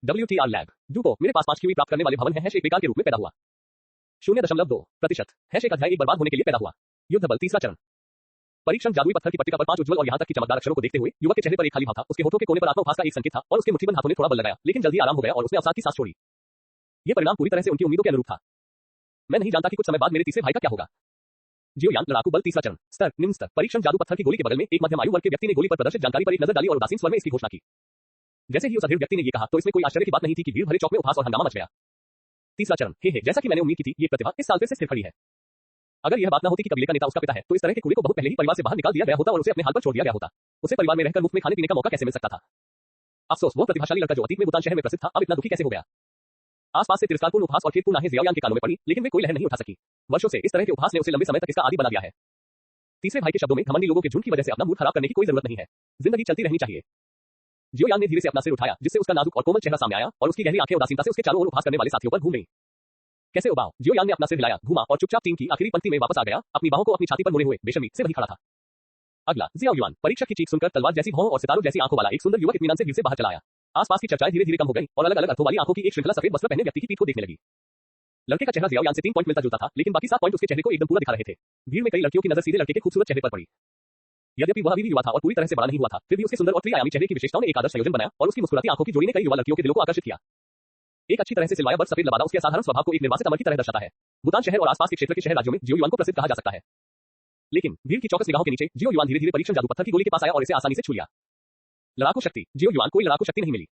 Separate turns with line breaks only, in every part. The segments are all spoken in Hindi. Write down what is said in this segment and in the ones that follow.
WTR लैब जूको मेरे पास 5 QE प्राप्त करने वाले भवन है एक बेकार के रूप में पैदा हुआ 0.2% एक अध्याय एक बर्बाद होने के लिए पैदा हुआ युद्ध बल तीसरा चरण परीक्षण जादुई पत्थर की पट्टिका पर 5 उज्जवल और यहां तक कि चमकदार अक्षरों को देखते हुए युवक के चेहरे पर एक खाली भाव था। उसके होठों के कोने पर आत्मोपहास का एक संकेत था और उसके मुट्ठीबंद हाथों ने थोड़ा बल लगाया, लेकिन जल्दी आराम हो गया और उसने अवसाद की सांस छोड़ी। ये परिणाम पूरी तरह से उनकी उम्मीदों के अनुरूप था। मैं नहीं जानता कि कुछ समय बाद मेरे तीसरे भाई का क्या होगा। जियोयान लड़ाकू बल तीसरा चरण स्तर निम्न स्तर परीक्षण जादू पत्थर की गोली के बगल में एक मध्यम आयु वर्ग के व्यक्ति ने गोली पर प्रदर्शित जानकारी पर एक नजर डाली और उदासीन स्वर में इसकी घोषणा की। जैसे ही उस अधीर व्यक्ति ने ये कहा तो इसमें कोई आश्चर्य की बात नहीं थी कि भीड़ भरे चौक में उपहास और हंगामा मच गया। तीसरा चरण हे जैसा कि मैंने उम्मीद की थी, ये प्रतिभा इस साल फिर से स्थिर खड़ी है। अगर यह बात न होती कि कबीले का नेता उसका पिता है तो इस तरह के कूड़े को बहुत पहले ही परिवार से बाहर निकाल दिया गया होता और उसे अपने हाल पर छोड़ दिया गया होता। उसे परिवार में रहकर मुफ्त में खाने पीने का मौका कैसे मिल सकता था। अफसोस वो प्रतिभाशाली लड़का जो अतीत में भूटान शहर में प्रसिद्ध था अब इतना दुखी कैसे हो गया। आसपास से तिरस्कारपूर्ण उपहास और खेदपूर्ण आहें जियाओयान के कानों में पड़ी, लेकिन वे कोई लहर नहीं उठा सकी। वर्षों से इस तरह के उपहास ने उसे लंबे समय तक इसका आदी बना दिया है। तीसरे भाई के शब्दों में घमंडी लोगों के झुंड की वजह से अपना मूड खराब करने की कोई जरूरत नहीं है, जिंदगी चलती रहनी चाहिए। जियोयान ने धीरे से अपना सिर उठाया जिससे उसका नाजुक और कोमल चेहरा सामने आया और उसकी गहरी आंखें उदासीनता से उसके चारों ओर उपहास करने वाले साथियों पर घूम गईं। कैसे उबाओ। जियोयान ने अपना सिर हिलाया, घूमा और चुपचाप टीम की आखिरी पंक्ति में वापस आ गया, अपनी बाहों को अपनी छाती पर मोड़े हुए बेशर्मी से वही खड़ा था। अगला जियाओयुआन परीक्षक की चीख सुनकर तलवार जैसी भौं और सितारों जैसी आंखों वाला एक सुंदर युवक इत्मीनान से भीड़ से बाहर चला आया। आसपास की चर्चाएं धीरे धीरे कम हो गई और अलग अलग अर्थों वाली आंखों की एक श्रृंखला सफेद वस्त्र पहने व्यक्ति की पीठ को देखने लगी। लड़के का चेहरा जियाओयान से 3 पॉइंट मिलता जुलता था, लेकिन बाकी 7 पॉइंट उसके चेहरे को एकदम पूरा दिखा रहे थे। भीड़ में कई लड़कियों की नजर सीधे लड़के के खूबसूरत चेहरे पर पड़ी। यद्यपि वह अभी भी युवा था और पूरी तरह से बड़ा नहीं हुआ था, फिर भी उसके सुंदर और त्रिआयामी चेहरे की विशेषताओं ने एक आदर्श संयोजन बनाया और उसकी मुस्कुराती आंखों की जोड़ी ने कई युवा लड़कियों के दिलों को आकर्षित किया। एक अच्छी तरह से सिलवाया बर्फ सफेद लबादा उसके असाधारण स्वभाव को एक निर्वासित अमर की तरह दर्शाता है। भूटान शहर और आसपास के क्षेत्र के शहर राज्यों में जियोयुआन को प्रसिद्ध कहा जा सकता है। लेकिन भीड़ की चौकस निगाहों के नीचे जियोयुआन धीरे धीरे परीक्षण जादू पत्थर की गोली के पास आया और इसे आसानी से छू लिया। लड़ाकू शक्ति जियोयुआन कोई लड़ाकू शक्ति नहीं मिली।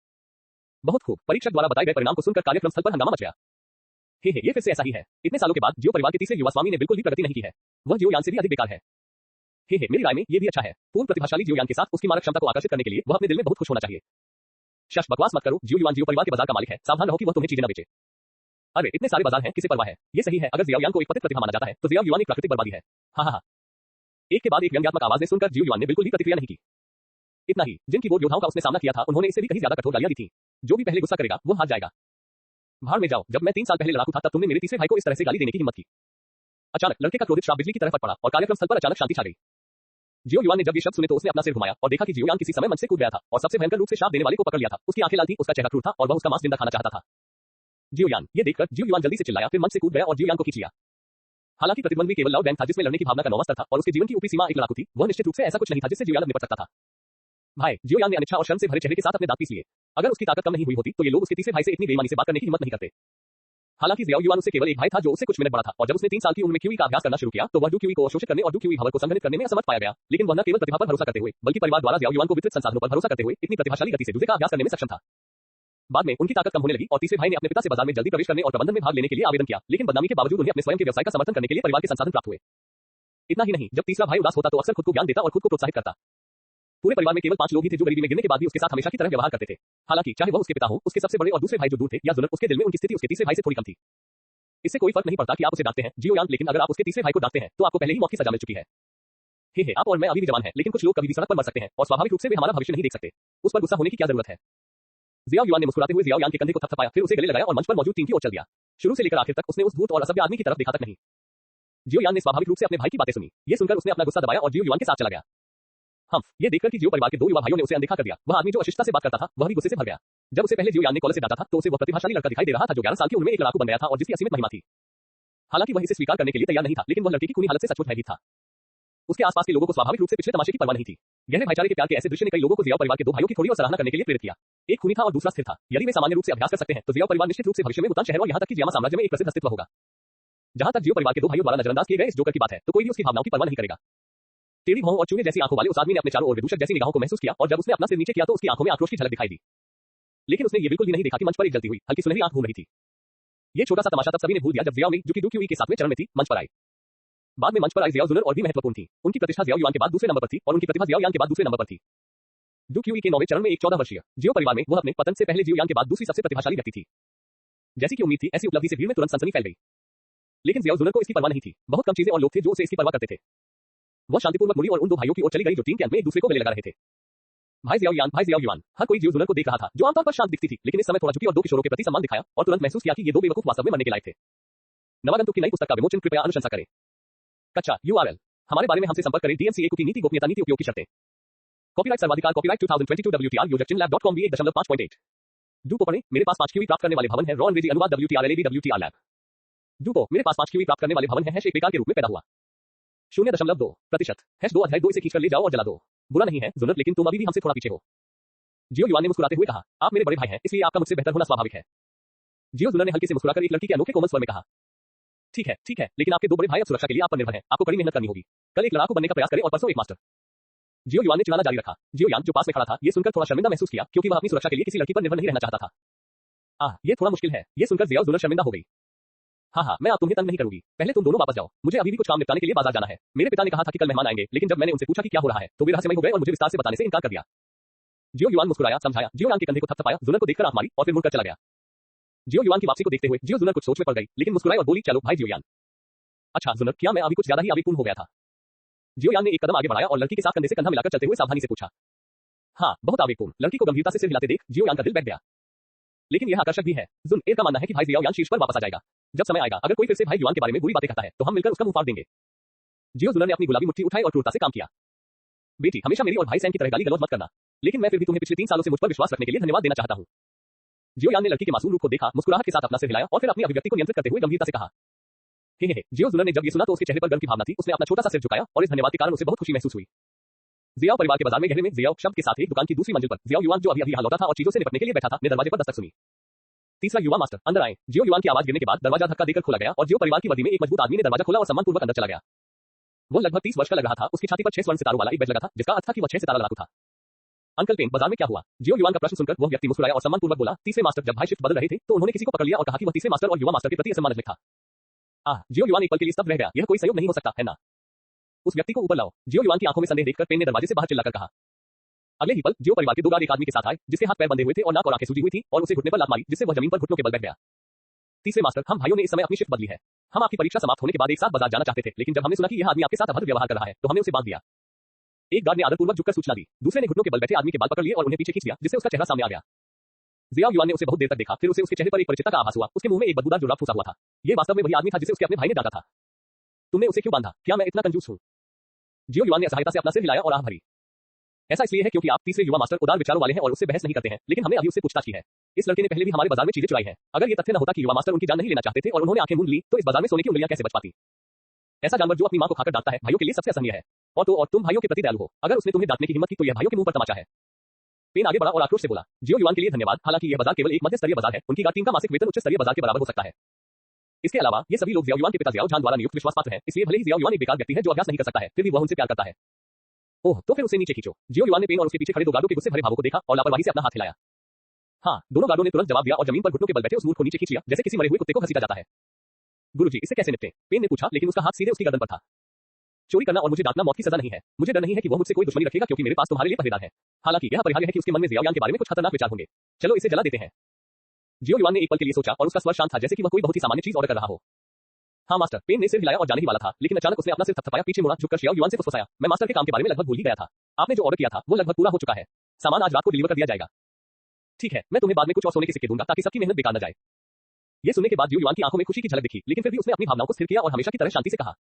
बहुत खूब। परीक्षक द्वारा बताए गए परिणाम को सुनकर कार्यक्रम स्थल पर हंगामा मच गया। ये फिर से ऐसा ही है। इतने सालों के बाद जियो परिवार के तीसरे युवा स्वामी ने बिल्कुल भी प्रगति नहीं की है। वह जियोयान से भी अधिक बेकार है। मेरी राय में ये भी अच्छा है। पूर्ण प्रतिभाशाली जियोयान के साथ उसकी मारक क्षमता को आकर्षित करने के लिए वह अपने दिल में बहुत खुश होना चाहिए। शश बकवास मत करो। जियोयुआन जियो परिवार के बाजार का मालिक है, सावधान रहो कि वह तुम्हें चीजें न बेचे। अरे इतने सारे बाजार हैं, किसे परवाह है। ये सही है, अगर जियाओयान को एक पतित प्रतिभा माना जाता है तो जियाओयुआन एक प्राकृतिक बर्बादी है। हाँ। एक के बाद एक व्यंग्यात्मक आवाज ने सुनकर जियोयुआन ने बिल्कुल भी प्रतिक्रिया नहीं की। इतना ही, जिन कीबोर्ड योद्धाओं का उसने सामना किया था उन्होंने इससे भी कहीं ज्यादा कठोर गालियां दी थी। जो भी पहले गुस्सा करेगा वो हार जाएगा। भाड़ में जाओ। जब मैं 3 साल पहले लड़ाकू था तब तुमने मेरे तीसरे भाई को इस तरह से गाली देने की हिम्मत की। अचानक लड़के का क्रोधित श्राप बिजली की तरह फट पड़ा और कार्यक्रम स्थल पर अचानक शांति छा गई। जियोयुआन ने जब ये शब्द सुने तो उसने अपना सिर घुमाया और देखा कि जियोयान किसी समय मंच से कूद गया था और सबसे भयंकर रूप से श्राप देने वाले को पकड़ लिया था। उसकी आंखें लाल थी, उसका चेहरा क्रूर था और वह उसका मांस जिंदा खाना चाहता था। जियोयान ये देखकर जियोयुआन जल्दी से चिल्लाया, फिर मंच से कूद गया और जियोयान को खींच लिया। हालांकि प्रतिद्वंद में केवल लाउड बैंक था जिसमें लड़ने की भावना का 9वां स्तर था और उसके जीवन की ऊपरी सीमा एक लड़ाकू थी। वह निश्चित रूप से ऐसा कुछ नहीं था जिससे जियोयान निपट सकता था। भाई जियोयान ने अनिच्छा और शर्म से भरे चेहरे के साथ अपने दांत पीस लिए। अगर उसकी ताकत कम नहीं हुई होती तो ये लोग उसके तीसरे भाई से इतनी बेईमानी से बात करने की हिम्मत नहीं करते। हालांकि जियाओयुआन उससे केवल एक भाई था जो उससे कुछ मिनट बड़ा था और जब उसने 3 साल की उम्र में क्यूई का अभ्यास करना शुरू किया तो वह डू क्यूई को अवशोषित करने और डू क्यूई भावर को संघनित करने में असमर्थ पाया गया। लेकिन वह न केवल प्रतिभा पर भरोसा करते हुए बल्कि परिवार द्वारा जियाओयुआन को वितरित संसाधनों पर भरोसा करते हुए इतनी प्रतिभाशाली गति से दूसरे का अभ्यास करने में सक्षम था। बाद में उनकी ताकत कम होने लगी और तीसरे भाई ने अपने पिता से बाजार में जल्दी प्रवेश करने और प्रबंधन में भाग लेने के लिए आवेदन किया, लेकिन बदनामी के बावजूद उन्हें अपने स्वयं के व्यवसाय का समर्थन करने के लिए परिवार के संसाधन प्राप्त हुए। इतना ही नहीं, जब तीसरा भाई उदास होता तो अक्सर खुद को ज्ञान देता और खुद को प्रोत्साहित करता। पूरे परिवार में केवल 5 लोग ही थे जो गरीबी में गिरने के बाद भी उसके साथ हमेशा की तरह व्यवहार करते थे। हालांकि चाहे वह उसके पिता हो, उसके सबसे बड़े और दूसरे भाई जो दूर थे, या जुनर, उसके दिल में उनकी स्थिति उसके तीसरे भाई से थोड़ी कम थी। इससे कोई फर्क नहीं पड़ता कि आप उसे डांटते हैं जियोयान, लेकिन अगर आप उसके तीसरे भाई को डांटते हैं तो आपको पहले ही मौत की सजा मिल चुकी है। आप और मैं अभी भी जवान हैं, लेकिन कुछ लोग कभी भी सड़क पर मर सकते हैं और स्वाभाविक रूप से वे हमारा भविष्य नहीं देख सकते। उस पर गुस्सा होने की क्या जरूरत है। जियाओयुआन ने मुस्कुराते हुए जियाओयान के कंधे को थपथपाया, फिर उसे गले लगाया और मंच पर मौजूद टीम की ओर चल दिया। शुरू से लेकर आखिर तक उसने उस धूर्त और असभ्य आदमी की तरफ देखा तक नहीं। जियोयान ने स्वाभाविक रूप से अपने भाई की बातें सुनी। ये सुनकर उसने अपना गुस्सा दबाया और जियोयुआन के साथ चला गया। ये देखकर कि जियो परिवार के 2 युवा भाइयों ने उसे अनदेखा कर दिया, वह आदमी जो अशिष्टता से बात करता था वह भी गुस्से से भर गया। जब उसे पहले जियोयान ने कॉलर से डांटा था तो उसे वह प्रतिभाशाली लड़का दिखाई दे रहा था जो 11 साल की उम्र में एक लड़ाकू बन गया था और जिसकी असीमित महिमा थी। हालांकि वह इसे स्वीकार करने के लिए तैयार नहीं था, लेकिन वह लड़के की खूनी हालत से सचमुच भयभीत था। उसके आसपास के लोगों को स्वाभाविक रूप से पिछले तमाशे की परवाह नहीं थी। गहरे भाईचारे के प्यार के ऐसे दृश्य ने कई लोगों को जियो परिवार के 2 भाइयों की थोड़ी और सराहना करने के लिए प्रेरित किया। एक खूनी था और दूसरा स्थिर था। यदि वे सामान्य रूप से अभ्यास कर सकते हैं तो जियो परिवार निश्चित रूप से भविष्य में भूटान शहर और यहां तक कि जियामा साम्राज्य में एक प्रसिद्ध अस्तित्व होगा। जहां तक जियो परिवार के 2 भाइयों द्वारा नजरअंदाज किए गए इस जोकर की बात है तो कोई भी उसकी भावनाओं की परवाह नहीं करेगा। टेढ़ी भौं और चूहे जैसी आंखों वाले उस आदमी ने अपने चारों ओर विदूषक जैसी निगाहों को महसूस किया और जब उसने अपना सिर नीचे किया तो उसकी आंखों में आक्रोश की झलक दिखाई दी। लेकिन उसने ये बिल्कुल भी नहीं देखा कि मंच पर एक जलती हुई हल्की सुनहरी आंख घूम रही थी। ये छोटा सा तमाशा तब सभी ने भूल दिया जब जियाओ जो कि डू क्यूई के 7वें चरण में थी मंच पर आई। बाद में मंच पर आई जियाओ जुनर और भी महत्वपूर्ण थी। उनकी प्रतिष्ठा जियाओयुआन के बाद दूसरे नंबर पर थी और उनकी प्रतिभा जियाओयान के बाद दूसरे नंबर पर थी। डू क्यूई के 9वें चरण में एक 14 वर्षीय जियो परिवार में वह अपने पतन से पहले जियोयान के बाद दूसरी सबसे प्रतिभाशाली व्यक्ति थी। जैसी कि उम्मीद थी ऐसी उपलब्धि से भीड़ में तुरंत सनसनी फैल गई। लेकिन जियाओ जुनर को इसकी परवाह नहीं थी। बहुत कम चीजें और लोग थे जो उसे इसकी परवाह करते थे। वह शांतिपूर्वक मुड़ी और उन 2 भाइयों की ओर चली गई जो टीम के अंत में एक दूसरे को गले लगा रहे थे। भाई जियाओयुआन। हर कोई जियो जुनर को देख रहा था जो आमतौर पर शांत दिखती थी, लेकिन इस समय थोड़ा झुकी और 2 किशोरों के प्रति सम्मान दिखाया और तुरंत महसूस किया कि ये 2 बेवकूफ वास्तव में मरने के लायक थे। नवागंतुक की नई पुस्तक का विमोचन कृपया अनुशंसा करें। कच्चा URL हमारे बारे में हमसे संपर्क करें। DMCA की नीति गोपनीयता नीति उपयोग की शर्तें। कॉपीराइट सर्वाधिकार कॉपीराइट 2022 WTR योजक चिन्ह lab.com 1.5.8 डूपो पढ़ें, मेरे पास 5 क्यूई प्राप्त करने वाले भवन है। रॉ अंग्रेजी अनुवाद WTRLAB WTR लैब। डूपो मेरे पास 5 क्यूई प्राप्त करने वाले भवन है। एक बेकार के रूप में पैदा हुआ। 0.2% -2 अध्याय 2 इसे खींचकर ले जाओ और जला दो। बुरा नहीं है जुनर, लेकिन तुम अभी भी हमसे थोड़ा पीछे हो। जियो युआन ने मुस्कुराते हुए कहा, आप मेरे बड़े भाई हैं, इसलिए आपका मुझसे बेहतर होना स्वाभाविक है। जियो जुनर ने हल्के से मुस्कुराकर एक लड़की के अनोखे कोमल स्वर में कहा, ठीक है, लेकिन आपके 2 बड़े भाई अब सुरक्षा के लिए आप पर निर्भर हैं। आपको कड़ी मेहनत करनी होगी। कल एक लड़ाकू बनने का प्रयास करें और परसों एक मास्टर। जियो युआन ने चिल्लाना जारी रखा। जियो यान जो पास में खड़ा था, ये सुनकर थोड़ा शर्मिंदा महसूस किया, क्योंकि वह अपनी सुरक्षा के लिए किसी लड़की पर निर्भर नहीं रहना चाहता था। ये थोड़ा मुश्किल है। ये सुनकर जियो जुनर शर्मिंदा हो गई। हाँ, मैं अब तुम्हें तंग नहीं करूंगी। पहले तुम दोनों वापस जाओ। मुझे अभी भी कुछ काम निपटाने के लिए बाजार जाना है। मेरे पिता ने कहा था कि कल मेहमान आएंगे, लेकिन जब मैंने उनसे पूछा कि क्या हो रहा है, तो वे रहस्यमय हो गए और मुझे विस्तार से बताने से इनकार कर दिया। जियो युआन मुस्कुराया, समझाया। जियो यान के कंधे को थपथपाया, जुनर को देखकर आंख मारी और फिर मुड़कर चला गया। जियो युआन की वापसी को देखते हुए जियो जुनर कुछ सोच में पड़ गई, लेकिन मुस्कुराई और बोली, चलो भाई जियो यान। अच्छा जुनर, क्या मैं अभी कुछ ज्यादा ही आवेगपूर्ण हो गया था? जियो यान ने एक कदम आगे बढ़ाया और लड़की के साथ कंधे से कंधा मिलाकर चलते हुए सावधानी से पूछा। हाँ, बहुत आवेगपूर्ण। लड़की को गंभीरता से सिर हिलाते देख जियो यान का दिल बैठ गया। लेकिन यह आकर्षक भी है। जुन एर का मानना है कि भाई जियो यान शीर्ष पर वापस आ जाएगा। जब समय आएगा, अगर कोई फिर से भाई युआन के बारे में बुरी बातें कहता है, तो हम मिलकर उसका मुंह फाड़ देंगे। जियो जुनर ने अपनी गुलाबी मुट्ठी उठाई और क्रूरता से काम किया। बेटी, हमेशा मेरी और भाई सैम की तरह गाली गलौज मत करना, लेकिन मैं फिर भी तुम्हें पिछले 3 सालों से मुझ पर विश्वास रखने के लिए धन्यवाद देना चाहता हूँ। जियो यान ने लड़की के मासूम रूप को देखा, मुस्कुराहट के साथ अपना सिर हिलाया और फिर अपनी अभिव्यक्ति को नियंत्रित करते हुए गंभीरता से कहा, हे। जियो जुनर ने जब ये सुना तो उसके चेहरे पर गर्व की भावना थी। उसने अपना छोटा सा सिर झुकाया और इस धन्यवाद के कारण उसे बहुत खुशी महसूस हुई। जियाओ परिवार के बाजार में गहरे में जियाओ शब्द के साथ एक दुकान की दूसरी मंजिल पर जियाओ युआन जो अभी यहाँ लौटा था और चीजों से निपटने के लिए बैठा था, ने दरवाजे पर दस्तक सुनी। तीसरा युवा मास्टर, अंदर आए। जियो युआन की आवाज गिरने के बाद दरवाजा धक्का देकर खोला गया और जियो परिवार की वर्दी में एक मजबूत आदमी ने दरवाजा खोला और सम्मानपूर्वक अंदर चला गया। वो लगभग 30 वर्ष का लग रहा था। उसकी छाती पर 6 स्वर्ण सितारों वाला एक बैज लगा था, जिसका अर्थ था कि वह 6 सितारा लड़ाकू था। अंकल पेन, बाजार में क्या हुआ? जियो युआन का प्रश्न सुनकर वह व्यक्ति मुस्कुराया और सम्मानपूर्वक बोला, तीसरे मास्टर जब भाई शिफ्ट बदल रहे थे, तो उन्होंने किसी को पकड़ लिया और कहा कि वह तीसरे मास्टर और युवा मास्टर के प्रति असम्मानजनक था। जियो युआन एक पल के लिए स्तब्ध रह गया। यह कोई संयोग नहीं हो सकता है ना? उस व्यक्ति को ऊपर लाओ। जियो युआन की आंखों में संदेह देखकर पेन ने दरवाजे से बाहर चिल्लाकर कहा। अगले ही पल जियो परिवार के 2 गार्ड एक आदमी के साथ आए, जिसके हाथ पैर बंधे हुए थे और नाक और आंखें सूजी हुई थी, और उसे घुटने पर लात मारी, जिससे वह जमीन पर घुटनों के बल बैठ गया। तीसरे मास्टर, हम भाइयों ने इस समय अपनी शिफ्ट बदली है। हम आपकी परीक्षा समाप्त होने के बाद एक साथ बाजार जाना चाहते थे, लेकिन जब हमने सुना कि यह आदमी आपके साथ अभद्र व्यवहार कर रहा है, तो हमने उसे बांध दिया। एक गार्ड ने आदरपूर्वक झुककर सूचना दी। दूसरे ने घुटनों के बल बैठे आदमी के बाल पकड़ लिए और उन्हें पीछे खींच लिया, जिससे उसका चेहरा सामने आ गया। जियाओ युआन ने उसे बहुत देर तक देखा, फिर उसे उसके चेहरे पर एक परिचितता का आभास हुआ। उसके मुंह में एक बदबूदार जुर्राब फंसा हुआ था। ये वास्तव में वही आदमी था जिसे उसके अपने भाई ने डांटा था। तुमने उसे क्यों बांधा? क्या मैं इतना कंजूस हूँ? जियो युआन ने असहायता से अपना सिर हिलाया और आह भरी। ऐसा इसलिए है क्योंकि आप तीसरे युवा मास्टर उदार विचारों वाले हैं और उससे बहस नहीं करते हैं, लेकिन हमने अभी उससे पूछताछ की है। इस लड़के ने पहले भी हमारे बाजार में चीजें चुराई हैं। अगर ये तथ्य न होता कि युवा मास्टर उनकी जान नहीं लेना चाहते थे और उन्होंने आंखें मूंद ली, तो इस बाजार में सोने की उंगलियां कैसे बच पाती? ऐसा जानवर जो अपनी मां को खाकर डांटता है, भाइयों के लिए सबसे असहनीय है। और तुम भाइयों के प्रति दयालु हो। अगर उसने तुम्हें डांटने की हिम्मत की तो यह भाइयों के मुंह पर तमाचा है। पेन आगे बढ़ा और आक्रोश से बोला, जियो युआन के लिए धन्यवाद। हालांकि यह बाजार केवल एक मध्य स्तरीय बाजार है। उनकी गार्ड टीम का मासिक वेतन उच्च स्तरीय बाजार के बराबर हो सकता है। इसके अलावा ये सभी लोग जियाओ युआन के पिता जियाओ झान द्वारा नियुक्त विश्वास पात्र हैं। इसलिए भले ही जियाओ युआन एक बेकार व्यक्ति है जो अभ्यास नहीं कर सकता है, फिर भी वह उनसे प्यार करता है। ओह, तो फिर उसे नीचे खींचो। जियो युआन ने पेन और उसके पीछे खड़े 2 गार्डों के गुस्से भरे भावों को देखा और लापरवाही से अपना हाथ हिलाया। हाँ, दोनों गार्डों ने तुरंत जवाब दिया और जमीन पर घुटनों के बल बैठे उस मूर्ख को नीचे खींच लिया, जैसे किसी मरे हुए कुत्ते को घसीटा जाता है। गुरुजी, इससे कैसे निपटे? पेन ने पूछा, लेकिन उसका हाथ सीधे उसकी गर्दन पर था। चोरी करना और मुझे डांटना मौत की सजा नहीं है। मुझे डर नहीं है कि वह मुझसे कोई दुश्मनी रखेगा, क्योंकि मेरे पास तुम्हारे लिए पहरेदार है। हालांकि यह अपरिहार्य है कि उसके मन में जियाओ यान के बारे में कुछ खतरनाक विचार होंगे। चलो इसे जला देते हैं। जियो युआन ने एक पल के लिए सोचा और उसका स्वर शांत था, जैसे कि वह कोई बहुत ही सामान्य चीज ऑर्डर कर रहा हो। हाँ मास्टर, पेन ने सिर हिलाया और जाने ही वाला था, लेकिन अचानक उसने अपना सिर थपथपाया, पीछे मुड़ा, झुककर जियाओ युआन से फुसफुसाया, मैं मास्टर के काम के बारे में लगभग भूल ही गया था। आपने जो ऑर्डर किया था वो लगभग पूरा हो चुका है। सामान आज रात को डिलीवर कर दिया जाएगा। ठीक है, मैं तुम्हें बाद में कुछ और सोने के सिक्के दूंगा ताकि सबकी मेहनत बेकार न जाए। ये सुनने के बाद जियो युआन की आंखों में खुशी की झलक दिखी, लेकिन फिर भी उसने अपनी भावनाओं को स्थिर किया और हमेशा की तरह शांति से कहा,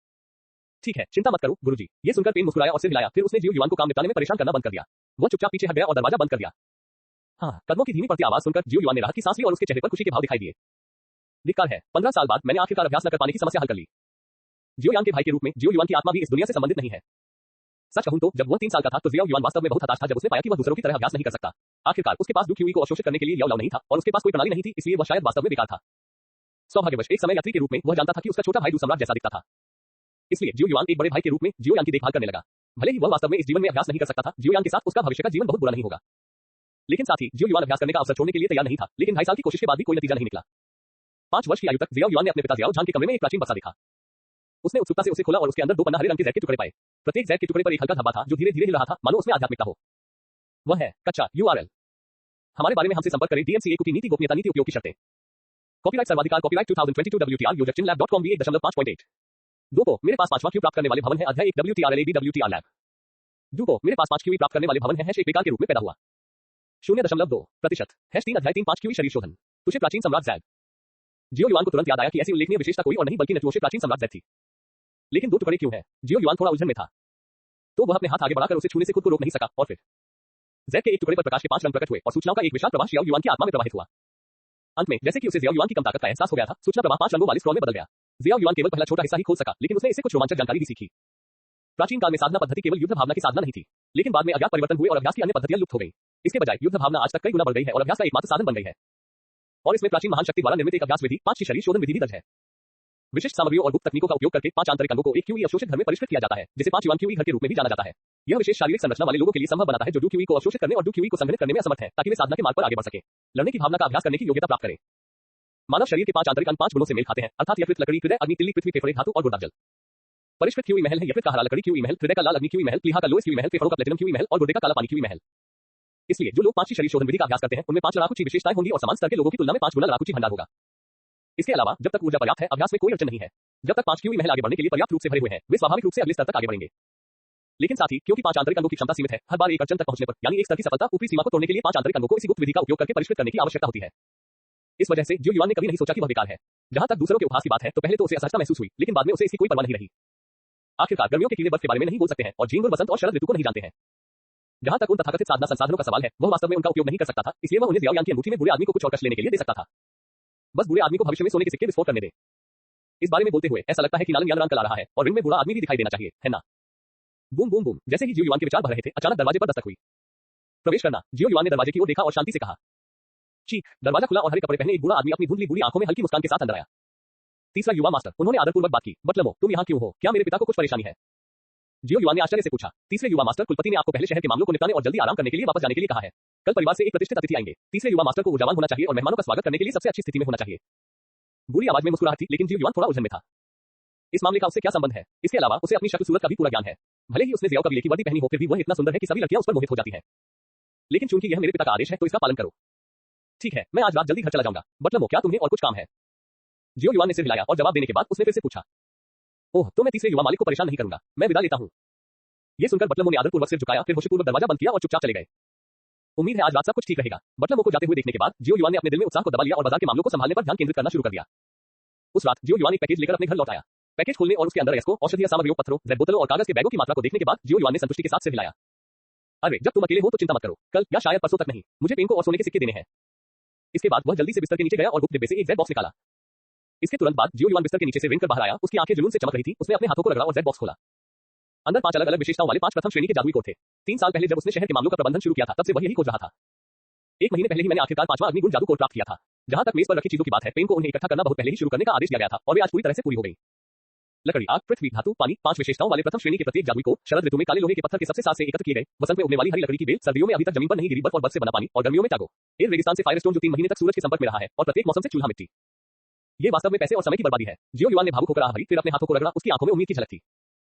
ठीक है, चिंता मत करो गुरुजी। ये सुनकर पेन मुस्कुराया और सिर हिलाया। फिर उसने जियो युआन को काम निपटाने में परेशान करना बंद कर दिया। वो चुपचाप पीछे हट गया और दरवाजा बंद कर दिया। हाँ, कदमों की धीमी पड़ती आवाज सुनकर जियो युआन ने राहत की सांस ली और उसके चेहरे पर खुशी के भाव दिखाई दिए। धिक्कार है, 15 साल बाद मैंने आखिरकार अभ्यास न कर पाने की समस्या हल कर ली। जियो यान के भाई के रूप में जियो युआन की आत्मा भी इस दुनिया से संबंधित नहीं है। सच कहूं तो जब वह 3 साल का था तो जियो युआन वास्तव में बहुत हताश था जब उसने पाया कि वह दूसरों की तरह अभ्यास नहीं कर सकता। आखिरकार उसके पास डू क्यूई को अवशोषित करने के लिए याओ नहीं था और उसके पास कोई प्रणाली नहीं थी, इसलिए वह शायद वास्तव में बेकार था। सौभाग्यवश एक समय यात्री के रूप में वह जानता था कि उसका छोटा भाई दू सम्राट जैसा दिखता था। इसलिए जियो युआन एक बड़े भाई के रूप में जियो यान की देखभाल करने लगा। भले ही वह वास्तव में इस जीवन में अभ्यास नहीं कर सकता था, जियो यान के साथ उसका भविष्य का जीवन बहुत बुरा नहीं होगा। लेकिन साथ ही जियो युआन अभ्यास करने का अवसर छोड़ने के लिए तैयार नहीं था, लेकिन 2.5 साल की कोशिश के बाद भी कोई नतीजा नहीं निकला। 5 वर्ष की आयु तक जियो युआन ने अपने पिता जियाओ झान के कमरे में एक प्राचीन बक्सा देखा। उसने उत्सुकता से उसे खोला और उसके अंदर 2 पन्ना हरे रंग के जैद के टुकड़े पाए। प्रत्येक जैद के टुकड़े पर एक हल्का धब्बा था जो धीरे-धीरे हिल रहा था, मानो उसमें आध्यात्मिकता हो। वह है कच्चा URL। हमारे बारे में हमसे संपर्क करें। DMCA की नीति गोपनीयता नीति उपयोग की शर्तें। कॉपीराइट सर्वाधिकार कॉपीराइट 2022 WTR यूजर chinlab.com भी 1.5.8। डूपो मेरे पास 5वां क्यू प्राप्त करने वाले भवन है। अध्याय 1 WTRLAB WTR लैब। डूपो मेरे पास 5 क्यू प्राप्त करने वाले भवन है। एक बेकार के रूप में पैदा हुआ। 0.2% -3 अध्याय 3 5 क्यू शरीर शोधन। तुझे प्राचीन सम्राट ज़ैड। जियो युआन को तुरंत याद आया कि ऐसी उल्लेखनीय विशेषता कोई और नहीं बल्कि नचुओशे प्राचीन सम्राट ज़ैड थी। लेकिन 2 टुकड़े क्यों हैं? जियो युआन थोड़ा उलझन में था। तो वह अपने हाथ आगे बढ़ाकर उसे छूने से खुद को रोक नहीं सका और फिर Z के एक टुकड़े पर प्रकाश के 5 रंग प्रकट हुए और सूचनाओं का एक विशाल प्रवाह ज़ियाओ युआन की आत्मा में प्रवाहित हुआ। अंत में जैसे कि उसे ज़ियाओ युआन की कम ताकत का एहसास हो गया था, सूचना प्रवाह 5 रंगों वाले स्क्रॉल में बदल गया। ज़ियाओ युआन केवल पहला छोटा हिस्सा ही खोल सका, लेकिन उसने इससे कुछ रोमांचक जानकारी भी सीखी। प्राचीन काल में साधना पद्धति केवल युद्ध भावना की साधना नहीं थी, लेकिन बाद में अज्ञात परिवर्तन हुए और अभ्यास की अन्य पद्धतियां लुप्त हो गई। इसके बजाय युद्ध भावना आज तक कई गुना बढ़ गई है और अभ्यास का एकमात्र साधन बन गई है। और इसमें प्राचीन महान शक्ति द्वारा निर्मित एक अभ्यास विधि 5 की शरीर शोधन विधि भी दर्ज है। विशिष्ट सामग्रियों और गुप्त तकनीकों का उपयोग करके 5 आंतरिक अंगों को एक क्यूई अवशोषित घर में परिष्कृत किया जाता है, जिसे 5 युआन क्यूई घर के रूप में भी जाना जाता है। यह विशेष शारीरिक संरचना वाले लोगों के लिए संभव बनाता है जो डू क्यूई को अवशोषित करने और डू क्यूई को संघनित करने में असमर्थ है, ताकि वे साधना के मार्ग पर आगे बढ़ सके, लड़ने की भावना का अभ्यास करने की योग्यता प्राप्त करें। मानव शरीर के 5 आंतरिक अंग 5 गुणों से मेल खाते हैं, अर्थात यकृत, लकड़ी, हृदय, अग्नि, तिल्ली, पृथ्वी, फेफड़े, धातु और गुर्दा जल। परिष्कृत क्यूई महल है यकृत का हरा लकड़ी क्यूई महल, हृदय का लाल अग्नि क्यूई महल, प्लीहा का लोएस क्यूई महल, फेफड़ों का प्लेटिनम क्यूई महल और गुर्दे का काला पानी क्यूई महल। इसलिए जो लोग 5 की शरीर शोधन विधि का अभ्यास करते हैं, उनमें 5 लड़ाकू विशेषताएं होंगी और समान स्तर के लोगों की तुलना में 5 गुना लड़ाकू भंडार होगा। इसके अलावा जब तक ऊर्जा पर्याप्त है, अभ्यास में कोई अड़चन नहीं है। जब तक 5 क्यूई महल आगे बढ़ने के लिए पर्याप्त रूप से भरे हुए हैं, वे स्वाभाविक रूप से अगले स्तर तक आगे बढ़ेंगे। लेकिन साथ ही क्योंकि 5 आंतरिक अंगों की क्षमता सीमित है, हर बार एक अड़चन तक पहुंचने पर, यानी एक स्तर की सफलता ऊपरी सीमा को तोड़ने के लिए 5 आंतरिक अंगों को इसी गुप्त विधि का उपयोग करके परिष्कृत करने की आवश्यकता होती है। इस वजह से ज़ियाओ युआन ने कभी नहीं सोचा कि वह बेकार है। जहां तक दूसरों के उपहास की बात है, तो पहले तो उसे असहजता महसूस हुई, लेकिन बाद में उसे इसकी कोई परवाह नहीं रही। आखिरकार गर्मियों के कीड़े बर्फ के बारे में नहीं बोल सकते हैं और झींगुर बसंत और शरद ऋतु को नहीं जानते हैं। जहां तक उन तथाकथित साधना संसाधनों का सवाल है, वह वास्तव में उनका उपयोग नहीं कर सकता था, इसलिए वह उन्हें ज़ियाओ युआन की अंगूठी में बुरे आदमी को कुछ और कष्ट लेने के लिए दे सकता था। बस बुरे आदमी को भविष्य में सोने के सिक्के विस्फोट करने दे। इस बारे में बोलते हुए ऐसा लगता है कि नालन यान कल आ रहा है और रिंग में बुरा आदमी भी दिखाई देना चाहिए, है ना? Boom boom boom. जैसे ही ज़ियाओ युआन के विचार भर रहे थे, अचानक दरवाजे पर दस्तक हुई। प्रवेश करना। ज़ियाओ युआन ने दरवाजे की ओर देखा और शांति से कहा, चीख। दरवाजा खुला और हरे कपड़े पहने एक बूढ़ा आदमी अपनी धुंधली बूढ़ी आंखों में हल्की मुस्कान के साथ अंदर आया। तीसरा युवा मास्टर। उन्होंने आदरपूर्वक बात की। बटलमो, तुम यहाँ क्यों हो? क्या मेरे पिता को कुछ परेशानी है? ज़ियाओ युआन ने आश्चर्य से पूछा। तीसरे युवा मास्टर, कुलपति ने आपको पहले शहर के मामलों को निपटाने और जल्दी आराम करने के लिए वापस जाने के लिए कहा है। कल परिवार से एक प्रतिष्ठित अतिथि आएंगे। तीसरे युवा मास्टर को ऊर्जावान होना चाहिए और मेहमानों का स्वागत करने के लिए सबसे अच्छी स्थिति में होना चाहिए। बुरी आवाज में मुस्कुराहट थी, लेकिन ज़ियाओ युआन थोड़ा उलझन में था। इस मामले का उससे क्या संबंध है? इसके अलावा उसे अपनी शक्ल सूरत का भी पूरा ज्ञान है। भले ही उसने ज़ियाओ कबीले की वर्दी पहनी हो, फिर भी वह इतना सुंदर है कि सभी लड़कियां उस पर मोहित हो जाती हैं। लेकिन चूंकि यह मेरे पिता का आदेश है, तो इसका पालन करो। ठीक है, मैं आज रात जल्दी घर चला जाऊंगा। बटलमो, क्या तुम्हें और कुछ काम है? ज़ियाओ युआन ने सिर हिलाया और जवाब देने के बाद उसने फिर से पूछा, ओह, तो मैं तीसरे युवा मालिक को परेशान नहीं करूंगा, मैं विदा लेता हूं। यह सुनकर बटलमो ने आदरपूर्वक सिर झुकाया, फिर होशपूर्वक दरवाजा बंद किया और चुपचाप चले गए। उम्मीद है आज रात सब कुछ ठीक रहेगा। बटलमो को जाते हुए देखने के बाद ज़ियाओ युआन ने अपने दिल में उत्साह को दबा लिया और बाजार के मामलों को संभालने पर ध्यान केंद्रित करना शुरू कर दिया। उस रात ज़ियाओ युआन एक पैकेज लेकर अपने घर लौट आया। पैकेज खोलने और उसके अंदर एस्को, औषधीय सामग्रियों, पत्थरों, जेड बोतलों और कागज के बैगों की मात्रा को देखने के बाद ज़ियाओ युआन ने संतुष्टि के साथ सिर हिलाया। अरे, जब तुम अकेले हो तो चिंता मत करो, कल या शायद परसों तक नहीं, मुझे पेन को और सोने के सिक्के देने हैं। इसके बाद वह जल्दी से बिस्तर के नीचे गया और गुप्त डिब्बे से एक जेड बॉक्स निकाला। इसके तुरंत बाद ज़ियाओ युआन बिस्तर के नीचे से रेंग कर बाहर आया। उसकी आंखें जुनून से चमक रही थी। उसने अपने हाथों को रगड़ा और जेड बॉक्स खोला। अंदर 5 अलग-अलग विशेषताओं वाले 5 प्रथम श्रेणी के जादुई कोड थे। 3 साल पहले जब उसने शहर के मामलों का प्रबंधन शुरू किया था, तब से वह यही खोज रहा था। 1 महीने पहले ही मैंने आखिरकार 5वां अग्निगुण जादू कोड प्राप्त किया था। जहां तक मेज पर रखी चीजों की बात है, पेन को उन्हें इकट्ठा करना बहुत पहले ही शुरू करने का आदेश दिया गया था और वे आज पूरी तरह से पूरी हो गई। लकड़ी, आग, पृथ्वी, धातु, पानी, 5 विशेषताओं वाले प्रथम श्रेणी के प्रत्येक जादुई कोड शरद ऋतु में काले लोहे के पत्थर के सबसे साथ से एकत्र किए गए, वसंत में उगने वाली हरी लकड़ी की बेल, सर्दियों में अभी तक जमीन पर नहीं गिरी बर्फ और बर्फ से बना पानी और गर्मियों में चागो, एयर रेगिस्तान से फायरस्टोन जो 3 महीने तक सूरज के संपर्क में रहा है और प्रत्येक मौसम से चूल्हा मिट्टी। ये वास्तव में पैसे और समय की बर्बादी है। ज़ियाओ युआन ने भावुक होकर आह भरी, फिर अपने हाथों को रगड़ा। उसकी आंखों में उम्मीद की झलक थी।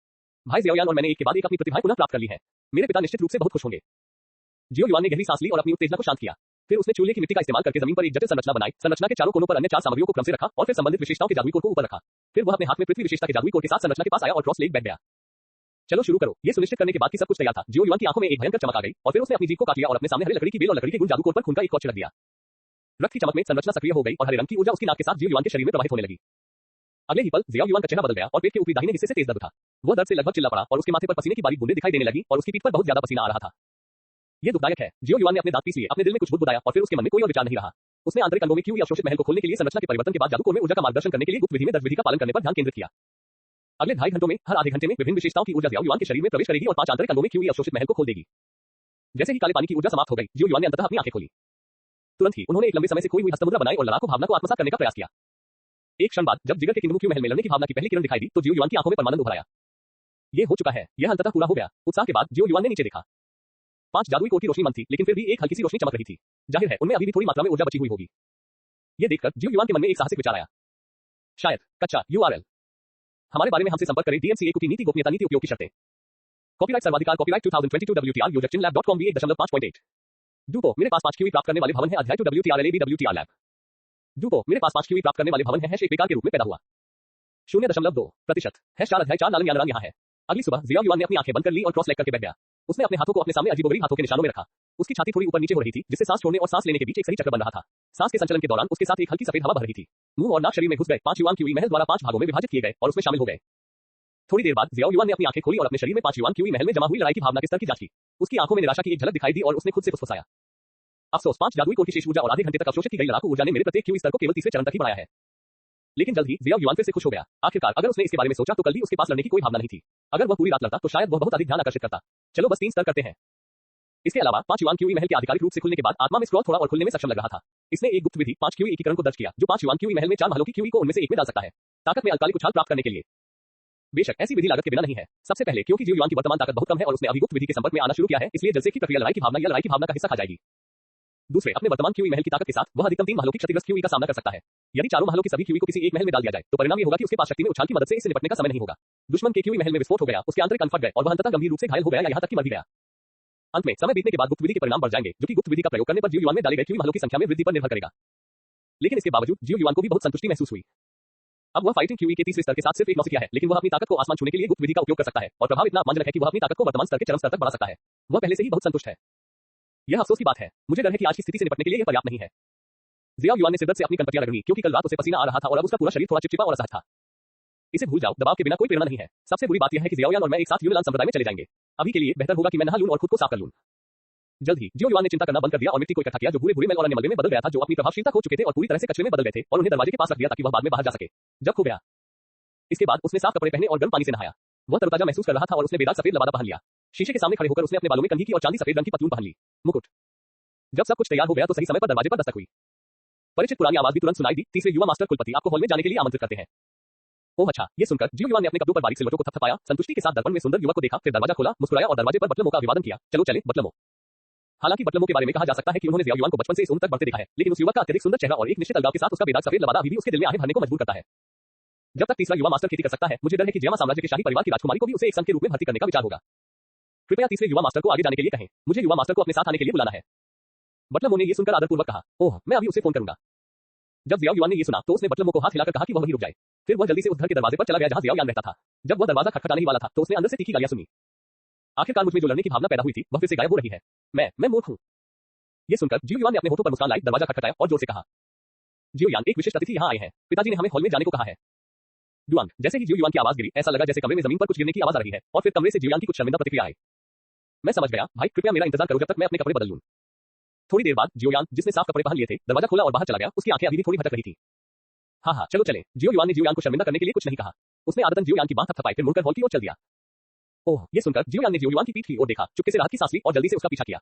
भाई ज़ियाओ युआन और मैंने एक के बाद एक अपनी प्रतिभाएं पुनः प्राप्त कर ली हैं। मेरे पिता निश्चित रूप से बहुत खुश होंगे। ज़ियाओ युआन ने गहरी सांस ली और अपनी उत्तेजना को शांत किया। फिर उसने चूल्हे की मिट्टी का इस्तेमाल करके जमीन पर एक जटिल संरचना बनाई। संरचना के चारों कोनों पर अन्य 4 सामग्रियों को क्रम से रखा और फिर संबंधित विशेषताओं के जादुई कोड को ऊपर रखा। फिर वह अपने हाथ में पृथ्वी विशेषता के जादुई कोड के साथ संरचना के पास आया और क्रॉस लेग बैठ गया। चलो शुरू करो। ये सुनिश्चित करने के बाद कि सब कुछ तैयार था, ज़ियाओ युआन की आंखों में एक भयंकर चमक आ गई और फिर उसने अपनी जीभ को काट लिया और अपने सामने हरी लकड़ी की बेल और लकड़ी के गुण जादू कोड पर खून का एक कौर छिड़क दिया। रक्त की चमक में संरचना सक्रिय हो गई और हरे रंग की ऊर्जा उसकी नाक के साथ ज़ियाओ युआन के शरीर में प्रवाहित होने लगी। अगले ही पल ज़ियाओ युआन का चेहरा बदल गया और पेट के ऊपरी दाहिने हिस्से से तेज दर्द उठा। वह दर्द से लगभग चिल्ला पड़ा और उसके माथे पर पसीने की बारीक बूंदें दिखाई देने लगी और उसकी पीठ पर बहुत ज्यादा पसीना आ रहा था। यह दुखदायक है। ज़ियाओ युआन ने अपने दांत पीस लिए, अपने दिल में कुछ बुदबुदाया और फिर उसके मन में कोई और विचार नहीं रहा। उसने आंतरिक अंगों में क्यूई अवशोषित महल को खोलने के लिए संरचना के परिवर्तन के बाद जादू कोड में ऊर्जा का मार्गदर्शन करने के लिए गुप्त विधि में दर्ज विधि का पालन करने पर ध्यान केंद्रित किया। अगले 2.5 घंटों में हर आधे घंटे में विभिन्न विशेषताओं की ऊर्जा ज़ियाओ युआन के शरीर में प्रवेश करेगी और 5 आंतरिक अंगों में क्यूई अवशोषित महल को खोल देगी। जैसे ही काले पानी की ऊर्जा समाप्त हो गई, ज़ियाओ युआन ने अंततः अपनी आंखें खोली। तुरंत ही उन्होंने एक लंबे समय से खोई हुई हस्तमुद्रा बनाई और लड़ाकू भावना को आत्मसात करने का प्रयास किया। एक क्षण बाद जब जिगर के किंगमू क्यू महल में लड़ने की भावना की पहली किरण दिखाई दी, तो ज़ियाओ युआन की आंखों में परमानंद उभर आया। ये हो चुका है, यह अंततः पूरा हो गया। उत्साह के बाद ज़ियाओ युआन ने नीचे देखा। 5 जादुई कोड की रोशनी मंद थी, लेकिन फिर भी एक हल्की सी रोशनी चमक रही थी। जाहिर है उनमें अभी भी थोड़ी मात्रा में ऊर्जा बची हुई होगी। ये देखकर ज़ियाओ युआन के मन में एक साहसिक विचार आया। शायद कच्चा URL। हमारे बारे में हमसे संपर्क करें। DMCA की नीति गोपनीयता नीति उपयोग की शर्तें। कॉपीराइट सर्वाधिकार कॉपीराइट 2022 WTR यूजर chinlab.com भी 1.5.8। डूको, मेरे पास 5 क्यूई प्राप्त करने वाले भवन है। अध्याय टू WTR लैब। डूको, मेरे पास 5 क्यूई प्राप्त करने वाले भवन है। एक बेकार के रूप में पैदा हुआ। 0.2% है। 4 अध्याय 4 नालन यानरान यहाँ है। अगली सुबह ज़ियाओ युआन ने अपनी आंखें बंद कर ली और क्रॉस लेग करके बैठ गया। उसने अपने हाथों को अपने सामने अजीबोगरीब हाथों के निशानों में रखा। उसकी छाती थोड़ी ऊपर नीचे हो रही थी, जिससे सांस छोड़ने और सांस लेने के बीच एक सही चक्र बन रहा था। सांस के संचलन के दौरान उसके साथ एक हल्की सफेद हवा बह रही थी। मुंह और नाक शरीर में घुस गए। 5 युआन क्यूई महज द्वारा 5 भागों में विभाजित किए गए और उसमें शामिल हो गए। थोड़ी देर बाद जियाओ युआन ने अपनी आंखें खोली और अपने शरीर में 5 युआन क्यूई महल में जमा हुई लड़ाई की भावना के स्तर की जांच की। उसकी आंखों में निराशा की एक झलक दिखाई दी और उसने खुद से फुसफुसाया, अफसोस 5 जादुई कोर की शेष ऊर्जा और आधे घंटे तक अवशोषित की गई लड़ाकू ऊर्जा ने मेरे प्रत्येक क्यूई स्तर को केवल तीसरे चरण तक ही बढ़ाया है। लेकिन जल्द ही जियाओ युआन फिर से खुश हो गया। आखिरकार अगर उसने इसके बारे में सोचा तो कल ही उसके पास लड़ने की कोई भावना नहीं थी। अगर वह पूरी रात लड़ता तो शायद वह बहुत अधिक ध्यान आकर्षित करता। चलो बस 3 स्तर करते हैं। इसके अलावा 5 युआन क्यूई महल के आधिकारिक रूप से खुलने के बाद आत्मा में स्क्रॉल थोड़ा और खुलने में सक्षम लग रहा था। इसने एक गुप्त विधि 5 क्यूई एकीकरण को दर्ज किया जो 5 युआन क्यूई महल में 4 महलों की क्यूई को उनमें से एक में डाल सकता है, ताकत में अल्पकालिक उछाल प्राप्त करने के लिए। बेशक ऐसी विधि लागत के बिना नहीं है। सबसे पहले क्योंकि जियो युआन की वर्तमान ताकत बहुत कम है और उसने अभी गुप्त विधि के संपर्क में आना शुरू किया है, इसलिए जलसे की प्रक्रिया लड़ाई की भावना या लड़ाई की भावना का हिस्सा खा जाएगी। दूसरे, अपने वर्तमान क्यूई महल की ताकत के साथ वह अधिकतम 3 महलों की क्षतिग्रस्त क्यूई का सामना कर सकता है। यदि चारों महलों के सभी क्यूई को किसी एक महल में डाल दिया जाए तो परिणाम ये होगा कि उसके पास शक्ति में उछाल की मदद से इससे निपटने का समय नहीं होगा। दुश्मन के क्यूई महल में विस्फोट हो गया, उसके आंतरिक अंग फट गए और वह अंततः गंभीर रूप से घायल हो गया या यहां तक कि मर भी गया। अंत में समय बीतने के बाद गुप्त विधि के परिणाम बढ़ जाएंगे, जो कि गुप्त विधि का प्रयोग करने पर जियो युआन में डाले गए क्यूई महलों की संख्या में वृद्धि पर निर्भर करेगा। लेकिन इसके बावजूद जियो युआन को भी बहुत संतुष्टि महसूस हुई। अब वह फाइटिंग क्यूई के तीसरे स्तर के साथ सिर्फ एक नौसिखिया है, लेकिन वह अपनी ताकत को आसमान छूने के लिए गुप्त विधि का उपयोग कर सकता है और प्रभाव इतना अपमानजनक है कि वह अपनी ताकत को वर्तमान स्तर के चरम स्तर तक बढ़ा सकता है। वह पहले से ही बहुत संतुष्ट है। यह अफसोस की बात है, मुझे डर है कि आज की स्थिति से निपटने के लिए यह पर्याप्त नहीं है। जियाओ युआन ने सिरदर्द से अपनी कनपटियां रगड़ी क्योंकि कल रात उसे पसीना आ रहा था और अब उसका पूरा शरीर थोड़ा चिपचिपा और असहज था। इसे भूल जाओ, दबाव के बिना कोई प्रेरणा नहीं है। सबसे बुरी बात यह है कि जियाओ युआन और मैं एक साथ यूनान संप्रदाय में चले जाएंगे। अभी के लिए बेहतर होगा कि मैं नहा लूं और खुद को साफ कर लूं। जल्द ही जियो युआन ने चिंता करना बंद कर दिया और मिट्टी को इकट्ठा किया जो भूरे मैल और अन्य मलबे में बदल गया था, जो अपनी प्रभावशीलता खो चुके थे और पूरी तरह से कचरे में बदल गए थे, और उन्हें दरवाजे के पास रख दिया ताकि वह बाद में बाहर जा सके जब खो गया। इसके बाद उसने साफ कपड़े पहने और गर्म पानी से नहाया। वह तरोताजा महसूस कर रहा था और उसने बेदाग सफेद लबादा पहन लिया। शीशे के सामने खड़े होकर उसने अपने बालों में कंघी की और चांदी सफेद रंग की पतलून पहन ली। मुकुट। जब सब कुछ तैयार हो गया तो सही समय पर दरवाजे पर दस्तक हुई। परिचित पुरानी आवाज भी तुरंत सुनाई दी, तीसरे युवा मास्टर कुलपति आपको हॉल में जाने के लिए आमंत्रित करते हैं। ओह अच्छा, ये सुनकर जियो युआन ने अपने कपड़ों पर बारीक सिलवटों को थपथपाया, संतुष्टि के साथ दर्पण में सुंदर युवक को देखा, फिर दरवाजा खोला, मुस्कुराया और दरवाजे पर बटलमो का अभिवादन किया। चलो चलें बटलमो। हालांकि बटलमो के बारे में कहा जा सकता है कि उन्होंने जियाओ युआन को बचपन से इस उम्र तक बढ़ते देखा है, लेकिन उस युवक का अत्यधिक सुंदर चेहरा और एक निश्चित अलगाव के साथ उसका बेदाग सफेद लबादा अभी भी उसके दिल में आहे भरने को मजबूर करता है। जब तक तीसरा युवा मास्टर खेती कर सकता है, मुझे डर है कि जियामा साम्राज्य के शाही परिवार की राजकुमारी को भी उसे एक संघ के रूप में भर्ती करने का विचार होगा। कृपया तीसरे युवा मास्टर को आगे जाने के लिए कहें, मुझे युवा मास्टर को अपने साथ आने के लिए बुलाना है। बटलमो ने ये सुनकर आदरपूर्वक कहा, ओह मैं अभी उसे फोन करूंगा। जब जियाओ युआन ने ये सुना तो उसने बटलमो को हाथ हिलाकर कहा कि वह वहीं रुक जाए। फिर वह जल्दी से उस घर के दरवाजे पर चला गया जहां जियाओ युआन रहता था। जब वह दरवाजा खटखटाने ही वाला था तो उसने अंदर से तीखी गालियां सुनी। आखिरकार मुझ में जो लड़ने की भावना पैदा हुई थी वह फिर से गायब हो रही है। मैं मूर्ख हूं। ये सुनकर जियो युआन ने अपने होठों पर मुस्कान लाई, दरवाजा खटखटाया और जोर से कहा, जियो युआन, एक विशिष्ट अतिथि यहां आए हैं। पिताजी ने हमें हॉल में जाने को कहा है। डुआंग। जैसे ही जियो युआन की आवाज गिरी, ऐसा लगा जैसे कमरे में जमीन पर कुछ गिरने की आवाज आ रही है और फिर कमरे से जियो युआन की कुछ शर्मिंदा प्रतिक्रिया आई। मैं समझ गया, भाई कृपया मेरा इंतजार करो जब तक मैं अपने कपड़े बदल लूं। थोड़ी देर बाद जियो युआन, जिसने साफ कपड़े पहन लिए थे, दरवाजा खोला और बाहर चला गया। उसकी आंखें अभी भी थोड़ी भटक रही थी। हाँ चलो चलें। जियो युआन ने जियो युआन को शर्मिंदा करने के लिए कुछ नहीं कहा। उसने आदतन जियो युआन की बात थपथपाई, फिर मुड़कर हॉल की ओर चल दिया। ओह, ये सुनकर जियो युआन ने जियो युआन की पीठ की ओर देखा, चुपके से राहत की सांस ली और जल्दी से उसका पीछा किया।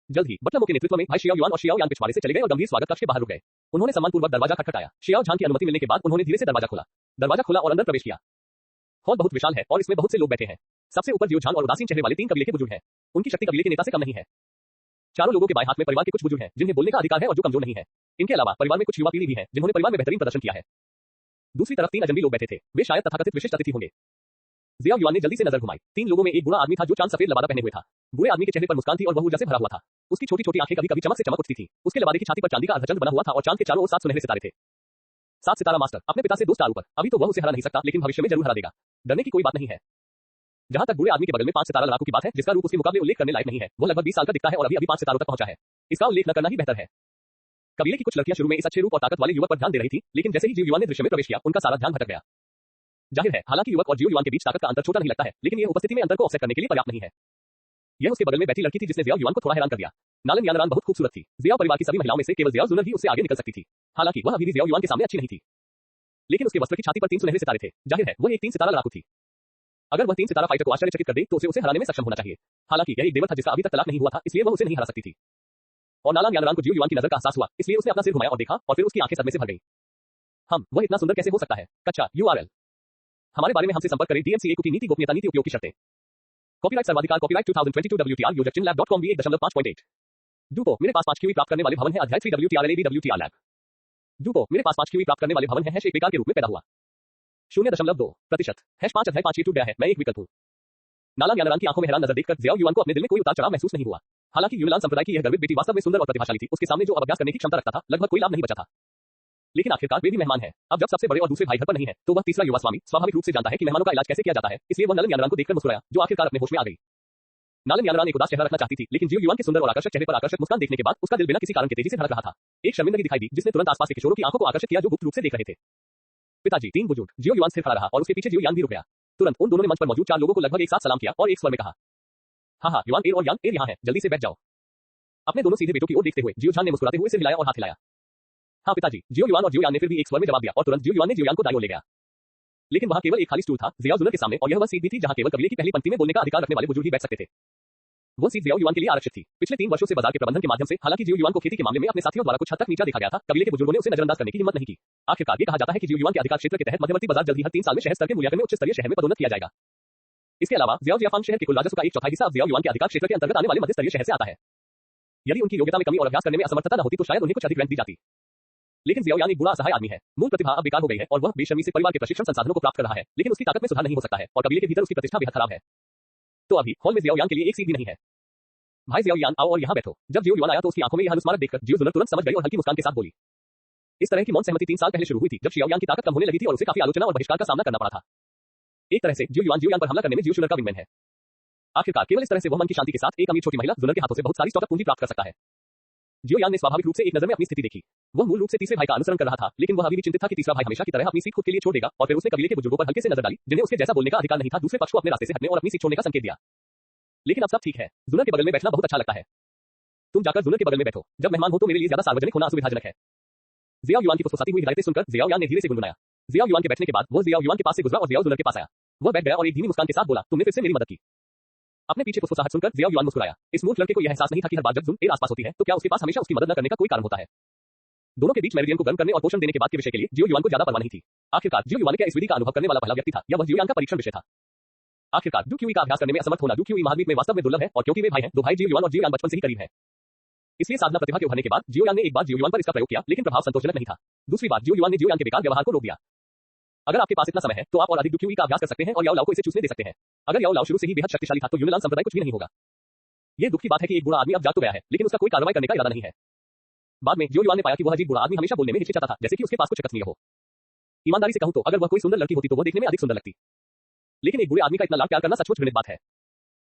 जल्द ही बटलमो के नेतृत्व में भाई शियाओ युआन और शियाओ यान पिछवाड़े से चले गए और गंभीर स्वागत कक्ष के बाहर रुक गए। उन्होंने सम्मानपूर्वक दरवाजा खटखटाया। शियाओ झान की अनुमति मिलने के बाद उन्होंने धीरे से दरवाजा खोला और अंदर प्रवेश किया। हॉल बहुत विशाल है और इसमें बहुत से लोग बैठे हैं। सबसे ऊपर जियो झान और उदासीन चेहरे वाले 3 कबीले के बुजुर्ग हैं। उनकी शक्ति कबीले के नेता से कम नहीं है। चारों लोगों के बाएं हाथ में परिवार के कुछ बुजुर्ग हैं जिन्हें बोलने का अधिकार है और जो कमजोर नहीं है। इनके अलावा परिवार में कुछ युवा पीढ़ी भी है जिन्होंने परिवार में बेहतरीन प्रदर्शन किया है। दूसरी तरफ 3 अजनबी लोग बैठे थे। वे शायद तथाकथित विशिष्ट अतिथि होंगे। जियाओ युआन ने जल्दी से नजर घुमाई। 3 लोगों में एक बूढ़ा आदमी था जो चांद सफेद लबादा पहने हुए था। बूढ़े आदमी के चेहरे पर मुस्कान थी और वह ऊर्जा से भरा हुआ था। उसकी छोटी छोटी आंखें कभी कभी चमक से चमक उठती थी। उसके लबादे की छाती पर चांदी का अर्धचंद्र बना हुआ था और चांद के चारों ओर 7 सुनहरे सितारे थे। 7 सितारा मास्टर अपने पिता से 2 स्टार ऊपर। अभी तो वह उसे हरा नहीं सकता, लेकिन भविष्य में जरूर हरा देगा। डरने की कोई बात नहीं है। जहां तक बूढ़े आदमी के बगल में 5 सितारा लड़ाकू की बात है, जिसका रूप उसके मुकाबले उल्लेख करने लायक नहीं है, वह लगभग 20 साल का दिखता है और अभी 5 सितारों तक पहुंचा है। इसका उल्लेख न करना ही बेहतर है। कबीले की कुछ लड़कियां शुरू में इस अच्छे रूप और ताकत वाले युवक पर ध्यान दे रही थी, लेकिन जैसे ही जियो युआन ने दृश्य में प्रवेश किया, उनका सारा ध्यान भटक गया। जाहिर है, हालांकि युवक और जियो युआन के बीच ताकत का अंतर छोटा नहीं लगता है, लेकिन यह उपस्थिति में अंतर को ऑफसेट करने के लिए पर्याप्त नहीं है। यह उसके बगल में बैठी लड़की थी जिसने जियाओ युआन को थोड़ा हैरान कर दिया। नालन यानरान बहुत खूबसूरत थी। जियाओ परिवार की सभी महिलाओं में से केवल जियाओ जुनर ही उससे आगे निकल सकती थी। हालांकि वह अभी भी जियाओ युआन के सामने अच्छी नहीं थी, लेकिन उसके वस्त्र की छाती पर 3 सुनहरे सितारे थे। जाहिर है, वह एक 3 सितारा लड़ाकू थी। अगर वह 3 सितारा फाइटर को आश्चर्यचकित कर दे तो उसे हराने में सक्षम होना चाहिए। हालांकि यह एक देवर था जिसका अभी तक तलाक नहीं हुआ था, इसलिए वह उसे नहीं हरा सकती थी। और नालन यानरान को जियो युआन की नजर का एहसास हुआ, इसलिए उसने अपना सिर घुमाया और देखा, और फिर उसकी आंखें सदमे से भर गईं। वह इतना सुंदर कैसे हो सकता है? कच्चा URL। हमारे बारे में हमसे संपर्क करें। DMCA कुकी नीति गोपनीयता नीति उपयोग की शर्तें। कॉपीराइट सर्वाधिकार copyright 2022 WTR user chinlab.com V1.5.8। डूपो मेरे पास 5 क्यूई प्राप्त करने वाले भवन है। अध्याय 3 WTR लैब। डूपो मेरे पास 5 क्यूई प्राप्त करने वाले भवन है। एक बेकार के रूप में पैदा हुआ। 0.2% #5 अध्याय 5 ये टूट गया है। मैं एक विकल्प हूं। नालन यानरान की आंखों में हैरान नजर देखकर जियाओ युआन को अपने दिल में कोई उतार चढ़ाव महसूस नहीं हुआ। हालांकि यूनान संप्रदाय की यह गर्वित बेटी वास्तव में सुंदर और प्रतिभाशाली थी। उसके सामने जो अब अभ्यास करने की क्षमता रखता था, लगभग कोई लाभ नहीं बचा था। लेकिन आखिरकार वे भी मेहमान हैं। अब जब सबसे बड़े और दूसरे भाई घर पर नहीं है, तो वह तीसरा युवा स्वामी स्वाभाविक रूप से जानता है कि मेहमानों का इलाज कैसे किया जाता है। इसलिए वह नालन यानरान को देखकर मुस्कुराया, जो आखिरकार अपने होश में आ गई। नालन यानरान एक उदास चेहरा रखना चाहती थी, लेकिन जियो युआन के सुंदर और आकर्षक चेहरे पर आकर्षक मुस्कान देखने के बाद उसका दिल बिना किसी कारण के तेजी से धड़क रहा था। एक शर्मिंदगी दिखाई दी जिसने तुरंत आसपास के किशोरों की आंखों को आकर्षित किया जो गुप्त रूप से देख रहे थे। पिताजी 3 बुजुर्ग। जियो युआन स्थिर खड़ा रहा और उसके पीछे जियो यान भी रुक गया। तुरंत उन दोनों ने मंच पर मौजूद 4 लोगों को लगभग एक साथ सलाम किया और एक स्वर में कहा, हाँ, युआन एर और यांग एर यहाँ है, जल्दी से बैठ जाओ। अपने दोनों सीधे बेटों की ओर देखते हुए जियो झान ने मुस्कुराते हुए सिर हिलाया और हाथ हिलाया। हाँ पिताजी, जियो युआन और जियो यान ने फिर भी एक स्वर में जवाब दिया और तुरंत जियो युआन ने जियो यान को दाईं ओर ले गया। लेकिन वहां केवल एक खाली स्टूल था जियाओ जुनर के सामने और यह वह सीट भी थी जहां केवल कबीले की पहली पंक्ति में बोलने का अधिकार रखने वाले बुजुर्ग ही बैठ सकते थे। वो सीट जियाओ युआन के लिए आरक्षित थी। पिछले 3 वर्षों से बाजार के प्रबंधन के माध्यम से हालांकि जियो युआन को खेती के मामले में अपने साथियों द्वारा कुछ हद तक नीचा देखा गया था, कबीले के बुजुर्गों ने उसे नजरअंदाज करने की हिम्मत नहीं की। आखिरकार ये कहा जाता है कि जियो युआन के अधिकार क्षेत्र के तहत मध्यवर्ती बाजार जल्द ही हर 3 साल में शहर स्तर के मूल्यांकन में उच्च स्तरीय शहर में पदोन्नत किया जाएगा। इसके अलावा जियाओ जियाफांग शहर के कुल राजस्व का 1/4 हिस्सा अब जियाओ युआन के अधिकार क्षेत्र के अंतर्गत आने वाले मध्य स्तरीय शहर से आता है। यदि उनकी योग्यता में कमी और अभ्यास करने में असमर्थता न होती तो शायद उन्हें कुछ अधिक रैंक दी जाती। लेकिन जियाओ यान एक बुरा असहाय आदमी है। मूल प्रतिभा अब बेकार हो गई है और वह बेशर्मी से परिवार के प्रशिक्षण संसाधनों को प्राप्त कर रहा है, लेकिन उसकी ताकत में सुधार नहीं हो सकता है और कबीले के भीतर उसकी प्रतिष्ठा बेहद खराब है। तो अभी हॉल में जियाओ यान के लिए एक सीट भी नहीं है। भाई जियाओ यान, आओ और यहाँ बैठो। जब जियो युआन आया तो उसकी आंखों में यह अनुस्मारक देखकर जियो जुनर तुरंत समझ गई और हल्की मुस्कान के साथ बोली। इस तरह की मौन सहमति 3 साल पहले शुरू हुई थी जब शियाओ यान की ताकत कम होने लगी थी और उसे काफी आलोचना और बहिष्कार का सामना करना पड़ा था। एक तरह से जियो यान पर हमला करने में जियो जुनर का विंगमैन है। आखिरकार केवल इस तरह से वह मन की शांति के साथ एक अमीर छोटी महिला जुनर के हाथों से बहुत सारी स्टॉक पूंजी प्राप्त कर सकता है। जियो यान ने स्वाभाविक रूप से एक नजर में अपनी स्थिति देखी। वह मूल रूप से तीसरे भाई का अनुसरण कर रहा था, लेकिन वह अभी भी चिंतित था कि तीसरा भाई हमेशा की तरह अपनी सीट खुद के लिए छोड़ देगा और फिर उसने कबीले के बुजुर्गों पर हल्के से नजर डाली जिन्हें उसके जैसा बोलने का अधिकार नहीं था, दूसरे पक्ष को अपने रास्ते से हटने और अपनी सीट छोड़ने का संकेत दिया। लेकिन अब सब ठीक है, जुनर के बगल में बैठना बहुत अच्छा लगता है। तुम जाकर जुनर के बगल में बैठो। जब मेहमान हो तो मेरे लिए ज्यादा सार्वजनिक होना असुविधाजनक है। जियाओ युआन की फुसफुसाती हुई हिदायतें सुनकर जियाओ यान ने धीरे से गुनगुनाया। जियाओ युआन के बैठने के बाद वो जियाओ युआन के पास से गुजरा और जियाओ जुनर के पास आया। वह बैठ गया और एक धीमी मुस्कान के साथ बोला, तुमने फिर से मेरी मदद की। अपने पीछे फुसफुसाहट सुनकर जियाओ युआन मुस्कुराया। इस मूर्ख लड़के को यह एहसास नहीं था कि हर बार जब जुन एर आसपास होती है तो क्या उसके पास हमेशा उसकी मदद न करने का कोई कारण होता है। दोनों के बीच मेरिडियन को गर्म करने और पोषण देने के बाद के विषय के लिए जियो युआन को ज्यादा परवाह नहीं थी। आखिरकार जियो युआन क्या इस विधि का अनुभव करने वाला पहला व्यक्ति था या वह जियो यान का परीक्षण विषय था। आखिरकार डू क्यूई का अभ्यास करने में असमर्थ होना डू क्यूई महाद्वीप में वास्तव में दुर्लभ है और क्योंकि वे भाई हैं, दो भाई जियो युआन और जियो यान बचपन से ही करीब है। इसलिए साधना प्रतिभा के उभरने के बाद जियो यान ने एक बार जियो युआन पर इसका प्रयोग किया, लेकिन प्रभाव संतोषजनक नहीं था। दूसरी बार जियो युआन ने जियो यान के बेकार व्यवहार को रोक दिया। अगर आपके पास इतना समय है तो आप और अधिक डू क्यूई का अभ्यास कर सकते हैं और याओ लाओ को इसे चूसने दे सकते हैं। अगर याओ लाओ शुरू से ही बेहद शक्तिशाली था तो यूनान संप्रदाय कुछ भी नहीं होगा। ये दुख की बात है कि एक बुरा आदमी अब जाग तो गया है, लेकिन उसका कोई कार्रवाई करने का इरादा नहीं है। बाद में जियो युआन ने पाया कि वह अजीब बुरा आदमी हमेशा बोलने में हिचकिचाता था, जैसे कि उसके पास कुछ कथनीय हो। ईमानदारी से कहूं तो अगर वह कोई सुंदर लड़की होती तो वह देखने में अधिक सुंदर लगती, लेकिन एक बुरे आदमी का इतना लाड प्यार करना सचमुच घृणित बात है।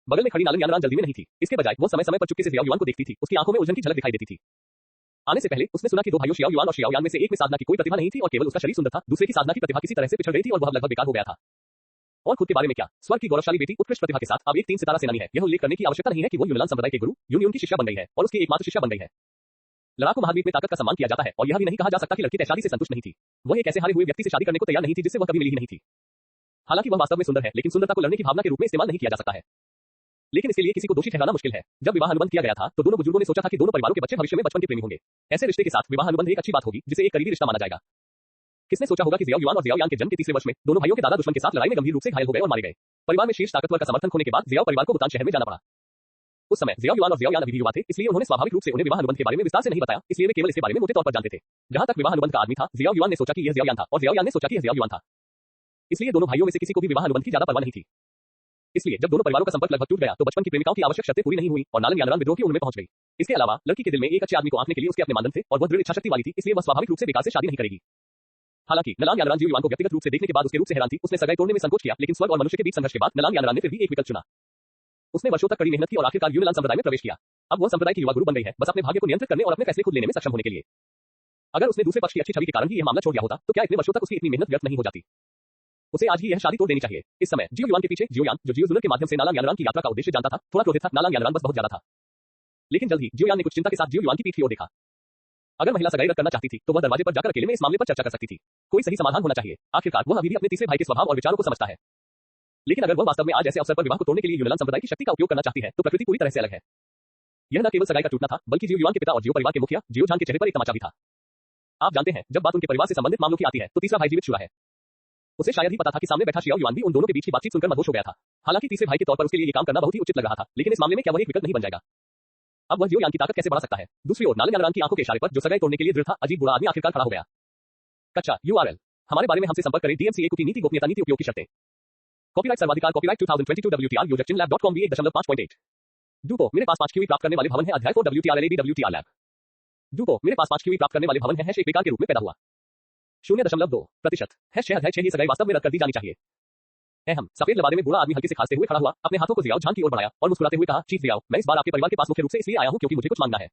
बगल में खड़ी नालन यानरान जल्दी में नहीं थी। इसके बजाय वो समय समय पर चुपके से जियाओ युआन को देखती थी। उसकी आंखों में उलझन की झलक दिखाई देती थी। आने से पहले उसने सुना कि दो भाइयों शियाओ युआन और शियाओ यान में से एक में साधना की कोई प्रतिभा नहीं थी और केवल उसका शरीर सुंदर था, दूसरे की साधना की प्रतिभा किसी तरह से पिछड़ गई थी और वह लगभग बेकार हो गया था। और खुद के बारे में क्या, स्वर्ग की गौरवशाली बेटी उत्कृष्ट प्रतिभा के साथ अब एक 3 सितारा सेनानी है। यह उल्लेख करने की आवश्यकता नहीं है कि वो यूनान संप्रदाय के गुरु यूनियन की शिष्या बन गई है और उसकी एकमात्र शिष्या बन गई है। लड़ाकू महाद्वीप में ताकत का सम्मान किया जाता है और यह भी नहीं कहा जा सकता कि लड़की शादी से संतुष्ट नहीं थी। वह एक ऐसे हारे हुए व्यक्ति से शादी करने को तैयार नहीं थी जिससे वह कभी मिली ही नहीं थी। हालांकि वह वास्तव में सुंदर है, लेकिन सुंदरता को लड़ने की भावना के रूप में इस्तेमाल नहीं किया जा सकता है। लेकिन इसके लिए किसी को दोषी ठहराना मुश्किल है। जब विवाह अनुबंध किया गया था तो दोनों बुजुर्गों ने सोचा था कि दोनों परिवारों के बच्चे भविष्य में बचपन के प्रेमी होंगे। ऐसे रिश्ते के साथ विवाह अनुबंध एक अच्छी बात होगी जिसे एक करीबी रिश्ता माना जाएगा। किसने सोचा होगा कि जियाओ युआन और जियाओ यान के जन्म के तीसरे वर्ष में दोनों भाइयों के दादा दुश्मन के साथ लड़ाई में गंभीर रूप से घायल हो गए और मारे गए। परिवार में शीर्ष ताकतवर का समर्थन खोने के बाद जियाओ परिवार को बुतान शहर में जाना पड़ा। उस समय जियाओ युआन और जियाओ यान अभी भी युवा थे, इसलिए उन्होंने स्वाभाविक रूप से उन्हें विवाह अनुबंध के बारे में विस्तार से नहीं बताया, इसलिए वे केवल इसके बारे में मोटे तौर पर जानते थे। जहां तक विवाह अनुबंध का आदमी था, जियाओ युआन ने सोचा कि यह जियाओ यान था और जियाओ यान ने सोचा कि यह जियाओ युआन था। इसलिए दोनों भाइयों में से किसी को भी विवाह अनुबंध की ज्यादा परवाह नहीं थी। इसलिए जब दोनों परिवारों का संपर्क लगभग टूट गया तो बचपन की प्रेमिकाओं की आवश्यक शर्तें पूरी नहीं हुई और नालन यानरान विद्रोह की उनमें पहुंच गई। इसके अलावा लड़की के दिल में एक अच्छे आदमी को आंकने के लिए उसके अपने मानदंड थे और वह दृढ़ इच्छा शक्ति वाली थी, इसलिए वह स्वाभाविक रूप से बेकार से शादी नहीं करेगी। हालांकि नालन यानरान जियो युआन को व्यक्तिगत रूप से देखने के बाद उसके रूप से हैरान थी। उसने सगाई तोड़ने में संकोच किया, लेकिन स्वर्ग और मनुष्य के बीच संघर्ष के बाद नालन यानरान ने फिर भी एक विकल्प चुना। उसने वर्षों तक कड़ी मेहनत की और आखिरकार यूनान संप्रदाय में प्रवेश किया। अब वह संप्रदाय की युवा गुरु बन गई है, बस अपने भाग्य को नियंत्रित करने और अपने फैसले खुद लेने में सक्षम होने के लिए। अगर उसने दूसरे पक्ष की अच्छी छवि के कारण ही यह मामला छोड़ दिया होता तो क्या इतने वर्षों तक उसकी इतनी मेहनत व्यर्थ नहीं हो जाती। उसे आज ही यह शादी तोड़ देनी चाहिए। इस समय जियो युआन के पीछे जियो यान, जो जियो जुनर के माध्यम से नालन यानरान की यात्रा का उद्देश्य जानता था, थोड़ा क्रोधित था। नालन यानरान बस बहुत ज्यादा था। लेकिन जल्द ही जियो यान ने कुछ चिंता के साथ जियो युआन की पीठ की ओर देखा। अगर महिला सगाई रद्द करना चाहती थी तो वह दरवाजे पर जाकर अकेले में इस मामले पर चर्चा कर सकती थी। कोई सही समाधान होना चाहिए। आखिरकार वह अभी भी अपने तीसरे भाई के स्वभाव और विचारों को समझता है। लेकिन अगर वह वास्तव में आज ऐसे अवसर पर विवाह को तोड़ने के लिए यूनान संप्रदाय की शक्ति का उपयोग करना चाहती है तो प्रकृति पूरी तरह से अलग है। यह न केवल सगाई का टूटना था, बल्कि जियो युआन के पिता और जियो परिवार के मुखिया जियो झान के चेहरे पर एक तमाचा भी था। आप जानते हैं, जब बात उनके परिवार से संबंधित मामलों की आती है तो तीसरा भाई जीवित शुरा है। उसे शायद ही पता था कि सामने बैठा शियाओ युआन भी उन दोनों के बीच की बातचीत सुनकर मदहोश हो गया था। हालांकि तीसरे भाई के तौर पर उसके लिए ये काम करना बहुत ही उचित लग रहा था, लेकिन इस मामले में क्या वह एक विकल्प नहीं बन जाएगा। अब वह जियो यान की ताकत कैसे बढ़ा सकता है। दूसरी ओर नालन यानरान की आंखों के इशारे पर जो सगाई तोड़ने के लिए दृढ़ था, अजीब बुरा आदमी आखिरकार खड़ा हो गया। कच्चा URL हमारे बारे में हमसे संपर्क करें। DMCA की नीति गोपनीयता नीति उपयोग की शर्तें। कॉपीराइट सर्वाधिकार कॉपीराइट 2022 WTR योजक चिनलैब.com 1.5.8। डूपो मेरे पास 5 क्यूई प्राप्त करने वाले भवन है। अध्याय 4 WTR लैब। डूपो मेरे पास 5 क्यूई प्राप्त करने वाले भवन है। एक बेकार के रूप में पैदा हुआ 0.2%। अध्याय 6 ही सगाई वास्तव में रद्द कर दी जानी चाहिए। हम सफेद लबादे में बूढ़ा आदमी हल्के से खांसते हुए खड़ा हुआ, अपने हाथों को जियाओ झान की ओर बढ़ाया और मुस्कुराते हुए कहा, चीफ जियाओ, मैं इस बार आपके परिवार के पास मुख्य रूप से इसलिए आया हूं क्योंकि मुझे कुछ मांगना है।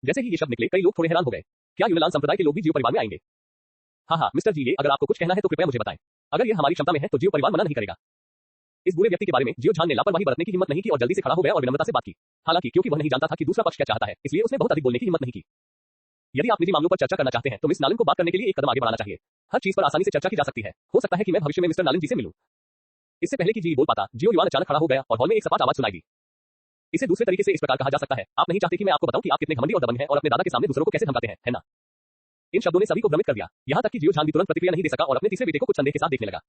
जैसे ही ये शब्द निकले कई लोग थोड़े हैरान हो गए। क्या यूनान संप्रदाय के लोग भी जियो परिवार में आएंगे? हाँ मिस्टर जी, ये अगर आपको कुछ कहना है तो कृपया मुझे बताएं। अगर यह हमारी क्षमता में है तो जियो परिवार मना नहीं करेगा। इस बुरे व्यक्ति के बारे में जियो झान ने लापरवाही बरतने की हिम्मत नहीं की और जल्दी से खड़ा हो गया और विनम्रता से बात की। हालांकि क्योंकि वह नहीं जानता था कि दूसरा पक्ष क्या चाहता है, इसलिए उसने बहुत अधिक बोलने की हिम्मत नहीं की। यदि आप निजी मामलों पर चर्चा करना चाहते हैं तो मिस नालन को बात करने के लिए एक कदम आगे बढ़ाना चाहिए। हर चीज पर आसानी से चर्चा की जा सकती है। हो सकता है कि मैं भविष्य में मिस्टर नालन जी से मिलूं। इससे पहले कि जी बोल पाता, जियो युआन अचानक खड़ा हो गया और हॉल में एक सपाट आवाज सुनाई दी। इसे दूसरे तरीके से इस प्रकार कहा जा सकता है, आप नहीं चाहते कि मैं आपको बताऊं कि आप कितने घमंडी और दबंग हैं और अपने दादा के सामने दूसरों को कैसे धमकाते हैं, है ना? इन शब्दों ने सभी को भ्रमित कर दिया। यहां तक कि जियो झान भी तुरंत प्रतिक्रिया नहीं दे सका और अपने तीसरे बेटे को कुछ संदेह के साथ देखने लगा।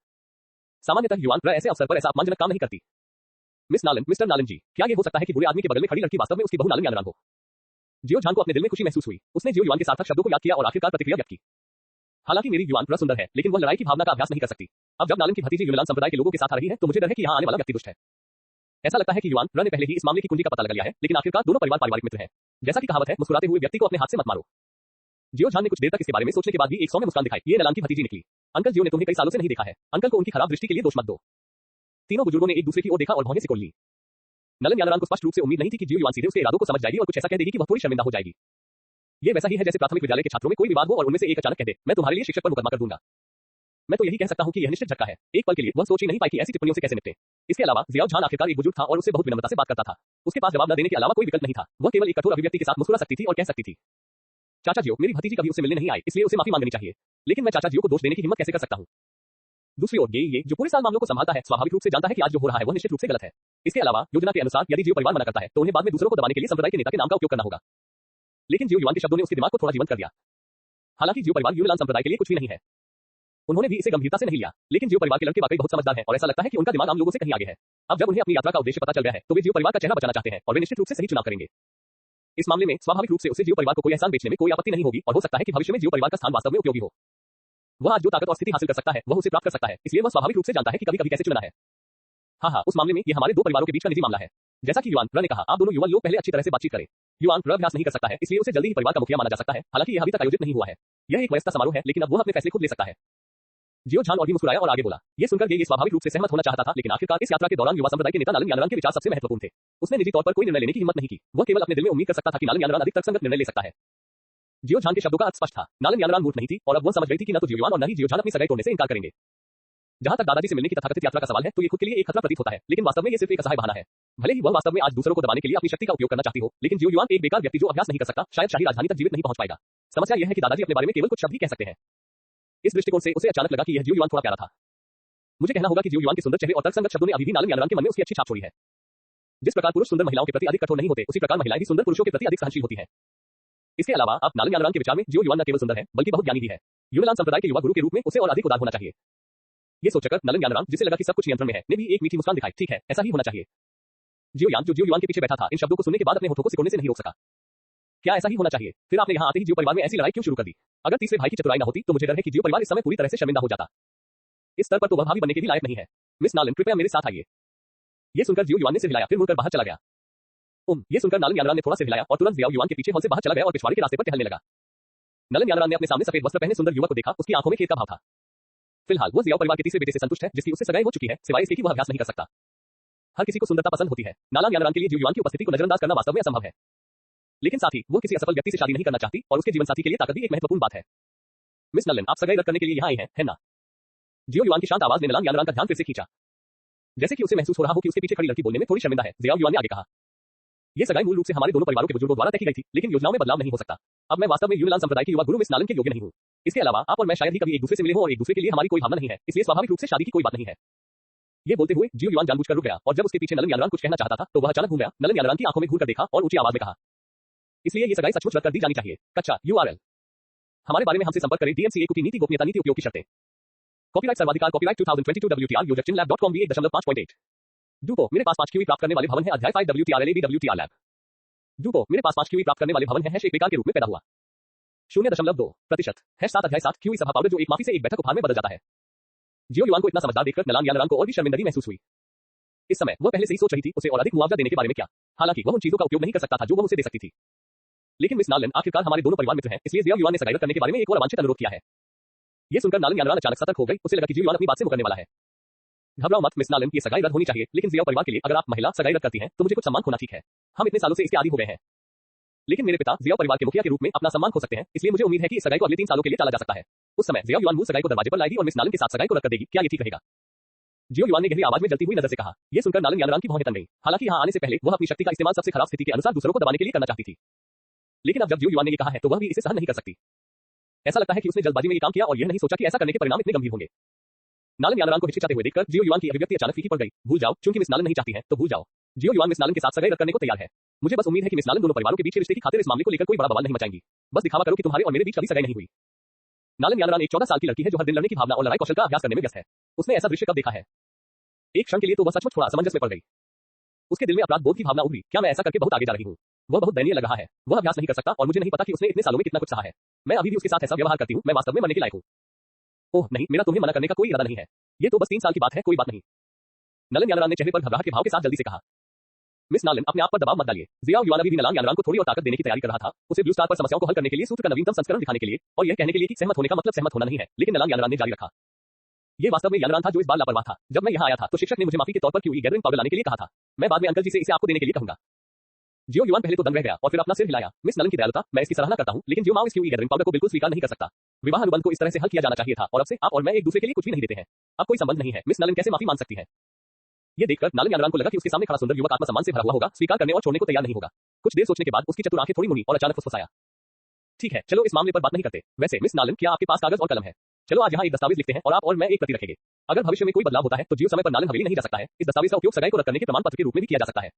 सामान्यतः युआन ऐसे अवसर पर ऐसा अपमानजनक काम नहीं करती। मिस नालन, मिस्टर नालन जी, क्या ये हो सकता है कि बुरे आदमी के बगल में खड़ी लड़की वास्तव में उसकी बहू नालन यानरान हो? जियो झान को अपने दिल में खुशी महसूस हुई। उसने जियो युआन के सार्थक शब्दों को याद किया और आखिरकार प्रतिक्रिया व्यक्त की। हालांकि मेरी युआन सुंदर है, लेकिन वह लड़ाई की भावना का अभ्यास नहीं कर सकती। अब जब नालन की भतीजी युनलान संप्रदाय के लोगों के साथ आ रही है तो मुझे डर है कि यहाँ आने वाला व्यक्ति दुष्ट है। ऐसा लगता है कि युआन ने पहले ही इस मामले की कुंजी का पता लगा लिया है, लेकिन आखिरकार दोनों परिवार पारिवारिक मित्र हैं। जैसा कि कहावत है, मुस्कुराते हुए व्यक्ति को अपने हाथ से मत मारो। जियो झान ने कुछ देर तक इसके बारे में सोचने के बाद भी एक सौम्य मुस्कान दिखाई। ये नलान की भतीजी निकली। अंकल, जियो ने तुम्हें कई सालों से नहीं देखा है। अंकल को उनकी खराब दृष्टि के लिए दोष मत दो। तीनों बुजुर्गों ने एक दूसरे की ओर देखा और भौहें सिकोड़ ली। नलन यानरान को स्पष्ट रूप से उम्मीद नहीं थी कि जियो युआन सीधे उसके इरादों को समझ जाएगी और कुछ ऐसा कह देगी कि वह थोड़ी शर्मिंदा हो जाएगी। ये वैसा ही है जैसे प्राथमिक विद्यालय के छात्रों में कोई विवाद हो और उनमें से एक अचानक कह दे, मैं तुम्हारे लिए शिक्षक पर मुकदमा कर दूंगा। मैं तो यही कह सकता हूं कि यह निश्चित झटका है। एक पल के लिए वह सोच ही नहीं पाई कि ऐसी टिप्पणियों से कैसे निपटे। इसके अलावा जियाओ झान आखिरकार एक बुजुर्ग था और उससे बहुत विनम्रता से बात करता था। उसके पास जवाब न देने के अलावा कोई विकल्प नहीं था। वह केवल एक कठोर अभिव्यक्ति के साथ मुस्कुरा सकती थी और कह सकती थी, चाचा जियो, मेरी भतीजी कभी उससे मिलने नहीं आई, इसलिए उसे माफी मांगनी चाहिए। लेकिन मैं चाचा जियो को दोष देने की हिम्मत कैसे कर सकता हूं? दूसरी ओर ये जो पूरे साल मामलों को संभालता है, स्वाभाविक रूप से जानता है कि आज जो हो रहा है वह निश्चित रूप से गलत है। इसके अलावा योजना के अनुसार यदि जियो परिवार मना करता है तो उन्हें बाद में दूसरों को दबाने के लिए संप्रदाय के नेता के नाम का उपयोग करना होगा। लेकिन जियो युआन के शब्दों ने उसके दिमाग को थोड़ा जीवंत कर दिया। हालांकि जियो परिवार युनलान संप्रदाय के लिए कुछ भी नहीं है। उन्होंने भी इसे गंभीरता से नहीं लिया, लेकिन जियो परिवार के लड़के वाकई बहुत समझदार हैं और ऐसा लगता है कि उनका दिमाग आम लोगों से कहीं आगे है। अब जब उन्हें अपनी यात्रा का उद्देश्य पता चल गया है तो वे जियो परिवार का चेहरा बचाना चाहते हैं और वे निश्चित रूप से सही चुनाव करेंगे। इस मामले में स्वाभाविक रूप से उसे जियो परिवार को कोई एहसान बेचने में कोई आपत्ति नहीं होगी और हो सकता है कि भविष्य में जियो परिवार का स्थान वास्तव में उपयोगी हो। वह आज जो ताकत और स्थिति हासिल कर सकता है वह उसे प्राप्त कर सकता है, इसलिए वह स्वाभाविक रूप से जानता है कि कभी कभी कैसे चुनना है। हाँ, उस मामले में ये हमारे दो परिवारों के बीच का निजी मामला है। जैसा कि युआन ने कहा, आप दोनों युवा लोग पहले अच्छी तरह से बातचीत करें। युआन अभ्यास नहीं कर सकता है, इसलिए उसे जल्दी ही परिवार का मुखिया माना जा सकता है। हालांकि यह अभी तक आयोजित नहीं हुआ है। यह एक वयस्क समारोह है, लेकिन अब वह अपने फैसले खुद ले सकता है। जियो झान और भी मुस्कुराया और आगे बोला। ये सुनकर ये स्वाभाविक रूप से सहमत होना चाहता था, लेकिन आखिरकार इस यात्रा के दौरान युवा संप्रदाय के नेता नालन यानरान के विचार सबसे महत्वपूर्ण थे। उसने निजी तौर पर कोई निर्णय लेने की हिम्मत नहीं की। वह केवल अपने दिल में उम्मीद कर सकता था कि नालन यानरान अधिक तर्कसंगत निर्णय ले सकता है। जियो झान के शब्दों का अर्थ स्पष्ट था। नालन यानरान मूर्ख नहीं थी और अब वह समझ गई थी कि न तो जियो युआन और न ही जियो झान अपनी सगाई तोड़ने से इनकार करेंगे। जहां तक दादाजी से मिलने की तथाकथित यात्रा का सवाल है तो ये खुद के लिए एक खतरा प्रतीत होता है, लेकिन वास्तव में ये सिर्फ एक असहाय बहाना है। भले ही वह वास्तव में आज दूसरों को दबाने के लिए अपनी शक्ति का उपयोग करना चाहती हो, लेकिन जियो युआन एक बेकार व्यक्ति जो अभ्यास नहीं कर सकता शायद शाही राजधानी तक जीवित नहीं पहुंच पाएगा। समस्या यह है कि दादाजी अपने बारे में केवल कुछ शब्द ही कह सकते हैं। इस दृष्टिकोण से उसे अचानक लगा कि यह जियो युआन थोड़ा प्यारा था। मुझे कहना होगा कि जियो युआन के सुंदर चेहरे और तर्कसंगत शब्दों ने अभी भी नालन यानरान के मन में उसकी अच्छी छाप छोड़ी है। जिस प्रकार पुरुष सुंदर महिलाओं के प्रति अधिक कठोर नहीं होते, उसी प्रकार महिलाएं भी सुंदर पुरुषों के प्रति अधिक सहनशील होती हैं। इसके अलावा अब नालन यानरान के विचार में जियो युआन न केवल सुंदर है बल्कि बहुत ज्ञानी भी है। युनलान संप्रदाय के युवा गुरु के रूप में उसे और अधिक उदार होना चाहिए। ये सोचकर नलन यानरान, जिसे लगा कि सब कुछ नियंत्रण में है, ने भी एक मीठी मुस्कान दिखाई। ठीक है, ऐसा ही होना चाहिए। जियो युआन के पीछे बैठा था, इन शब्दों को सुनने के बाद अपने होठों को सिकोड़ने से नहीं रोक सका। क्या ऐसा ही होना चाहिए? फिर आपने यहाँ आते ही जियो परिवार में ऐसी लड़ाई क्यों शुरू कर दी? अगर तीसरे भाई की चतुराई न होती तो मुझे डर है कि जियो परिवार इस समय पूरी तरह से शर्मिंदा हो जाता। इस स्तर पर तो वह भाभी बनने के भी लायक नहीं है। मिस नालन, कृपया मेरे साथ आइए। ये सुनकर जियो युआन ने सिर हिलाया, फिर मुड़कर बाहर चला गया। ये सुनकर नालन यानरान ने थोड़ा सिर हिलाया और तुरंत जियाओ युआन के पीछे हॉल से बाहर चला गया और पिछवाड़े के रास्ते पर टहलने लगा। नलन यानरान ने अपने सामने सफेद वस्त्र पहने सुंदर युवक को देखा। उसकी आंखों में खेद का भाव था। फिलहाल वो जियाओ परिवार के तीसरे बेटे से संतुष्ट है जिसकी उससे सगाई हो चुकी है, सिवाय इसके कि वह अभ्यास नहीं कर सकता। हर किसी को सुंदरता पसंद होती है। नालन यानरान के लिए जियो युआन की उपस्थिति को नजरअंदाज करना वास्तव में असंभव है। लेकिन साथ ही वो किसी असफल व्यक्ति से शादी नहीं करना चाहती और उसके जीवनसाथी के लिए ताकत भी एक महत्वपूर्ण बात है। मिस नलन, आप सगाई रद्द करने के लिए यहाँ आई हैं, है ना? जियो युआन की शांत आवाज ने नलन यानरान का ध्यान फिर से खींचा। जैसे कि उसे महसूस हो रहा हो कि उसके पीछे खड़ी लड़की बोलने में थोड़ी शर्मिंदा है, जियाओ युआन ने आगे कहा। ये सगाई मूल रूप से हमारे दोनों परिवारों के बुजुर्गों द्वारा तय की गई थी, लेकिन योजनाओं में बदलाव नहीं हो सकता। अब मैं वास्तव में युनलान संप्रदाय के युवा गुरु मिस नालन के योग्य नहीं हूँ। इसके अलावा आप और मैं शायद ही कभी एक दूसरे से मिले हों और एक दूसरे के लिए हमारी कोई भावना नहीं है, इसलिए स्वाभाविक रूप से शादी की कोई बात नहीं है। ये बोलते हुए जियो युआन जानबूझकर रुक गया और जब उसके पीछे नलन यानरान कुछ कहना चाहता था तो वह अचानक घूम गया। नलन यानरान की आंखों में घूरकर देखा और ऊंची आवाज में कहा, इसलिए ये सगाई सचमुच रद्द कर दी जानी चाहिए। कच्चा URL हमारे बारे में हमसे संपर्क करें। DMCA की नीति गोपनीयता नीति उपयोग की शर्तें। कॉपीराइट सर्वाधिकार कॉपीराइट 2022 WTR यूजर chinlab.com भी 1.5.8। डूपो, मेरे पास 5 QE प्राप्त करने वाले भवन है। अध्याय 5 WTR लैब। डूपो, मेरे पास 5 QE प्राप्त करने वाले भवन है। एक बेकार के रूप में पैदा हुआ 0.2%। 7 अध्याय 7 QE सभा पाउडर जो एक माफी से एक बैठक उपहार में बदल जाता है। जियो युआन को इतना समझदार देखकर नलन यानरान को और भी शर्मिंदगी महसूस हुई। इस समय वह पहले से ही सोच रही थी उसे और अधिक मुआवजा देने के बारे में क्या। हालांकि वह उन चीजों का उपयोग नहीं कर सकता था जो वह उसे दे सकती थी। लेकिन मिस नालन, आखिरकार हमारे दोनों परिवार मित्र हैं, इसलिए जियो युआन ने सगाई रद्द करने के बारे में एक और अवांछित अनुरोध किया है। ये सुनकर नलन यानरान अचानक सतर्क हो गई। उसे लगा कि जियो युआन अपनी बात से मुकरने वाला है। घबराओ मत मिस नालन, ये सगाई रद्द होनी चाहिए, लेकिन जियो परिवार के लिए अगर आप महिला सगाई रद्द करती हैं तो मुझे कुछ सम्मान खोना ठीक है। हम इतने सालों से इसके आदी हो गए हैं। लेकिन मेरे पिता जियो परिवार के मुखिया के रूप में अपना सम्मान खो सकते हैं, इसलिए मुझे उम्मीद है कि इस सगाई को अगले 3 सालों के लिए टाला जा सकता है। उस समय जियाओ युआन मूल सगाई को दरवाजे पर लाएगी और मिस नालन के साथ सगाई को रद्द कर देगी। क्या ये ठीक रहेगा? जियो युआन ने गहरी आवाज में जलती हुई नजर से कहा। ये सुनकर नालन यानरान की भौहें तन गई। हालांकि यहाँ आने से पहले वह अपनी शक्ति का इस्तेमाल सबसे खराब स्थिति के अनुसार दूसरों को दबाने के लिए करना चाहती थी, लेकिन अब जब जियो युआन ने ये कहा है तो वह भी इसे सहन नहीं कर सकती। ऐसा लगता है कि उसने जल्दबाजी में ये काम किया और यह नहीं सोचा कि ऐसा करने के परिणाम इतने गंभीर होंगे। नालन यानरान को हिचकिचाते हुए देखकर जियो युआन की अभिव्यक्ति अचानक फीकी पड़ गई। भूल जाओ, क्योंकि मिस नालन नहीं चाहती है तो भूल जाओ। जियो युआन मिस नालन के साथ सगाई रद्द करने को तैयार है। मुझे बस उम्मीद है कि मिस नालन दोनों परिवारों के बीच के रिश्ते की खातिर इस मामले को लेकर कोई बड़ा बवाल नहीं मचाएंगी। बस दिखावा करो कि तुम्हारे और मेरे बीच कभी सगाई नहीं हुई। नालन यानरान एक 14 साल की लड़की है जो हर दिन लड़ने की भावना और लड़ाई कौशल का अभ्यास करने में व्यस्त है। उसने ऐसा दृश्य कब देखा है? एक क्षण के लिए तो वह सचमुच थोड़ा असमंजस में पड़ गई। उसके दिल में अपराध बोध की भावना उभरी। क्या मैं ऐसा करके बहुत आगे जा रही हूँ? वह बहुत दयनीय लग रहा है। वह अभ्यास नहीं कर सकता और मुझे नहीं पता कि उसने इतने सालों में कितना कुछ सहा है। मैं अभी भी उसके साथ ऐसा व्यवहार करती हूँ। मैं वास्तव में मरने के लायक हूँ। ओह नहीं, मेरा तुम्हें मना करने का कोई इरादा नहीं है। ये तो बस 3 साल की बात है, कोई बात नहीं। नालन यानरान ने चेहरे पर घबराहट के भाव के साथ जल्दी से कहा। मिस नालन, अपने आप पर दबाव मत डालिए। जियाओ युआन अभी भी नालन यानरान को थोड़ी और ताकत देने की तैयारी कर रहा था। उसे ब्लू स्टार पर समस्याओं को हल करने के लिए सूत्र का नवीनतम संस्करण दिखाने के लिए और यह कहने के लिए कि सहमत होने का मतलब सहमत होना नहीं है। लेकिन नालन यानरान ने जारी रखा। ये वास्तव में यानरान था जो इस बार लापरवाह था। जब मैं यहाँ आया था तो शिक्षक ने मुझे माफी के तौर पर क्यूई गैदरिंग पाउडर लाने के लिए कहा था। मैं बाद में अंकल जी से इसे आपको देने के लिए कहूंगा। जियो युआन पहले तो दंग रह गया और फिर अपना सिर हिलाया। मिस नालन की दयालुता, मैं इसकी सराहना करता हूं, लेकिन जियो माओ इस क्यूई गैदरिंग पाउडर को बिल्कुल स्वीकार नहीं कर सकता। विवाह अनुबंध को इस तरह से हल किया जाना चाहिए था और अब से आप और मैं एक दूसरे के लिए कुछ भी नहीं देते हैं। अब कोई संबंध नहीं है। मिस नालन कैसे माफी मांग सकती है? ये देखकर नालन यानरान को लगा कि उसके सामने खड़ा सुंदर युवक आत्मसम्मान से भरा हुआ होगा, स्वीकार करने और छोड़ने को तैयार नहीं होगा। कुछ देर सोचने के बाद उसकी चतुर आंखें थोड़ी मुड़ी और अचानक फुसफुसाया। ठीक है, चलो इस मामले पर बात नहीं करते। वैसे मिस नालन, क्या आपके पास कागज और कलम है? चलो आज यहाँ एक दस्तावेज लिखते हैं और आप और मैं एक प्रति रखेंगे। अगर भविष्य में कोई बदलाव होता है तो जियो समय पर नालन हवेली नहीं जा सकता है। इस दस्तावेज का उपयोग सगाई को रद्द करने के प्रमाण पत्र के रूप में भी किया जा सकता है।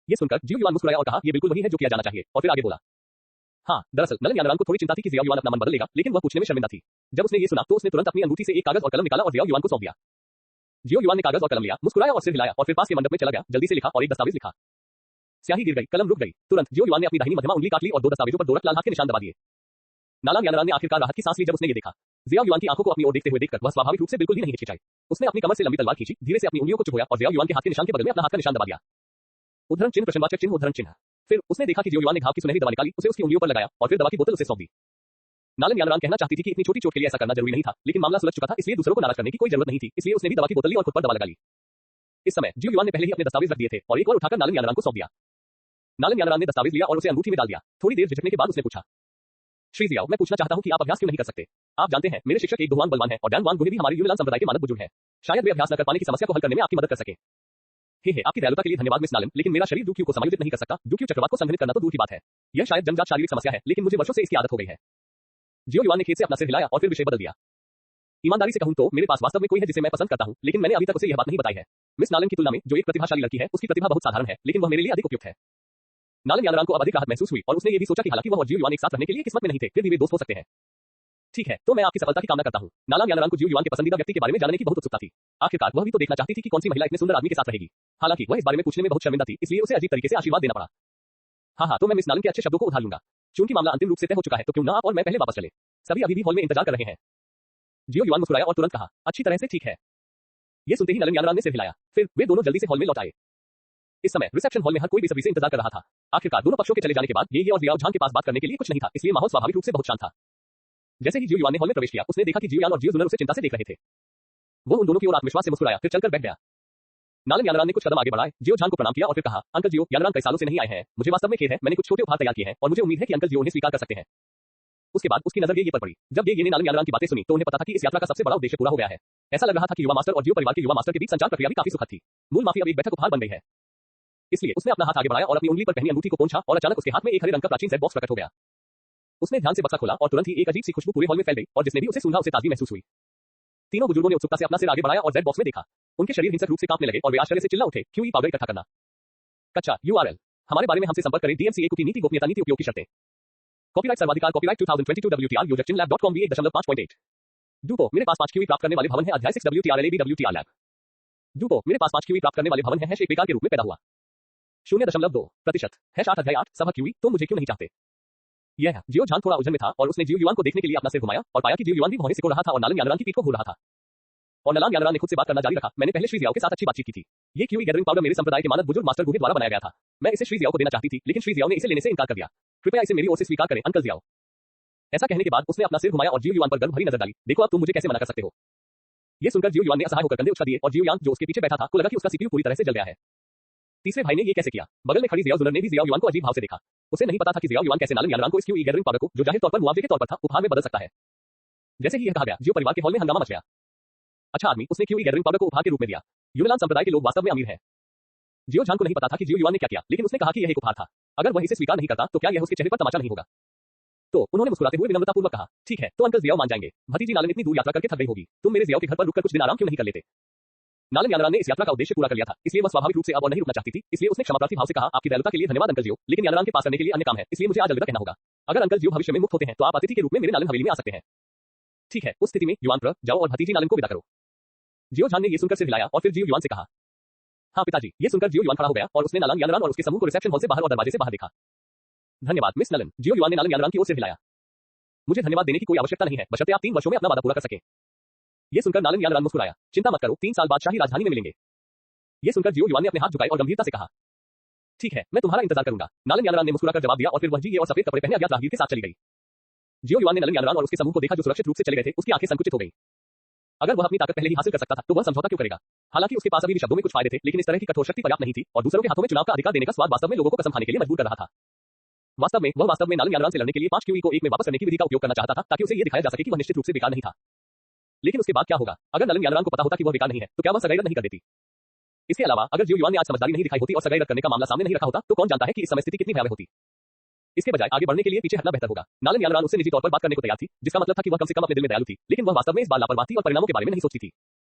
ये सुनकर जियो युआन मुस्कुराया और कहा, ये बिल्कुल वही है जो किया जाना चाहिए। और फिर आगे बोला। हाँ, दरअसल नालन यानरान को थोड़ी चिंता थी कि जियाओ युआन अपना मन बदल लेगा, लेकिन वह पूछने में शर्मिंदा थी। जब उसने ये सुना तो उसने तुरंत अपनी अंगूठी से एक कागज और कलम निकाला और जियाओ युआन को सौंप दिया। जियो युआन ने कागज और कलम लिया, मुस्कुराया और सिर हिलाया और फिर पास के मंडप में चला गया। जल्दी से लिखा और एक दस्तावेज लिखा। स्याही गिर गई, कलम रुक गई। तुरंत जियो युआन ने अपनी दाहिनी मध्यमा उंगली काट ली और 2 दस्तावेजों पर 2 लाल हाथ के निशान दबा दिए। नालन यानरान ने आखिरकार राहत की सांस ली जब उसने ये देखा। जियाओ युआन की आंखों को अपनी ओर देखते हुए देखकर वह स्वाभाविक रूप से बिल्कुल भी नहीं हिचकिचाई। उसने अपनी कमर से लंबी तलवार खींची, धीरे से अपनी उंगलियों को चुभोया और जियाओ युआन के हाथ के निशान के बगल में अपना हाथ का निशान दबा दिया। उद्धरण चिन्ह, प्रश्नवाचक चिन्ह, उद्धरण चिन्ह। फिर उसने देखा कि जियो युआन ने घाव की सुनहरी दवा निकाली, उसे उसकी उंगलियों पर लगाया और फिर दवा की बोतल उसे सौंप दी। नालन यानरान कहना चाहती थी कि इतनी छोटी चोट के लिए ऐसा करना जरूरी नहीं था, लेकिन मामला सुलझ चुका था, इसलिए दूसरों को नाराज करने की कोई जरूरत नहीं थी। इसलिए उसने भी दवा की बोतल ली और खुद पर दवा लगा ली। इस समय जियो युआन ने पहले ही अपने दस्तावेज रख दिए थे और एक और उठाकर नालन यानरान को सौंप दिया। नालन यानरान ने दस्तावेज लिया और उसे अंगूठी में डाल दिया। थोड़ी देर झिझकने के बाद उसने पूछा, श्री जियाओ, मैं पूछना चाहता हूं कि आप अभ्यास क्यों नहीं कर सकते? आप जानते हैं, मेरे शिक्षक एक दुहुआंग बलवान है और डैन वांग गुहे भी हमारे यूनिलान संप्रदाय के मानद बुजुर्ग हैं। शायद वे अभ्यास न कर पाने की समस्या को हल करने में आपकी मदद कर सके। हे, आपकी दयालुता के लिए धन्यवाद मिस नालन, लेकिन मेरा शरीर डूक्यू को समायोजित नहीं कर सकता। डूक्यू चक्रवात को संघनित करना तो दूर की बात है। यह शायद जन्मजात शारीरिक समस्या है, लेकिन मुझे वर्षों से इसकी आदत हो गई है। जियो युआन ने खेत से अपना सिर हिलाया और फिर विषय बदल दिया। ईमानदारी से कहूं तो मेरे पास वास्तव में कोई है जिसे मैं पसंद करता हूं, लेकिन मैंने अभी तक उसे यह बात नहीं बताई है। मिस नालन की तुलना में जो एक प्रतिभाशाली लड़की है, उसकी प्रतिभा बहुत साधारण है, लेकिन वह मेरे लिए अधिक उपयुक्त है। नालन यानरान को अब अधिक राहत महसूस हुई और उसने ये भी सोचा कि हालांकि वह और जियो युआन एक साथ रहने के लिए किस्मत में नहीं थे, फिर भी वे दोस्त हो सकते हैं। ठीक है, तो मैं आपकी सफलता की कामना करता हूं। नालन यानरान को जियो युआन के पसंदीदा व्यक्ति के बारे में जानने की बहुत उत्सुकता थी। आखिरकार वह भी तो देखना चाहती थी कि कौन सी महिला इतने सुंदर आदमी के साथ रहेगी। हालांकि वह इस बारे में पूछने में बहुत शर्मिंदा थी, इसलिए उसे अजीब तरीके से आशीर्वाद देना पड़ा। हाँ, तो मैं मिस नालन के अच्छे शब्दों को उधार लूंगा। चूंकि मामला अंतिम रूप से तय हो चुका है तो क्यों ना आप और मैं पहले वापस चले। सभी अभी भी हॉल में इंतजार कर रहे हैं। जियो युआन मुस्कुराया और तुरंत कहा, अच्छी तरह से ठीक है। ये सुनते ही नालन यानरान ने सिर हिलाया। फिर वे दोनों जल्दी से हॉल में लौट आए। इस समय रिसेप्शन हॉल में हर कोई बेसब्री से इंतजार कर रहा था। आखिरकार दोनों पक्षों के चले जाने के बाद ये और जियाओ झांग के पास बात करने के लिए कुछ नहीं था, इसलिए माहौल स्वाभाविक रूप से बहुत शांत था। जैसे ही जियो युआन ने हॉल में प्रवेश किया, उसने देखा कि जियो यान और जियो जुनर उसे चिंता से देख रहे थे। वो उन दोनों की ओर आत्मविश्वास से मुस्कुराया, फिर चलकर बैठ गया। नालन यानरान ने कुछ कदम आगे बढ़ाए, जियो झांग को प्रणाम किया और फिर कहा, अंकल जियो, यानरान कई सालों से नहीं आए हैं। मुझे वास्तव में खेद है, मैंने कुछ छोटे उपहार तैयार किए हैं और मुझे उम्मीद है कि अंकल जियो उन्हें स्वीकार कर सकते हैं। उसके बाद उसकी नजर ये पर पड़ी। जब ये ने नालन यानरान की बातें सुनी तो उन्हें पता था कि इस यात्रा का सबसे बड़ा उद्देश्य पूरा हो गया है। ऐसा लग रहा था कि युवा मास्टर और जियो परिवार के युवा मास्टर के बीच संचार प्रक्रिया भी काफी सुखद थी। मूल माफी अब एक बैठक उपहार बन गई है। इसलिए उसने अपना हाथ आगे बढ़ाया और अपनी उंगली पर पहनी अंगूठी को पोंछा और अचानक उसके हाथ में एक हरे रंग का प्राचीन जेड बॉक्स प्रकट हो गया। उसने ध्यान से बक्सा खोला और तुरंत ही एक अजीब सी खुशबू पूरे हॉल में फैल गई और जिसने भी उसे सूंघा उसे ताजगी महसूस हुई। तीनों बुजुर्गों ने उत्सुकता से अपना सिर आगे बढ़ाया और जेड बॉक्स में देखा। उनके शरीर हिंसक रूप से कांपने लगे और वे आश्चर्य से चिल्ला उठे, क्यूई पाउडर इकट्ठा करना। कच्चा URL हमारे बारे में हमसे संपर्क करें। DMCA की नीति गोपनीयता नीति उपयोग की शर्तें। कॉपीराइट सर्वाधिकार copyright 2022 WTR user chinlab.com V1.5.8। डूपो मेरे पास 5 QE प्राप्त करने वाले भवन है। अध्याय 6 WTR लैब। डूपो मेरे पास 5 QE प्राप्त करने वाले भवन है। एक बेकार के रूप में पैदा हुआ 0.2% 8 अध्याय 8 सभा QE। तो मुझे क्यों नहीं चाहते? यह जियो झांग थोड़ा उलझन में था और उसने जियो युआन को देखने के लिए अपना सिर घुमाया और पाया कि जियो युआन भी भौहें सिकोड़ रहा था और नालन यानरान की पीठ को घूर रहा था। और नालन यानरान ने खुद से बात करना जारी रखा, मैंने पहले श्री जियाओ के साथ अच्छी बातचीत की थी। ये क्यूई गैदरिंग पाउडर मेरे संप्रदाय के मानद बुजुर्ग मास्टर गुहे द्वारा बनाया गया था। मैं इसे श्री जियाओ को देना चाहती थी, लेकिन श्री जियाओ ने इसे लेने से इनकार कर दिया। कृपया इसे मेरी ओर से स्वीकार करें अंकल जियाओ। ऐसा कहने के बाद उसने अपना सिर घुमाया और जियो युआन पर गर्व भरी नजर डाली। देखो अब तुम मुझे कैसे मना कर सकते हो? ये सुनकर जियो युआन ने असहाय होकर कंधे उछाल दिए और जियो यान जो उसके पीछे बैठा था को लगा कि उसका सीपीयू पूरी तरह से जल गया है। तीसरे भाई ने ये कैसे किया? बगल में खड़ी जियाओ जुनर ने भी जियाओ युआन को अजीब भाव से देखा। उसे नहीं पता था कि जियाओ युआन कैसे नालन यानरान को इस क्यूई गैदरिंग पाउडर को जो जाहिर तौर पर मुआवजे के तौर पर था उपहार में बदल सकता है। जैसे ही यह कहा गया, जियो परिवार के हॉल में हंगामा मच गया। अच्छा आदमी, उसने क्यूई गैदरिंग पाउडर को उपहार के रूप में दिया। यूनान संप्रदाय के लोग वास्तव में अमीर हैं। जियो झान को नहीं पता था कि जियो युआन ने क्या किया, लेकिन उसने कहा कि यह एक उपहार था। अगर वह इसे स्वीकार नहीं करता तो क्या यह उसके चेहरे पर तमाचा नहीं होगा? तो उन्होंने मुस्कुराते हुए विनम्रतापूर्वक कहा, ठीक है, तो अंकल जियाओ मान जाएंगे। भतीजी नालन इतनी दूर यात्रा करके थक गई होगी, तुम मेरे जियाओ के घर पर रुककर कुछ दिन आराम क्यों नहीं कर लेते? नालन यानरान ने इस यात्रा का उद्देश्य पूरा कर लिया था, इसलिए वह स्वाभाविक रूप से अब और नहीं रुकना चाहती थी, इसलिए उसने क्षमाप्रार्थी भाव से कहा, आपकी दयालुता के लिए धन्यवाद अंकल जियो, लेकिन यानरान के पास करने के लिए अन्य काम है, इसलिए मुझे आज अलविदा कहना होगा। अगर अंकल जियो भविष्य में मुक्त होते हैं तो आप अतिथि के रूप में मेरे नालन हवेली में आ सकते हैं। ठीक है, उस स्थिति में युआन प्र जाओ और भतीजी नालन को विदा करो। जियो झान ने ये सुनकर सिर हिलाया और फिर जियो युआन से कहा, हाँ पिताजी। ये सुनकर जियो युआन खड़ा हो गया और उसने नालन यानरान और उसके समूह को रिसेप्शन हॉल से बाहर और दरवाजे से बाहर देखा। धन्यवाद मिस नलन। जियो युआन ने नालन यानरान की ओर सिर हिलाया। मुझे धन्यवाद देने की कोई आवश्यकता नहीं है, बशर्ते आप 3 वर्षों में अपना वादा पूरा कर सकें। ये सुनकर नालन यानरान मुस्कुराया। चिंता मत करो, 3 साल बाद शाही राजधानी में मिलेंगे। ये सुनकर जियो युआन ने अपने हाथ झुकाए और गंभीरता से कहा, ठीक है, मैं तुम्हारा इंतजार करूंगा। नालन यानरान ने मुस्कुराकर जवाब दिया और फिर वह जी और सफेद कपड़े पहने अज्ञात राहगीर के साथ चली गई। जियो युआन ने नालन यानरान और उसके समूह को देखा जो सुरक्षित रूप से चले गए थे, उसकी आंखें संकुचित हो गई। अगर वह अपनी ताकत पहले ही हासिल कर सकता था तो वह समझौता क्यों करेगा? हालांकि उसके पास अभी भी शब्दों में कुछ फायदे थे, लेकिन इस तरह की कठोर शक्ति पर्याप्त नहीं थी और दूसरों के हाथों में चुनाव का अधिकार देने का स्वाद वास्तव में लोगों को कसम खाने के लिए मजबूर कर रहा था। वास्तव में नालन यानरान से लड़ने के लिए 5 क्यूई को एक में वापस करने की विधि का उपयोग करना चाहता था, ताकि उसे यह दिखाया जा सके कि वह निश्चित रूप से बेकार नहीं था। लेकिन उसके बाद क्या होगा? अगर नालन यानरान को पता होता कि वह बेकार नहीं है, तो क्या वह सगाई रद्द नहीं कर देती? इसके अलावा अगर जियो युआन ने आज समझदारी नहीं दिखाई होती और सगाई रद्द करने का मामला सामने नहीं रखा होता, तो कौन जानता है कि इस समय स्थिति कितनी भयावह होती। इसके बजाय आगे बढ़ने के लिए पीछे हटना बेहतर होगा। नालन यानरान उससे निजी तौर पर बात करने को तैयार थी, जिसका मतलब था कि वह कम से कम अपने दिल में दयालु थी, लेकिन वह वास्तव में इस बार लापरवाह थी और परिणामों के बारे में नहीं सोचती थी।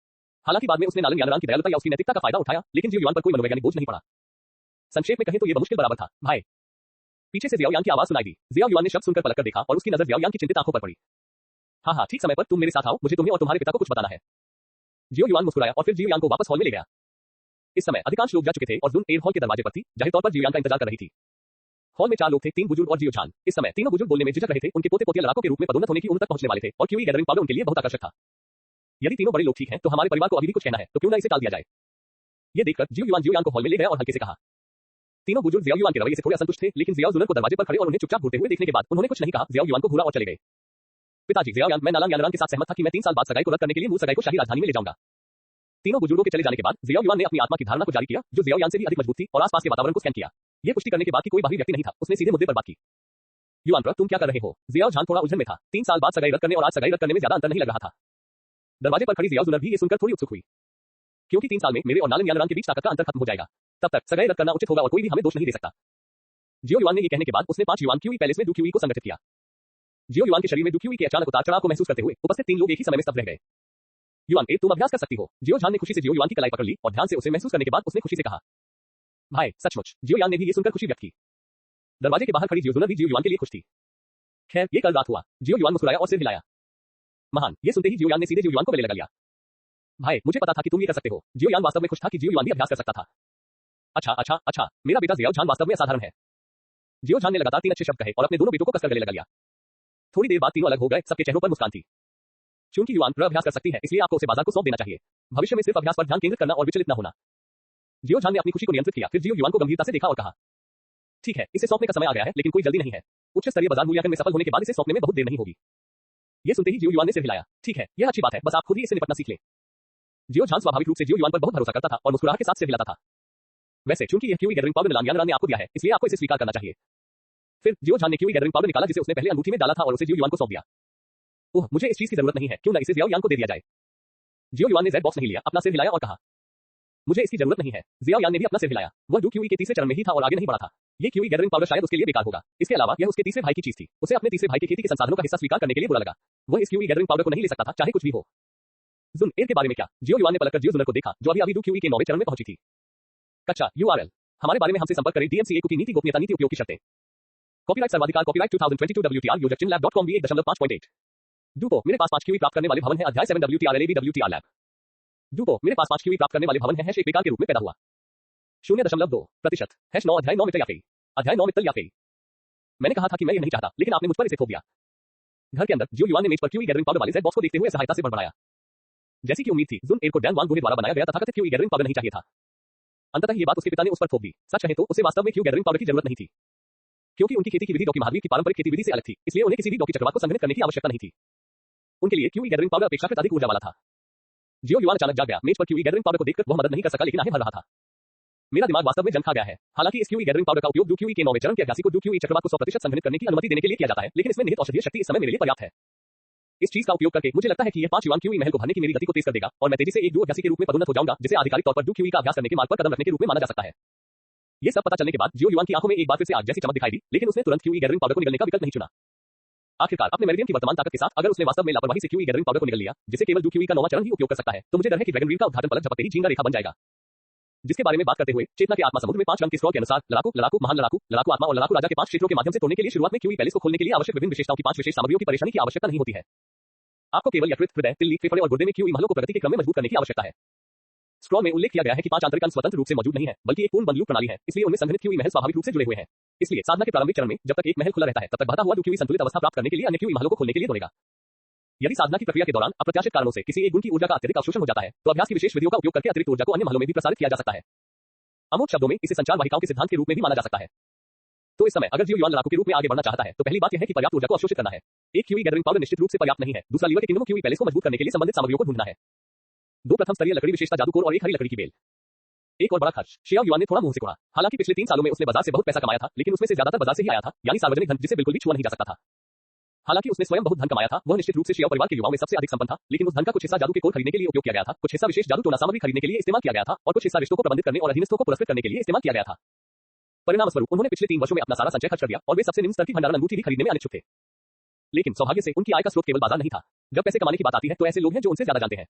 हालांकि बाद में उसने नालन यानरान की दयालुता या उसकी नैतिकता का फायदा उठाया, लेकिन जियो युआन पर कोई मनोवैज्ञानिक बोझ नहीं पड़ा। संक्षेप में कहें तो यह मुश्किल बराबर था। भाई, पीछे से जियाओ यान की आवाज सुनाई दी। जियाओ युआन ने शब्द सुनकर पलटकर देखा और उसकी नजर जियाओ यान की चिंतित आंखों पर पड़ी। हाँ, ठीक समय पर तुम मेरे साथ आओ, मुझे तुम्हें और तुम्हारे पिता को कुछ बताना है। जियो युआन मुस्कुराया और फिर जियो यान को वापस हॉल में ले गया। इस समय अधिकांश लोग जा चुके थे और जुन एयर हॉल के दरवाजे पर थी, जाहिर तौर पर जियो यान का इंतजार कर रही थी। हॉल में 4 लोग थे, 3 बुजुर्ग और जियो झान। इस समय तीनों बुजुर्ग बोलने में झिझक रहे थे, उनके पोते पोतियां लड़ाकों के रूप में पदोन्नत होने की उम्र तक पहुंचने वाले थे और क्यूई गैदरिंग पाउडर उनके लिए बहुत आकर्षक था। यदि तीनों बड़े लोग ठीक हैं तो हमारे परिवार को अभी भी कुछ कहना है, तो क्यों ना इसे टाल दिया जाए। ये देखकर जियो यान को हॉल में ले गया और हल्के से कहा। तीनों बुजुर्ग जियाओ युआन के रवैये से थोड़े असंतुष्ट थे, लेकिन जियाओ जुनर को दरवाजे पर खड़े और उन्हें चुपचाप घूरते हुए देखने के बाद उन्होंने कुछ नहीं कहा। जियाओ युआन को घूरा और चले गए। पिताजी, जियाओ यान, मैं नालन यानरान के साथ सहमत था कि मैं 3 साल बाद सगाई को रद्द करने के लिए मूल सगाई को शाही राजधानी में ले जाऊंगा। तीनों बुजुर्गों के चले जाने के बाद जियाओ युआन ने अपनी आत्मा की धारणा को जारी किया, जो जियाओ यान से भी अधिक मजबूत थी, और आसपास के वातावरण को स्कैन किया। ये पुष्टि करने के बाद कि कोई बाहरी व्यक्ति नहीं था, उसने सीधे मुद्दे पर बात की। युआन प्र, तुम क्या कर रहे हो? जियाओ झान थोड़ा उलझन में था। 3 साल बाद सगाई रद्द करने और आज सगाई रद्द करने में ज्यादा अंतर नहीं लग रहा था। दरवाजे पर खड़ी जियाओ जुनर भी ये सुनकर थोड़ी उत्सुक हुई, क्योंकि 3 साल में मेरे और नालन यानरान के बीच ताकत का अंतर खत्म हो जाएगा। तब तक सगाई रद्द करना उचित होगा और कोई भी हमें दोष नहीं दे सकता। जियो युआन ने ये कहने के बाद उसने 5 युआन क्यूई पैलेस में 2 क्यूई को संगठित किया। जियो युआन के शरीर में 2 क्यूई के अचानक उतार चढ़ाव को महसूस करते हुए उपस्थित 3 लोग एक ही समय में स्तब्ध रह गए। युआन ए, तुम अभ्यास कर सकती हो। जियो झान ने खुशी से जियो युआन की कलाई पकड़ ली और ध्यान से उसे महसूस करने के बाद उसने खुशी से कहा, भाई सचमुच। जियो यान ने भी ये सुनकर खुशी व्यक्त की। दरवाजे के बाहर खड़ी जियो जुनर भी जियो युआन के लिए खुश थी। खैर, ये कल रात हुआ। जियो युआन मुस्कुराया और सिर हिलाया। महान। ये सुनते ही जियो यान ने सीधे जियो युआन को गले लगा लिया। भाई, मुझे पता था कि तुम ये कर सकते हो। जियो यान वास्तव में खुश था कि जियो युआन भी अभ्यास कर सकता था। अच्छा, मेरा बेटा जियाओ झान वास्तव में असाधारण है। जियो झान ने लगातार 3 अच्छे शब्द कहे और अपने दोनों बेटों को कसकर गले लगा लिया। थोड़ी देर बाद तीनों अलग हो गए, सबके चेहरों पर मुस्कान थी। क्योंकि युआन प्र अभ्यास कर सकती है, इसलिए आपको उसे बाजार को सौंप देना चाहिए। भविष्य में सिर्फ अभ्यास पर ध्यान केंद्रित करना और विचलित न होना। जियो झान ने अपनी खुशी को नियंत्रित किया, फिर जियो युआन को गंभीरता से देखा और कहा, ठीक है, इसे सौंपने का समय आ गया है, लेकिन कोई जल्दी नहीं है। उच्च स्तरीय बाजार मूल्यांकन में सफल होने के बाद इसे सौंपने में बहुत देर नहीं होगी। ये सुनते ही जियो युआन ने सिर हिलाया। ठीक है, यह अच्छी बात है, बस आप खुद ही इससे निपटना सीख लें। जियो झान स्वाभाविक रूप से जियो युआन पर बहुत भरोसा करता था और मुस्कुराहट के साथ सिर हिलाता था। वैसे चूंकि यह क्यूई गैदरिंग पाउडर नालन यानरान ने आपको दिया है, इसलिए आपको इसे स्वीकार करना चाहिए। फिर जियो झान ने क्यूई गैदरिंग पाउडर निकाला जिसे उसने पहले अंगूठी में डाला था और उसे जियो युआन को सौंप दिया। ओह, मुझे इस चीज की जरूरत नहीं है, क्यों ना इसे जियाओ यान को दे दिया जाए। जियो युआन ने जेड बॉक्स नहीं लिया, अपना सिर हिलाया और कहा, मुझे इसकी जरूरत नहीं है। जियाओ यान ने भी अपना सिर हिलाया। वह डू क्यूई के तीसरे चरण में ही था और आगे नहीं बढ़ा था। ये क्यूई गैदरिंग पाउडर शायद उसके लिए बेकार होगा। इसके अलावा यह उसके तीसरे भाई की चीज थी। उसे अपने तीसरे भाई के खेती के संसाधनों का हिस्सा स्वीकार करने के लिए बुरा लगा। वह इस क्यूई गैदरिंग पाउडर को नहीं ले सकता था, चाहे कुछ भी हो। जुन एर के बारे में क्या? जियो युआन ने पलटकर जियो जुनर को देखा, जो अभी डू क्यूई के 9वें चरण में पहुंची थी। कच्चा URL। हमारे बारे में हमसे संपर्क करें। DMCA कुकी नीति गोपनीयता नीति उपयोग की शर्तें। कॉपीराइट सर्वाधिकार कॉपीराइट 2022 WTR यूजर chinlab.com भी 1.5.8। डूपो, मेरे पास 5 क्यूई प्राप्त करने वाले भवन है। अध्याय 7 WTR लैब। डूपो, मेरे पास 5 क्यूई प्राप्त करने वाले भवन है। एक बेकार के रूप में पैदा हुआ। 0.2%। 9 अध्याय 9 मित्तल या फेई। अध्याय 9 मित्तल या फेई। मैंने कहा था कि मैं ये नहीं चाहता, लेकिन आपने मुझ पर इसे थोप दिया। घर के अंदर जियो युआन ने मेज पर क्यूई गैदरिंग पाउडर वाले जेड बॉक्स को देखते हुए सहायता से बड़बड़ाया। जैसी कि उम्मीद थी, जुन एर को डैन वांग गुहे द्वारा बनाया गया तथाकथित क्यूई गैदरिंग पाउडर नहीं चाहिए था। अंततः ये बात उसके पिता ने उस पर थोप दी। सच कहें तो उसे वास्तव में क्यूई गैदरिंग पाउडर की जरूरत नहीं थी, क्योंकि उनकी खेती की विधि डॉकी महाद्वीप की पारंपरिक खेती विधि से अलग थी, इसलिए उन्हें किसी भी डॉकी चक्रवात को संघनित करने की आवश्यकता नहीं थी। उनके लिए क्यूई गैदरिंग पाउडर अपेक्षाकृत अधिक ऊर्जा वाला था। जियो युआन अचानक जाग गया। मेज पर क्यूई गैदरिंग पाउडर को देखकर वह मदद नहीं कर सका, लेकिन आहें भर रहा था। मेरा दिमाग वास्तव में जंग खा गया है। हालांकि इस क्यूई गैदरिंग पाउडर का उपयोग डू क्यूई के 9वें चरण के अभ्यासी को डू क्यूई चक्रवात को 100% संघनित करने की अनुमति देने के लिए किया जाता है, लेकिन इसमें निहित औषधीय शक्ति इस समय मेरे लिए पर्याप्त है। इस चीज का उपयोग करके मुझे लगता है कि यह 5 युआन क्यूई महल को भरने की मेरी गति को तेज कर देगा और मैं तेजी से एक डू अभ्यासी के रूप में पदोन्नत हो जाऊंगा, जिसे आधिकारिक तौर पर डू क्यूई का अभ्यास करने के मार्ग पर कदम रखने के रूप में माना जा सकता है। ये सब पता चलने के बाद जियो युआन की आंखों में एक बार फिर से आग जैसी चमक दिखाई दी, लेकिन उसने तुरंत क्यूई गैदरिंग पाउडर को निगलने का विकल्प नहीं चुना। आखिरकार अपने मेरिडियन की वर्तमान ताकत के साथ अगर उसने वास्तव में लापरवाही से क्यूई गैदरिंग पाउडर को निगल लिया, जिसे केवल डू क्यूई का 9वां चरण ही उपयोग कर सकता है, तो मुझे डर है कि ड्रैगन रील का उद्घाटन पलक झपकते ही झींगा रेखा बन जाएगा। जिसके बारे में बात करते हुए चेतना के आत्मा समुद्र में 5 रंग की स्क्रॉल के अनुसार लड़ाकू, लड़ाकू, महान लड़ाकू, लड़ाकू आत्मा और लड़ाकू राजा के 5 क्षेत्रों के माध्यम से तोड़ने के लिए शुरुआत में क्यूई पैलेस को खोलने के लिए आवश्यक विभिन्न विशेषताओं की 5 विशेष सामग्रियों की परेशानी की आवश्यकता नहीं होती है। आपको केवल यकृत, हृदय, तिल्ली, फेफड़े और गुर्दे में क्यूई महलों को प्रगति के क्रम में मजबूत करने की आवश्यकता है। स्क्रॉल में उल्लेख किया गया है कि 5 आंतरिक अंग स्वतंत्र रूप से मौजूद नहीं है, बल्कि एक पूर्ण बंद लूप प्रणाली है, इसलिए उनमें संघनित क्यूई महल स्वाभाविक रूप से जुड़े हुए हैं। इसलिए साधना के प्रारंभिक चरण में जब तक एक महल खुला रहता है, तब तक बहता हुआ डू क्यूई संतुलित अवस्था प्राप्त करने के लिए अन्य क्यूई महलों को खोलने के लिए दौड़ेगा। यदि साधना की प्रक्रिया के दौरान अप्रत्याशित कारणों से किसी एक गुण की ऊर्जा का अत्यधिक अवशोषण हो जाता है, तो अभ्यास की विशेष विधियों का उपयोग करके अतिरिक्त ऊर्जा को अन्य महलों में भी प्रसारित किया जा सकता है। अमूर्त शब्दों में इसे संचार वाहिकाओं के सिद्धांत के रूप में भी माना जा सकता है। तो इस समय अगर जियो युआन लड़ाकू के रूप में आगे बढ़ना चाहता है, तो पहली बात यह है कि पर्याप्त ऊर्जा को अवशोषित करना है। एक क्यूई गैदरिंग पाउडर निश्चित रूप से पर्याप्त नहीं है। दूसरा लीवर के किंगडम क्यूई पैलेस को मजबूत करने के लिए संबंधित सामग्रियों को ढूंढना है। 2 प्रथम स्तरीय लकड़ी विशेषता जादू कोर और एक हरी लकड़ी की बेल। एक और बड़ा खर्च शियाओ युआन ने थोड़ा मुंह से कहा। हालांकि पिछले 3 सालों में उसने बाजार से बहुत पैसा कमाया था, लेकिन उसमें से ज्यादातर बाजार से ही आया था, यानी सार्वजनिक धन जिसे बिल्कुल भी छुआ नहीं जा सकता था। हालांकि उसने स्वयं बहुत धन कमाया था, वह निश्चित रूप से शियाओ परिवार के युवाओं में सबसे अधिक संपन्न था, लेकिन उस धन का कुछ हिस्सा जादू के कोर खरीदने के लिए उपयोग किया गया था, कुछ हिस्सा विशेष जादू टोना सामग्री खरीदने के लिए इस्तेमाल किया गया था और कुछ हिस्सा रिश्तों को प्रबंधित करने और अधीनस्थों को पुरस्कृत करने के लिए इस्तेमाल किया गया था। परिणाम स्वरूप उन्होंने पिछले 3 वर्षों में अपना सारा संचय खर्च कर दिया और वे सबसे निम्न स्तर की भंडारण अंगूठी भी खरीदने में अनिच्छुक थे। लेकिन सौभाग्य से उनकी आय का स्रोत केवल बाजार नहीं था। जब पैसे कमाने की बात आती है तो ऐसे लोग हैं जो उनसे ज्यादा जानते हैं।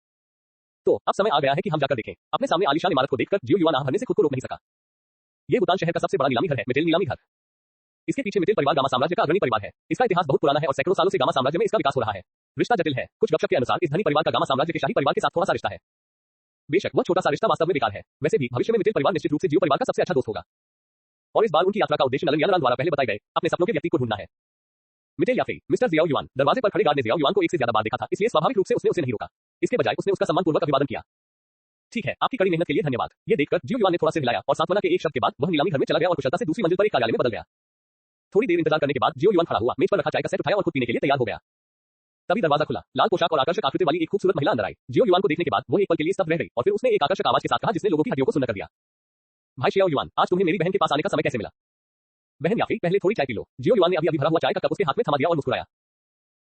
तो अब समय आ गया है कि हम जाकर देखें। अपने सामने आलीशान इमारत को देखकर जियो युआन आह भरने से खुद को रोक नहीं सका। ये भूटान शहर का सबसे बड़ा नीलामी घर है, मिटेल नीलामी घर। इसके पीछे मिटेल परिवार गामा साम्राज्य का अग्रणी परिवार है। इसका इतिहास बहुत पुराना है और सैकड़ों सालों से गामा साम्राज्य में इसका विकास हो रहा है। रिश्ता जटिल है। कुछ गपशप के अनुसार इस धनी परिवार का गामा साम्राज्य के शाही परिवार के साथ थोड़ा सा रिश्ता है। बेशक वह छोटा सा रिश्ता वास्तव में बेकार है। वैसे भी भविष्य में मिटेल परिवार निश्चित रूप से जियो परिवार का सबसे अच्छा दोस्त होगा। और इस बार उनकी यात्रा का उद्देश्य नलन यानरान द्वारा पहले बताए गए अपने सपनों के व्यक्ति को ढूंढना है। मिटेल याफे, मिस्टर जियाओ युआन। दरवाजे पर खड़े गार्ड ने जियाओ युआन को एक से ज्यादा बार देखा था, इसलिए स्वाभाविक रूप से उसने उसे नहीं रोका। इसके बजाय उसने उसका सम्मानपूर्वक अभिवादन किया। ठीक है, आपकी कड़ी मेहनत के लिए धन्यवाद। ये देखकर जियो युआन ने थोड़ा सिर हिलाया और सांत्वना के एक शब्द के बाद वह नीलामी घर में चला गया और कुशलता से दूसरी मंजिल पर एक कार्यालय में बदल गया। थोड़ी देर इंतजार करने के बाद जियो युआन खड़ा हुआ, मेज पर रखा चाय का सेट उठाया और खुद पीने के लिए तैयार हो गया। तभी दरवाजा खुला। लाल पोशाक और आकर्षक आकृति वाली एक खूबसूरत महिला अंदर आई। जियो युआन को देखने के बाद वो एक पल के लिए स्तब्ध रह गई और फिर उसने एक आकर्षक आवाज के साथ कहा जिसने लोगों की हड्डियों को सुन्न कर दिया। भाई शियाओ युआन, आज तुम्हें मेरी बहन के पास आने का समय कैसे मिला? बहन याफे, पहले थोड़ी चाय पी लो। जियो युआन ने अभी भरा हुआ चाय का कप उसके हाथ में थमा दिया और मुस्कुराया।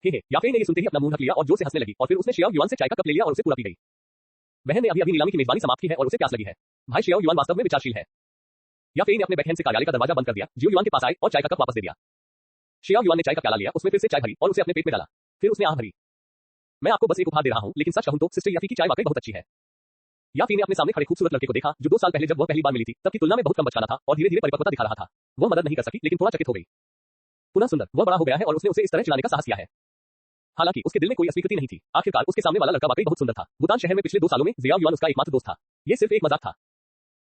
हे याफे ने ये सुनते ही अपना मुंह ढक लिया और जोर से हंसने लगी और फिर उसने शियाओ युआन से चाय का कप ले लिया और उसे पूरा पी गई। बहन ने अभी नीलामी की मेजबानी समाप्त की है और उसे प्यास लगी है। भाई शियाओ युआन वास्तव में विचारशील है। याफे ने अपने बैकहैंड से कार्यालय का दरवाजा बंद कर दिया। जियो युआन के पास आए और चाय का कप वापस दे दिया। शियाओ युआन ने चाय का प्याला लिया, उसमें फिर से चाय भरी और उसे अपने पेट में डाला। फिर उसने आह भरी। मैं आपको बस एक उपहार दे रहा हूं, लेकिन सच कहूं तो सिस्टर याफी की चाय वाकई बहुत अच्छी है। याफी ने अपने सामने खड़े खूबसूरत लड़के को देखा जो 2 साल पहले जब वह पहली बार मिली थी तब की तुलना में बहुत कम बचकाना था और धीरे धीरे परिपक्वता दिखा रहा था। वह मदद नहीं कर सकी, लेकिन थोड़ा चकित हो गई। पुनः सुंदर, वह बड़ा हो गया है और उसने उसे इस तरह चिढ़ाने का साहस किया है। हालांकि उसके दिल में कोई अस्वीकृति नहीं थी। आखिरकार उसके सामने वाला लड़का वाकई बहुत सुंदर था। भूटान शहर में पिछले 2 सालों में जियाओ युआन उसका एकमात्र दोस्त था। ये सिर्फ एक मजाक था।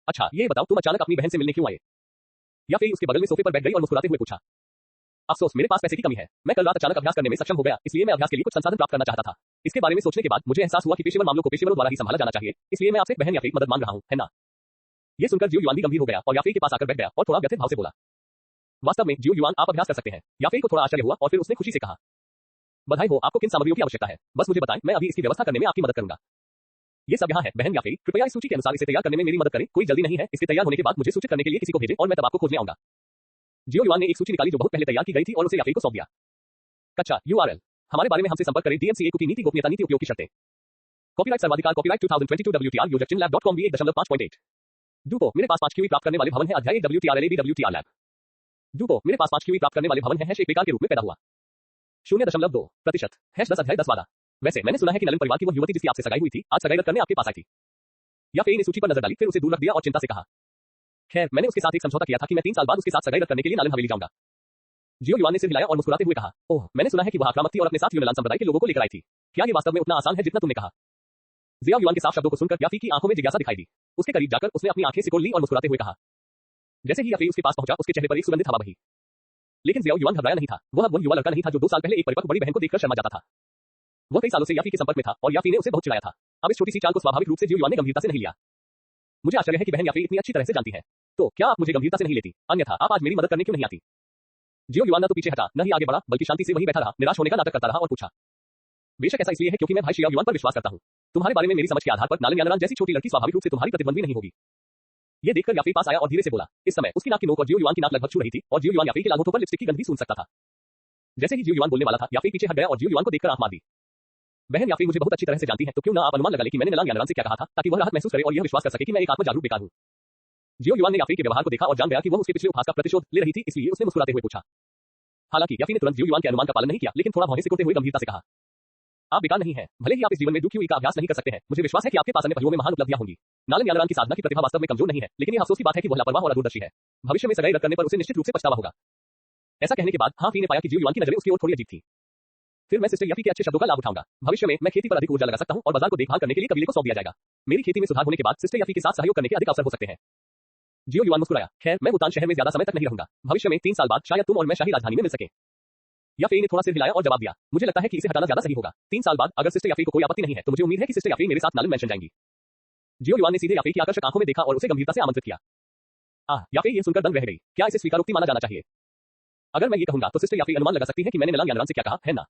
अच्छा ये बताओ, तुम अचानक अपनी बहन से मिलने क्यों आए? याफे उसके बगल में सोफे पर बैठ गई और मुस्कुराते हुए पूछा। अफसोस, मेरे पास पैसे की कमी है। मैं कल रात अचानक अभ्यास करने में सक्षम हो गया, इसलिए मैं अभ्यास के लिए कुछ संसाधन प्राप्त करना चाहता था। इसके बारे में सोचने के बाद मुझे एहसास हुआ कि पेशेवर मामलों को पेशेवरों द्वारा ही संभाला जाना चाहिए, इसलिए मैं आपसे बहन याफे मदद मांग रहा हूं, है ना? ये सुनकर जियो युआन भी गंभीर हो गया और याफे के पास आकर बैठ गया और थोड़ा व्यथित भाव से बोला। वास्तव में जियो युआन, आप अभ्यास कर सकते हैं। याफे को थोड़ा आश्चर्य हुआ और फिर उसने खुशी से कहा, बधाई हो, आपको किन सामग्रियों की आवश्यकता है? बस मुझे बताएं, मैं अभी इसकी व्यवस्था करने में आपकी मदद करूंगा। ये सब यहाँ है। बहन याफे, कृपया इस सूची के अनुसार इसे तैयार करने में मेरी मदद करें। कोई जल्दी नहीं है। इसके तैयार होने के बाद मुझे सूचित करने के लिए किसी को भेजें और मैं तब आपको खोजने आऊंगा। जियो युआन ने एक सूची निकाली जो बहुत पहले तैयार की गई थी और उसे याफे को सौंप दिया। कच्चा URL, हमारे बारे में हमसे संपर्क करें। DMCA कुकी नीति गोपनीयता नीति उपयोग की शर्तें। कॉपीराइट सर्वाधिकार copyright 2022 WTR user chinlab.com V1.5.8। डूपो, मेरे पास 5 क्यूई प्राप्त करने वाले भवन है। अध्याय 1 WTR लैब। डूपो, मेरे पास 5 क्यूई प्राप्त करने वाले भवन है। एक बेकार के रूप में पैदा हुआ। 0.2% #10 अध्याय 10 वादा। वैसे मैंने सुना है कि नलन परिवार की वो युवती जिसकी आपसे सगाई हुई थी आज सगाई रद्द करने आपके पास आई थी। याफे ने सूची पर नजर डाली, फिर उसे दूर रख दिया और चिंता से कहा, खैर मैंने उसके साथ एक समझौता किया था कि मैं 3 साल बाद उसके साथ सगाई रद्द करने के लिए नलन हवेली जाऊंगा। जियो युआन ने सिर हिलाया और मुस्कुराते हुए कहा, ओह मैंने सुना है कि वह आक्रामक थी और अपने साथ यूनान संप्रदाय के लोगों को लेकर आई थी। क्या ये वास्तव में उतना आसान है जितना तुमने कहा? जियाओ युआन के साफ शब्दों को सुनकर याफी की आंखों में जिज्ञासा दिखाई दी। उसके करीब जाकर उसने अपनी आंखें सिकोड़ ली और मुस्कुराते हुए कहा। जैसे ही याफी उसके पास पहुंचा, उसके चेहरे पर एक सुगंधित हवा बही। लेकिन जियाओ युआन घबराया नहीं था। वह अब वह युवा लड़का नहीं था जो 2 साल पहले एक परिपक्व बड़ी बहन को देखकर शर्मा जाता था। वह कई सालों से याफी के संपर्क में था और याफी ने उसे बहुत चिढ़ाया था। अब इस छोटी सी चाल को स्वाभाविक रूप से जियो युआन ने गंभीरता से नहीं लिया। मुझे आश्चर्य है कि बहन याफी इतनी अच्छी तरह से जानती है। तो क्या आप मुझे गंभीरता से नहीं लेती? अन्यथा आप आज मेरी मदद करने क्यों नहीं आती? जियो युआन न तो पीछे हटा न ही आगे बढ़ा, बल्कि शांति से वहीं बैठा रहा, निराश होने का नाटक करता रहा और पूछा। बेशक ऐसा इसलिए है क्योंकि मैं भाई शियाओ युआन पर विश्वास करता हूं। तुम्हारे बारे में मेरी समझ के आधार पर नालन यानरान जैसी छोटी लड़की स्वाभाविक रूप से तुम्हारी प्रतिद्वंदी नहीं होगी। ये देखकर याफी पास आया और धीरे से बोला। इस समय उसकी नाक की नोक और जियो युआन की नाक लगभग छू रही थी और जियो युआन याफी के लाल होठों पर लिपस्टिक की गंध भी सूंघ सकता था। जैसे ही जियो युआन बोलने वाला था, याफे पीछे हट गया और जियो युआन को देखकर आंख मार दी। बहन याफे मुझे बहुत अच्छी तरह से जानती है, तो क्यों ना आप अनुमान लगा ले कि मैंने नलांग यानरान से क्या कहा था, ताकि वह राहत महसूस करे और यह विश्वास कर सके कि मैं एक आत्म जागरूक बेकार हूं। जियो युआन ने याफे के व्यवहार को देखा और जान गया कि वह उसके पिछले उपहास का प्रतिशोध ले रही थी, इसलिए उसने मुस्कुराते हुए पूछा। हालांकि याफे ने तुरंत जियो युआन के अनुमान का पालन नहीं किया, लेकिन थोड़ा भौहें सिकुड़ते हुए गंभीरता से कहा, आप बेकार नहीं हैं। भले ही आप इस जीवन में डू क्यूई का अभ्यास नहीं कर सकते हैं, मुझे विश्वास है कि आपके पास अन्य पहलुओं में महान उपलब्धियां होंगी। नालन यानरान की साधना की प्रतिभा वास्तव में कमजोर नहीं है, लेकिन यह अफसोस की बात है कि वह लापरवाह और अदूरदर्शी है। भविष्य में सगाई रद्द करने पर उसे निश्चित रूप से पछतावा होगा। ऐसा कहने के बाद हाफी ने पाया कि जियो युआन की नजरें उसकी ओर थोड़ी अजीब थी। फिर मैं सिस्टर याफी के अच्छे शब्दों का लाभ उठाऊंगा। भविष्य में मैं खेती पर अधिक ऊर्जा लगा सकता हूं और बाजार को देखभाल करने के लिए कबीले को सौंप दिया जाएगा। मेरी खेती में सुधार होने के बाद सिस्टर याफी के साथ सहयोग करने के अधिक अवसर हो सकते हैं। जियो युआन मुस्कुराया, खैर मैं मुल्तान शहर में ज्यादा समय तक नहीं रहूंगा। भविष्य में 3 साल बाद शायद तुम और मैं शाही राजधानी में मिल सके। याफे ने थोड़ा सिर हिलाया और जवाब दिया, मुझे लगता है कि इसे हटाना ज्यादा सही होगा। 3 साल बाद अगर सिस्टर याफे को कोई आपत्ति नहीं है तो मुझे उम्मीद है कि सिस्टर याफे मेरे साथ नालन मैंशन जाएंगी। जियो युआन ने सीधे याफे की आकर्षक आंखों में देखा और उसे गंभीरता से आमंत्रित किया। याफे ये सुनकर दंग रह गई। क्या इसे स्वीकारोक्ति माना जाना चाहिए? अगर मैं ये कहूंगा तो सिस्टर याफे अनुमान लगा सकती है कि मैंने नलांग यानरान से क्या कहा है ना।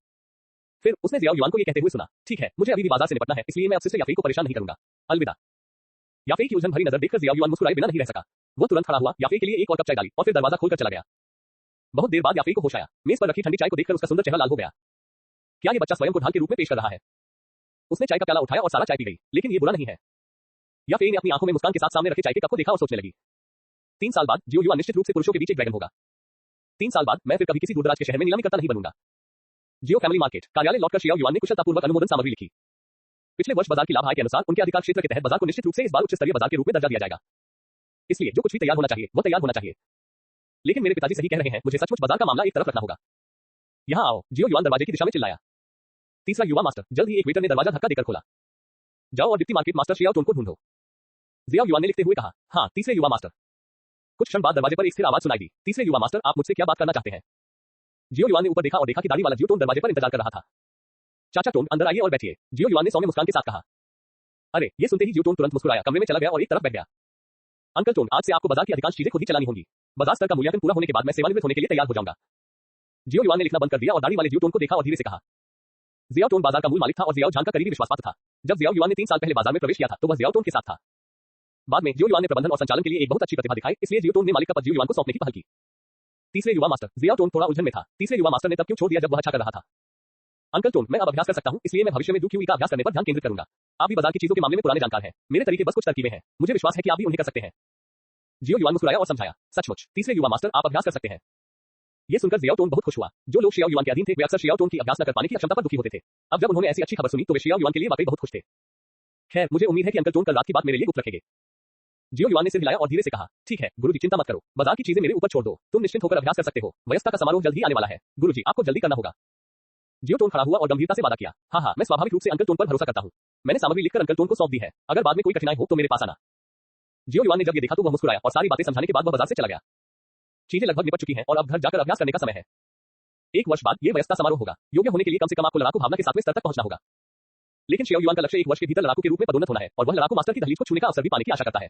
फिर उसने जियो युआन को ये कहते हुए सुना, ठीक है, मुझे अभी भी बाजार से निपटना है, इसलिए मैं अब सिस्टर याफे को परेशान नहीं करूंगा। अलविदा। याफे की उलझन भरी नजर देखकर जियो युआन मुस्कुराए बिना नहीं रह सका। वो तुरंत खड़ा हुआ, याफे के लिए एक और कप चाय डाली और फिर दरवाजा खोलकर चला गया। बहुत देर बाद याफे को होश आया। मेज पर रखी ठंडी चाय को देखकर उसका सुंदर चेहरा लाल हो गया। क्या ये बच्चा स्वयं को ढाल के रूप में पेश कर रहा है? उसने चाय का प्याला उठाया और सारा चाय पी गई, लेकिन ये बुरा नहीं है। याफे ने अपनी आंखों में मुस्कान के साथ सामने रखे चाय के कप को देखा और सोचने लगी। 3 साल बाद जियो युआन निश्चित रूप से पुरुषों के बीच एक ड्रैगन होगा। 3 साल बाद मैं फिर कभी किसी दूरदराज के शहर में नीलामी करता नहीं बनूंगा। जियो फैमिली मार्केट कार्यालय लौटकर जियो युआन ने कुशलतापूर्वक अनुमोदन सामग्री लिखी। पिछले वर्ष बाजार की लाभ आय के अनुसार उनके अधिकार क्षेत्र के तहत बाजार को निश्चित रूप से इस बार उच्च स्तरीय बाजार के रूप में दर्जा दिया जाएगा। इसलिए जो कुछ भी तैयार होना चाहिए वह तैयार होना चाहिए। लेकिन मेरे पिताजी सही कह रहे हैं, मुझे सचमुच बाजार का मामला एक तरफ रखना होगा। यहाँ आओ, जियो युआन दरवाजे की दिशा में चिल्लाया। तीसरा युवा मास्टर। जल्द ही एक वेटर ने दरवाजा धक्का देकर खोला। जाओ और deputy market master Xiao tone को ढूंढो। जियो युआन ने लिखते हुए कहा, हाँ तीसरे युवा मास्टर। कुछ क्षण बाद दरवाजे पर एक स्थिर आवाज सुनाई दी, तीसरे युवा मास्टर आप मुझसे क्या बात करना चाहते हैं? जियो युआन ने ऊपर देखा और देखा कि दाढ़ी वाला जियो टोन दरवाजे पर इंतजार कर रहा था। चाचा टोन अंदर आइए और बैठिए, जियो युआन ने सौम्य मुस्कान के साथ कहा। अरे ये सुनते ही जियो टोन तुरंत मुस्कुराया, कमरे में चला गया और एक तरफ बैठ गया। अंकल टोन, आज से आपको बाजार की अधिकांश चीजें खुद ही चलानी होंगी। बाजार स्तर का मूल्यांकन पूरा होने के बाद मैं सेवानिवृत्त होने के लिए तैयार हो जाऊंगा। जियो युआन ने लिखना बंद कर दिया और दाढ़ी वाले जियो टोन को देखा और धीरे से कहा। जियाओ टोन बाजार का मूल मालिक था और जियाओ झान का करीबी विश्वास पात्र था। जब जियाओ युआन ने 3 साल पहले बाजार में प्रवेश किया था तो वह जियाओ टोन के साथ था। बाद में जियो युआन ने प्रबंधन और संचालन के लिए एक बहुत अच्छी प्रतिभा दिखाई, इसलिए जियो टोन ने मालिक का पद जियो युआन को सौंपने की पहल की। तीसरे युवा मास्टर। जियाओ टोन थोड़ा उलझन में था। तीसरे युवा मास्टर ने तब क्यों छोड़ दिया जब वह अच्छा कर रहा था? अंकल टोन, मैं अब अभ्यास कर सकता हूं, इसलिए मैं भविष्य में डू क्यूई का अभ्यास करने पर ध्यान केंद्रित करूंगा। आप भी बाजार की चीजों के मामले में पुराने जानकार हैं। मेरे तरीके बस कुछ तरकीबें हैं। मुझे विश्वास है कि आप भी उन्हें कर सकते हैं। जियो युआन मुस्कुराया और समझाया, सचमुच तीसरे युवा मास्टर आप अभ्यास कर सकते हैं। ये सुनकर जियाओ टोन बहुत खुश हुआ। जो लोग शियाओ युआन के अधीन थे वे अक्सर शियाओ टोन की अभ्यास न कर पाने की अक्षमता पर दुखी होते थे। अब जब उन्होंने ऐसी अच्छी खबर सुनी तो वे शियाओ युआन के लिए वाकई बहुत खुश थे। खैर मुझे उम्मीद है कि अंकल टोन कल रात की बात मेरे लिए गुप्त रखेंगे। जियो युआन ने सिर हिलाया और धीरे से कहा, ठीक है गुरुजी, चिंता मत करो, बाजार की चीजें मेरे ऊपर छोड़ दो, तुम निश्चिंत होकर अभ्यास कर सकते हो। वयस्कता का समारोह जल्द ही आने वाला है। गुरुजी आपको जल्दी करना होगा। जियो टोन खड़ा हुआ और गंभीरता से वादा किया, हाँ मैं स्वाभाविक रूप से अंकल टोन पर भरोसा करता हूँ। मैंने सामग्री लिखकर अंकल टोन को सौंप दी है, अगर बाद में कोई कठिनाई हो तो मेरे पास आना। जियो युआन ने जब ये देखा तो वह मुस्कुराया और सारी बातें समझाने के बाद वह बाजार से चला गया। चीजें लगभग निपट चुकी हैं और अब घर जाकर अभ्यास करने का समय है। 1 वर्ष बाद ये वयस्कता समारोह होगा। योग्य होने के लिए कम से कम आपको लड़ाकू भावना के 7वें स्तर तक पहुंचना होगा। लेकिन शियाओ युआन का लक्ष्य 1 वर्ष के भीतर लड़ाकू के रूप में पदोन्नत होना है और वह लड़ाकू मास्टर की दहलीज को छूने का अवसर भी पाने की आशा करता है।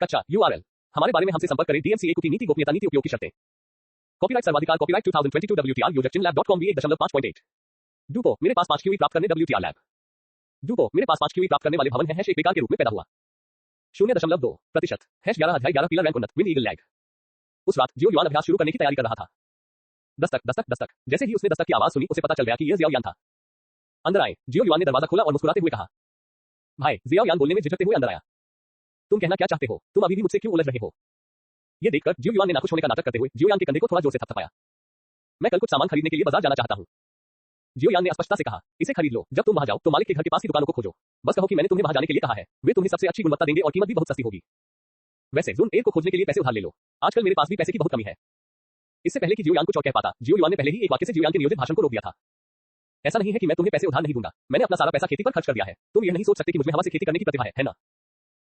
कच्चा URL हमारे बारे में हमसे संपर्क करें। DMCA कुकी नीति गोपनीयता नीति उपयोग की शर्तें। कॉपीराइट सर्वाधिकार copyright 2022 WTR user chinlab.com V1.5.8। डूपो मेरे पास 5 QE प्राप्त करने WTR लैब। डूपो मेरे पास 5 QE प्राप्त करने वाले भवन है एक बेकार के रूप में पैदा हुआ। 0.2% 11 अध्याय 11 पीलर रैंक उन्नत विन ईगल लैग। उस रात जियो युआन अभ्यास शुरू करने की तैयारी कर रहा था। दस्तक दस्तक दस्तक। जैसे ही उसने दस्तक की आवाज सुनी उसे पता चल गया कि यह जियाओ यान था। अंदर आए, जियो युआन ने दरवाजा खोला और मुस्कुराते हुए कहा। भाई, जियाओ यान बोलने में झिझकते हुए अंदर आया। तुम कहना क्या चाहते हो? तुम अभी भी मुझसे क्यों उलझ रहे हो? ये देखकर जियो युआन ने नाखुश होने का नाटक करते हुए जियो यान के कंधे को थोड़ा जोर से थपथपाया। मैं कल कुछ सामान खरीदने के लिए बाजार जाना चाहता हूँ। जियो यान ने स्पष्टता से कहा, इसे खरीद लो। जब तुम वहां जाओ तो मालिक के घर के पास की दुकानों को खोजो। बस कहो कि मैंने तुम्हें वहां जाने के लिए कहा है। वे तुम्हें सबसे अच्छी गुणवत्ता देंगे और कीमत भी बहुत सस्ती होगी। वैसे जोन 1 को खोजने के लिए पैसे उधार ले लो। आजकल मेरे पास भी पैसे की बहुत कमी है। इससे पहले कि जियो यान कुछ और कह पाता, जियो युआन ने पहले ही एक वाक्य से जियो यान के नियोजित भाषण को रोक दिया था। ऐसा नहीं है कि मैं तुम्हें पैसे उधार नहीं दूंगा। मैंने अपना सारा पैसा खेती पर खर्च कर दिया है। तुम यह नहीं सोच सकते कि मुझमें हवा से खेती करने की प्रतिभा है ना?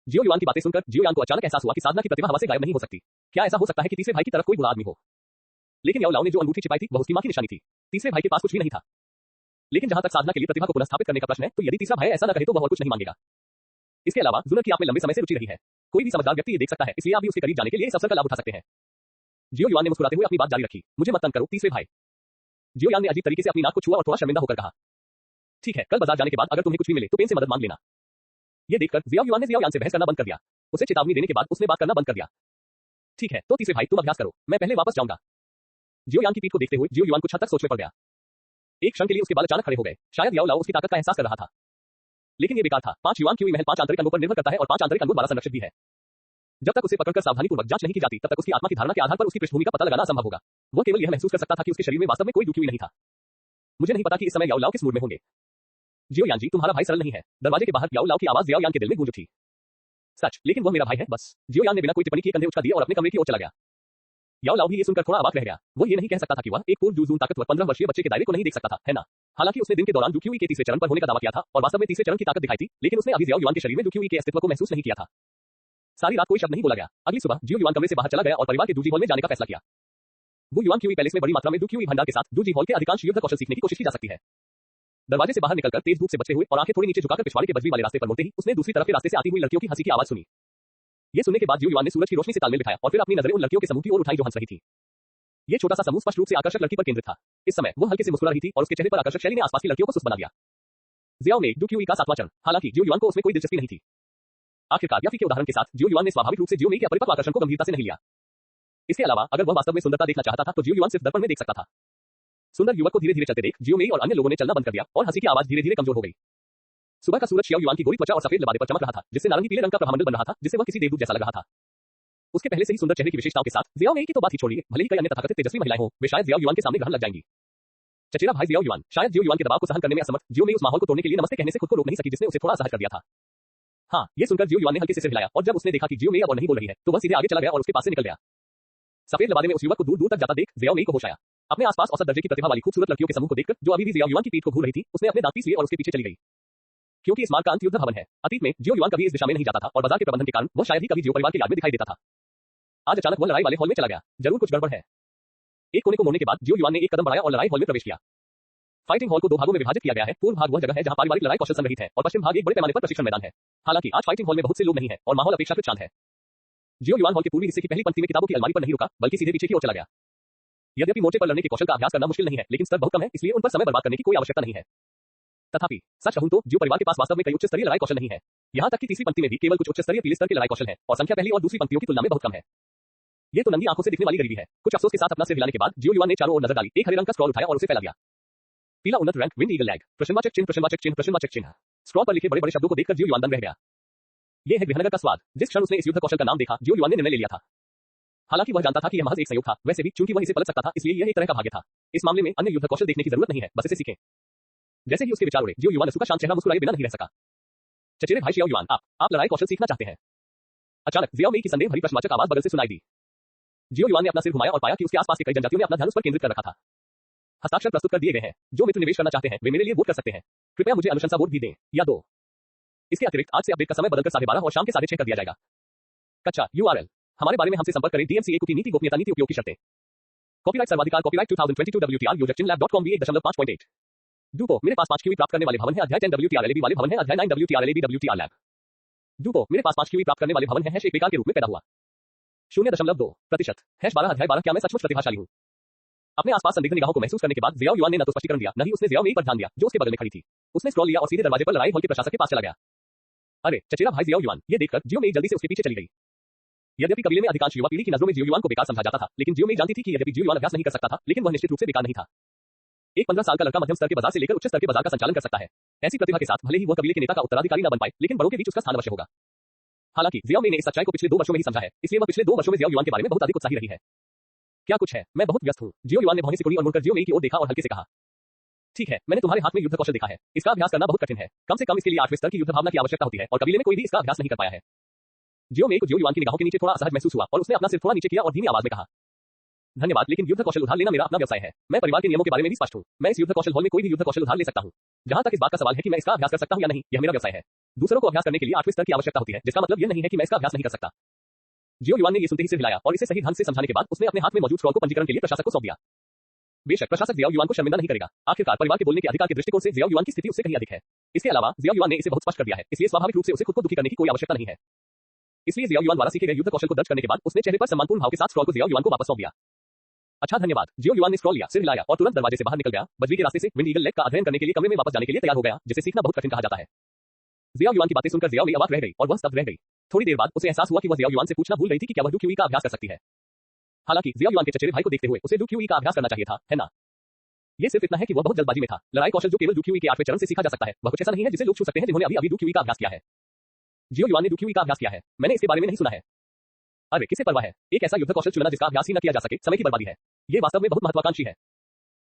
जियो युआन की बातें सुनकर जियो यान को अचानक एहसास हुआ कि साधना की प्रतिभा हवा से गायब नहीं हो सकती। क्या ऐसा हो सकता है कि तीसरे भाई की तरफ कोई बुरा आदमी हो? लेकिन याओ लाओ ने जो अंगूठी छिपाई थी वह उसकी मां की निशानी थी। तीसरे भाई के पास कुछ भी नहीं था। लेकिन जहां तक साधना के लिए प्रतिभा को पुनर्स्थापित करने का प्रश्न है, तो यदि तीसरा भाई ऐसा न कहे तो वह और कुछ नहीं मांगेगा। इसके अलावा जुनर की आप में लंबे समय से रुचि रही है। कोई भी समझदार व्यक्ति ये देख सकता है, इसलिए आप भी उसके करीब जाने के लिए इस अवसर का लाभ उठा सकते हैं। जियो युआन ने मुस्कुराते हुए अपनी बात जारी रखी। मुझे मत तंग करो तीसरे भाई। जियो यान ने अजीब तरीके से अपनी नाक को छुआ और थोड़ा शर्मिंदा होकर कहा, ठीक है, कल बाजार जाने के बाद अगर तुम्हें कुछ भी मिले तो पेन से मदद मांग लेना। ये देखकर जियो युआन ने जियो यान से बहस करना बंद कर दिया। उसे चेतावनी देने के बाद उसने बात करना बंद कर दिया। ठीक है, तो तीसरे भाई तुम अभ्यास करो, मैं पहले वापस जाऊंगा। जियो यान की पीठ को देखते हुए जियो युआन कुछ हद तक सोच में पड़ गया। एक क्षण के लिए उसके बाल अचानक खड़े हो गए। शायद याओ लाओ उसकी ताकत का एहसास कर रहा था, लेकिन ये बेकार था। 5 युआन क्यूई महल 5 आंतरिक अंगों पर निर्भर करता है और 5 आंतरिक अंगों द्वारा संरक्षित भी है। जब तक उसे पकड़कर सावधानीपूर्वक जांच नहीं की जाती, तब तक उसकी आत्मा की धारणा के आधार पर उसकी पृष्ठभूमि का पता लगाना असंभव होगा। वह केवल यह महसूस कर सकता था कि उसके शरीर में वास्तव में कोई डू क्यूई नहीं था। मुझे नहीं पता कि इस समय याओ लाओ किस मूड में होंगे। जियो यान जी, तुम्हारा भाई सरल नहीं है। दरवाजे के बाहर याओ लाओ की आवाज याओ यान के दिल में गूंज उठी। सच, लेकिन वह मेरा भाई है, बस। जियो यान ने बिना कोई टिप्पणी किए कंधे उठा दिए और अपने कमरे की ओर चला गया। याओ लाओ भी ये सुनकर थोड़ा अवाक रह गया। वह ये नहीं कह सकता था कि वह एक पूर्व जूझून ताकतवर 15 वर्षीय बच्चे के दायरे को नहीं देख सकता था, है ना? हालांकि उसने दिन के दौरान डू क्यूई के तीसरे चरण पर होने का दावा किया था और वास्तव में तीसरे चरण की ताकत दिखाई थी, लेकिन उसने अभी याओ युआन के शरीर में डू क्यूई के अस्तित्व को महसूस नहीं किया था। सारी रात कोई शब्द नहीं बोला गया। अगली सुबह जियो युआन कमरे से बाहर चला गया और परिवार के डूजी हॉल में जाने का फैसला किया। वो युआन क्यूई पैलेस में बड़ी मात्रा में डू क्यूई भंडार के साथ डूजी हॉल के अधिकांश युद्ध कौशल सीखने की कोशिश की जा सकती है। दरवाजे से बाहर निकलकर तेज धूप से बचते हुए और आंखें थोड़ी नीचे झुकाकर पिछवाड़े के बजरी वाले रास्ते पर मुड़ते ही उसने दूसरी तरफ के रास्ते से आती हुई लड़कियों की हंसी की आवाज सुनी। ये सुनने के बाद जियो युआन ने सूरज की रोशनी से तालमेल बिठाया और फिर अपनी नजरें उन लड़कियों के समूह की ओर उठाई जो हंस रही थी। ये छोटा सा समूह स्पष्ट रूप से आकर्षक लड़की पर केंद्रित था। इस समय वो हल्के से मुस्कुरा रही थी और उसके चेहरे पर आकर्षक शैली ने आसपास की लड़कियों को सुस्त बना दिया। जियाओ में डू क्यूई का 7वां चरण। हालांकि जियो युआन को उसमें कोई दिलचस्पी नहीं थी। आखिरकार याफी के उदाहरण के साथ जियो युआन ने स्वाभाविक रूप से जियो में के अपरिपक्व आकर्षण को गंभीरता से नहीं लिया। इसके अलावा अगर वह वास्तव में सुंदरता देखना चाहता था तो जियो युआन सिर्फ दर्पण में देख सकता था। सुंदर युवक को धीरे धीरे चलते देख जियो में और अन्य लोगों ने चलना बंद कर दिया और हंसी की आवाज धीरे धीरे कमजोर हो गई। सुबह का सूरज याओ युआन की गोरी त्वचा और सफेद लबादे पर चमक रहा था, जिससे नारंगी पीले रंग का प्रभामंडल बन रहा था, जिससे वह किसी देवदूत जैसा लग रहा था। उसके पहले से ही सुंदर चेहरे की विशेषताओं के साथ जियाओ में की तो बात ही छोड़िए, भले ही कई अन्य तथाकथित तेजस्वी महिलाएं हों, वे शायद जियाओ युआन के सामने ग्रहण लग जाएंगी। चचेरा भाई जियाओ युआन शायद जियो युआन के दबाव को सहन करने में असमर्थ जियो में उस माहौल को तोड़ने के लिए नमस्ते कहने से खुद को रोक नहीं सकी, जिसने उसे थोड़ा असहज कर दिया था। हाँ, ये सुनकर जियो युआन ने हल्के से सिर हिलाया और जब उसने देखा कि जियो में अब नहीं बोल रही है, तो वह सीधे आगे चला गया और उसके पास से निकल गया। सफेद लबादे में उस युवक को दूर दूर तक जाता देख जियाओ में को होश आया। अपने आसपास औसत दर्जे की प्रतिभा वाली खूबसूरत लड़कियों के समूह को देखकर जो अभी भी जियाओ युआन की पीठ को घूर रही थी, उसने अपने दांत पीस लिए और उसके पीछे चली गई। क्योंकि इस मार्ग का अंत युद्ध भवन है। अतीत में जियो युआन कभी इस दिशा में नहीं जाता था और बाजार के प्रबंधन के कारण वह शायद ही कभी जियो परिवार के याद में दिखाई देता था। आज अचानक वह लड़ाई वाले हॉल में चला गया। जरूर कुछ गड़बड़ है। एक कोने को मोड़ने के बाद जियो युआन ने एक कदम बढ़ाया और लड़ाई हॉल में प्रवेश किया। फाइटिंग हॉल को 2 भागों में विभाजित किया गया है। पूर्व भाग वह जगह है जहां पारिवारिक लड़ाई कौशल संग्रहित है और पश्चिम भाग एक बड़े पैमाने पर प्रशिक्षण मैदान है। हालांकि आज फाइटिंग हॉल में बहुत से लोग नहीं है और माहौल अपेक्षाकृत शांत है। जियो युआन हॉल के पूर्वी हिस्से की पहली पंक्ति में किताबों की अलमारी पर नहीं रुका, बल्कि सीधे पीछे की ओर चला गया। यद्यपि मोर्चे पर लड़ने के कौशल का अभ्यास करना मुश्किल नहीं है, लेकिन स्तर बहुत कम है, इसलिए उन पर समय बर्बाद करने की कोई आवश्यकता नहीं है। तथापि सच कहूं तो जियो परिवार के पास वास्तव में कई उच्च स्तरीय लड़ाई कौशल नहीं है। यहाँ तक कि तीसरी पंक्ति में भी केवल कुछ उच्च स्तरीय पीले स्तर के लड़ाई कौशल है और संख्या पहली और दूसरी पंक्तियों की तुलना में बहुत कम है। ये तो नंगी आंखों से दिखने वाली गरीबी है। कुछ अफसोस के साथ अपना सिर हिलाने के बाद जियो युआन ने चारों ओर नजर डाली, एक हरे रंग का स्क्रॉल उठाया और उसे फैला दिया। पीला उन्नत रैंक विंड ईगल लैग प्रश्नवाचक चिन्ह प्रश्नवाचक चिन्ह प्रश्नवाचक चिन्ह। स्क्रॉल पर लिखे बड़े बड़े शब्दों को देखकर जियो युआन दंग रह गया। ये है गृहनगर का स्वाद। जिस क्षण उसने इस युद्ध कौशल का नाम देखा, जियो युआन ने निर्णय ले लिया था। हालांकि वह जानता था कि यह महज एक संयोग था, वैसे भी चूंकि वह इसे पलट सकता था, इसलिए यह एक तरह का भाग्य था। इस मामले में अन्य युद्ध कौशल देखने की जरूरत नहीं है, बस इसे सीखें। जैसे ही उसके विचार उड़े, जियो युआन ने उसका शांत चेहरा मुस्कुराए बिना नहीं रह सका। चचेरे भाई जियाओ युआन, आप लड़ाई कौशल सीखना चाहते हैं? अचानक जियाओ में की संदेह भरी प्रश्नवाचक आवाज बगल से सुनाई दी। जियो युआन ने अपना सिर घुमाया और पाया कि उसके आसपास के कई जनजातियों ने अपना ध्यान उस पर केंद्रित कर रखा था। हस्ताक्षर प्रस्तुत कर दिए गए हैं। जो मित्र निवेश करना चाहते हैं वे मेरे लिए वोट कर सकते हैं। कृपया मुझे अनुशंसा वोट भी दें या दो। इसके अतिरिक्त आज से अपडेट का समय बदलकर 12:30 और शाम के 6:30 कर दिया जाएगा। कच्चा URL हमारे बारे में हमसे संपर्क करें। DMCA की नीति गोपनीयता नीति उपयोग की शर्तें। कॉपीराइट सर्वाधिकार कॉपीराइट 2022 WTR योजक चिन्हलैब.com V1.5.8। डूपो मेरे पास 5 क्यूई प्राप्त करने वाले भवन है। अध्याय 10 WTRLAB वाले भवन है। अध्याय 9 WTRLAB WTR लैब। डूपो मेरे पास 5 क्यूई प्राप्त करने वाले भवन है। एक बेकार के रूप में पैदा हुआ। 0.2% -12 अध्याय 12 क्या मैं सचमुच प्रतिभाशाली हूं? अपने आसपास संदिग्ध निगाहों को महसूस करने के बाद जियाओ युआन ने न तो स्पष्टीकरण दिया, न ही उसने जियाओ में पर ध्यान दिया जो उसके बगल में खड़ी थी। उसने स्क्रॉल लिया और सीधे दरवाजे पर लड़ाई हॉल के प्रशासक के पास चला गया। अरे चचेरा भाई जियाओ युआन, ये देखकर जियो में जल्दी से उसके पीछे चली गई। यद्यपि कबीले में अधिकांश युवा पीढ़ी की नजरों में जियो युआन को बेकार समझा जाता था, लेकिन जियो में जानती थी कि यद्यपि जियो युआन अभ्यास नहीं कर सकता था, लेकिन वह निश्चित रूप से बेकार नहीं था। एक 15 साल का लड़का मध्यम स्तर के बाजार से लेकर उच्च स्तर के बाजार का संचालन कर सकता है। ऐसी प्रतिभा के साथ भले ही वह कबीले के नेता का उत्तराधिकारी न बन पाए, लेकिन बड़ों के बीच उसका स्थान अवश्य होगा। हालांकि जियाओ में ने इस सच्चाई को पिछले 2 वर्षों में ही समझा है, इसलिए वह पिछले 2 वर्षों में जियाओ युआन के बारे में बहुत अधिक उत्साही रही है। क्या कुछ है? मैं बहुत व्यस्त हूँ। जियो युआन ने भौहें सिकुड़ी और मुड़कर जियो में की ओर देखा और हल्के से कहा, ठीक है, मैंने तुम्हारे हाथ में युद्ध कौशल देखा है। इसका अभ्यास करना बहुत कठिन है। कम से कम इसके लिए 8वें स्तर की युद्ध भावना की आवश्यकता होती है और कबीले में कोई भी इसका अभ्यास नहीं कर पाया है। जियो में को जियो युआन की निगाहों के नीचे थोड़ा असहज महसूस हुआ और उसने अपना सिर थोड़ा नीचे किया और धीमी आवाज में कहा, धन्यवाद, लेकिन युद्ध कौशल उधार लेना मेरा अपना व्यवसाय है। मैं परिवार के नियमों के बारे में भी स्पष्ट हूँ। मैं इस युद्ध कौशल हॉल में कोई भी युद्ध कौशल उधार ले सकता हूँ। जहां तक इस बात का सवाल है कि मैं इसका अभ्यास कर सकता हूँ या नहीं, यह मेरा व्यवसाय है। दूसरों को अभ्यास करने के लिए 8वें स्तर की आवश्यकता होती है, जिसका मतलब यह नहीं है कि मैं इसका अभ्यास नहीं कर सकता। जियो युआन ने ये सुनते ही सिर हिलाया और इसे सही ढंग से समझाने के बाद उसने अपने हाथ में मौजूद स्क्रॉल को पंजीकरण के लिए प्रशासक को सौंप दिया। बेशक प्रशासक जियाओ युआन को शर्मिंदा नहीं करेगा। आखिरकार परिवार के बोलने के अधिकार के दृष्टिकोण से जियाओ युआन की स्थिति उससे कहीं अधिक है। इसके अलावा जियाओ युआन ने इसे बहुत स्पष्ट कर दिया है, इसलिए स्वाभाविक रूप से उसे खुद को दुखी करने की कोई आवश्यकता नहीं है। इसलिए जियाओ युआन द्वारा सीखे गए युद्ध कौशल को दर्ज करने के बाद उसने चेहरे पर सम्मानपूर्ण भाव के साथ स्क्रॉल को जियाओ युआन को वापस सौंप दिया। अच्छा धन्यवाद। जियो युआन ने स्क्रॉल लिया, सिर हिलाया और तुरंत दरवाजे से बाहर निकल गया। बजरी के रास्ते से विंड ईगल लेग का अध्ययन करने के लिए कमरे में वापस जाने के लिए तैयार हो गया, जिसे सीखना बहुत कठिन कहा जाता है। जियाओ युआन की बातें सुनकर जियाओ में अवाक रह गई और वह स्तब्ध रह गई। थोड़ी देर बाद उसे एहसास हुआ कि वह जियाओ युआन से पूछना भूल गई थी कि क्या वह डू क्यूई का अभ्यास कर सकती है। हालांकि जियाओ युआन के चचेरे भाई को देखते हुए उसे डू क्यूई का अभ्यास करना चाहिए था, है ना? ये सिर्फ इतना है कि वह बहुत जल्दबाजी में था। लड़ाई कौशल जो केवल डू क्यूई के 8वें चरण से सीखा जा सकता है, वह कुछ ऐसा नहीं है जिसे लोग छू सकते हैं जिन्होंने अभी डू क्यूई का अभ्यास किया है। जियो युआन ने डू क्यूई का अभ्यास किया है, मैंने इसके बारे में नहीं सुना है। अरे किसे परवाह है, एक ऐसा युद्ध कौशल चुनना जिसका अभ्यास ही न किया जा सके, समय की बर्बादी है। ये वास्तव में बहुत महत्वाकांक्षी है।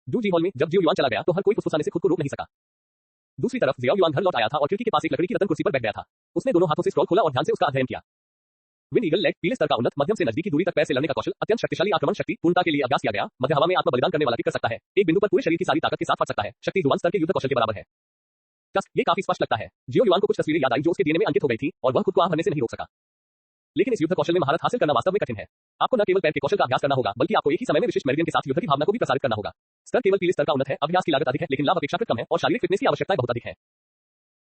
डू जी हॉल में जब जियो युआन चला गया तो हर कोई फुसफुसाने से खुद को रोक नहीं सका। दूसरी तरफ जियाओ युआन घर लौट आया था और खिड़की के पास एक लकड़ी की रत्न कुर्सी पर बैठ गया था। उसने दोनों हाथों से स्क्रॉल खोला और ध्यान से उसका अध्ययन किया। विंड ईगल लेग, पीले स्तर का उन्नत, मध्यम से नजदीकी दूरी तक पैर से लड़ने का कौशल, अत्यंत शक्तिशाली आक्रमण शक्ति, पूर्णता के लिए अभ्यास किया गया, मध्य हवा में आत्म बलिदान करने वाला किक कर सकता है, एक बिंदु पर पूरे शरीर की सारी ताकत के साथ फट सकता है, शक्ति जुआन स्तर के युद्ध कौशल के बराबर है। ये काफी स्पष्ट लगता है। जियो युआन को कुछ तस्वीरें याद आई जो उसके डीएनए में अंकित हो गई थी और वह खुद को भरने से नहीं रोक सका। लेकिन इस युद्ध कौशल में महारत हासिल करना वास्तव में कठिन है। आपको न केवल पैर के कौशल का अभ्यास करना होगा, बल्कि आपको एक ही समय में विशिष्ट मेरिडियन के साथ युद्ध की भावना को भी प्रसारित करना होगा। स्तर केवल पीले स्तर का उन्नत है, अभ्यास की लागत अधिक है, लेकिन लाभ अपेक्षाकृत कम है और शारीरिक फिटनेस की आवश्यकताएं बहुत अधिक है।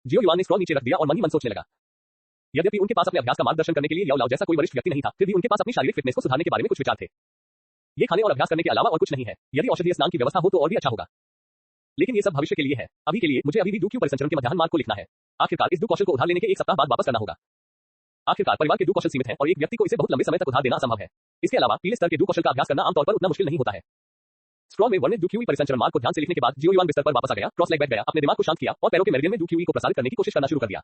जियो युआन ने स्क्रॉल नीचे रख दिया और मन ही मन सोचने लगा। यद्यपि उनके पास अपने अभ्यास का मार्गदर्शन करने के लिए याओ लाओ जैसा कोई वरिष्ठ व्यक्ति नहीं था, फिर भी उनके पास अपनी शारीरिक फिटनेस को सुधारने के बारे में कुछ विचार थे। ये खाने और अभ्यास करने के अलावा और कुछ नहीं है। यदि औषधीय स्नान की व्यवस्था हो तो और भी अच्छा होगा। लेकिन ये सब भविष्य के लिए है। अभी के लिए मुझे अभी भी डू क्यू परिसंचरण के मध्याह्न मार्ग को लिखना है। आखिरकार इस डू कौशल को उधार लेने के एक सप्ताह बाद वापस करना होगा। आखिरकार परिवार के डू कौशल सीमित हैं और एक व्यक्ति को इसे बहुत लंबे समय तक उधार देना असंभव है। इसके अलावा पीले स्तर के डू कौशल का अभ्यास करना आमतौर पर उतना मुश्किल नहीं होता है। स्क्रॉल में वर्णित डू क्यूई परिसंचरण मार्ग को ध्यान से लिखने के बाद जियो युआन बिस्तर पर वापस आ गया, क्रॉस लेग बैठ गया, अपने दिमाग को शांत किया और पैरों के मेरिडियन में डू क्यूई को प्रसारित करने की कोशिश करना शुरू कर दिया।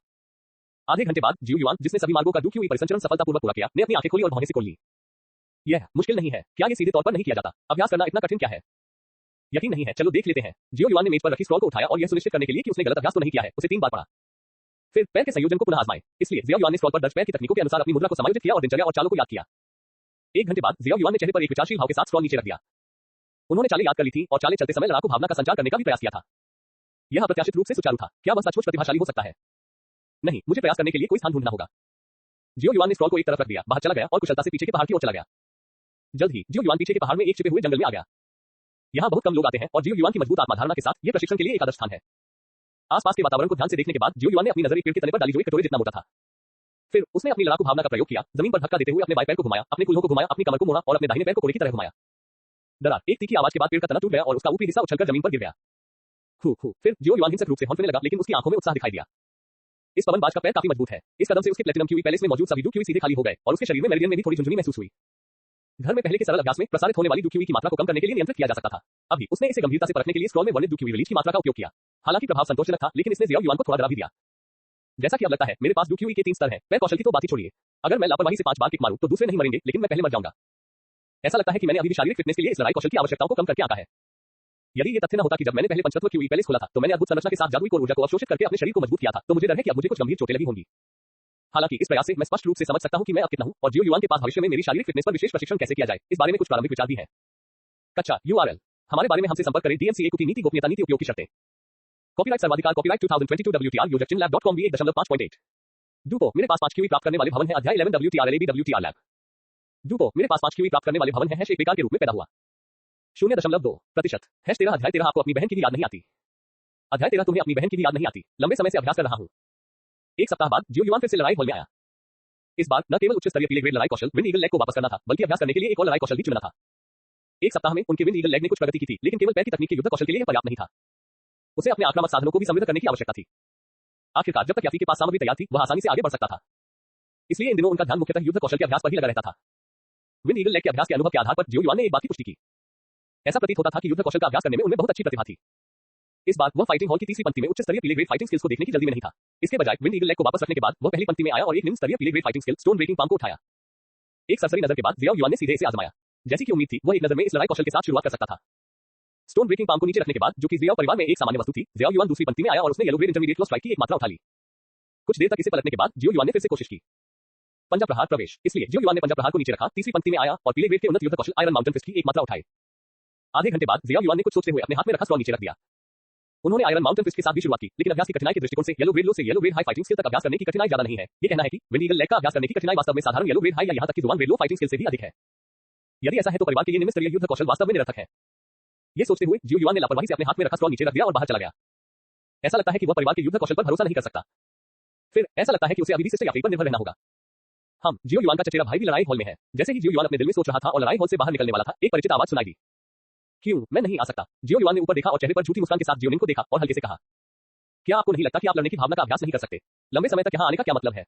आधे घंटे बाद जियो युआन, जिसने सभी मार्गों का डू क्यूई परिसंचरण सफलतापूर्वक पूरा किया, ने अपनी आंखें खोली और भौहें से खोल ली। यह मुश्किल नहीं है। क्या ये सीधे तौर पर नहीं किया जाता? अभ्यास करना इतना कठिन क्या है? यकीन नहीं है। चलो देख लेते हैं। जियो युआन ने मेज पर रखी स्क्रॉल को उठाया और यह सुनिश्चित करने के लिए कि उसने गलत अभ्यास तो नहीं किया है, उसे 3 बार पढ़ा। फिर पैर के संयोजन को पुनः आजमाएं। इसलिए जियो युआन ने स्क्रॉल पर दर्ज पैर की तकनीकों के अनुसार अपनी मुद्रा को समायोजित किया और दिनचर्या और चालों को याद किया। 1 घंटे बाद जियो युआन ने चेहरे पर एक विचारशील भाव के साथ स्क्रॉल नीचे रख दिया। उन्होंने चालें याद कर ली थी और चालें चलते समय लड़ाकू भावना का संचार करने का भी प्रयास किया था। यह अप्रत्याशित रूप से सुचारू था। क्या वह सचमुच प्रतिभाशाली हो सकता है? नहीं, मुझे प्रयास करने के लिए कोई स्थान ढूंढना होगा। जियो युआन ने स्क्रॉल को एक तरफ रख दिया, बाहर चला गया और कुशलता से पीछे के पहाड़ की ओर चला गया। जल्द ही जियो युआन पीछे के पहाड़ में एक छिपे हुए जंगल में आ गया। यहाँ बहुत कम लोग आते हैं और जियो युआन की मजबूत आत्मधारणा के साथ यह प्रशिक्षण के लिए एक आदर्श स्थान है। आसपास के वातावरण को ध्यान से देखने के बाद जियो युआन ने अपनी नजर एक पेड़ के तने पर डाली जो एक कटोरे जितना मोटा था। फिर उसने अपनी लड़ाकू भावना का प्रयोग किया, जमीन पर धक्का देते हुए अपने बाएं पैर को घुमाया, अपने कूल्हों को घुमाया, अपनी कमर को मोड़ा और अपने दाहिने पैर को कोड़े की तरह घुमाया। दरार, एक तीखी आवाज के बाद पेड़ का तना टूट गया और उसका ऊपरी हिस्सा उछलकर जमीन पर गिर गया। फिर जियो युआन हिंसक रूप से हौंकने लगा, लेकिन उसकी आंखों में उत्साह दिखाई दिया। इस पवनबाज का पैर काफी मजबूत है। इस कदम से उसके प्लेटिनम क्यूई पैलेस में मौजूद सभी डू क्यूई सीधे खाली हो गए और उसके शरीर में मेरिडियन में भी थोड़ी झुंझुनी महसूस हुई। घर में पहले के सरल अभ्यास में प्रसारित होने वाली डू क्यूई की मात्रा को कम करने के लिए नियंत्रित किया जा सकता था। अभी उसने इसे गंभीरता से परखने के लिए स्क्रॉल में वर्णित डू क्यूई रिलीज की मात्रा का उपयोग किया। हालांकि प्रभाव संतोषजनक था, लेकिन इसने जियो युआन को थोड़ा डरा भी दिया। जैसा कि अब लगता है मेरे पास डू क्यूई के 3 स्तर हैं। पैर कौशल की तो बात ही छोड़िए। अगर मैं लापरवाही से 5 बार किक मारूं तो दूसरे नहीं मरेंगे, लेकिन मैं पहले मर जाऊंगा। ऐसा लगता है कि मैंने अभी भी शारीरिक फिटनेस के लिए इस लड़ाई कौशल की आवश्यकताओं को कम करके आंका है। यदि ये तथ्य न होता कि जब मैंने पहले पंचतत्व क्यूई पैलेस खोला था तो मैंने अद्भुत संरचना के साथ जादुई कोर ऊर्जा को अवशोषित करके अपने शरीर को मजबूत किया था, तो मुझे डर है कि अब मुझे कुछ गंभीर चोटें लगी होंगी। हालांकि इस प्रयास से मैं स्पष्ट रूप से समझ सकता हूं कि मैं अब कितना हूं और जियो युआन के पास भविष्य में मेरी शारीरिक फिटनेस पर विशेष प्रशिक्षण कैसे किया जाए, इस बारे में कुछ प्रारंभिक विचार भी हैं। कच्चा URL, हमारे बारे में हमसे संपर्क करें। DMCA की नीति, गोपनीयता नीति, उपयोग की शर्तें। कॉपीराइट सर्वाधिकार, कॉपीराइट 2022 WTR यूजर chinlab.com भी 1.5.8। डूपो, मेरे पास 5 क्यूई प्राप्त करने वाले भवन है। अध्याय 11 WTR लैब। डूपो, मेरे पास 5 क्यूई प्राप्त करने वाले भवन है। एक बेकार के रूप में पैदा हुआ। 0.2%। 13 अध्याय 13 आपको अपनी बहन की भी याद नहीं आती। अध्याय 13 तुम्हें अपनी बहन की भी याद नहीं आती। लंबे समय से अभ्यास कर रहा हूं। 1 सप्ताह बाद जियो युआन फिर से लड़ाई हॉल में आया। इस बार न केवल उच्च स्तरीय पीले ग्रेड लड़ाई कौशल विंड ईगल लेग को वापस करना था, बल्कि अभ्यास करने के लिए एक और लड़ाई कौशल भी चुनना था। 1 सप्ताह में उनके विंड ईगल लेग ने कुछ प्रगति की थी, लेकिन केवल पैर की तकनीक के युद्ध कौशल के लिए यह पर्याप्त नहीं था। उसे अपने आक्रामक साधनों को भी समृद्ध करने की आवश्यकता थी। आखिरकार जब तक यात्री के पास सामग्री तैयार थी, वह आसानी से आगे बढ़ सकता था। इसलिए इन दिनों उनका ध्यान मुख्यतः युद्ध कौशल के अभ्यास पर ही लगा रहता था। विंड ईगल लेग के अभ्यास के अनुभव के आधार पर जियो युआन ने एक बात की पुष्टि की। ऐसा प्रतीत होता था कि युद्ध कौशल का अभ्यास करने में उनमें बहुत अच्छी प्रतिभा थी। इस बार वह फाइटिंग हॉल की तीसरी पंक्ति में उच्च स्तरीय पीले ग्रेड फाइटिंग स्किल्स को देखने की जल्दी में नहीं था। इसके बजाय विंड ईगल लेग को वापस रखने के बाद वह पहली पंक्ति में आया और एक निम्न स्तरीय पीले grade fighting skill stone breaking palm को उठाया। एक सरसरी नजर के बाद जियो युआन ने सीधे इसे आजमाया। जैसी कि उम्मीद थी, वह एक नजर में इस लड़ाई कौशल के साथ शुरुआत कर सकता था। स्टोन ब्रेकिंग पाम को नीचे रखने के बाद, जो कि जियो परिवार में एक सामान्य वस्तु थी, जियो युआन दूसरी पंक्ति में आया और उसने येलो ग्रेड इंटरमीडिएट क्लो स्ट्राइक की एक मात्रा उठा ली। कुछ देर तक इसे पलटने के बाद जियो युआन ने फिर से कोशिश की। पंजा प्रहार प्रवेश। इसलिए जियो युआन ने पंजा प्रहार को नीचे रखा, तीसरी पंक्ति में आया और पीले ग्रेड के उन्नत युद्ध कौशल आयरन माउंटेन फिस्ट की एक मात्रा उठाई। आधे घंटे बाद जियो युआन ने कुछ सोचते हुए अपने हाथ में रखा स्क्रॉल नीचे रख दिया। उन्होंने आयरन माउंटेन फिस्ट के साथ भी शुरुआत की, लेकिन अभ्यास की कठिनाई के दृष्टिकोण से येलो ग्रेड लो से yellow grade high fighting skill तक अभ्यास करने की कठिनाई ज्यादा नहीं है। ये कहना है कि विंड ईगल लेग का अभ्यास करने की कठिनाई वास्तव में साधारण येलो ग्रेड हाई या यहां तक कि जुआन ग्रेड लो फाइटिंग स्किल से भी अधिक है। यदि ऐसा है तो परिवार के लिए निम्न स्तरीय युद्ध कौशल वास्तव में निरर्थक है। ये सोचते हुए जियो युआन ने लापरवाही से अपने हाथ में रखा स्क्रॉल नीचे रख दिया और बाहर चला गया। ऐसा लगता है कि वह परिवार के युद्ध कौशल पर भरोसा नहीं कर सकता। फिर ऐसा लगता है कि उसे अभी भी सिस्टर यात्री पर निर्भर रहना होगा। हम जियो युआन का चचेरा भाई भी लड़ाई हॉल में है। जैसे ही जियो युआन अपने दिल में सोच रहा था और लड़ाई हॉल से बाहर निकलने वाला था, एक परिचित आवाज सुनाई दी। क्यों मैं नहीं आ सकता? जियो युआन ने ऊपर देखा और चेहरे पर झूठी मुस्कान के साथ जियोनिन को देखा और हल्के से कहा, क्या आपको नहीं लगता कि आप लड़ने की भावना का अभ्यास नहीं कर सकते? लंबे समय तक यहाँ आने का क्या मतलब है?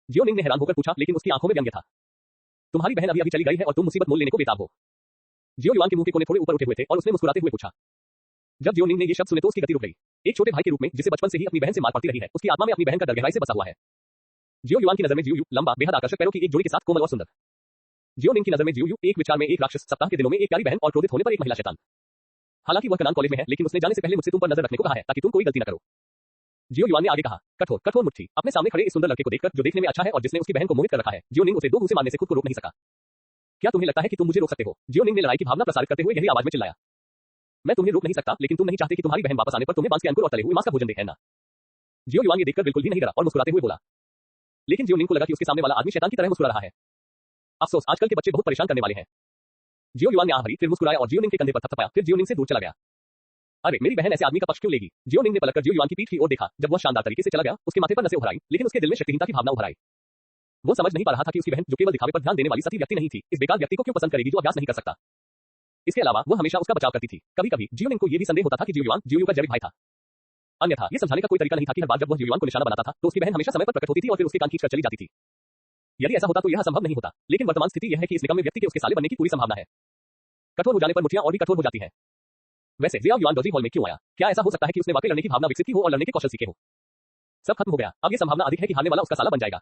जियोनिन ने हैरान होकर पूछा, लेकिन उसकी आंखों में व्यंग्य था। तुम्हारी बहन अभी अभी चली गई है और तुम मुसीबत मोल लेने को बेताब हो। जियो युआन के मुंह के कोने थोड़े ऊपर उठे हुए थे और उसने मुस्कुराते हुए पूछा। जब जियो निंग ने ये शब्द सुने तो उसकी गति रुक गई। एक छोटे भाई के रूप में जिसे बचपन से ही अपनी बहन से मार पड़ती रही है, उसकी आत्मा में अपनी बहन का डर गहराई से बसा हुआ है। जियो युआन की नजर में जियो यू लंबा, बेहद आकर्षक पैरों की एक जोड़ी के साथ कोमल और सुंदर। जियो निंग की नजर में जियो यू एक विचार में एक राक्षस, सप्ताह के दिनों में एक प्यारी बहन और क्रोधित होने पर एक महिला शैतान। हालांकि वह कनान कॉलेज में है, लेकिन उसने जाने से पहले मुझसे तुम पर नजर रखने को कहा है ताकि तुम कोई गलती न करो। जियो युआन ने आगे कहा। कठोर कठोर मुट्ठी। अपने सामने खड़े इस सुंदर लड़के को देखकर जो देखने में अच्छा है और जिसने उसकी बहन को मोहित कर रखा है, जियो निंग उसे दो घूंसे मारने से खुद को रोक नहीं सका। क्या तुम्हें लगता है कि तुम मुझे रोक सकते हो? जियो निंग ने लड़ाई की भावना प्रसारित करते हुए गहरी आवाज में चिल्लाया। मैं तुम्हें रोक नहीं सकता, लेकिन तुम नहीं चाहते कि तुम्हारी बहन वापस आने पर तुम्हें बांस के अंकुर और तले हुए मांस का भोजन दे, है ना? जियो युआन ये देखकर बिल्कुल भी नहीं डरा और मुस्कुराते हुए बोला। लेकिन जियो निंग को लगा कि उसके सामने वाला आदमी शैतान की तरह मुस्कुरा रहा है। अफसोस, आजकल के बच्चे बहुत परेशान करने वाले हैं। जियो युआन ने आह भरी, फिर मुस्कुराया और जियो निंग के कंधे पर थपथपाया, फिर जियो निंग से दूर चला गया। अरे मेरी बहन ऐसे आदमी का पक्ष क्यों लेगी? जियो निंग ने पलटकर जियो युआन की पीठ की ओर देखा। जब वह शानदार तरीके से चला गया, उसके माथे पर नसें उभर आईं, लेकिन उसके दिल में शक्तिहीनता की भावना उभर आई। वो समझ नहीं पा रहा था कि उसकी बहन, जो केवल दिखावे पर ध्यान देने वाली सती व्यक्ति नहीं थी, इस बेकार व्यक्ति को क्यों पसंद करेगी जो अभ्यास नहीं कर सकता। इसके अलावा वह हमेशा उसका बचाव करती थी। कभी-कभी जियो निंग को यह भी संदेह होता था कि जियो युआन जियो यू का जैविक भाई था। अन्यथा ये समझाने का कोई तरीका नहीं था कि हर बार जब वह जियो युआन को निशाना बनाता था, तो उसकी बहन हमेशा समय पर प्रकट होती थी और फिर उसके कान खींचकर चली जाती थी। यदि ऐसा होता तो यह संभव नहीं होता, लेकिन वर्तमान स्थिति यह है कि इस निकम्मे व्यक्ति के उसके साले बनने की पूरी संभावना है। कठोर हो जाने पर मुठ्ठियां और भी कठोर हो जाती हैं। वैसे जियो युआन डॉजी हॉल में क्यों आया? क्या ऐसा हो सकता है कि उसने वाकई लड़ने की भावना विकसित की हो और लड़ने के कौशल सीखे हो? सब खत्म हो गया। अब ये संभावना अधिक है कि हारने वाला उसका साला बन जाएगा।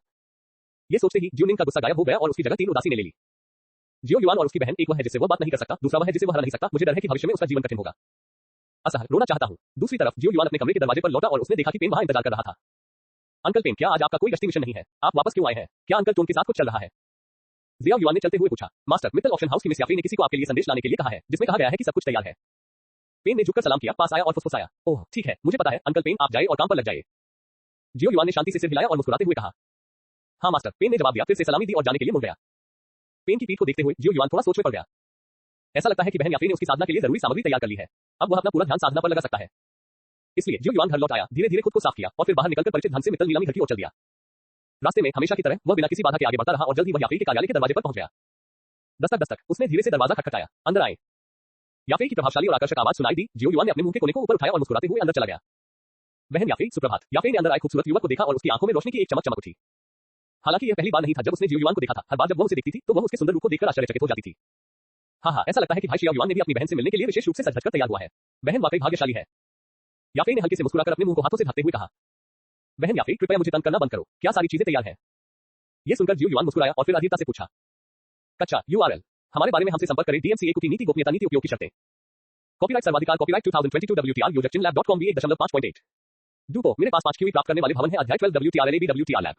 ये सोचते ही जियो निंग का गुस्सा गायब हो गया और उसकी जगह तीन उदासी ने ले ली। जियो युआन और उसकी बहन, एक वह है जिससे वह बात नहीं कर सकता, दूसरा वह है जिसे वह हरा नहीं सकता। मुझे डर है कि भविष्य में उसका जीवन कठिन होगा। असहज, रोना चाहता हूँ। दूसरी तरफ जियो युआन अपने कमरे के दरवाजे पर लौटा और उसने देखा कि पेन वहां इंतजार कर रहा था। अंकल पेन, क्या आज आपका कोई गश्ती मिशन नहीं है? आप वापस क्यों आए हैं? क्या अंकल टोन के साथ कुछ चल रहा है? जियो युआन ने चलते हुए पूछा। मास्टर, मित्तल ऑप्शन हाउस की मिस याफी ने किसी को आपके लिए संदेश लाने के लिए कहा है, जिसमें कहा गया है कि सब कुछ तैयार है। पेन ने झुककर सलाम किया, पास आया और फुसफुसाया। ओह ठीक है, मुझे पता है अंकल पेन, आप जाए और काम पर लग जाइए। जियो युआन ने शांति से सिर हिलाया और मुस्कुराते हुए कहा। हाँ मास्टर, पेन ने जवाब दिया, फिर से सलामी दी और जाने के लिए मुड़ गया। पेन की पीठ को देखते हुए जियो युआन थोड़ा सोच में पड़ गया। ऐसा लगता है कि बहन याफी ने उसकी साधना के लिए जरूरी सामग्री तैयार कर ली है। अब वह अपना पूरा ध्यान साधना पर लगा सकता है। इसलिए जियो युआन घर लौट आया, धीरे-धीरे खुद को साफ किया और फिर बाहर निकलकर परिचित ढंग से मित्तल नीलामी घर की ओर चल दिया। रास्ते में हमेशा की तरह वह बिना किसी बाधा के आगे बढ़ता रहा और जल्द ही वह याफी के कार्यालय के दरवाजे पर पहुंच गया। दस्तक दस्तक, उसने धीरे से दरवाजा खटखटाया। अंदर आए। याफी की प्रभावशाली और आकर्षक आवाज सुनाई दी। जियो युआन ने अपने मुंह के कोने को ऊपर उठाया और मुस्कुराते हुए अंदर चला गया। बहन याफी, सुप्रभात। याफी ने अंदर आए खूबसूरत युवक को देखा और उसकी आंखों में रोशनी की एक चमक चमक उठी। हालांकि यह पहली बार नहीं था जब उसने जियो युआन को देखा था। हर बार जब वह उसे देखती थी तो वह उसके सुंदर रूप को देखकर आश्चर्यचकित हो जाती थी। हाँ, ऐसा लगता है कि भाई जियो युआन ने भी अपनी बहन से मिलने के लिए विशेष रूप से सज धजकर तैयार हुआ है। बहन वाकई भाग्यशाली है। याफी ने हल्के से मुस्कुराकर अपने मुंह को हाथों से ढकते हुए कहा। बहन याफी, कृपया मुझे तंग करना बंद करो। क्या सारी चीजें तैयार हैं? ये सुनकर जियो युआन मुस्कुराया और फिर अधीरता से पूछा। कच्चा URL, हमारे बारे में हमसे संपर्क करें। DMCA कुकी नीति, गोपनीयता नीति, उपयोग की शर्तें। कॉपीराइट सर्वाधिकार, कॉपीराइट 2022 WTR यूजर chinlab.com भी 1.5.8। डूपो, मेरे पास 5 QE प्राप्त करने वाले भवन है। अध्याय 12 WTR लैब।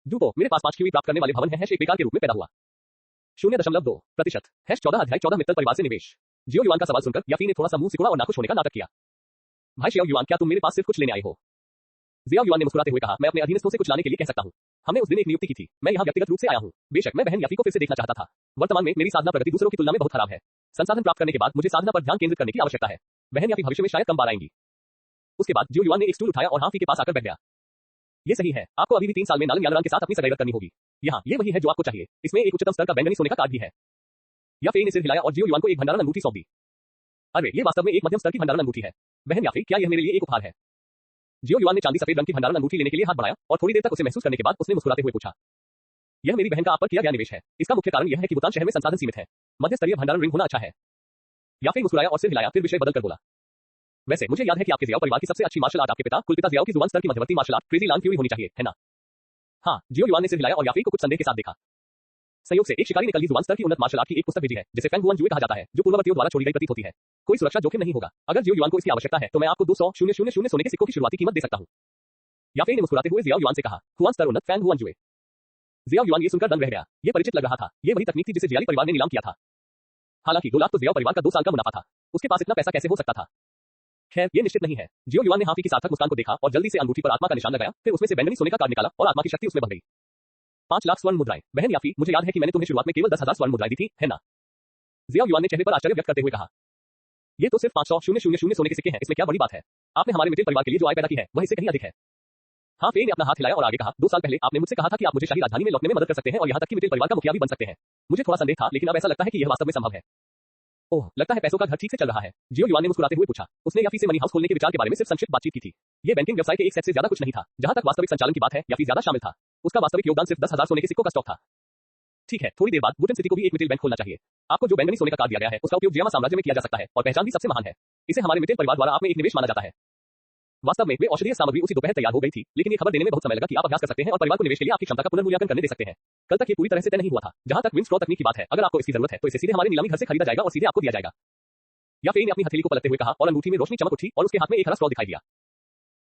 डूपो, मेरे पास 5 QE प्राप्त करने वाले भवन है। एक बेकार के रूप में पैदा हुआ। 0.2%। 14 अध्याय 14 मित्तल परिवार से निवेश। जियो युआन का सवाल सुनकर याफी ने थोड़ा सा मुंह सिकुड़ा और नाखुश होने का नाटक किया। भाई जियो युआन, क्या तुम मेरे पास सिर्फ कुछ लेने आए हो? जियो युआन ने मुस्कुराते हुए कहा, मैं अपने अधीनस्थों से कुछ लाने के लिए कह सकता हूं। हमने उस दिन एक नियुक्ति की थी। मैं यहाँ व्यक्तिगत रूप से आया हूँ। बेशक मैं बहन याफी को फिर से देखना चाहता था। वर्तमान में मेरी साधना प्रगति दूसरों की तुलना में बहुत खराब है। संसाधन प्राप्त करने के बाद मुझे साधना पर ध्यान केंद्रित करने की आवश्यकता है। बहन याफी भविष्य में शायद कम बार आएंगी। उसके बाद जियो युआन ने एक स्टूल उठाया और हाफी के पास आकर बैठ गया। ये सही है, आपको अभी भी 3 साल में नालन यानरान के साथ अपनी सगाई करनी होगी। यहाँ ये वही है जो आपको चाहिए। इसमें एक उच्चतम स्तर का बैंगनी सोने का कार्ड भी है। याफी ने सिर हिलाया और जियो युआन को एक भंडारण अंगूठी सौंप दी। अरे ये वास्तव में एक मध्यम स्तर की भंडारण अंगूठी है। बहन याफी, क्या यह मेरे लिए एक उपहार है? जियो युआन ने चांदी सफेद रंग की भंडारण अंगूठी लेने के लिए हाथ बढ़ाया और थोड़ी देर तक उसे महसूस करने के बाद उसने मुस्कुराते हुए पूछा। यह मेरी बहन का आप पर किया गया निवेश है। इसका मुख्य कारण यह है कि भूटान शहर में संसाधन सीमित है। मध्य स्तरीय भंडारण रिंग होना अच्छा है। याफी मुस्कुराया और सिर हिलाया, फिर विषय बदलकर बोला। वैसे मुझे याद है कि आपके जियाओ परिवार की सबसे अच्छी मार्शल आर्ट आपके पिता कुलपिता जियाओ की जुबान स्तर की मध्यवर्ती मार्शल आर्ट क्रेजी लान क्यूई होनी चाहिए, है ना? हाँ, जियो युआन ने सिर हिलाया और याफी को कुछ संदेह के साथ देखा। संयोग से एक शिकारी ने कल ही जुबान स्तर की उन्नत मार्शल आर्ट की एक पुस्तक भेजी है, जिसे फैंग हुआन जुए कहा जाता है, जो पूर्ववर्तियों द्वारा छोड़ी गई प्रतीत होती है। कोई सुरक्षा जोखिम नहीं होगा। अगर जियो युआन को इसकी आवश्यकता है तो मैं आपको 200,000 सोने के सिक्कों की शुरुआती कीमत दे सकता हूँ। याफी ने मुस्कुराते हुए जियाओ युआन से कहा। हुआन स्तर उन्नत, फैंग हुआन जुए। जियाओ युआन ये सुनकर दंग रह गया। ये परिचित लग रहा था। ये वही तकनीक थी जिसे जियाली परिवार ने नीलाम किया था। हालांकि 2 लाख तो जियाओ परिवार का 2 साल का मुनाफा था। उसके पास इतना पैसा कैसे हो सकता था? खैर, ये निश्चित नहीं है। जियो युआन ने हाफी की सार्थक मुस्कान को देखा और जल्दी से अंगूठी पर आत्मा का निशान लगाया, फिर उसमें से बैंगनी सोने का कार्ड निकाला और आत्मा की शक्ति उसमें भर गई। 5 लाख स्वर्ण मुद्राएं। बहन याफी, मुझे याद है कि मैंने तुम्हें शुरुआत में केवल 10,000 स्वर्ण मुद्राएं दी थी, है ना? जियाओ युआन ने चेहरे पर आश्चर्य व्यक्त करते हुए कहा। ये तो सिर्फ 500,000 सोने के सिक्के हैं। इसमें क्या बड़ी बात है? आपने हमारे मिडिल परिवार के लिए जो आय पैदा की है वह इससे कहीं अधिक है। हाँ, फेई ने अपना हाथ हिलाया और आगे कहा, 2 साल पहले आपने मुझसे कहा था कि आप मुझे शाही राजधानी में लौटने में मदद कर सकते हैं और यहाँ तक कि मिडिल परिवार का मुखिया भी बन सकते हैं। मुझे थोड़ा संदेह था, लेकिन अब ऐसा लगता है कि यह वास्तव में संभव है। ओह, लगता है पैसों का घर ठीक से चल रहा है। जियो युआन ने मुस्कुराते हुए पूछा। उसने याफी से मनी हाउस खोलने के विचार के बारे में सिर्फ संक्षिप्त बातचीत की थी। ये बैंकिंग व्यवसाय के एक सेट से ज्यादा कुछ नहीं था। जहां तक वास्तविक संचालन की बात है, याफी ज्यादा शामिल था। उसका वास्तविक योगदान सिर्फ 10,000 सोने के सिक्कों का स्टॉक था। ठीक है, थोड़ी देर बाद वुडन सिटी को भी एक मिटेल बैंक खोलना चाहिए। आपको जो बैंगनी सोने का कार्ड दिया गया है उसका उपयोग जियामा साम्राज्य में किया जा सकता है और पहचान भी सबसे महान है। इसे हमारे मिटेल परिवार द्वारा आप में एक निवेश माना जाता है। वास्तव में वे औषधीय सामग्री उसी दोपहर तैयार हो गई थी, लेकिन ये खबर देने में बहुत समय लगा कि आप अभ्यास कर सकते हैं और परिवार को निवेश के लिए आपकी क्षमता का पुनर्मूल्यांकन करने दे सकते हैं। कल तक ये पूरी तरह से तय नहीं हुआ था। जहां तक विंस्ट्रॉ तकनीक की बात है, अगर आपको इसकी जरूरत है तो इसे सीधे हमारे नीलामी घर से खरीदा जाएगा और सीधे आपको दिया जाएगा। या फेई ने अपनी हथेली को पलटते हुए कहा और अंगूठी में रोशनी चमक उठी और उसके हाथ में एक हरा स्ट्रॉ दिखाई दिया।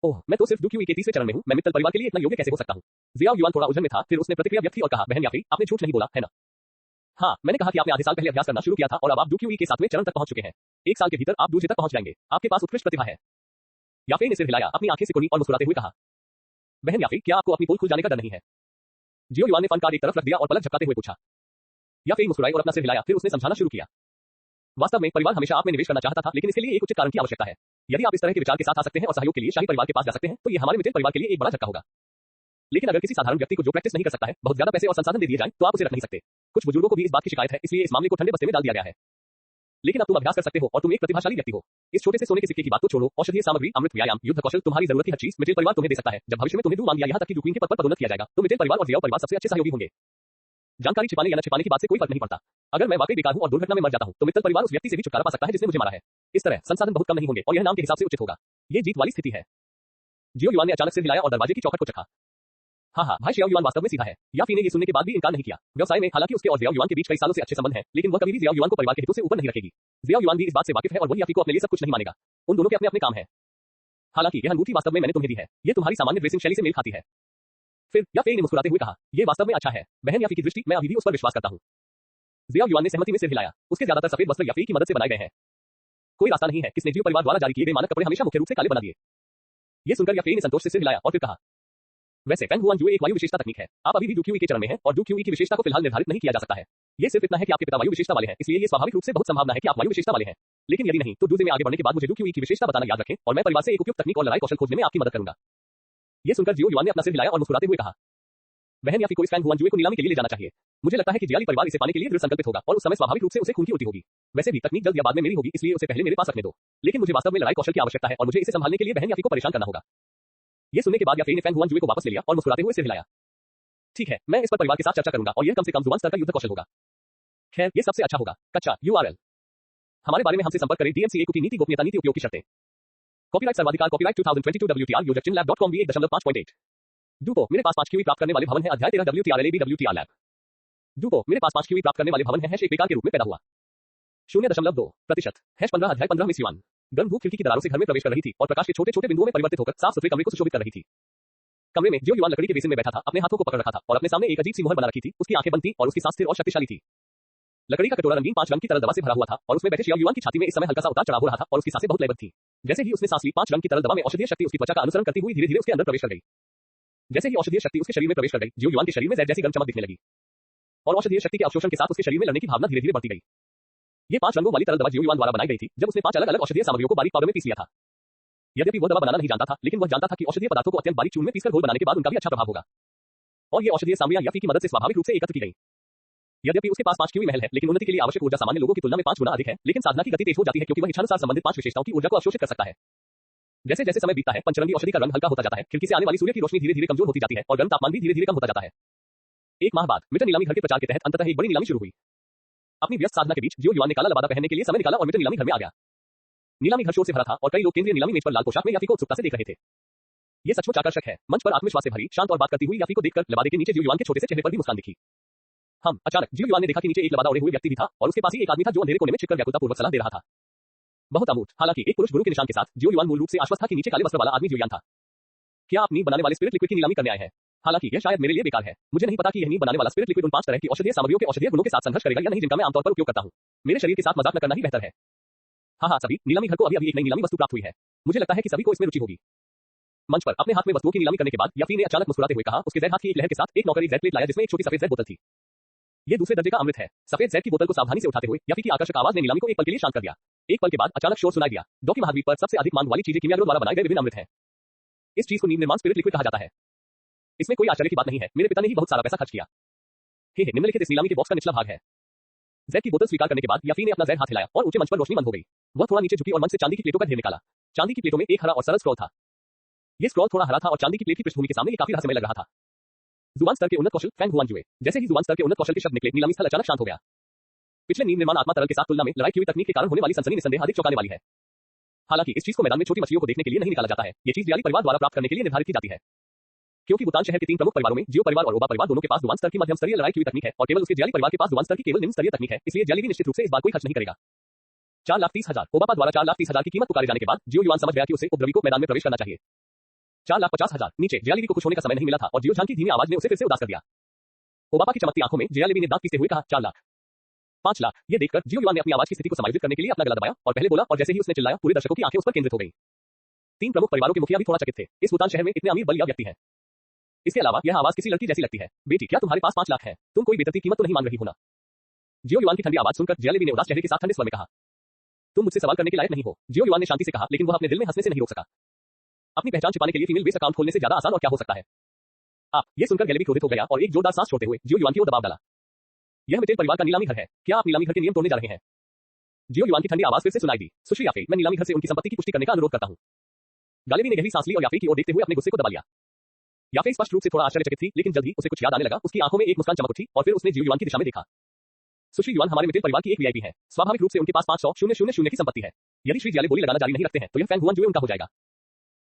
ओह, मैं तो सिर्फ डुक्यूई के तीसरे चरण में हूं। मैं मित्तल परिवार के लिए इतना योग्य कैसे हो सकता हूं? जियाओ युआन थोड़ा उलझन में था, फिर उसने प्रतिक्रिया व्यक्त की और कहा, बहन याफी, आपने झूठ नहीं बोला, है ना? हाँ, मैंने कहा कि आपने आधे साल पहले अभ्यास करना शुरू किया था और अब आप डुक्यूई के 7वें चरण तक पहुंच चुके हैं। एक साल के भीतर आप दूसरे तक पहुंच जाएंगे। आपके पास उत्कृष्ट प्रतिभा है। याफे ने सिर हिलाया, अपनी आंखें सिकुड़ी और मुस्कुराते हुए कहा, बहन याफी, क्या आपको अपनी पोल खुल जाने का डर नहीं है? जियो युआन ने फन कार्ड एक तरफ रख दिया और पलक झपकाते हुए पूछा। याफे मुस्कुराई और अपना सिर हिलाया, फिर उसने समझाना शुरू किया। वास्तव में परिवार हमेशा आप में निवेश करना चाहता था, लेकिन इसके लिए एक उचित कारण की आवश्यकता है। यदि आप इस तरह के विचार के साथ आ सकते हैं और सहयोग के लिए शाही परिवार के पास जा सकते हैं, तो ये हमारे मिटेल परिवार के लिए एक बड़ा झटका होगा। लेकिन अगर किसी साधारण व्यक्ति को जो प्रैक्टिस नहीं कर सकता है, बहुत ज्यादा पैसे और संसाधन दे दिए जाएं, तो आप उसे रख नहीं सकते। कुछ बुजुर्गों को भी इस बात की शिकायत है, इसलिए इस मामले को ठंडे बस्ते में डाल दिया गया है। लेकिन अब तुम अभ्यास कर सकते हो और तुम एक प्रतिभाशाली व्यक्ति हो। इस छोटे से सोने के सिक्के की बात तो छोड़ो, औषधीय सामग्री, अमृत, व्यायाम, युद्ध कौशल, तुम्हारी जरूरत की हर चीज मिटेल परिवार तुम्हें दे सकता है। जब भविष्य में तुम्हें डू मांग या यहां तक कि डुक्वीन के पद पर पदोन्नत किया जाएगा, तो मिटेल परिवार और जियाओ परिवार सबसे अच्छे सहयोगी होंगे। जानकारी छिपाने या न छिपाने की बात से कोई फर्क नहीं पड़ता। अगर मैं वाकई बेकार हूं और दुर्घटना में मर जाता हूं, तो मित्तल परिवार उस व्यक्ति से भी छुटकारा पा सकता है जिसने मुझे मारा है। इस तरह संसाधन बहुत कम नहीं होंगे और यह नाम के हिसाब से उचित होगा। ये जीत वाली स्थिति है। जियो युआन ने अचानक सिर हिलाया और दरवाजे की चौखट को चखा। हाँ, भाई जियाओ युआन वास्तव में सीधा है। याफी ने ये सुनने के बाद भी इनकार नहीं किया। व्यवसाय में हालांकि उसके और जियाओ युआन के बीच कई सालों से अच्छे संबंध हैं, लेकिन वह कभी भी जियाओ युआन को परिवार के हितों से ऊपर नहीं रखेगी। जियाओ युआन भी इस बात से वाकिफ है और वही याफी को अपने लिए सब कुछ नहीं मानेगा। उन दोनों के अपने अपने काम है। हालांकि यह अंगूठी वास्तव में मैंने तुम्हें दी है। ये तुम्हारी सामान्य ड्रेसिंग शैली से मेल खाती है। फिर याफी ने मुस्कुराते हुए कहा, ये वास्तव में अच्छा है। बहन याफी की दृष्टि, मैं अभी भी उस पर विश्वास करता हूँ। जियाओ युआन ने सहमति में सिर हिलाया। उसके ज्यादातर सफेद वस्त्र याफी की मदद से बनाए गए हैं। कोई रास्ता नहीं है किसने जियो परिवार द्वारा जारी किए गए मानक कपड़े हमेशा मुख्य रूप से काले बना दिए। ये सुनकर याफी ने संतोष से सिर हिलाया और फिर कहा, वैसे फैंग हुआन जुए एक वायु विशेषता तकनीक है। आप अभी भी डुक्यूई के चरण में हैं और डुक्यूई की विशेषता को फिलहाल निर्धारित नहीं किया जा सकता है। ये सिर्फ इतना है कि आपके पिता वायु विशेषता वाले हैं, इसलिए ये स्वाभाविक रूप से बहुत संभावना है कि आप वायु विशेषता वाले हैं। लेकिन यदि नहीं, तो डूजे में आगे बढ़ने के बाद मुझे डुक्यूई की विशेषता बताना याद रखें और मैं परिवार से एक उपयुक्त तकनीक और लड़ाई कौशल खोजने में आपकी मदद करूंगा। ये सुनकर जियो युआन ने अपना सिर हिलाया और मुस्कुराते हुए कहा, बहन याफी को इस फैंग हुआन जुए को नीलामी के लिए ले जाना चाहिए। मुझे लगता है कि जियाली परिवार इसे पाने के लिए दृढ़ संकल्पित होगा और उस समय स्वाभाविक रूप से उसे खून की उल्टी होगी। वैसे भी तकनीक जल्द या बाद में मेरी होगी, इसलिए उसे पहले मेरे पास रखने दो। लेकिन मुझे वास्तव में लड़ाई कौशल की आवश्यकता है और मुझे इसे संभालने के लिए बहन याफी को परेशान करना होगा। ये सुनने के बाद याफी ने फैंग हुआन जुए को वापस ले लिया और मुस्कुराते हुए सिर हिलाया। ठीक है, मैं इस पर परिवार के साथ चर्चा करूंगा और यह कम से कम जुबान स्तर का युद्ध कौशल होगा। खैर, ये सबसे अच्छा होगा। कच्चा URL हमारे बारे में हमसे संपर्क करें। DMCA की नीति गोपनीयता नीति उपयोग की शर्तें। कॉपीराइट सर्वाधिकार कॉपीराइट 2022 WTR योजक चिनलैब.com भी 1.5.8। डूपो मेरे पास 5 QE प्राप्त करने वाले भवन है। अध्याय 13 WTR लैब। डूपो मेरे पास 5 QE प्राप्त करने वाले भवन है। एक बेकार के रूप में पैदा हुआ। 0.2% -15 अध्याय 15 मिस युआन। गर्म धूप खिड़की की दरारों से घर में प्रवेश कर रही थी और प्रकाश के छोटे छोटे बिंदुओं में परिवर्तित होकर साफ सुथरे कमरे को सुशोभित कर रही थी। कमरे में जियो युआन लकड़ी के बेसिन में बैठा था, अपने हाथों को पकड़ रखा था और अपने सामने एक अजीब सी मुहर बना रखी थी। उसकी आंखें बंद थीं और उसकी सांस स्थिर और शक्तिशाली थी। लकड़ी का कटोरा रंगीन 5 रंग की तरल दवा से भरा हुआ था और उसमें बैठे जियो युआन की छाती में इस समय हल्का सा उतार चढ़ाव हो रहा था और उसकी सांसें बहुत लयबद्ध थीं। जैसे ही उसने सांस ली, 5 रंग की तरल दवा में औषधीय शक्ति उसकी त्वचा का अनुसरण करती हुई धीरे-धीरे उसके अंदर प्रवेश कर गई। जैसे ही औषधीय शक्ति उसके शरीर में प्रवेश कर गई, जियो युआन के शरीर में जैसे जैसी गर्म चमक दिखने लगी और औषधीय शक्ति के अवशोषण के साथ उसके शरीर में लड़ने की भावना धीरे-धीरे बढ़ती गई। ये 5 रंगों वाली तरल दवा जियो युआन द्वारा बनाई गई थी जब उसने 5 अलग-अलग औषधीय सामग्रियों को बारीक पाउडर में पीस लिया था। यद्यपि वो दवा बनाना नहीं जानता था, लेकिन वह जानता था कि औषधीय पदार्थों को अत्यंत बारीक चूर्ण में पीसकर घोल बनाने के बाद उनका भी अच्छा प्रभाव होगा। और ये औषधीय सामग्रियां याफी की मदद से स्वाभाविक रूप से एकत्र की गई। यद्यपि उसके पास 5 QE महल है, लेकिन उन्नति के लिए आवश्यक ऊर्जा सामान्य लोगों की तुलना में 5 गुना अधिक है। लेकिन साधना की गति तेज हो जाती है क्योंकि वह इच्छानुसार संबंधित 5 विशेषताओं की ऊर्जा को अवशोषित कर सकता है। जैसे जैसे समय बीतता है, पंचरंगी औषधि का रंग हल्का होता जाता है, खिड़की से आने वाली सूर्य की रोशनी धीरे-धीरे कमजोर होती जाती है और गर्म तापमान भी धीरे-धीरे कम होता जाता है। एक माह बाद मिटन नीलामी घर के प्रचार के तहत अंततः एक बड़ी नीलामी शुरू हुई। अपनी व्यस्त साधना के बीच जियो युआन ने काला लबादा पहनने के लिए समय निकाला और मिटन नीलामी घर में आ गया। नीलामी घर शोर से भरा था और कई लोग केंद्रीय नीलामी मेज पर लाल पोशाक में याफी को उत्सुकता से देख रहे थे। ये सचमुच आकर्षक है। मंच पर आत्मविश्वास से भरी, शांत और बात करती हुई याफी को देखकर लबादे के नीचे जियो युआन के छोटे से चेहरे पर भी मुस्कान दिखी। अचानक जियो युआन ने देखा कि नीचे एक लबादा ओढ़े हुए व्यक्ति भी था और उसके पास ही एक आदमी था जो अंधेरे कोने में छिपकर व्याकुलतापूर्वक सलाह दे रहा था। बहुत अमूर्त, हालांकि एक पुरुष गुरु के निशान के साथ जियो युआन मूल रूप से आश्वस्त था कि नीचे काले वस्त्र वाला आदमी जियो युआन था। क्या आप नींद बनाने वाले स्पिरिट लिक्विड की नीलामी करने आए हैं? हालांकि यह शायद मेरे लिए बेकार है। मुझे नहीं पता कि यह नींद बनाने वाला स्पिरिट लिक्विड उन 5 तरह की औषधीय सामग्रियों के औषधीय गुणों के साथ संघर्ष करेगा या नहीं जिनका मैं आमतौर पर उपयोग करता हूं। मेरे शरीर के साथ मजाक न करना ही बेहतर है। हाँ, सभी नीलामी घर को अभी एक नई नीलामी वस्तु प्राप्त हुई है। मुझे लगता है कि सभी को इसमें रुचि होगी। मंच पर अपने हाथ में वस्तुओं की नीलामी करने के बाद याफी ने अचानक मुस्कुराते हुए कहा। उसके जैद हाथ की एक लहर के साथ एक नौकर एक जैद प्लेट लाया जिसमें एक छोटी सफेद जैद बोतल थी। ये दूसरे दर्जे का अमृत है। सफेद जैद की बोतल को सावधानी से उठाते हुए याफी की आकर्षक आवाज ने नीलामी को एक पल के लिए शांत कर दिया। एक पल के बाद अचानक शोर सुनाई दिया। डॉकी महाद्वीप पर सबसे अधिक मांग वाली चीजें कीमियागरों द्वारा बनाए गए विभिन्न अमृत हैं। इस चीज को नींद निर्माण स्पिरिट लिक्विड कहा जाता है। इसमें कोई आश्चर्य की बात नहीं है, मेरे पिता ने ही बहुत सारा पैसा खर्च किया। हे निम्नलिखित इस नीलामी के बॉक्स का निचला भाग है। जैद की बोतल स्वीकार करने के बाद याफी ने अपना जैद हाथ हिलाया और ऊंचे मंच पर रोशनी बंद हो गई। वह थोड़ा नीचे झुकी और मंच से चांदी की प्लेटों का ढेर निकाला। चांदी की प्लेटों में एक हरा और सरल स्क्रॉल था। ये स्क्रॉल थोड़ा हरा था और चांदी की प्लेट की पृष्ठभूमि के सामने ये काफी रहस्यमय लग रहा था। जुबान स्तर के उन्नत कौशल फैंग हुआन जुए। जैसे ही जुबान स्तर के उन्नत कौशल के शब्द निकले, नीलामी स्थल अचानक शांत हो गया। पिछले नीम निर्माण आत्मा तरल के साथ तुलना में लड़ाई की हुई तकनीक के कारण होने वाली सनसनी निसंदेह अधिक चौंकाने वाली है। हालांकि इस चीज को मैदान में छोटी मछलियों को देखने के लिए नहीं निकाला जाता है। ये चीज जियाली परिवार द्वारा प्राप्त करने के लिए निर्धारित की जाती है। क्योंकि भूटान शहर के 3 प्रमुख परिवारों में जियो परिवार और ओबा परिवार दोनों के पास जुबान स्तर की मध्यम स्तरीय लड़ाई की हुई तकनीक है और केवल उसके जियाली परिवार के पास जुबान स्तर की केवल निम्न स्तरीय तकनीक है, इसलिए जियाली भी निश्चित रूप से इस बात कोई खर्च नहीं करेगा। 4,30,000 ओबापा द्वारा 4,30,000 की कीमत पुकारे जाने के बाद जियो युआन समझ गया कि उसे उपद्रवी को मैदान में प्रवेश करना चाहिए। 4,50,000 नीचे जियाली को कुछ होने का समय नहीं मिला था और जियो झान की धीमी आवाज ने उसे फिर से उदास कर दिया। ओबापा की चमकती आंखों में जियाली ने दांत पीसते हुए कहा 4 लाख 5 लाख। ये देखकर जियो युआन ने अपनी आवाज की स्थिति को समायोजित करने के लिए अपना गला दबाया और पहले बोला और जैसे ही उसने चिल्लाया पूरे दर्शकों की आंखें उस पर केंद्रित हो गई। 3 प्रमुख परिवारों के मुखिया भी थोड़ा चकित थे। इस भूटान शहर में इतने अमीर बलिया व्यक्ति हैं। इसके अलावा यह आवाज किसी लड़की जैसी लगती है। बेटी, क्या तुम्हारे पास 5 लाख है? तुम कोई बेतरतीब कीमत तो नहीं मांग रही हो ना? जियो युआन की ठंडी आवाज सुनकर जियाली ने उदास चेहरे के साथ ठंडे स्वर में कहा, तुम मुझसे सवाल करने के लायक नहीं हो। जियो युआन ने शांति से कहा, लेकिन वह अपने दिल में हंसने से नहीं रोक सका। अपनी पहचान छिपाने के लिए फीमेल बेस अकाउंट खोलने से ज्यादा आसान और क्या हो सकता है? आप ये सुनकर गैलेबी क्रोधित हो गया और एक जोरदार सांस छोड़ते हुए जियो युआन की ओर दबाव डाला। यह मिटेल परिवार का नीलामी घर है। क्या आप नीलामी घर के नियम तोड़ने जा रहे हैं? जियो युआन की ठंडी आवाज फिर से सुनाई दी। सुश्री याफे, मैं नीलामी घर से उनकी संपत्ति की पुष्टि करने का अनुरोध करता हूं। गालेबी ने गहरी सांस ली और याफे की ओर देखते हुए अपने गुस्से को दबा लिया। याफे स्पष्ट रूप से थोड़ा आश्चर्यचकित थी, लेकिन जल्द ही उसे कुछ याद आने लगा। उसकी आंखों में एक मुस्कान चमक उठी और फिर उसने जियो युआन की दिशा में देखा। सुश्री युआन हमारे मिटेल परिवार की एक वीआईपी है। स्वाभाविक रूप से उनके पास 500,000 की संपत्ति है। यदि श्री जियाले बोली लगाना जारी नहीं रखते हैं तो यह फैंग हुआन जुए उनका हो जाएगा।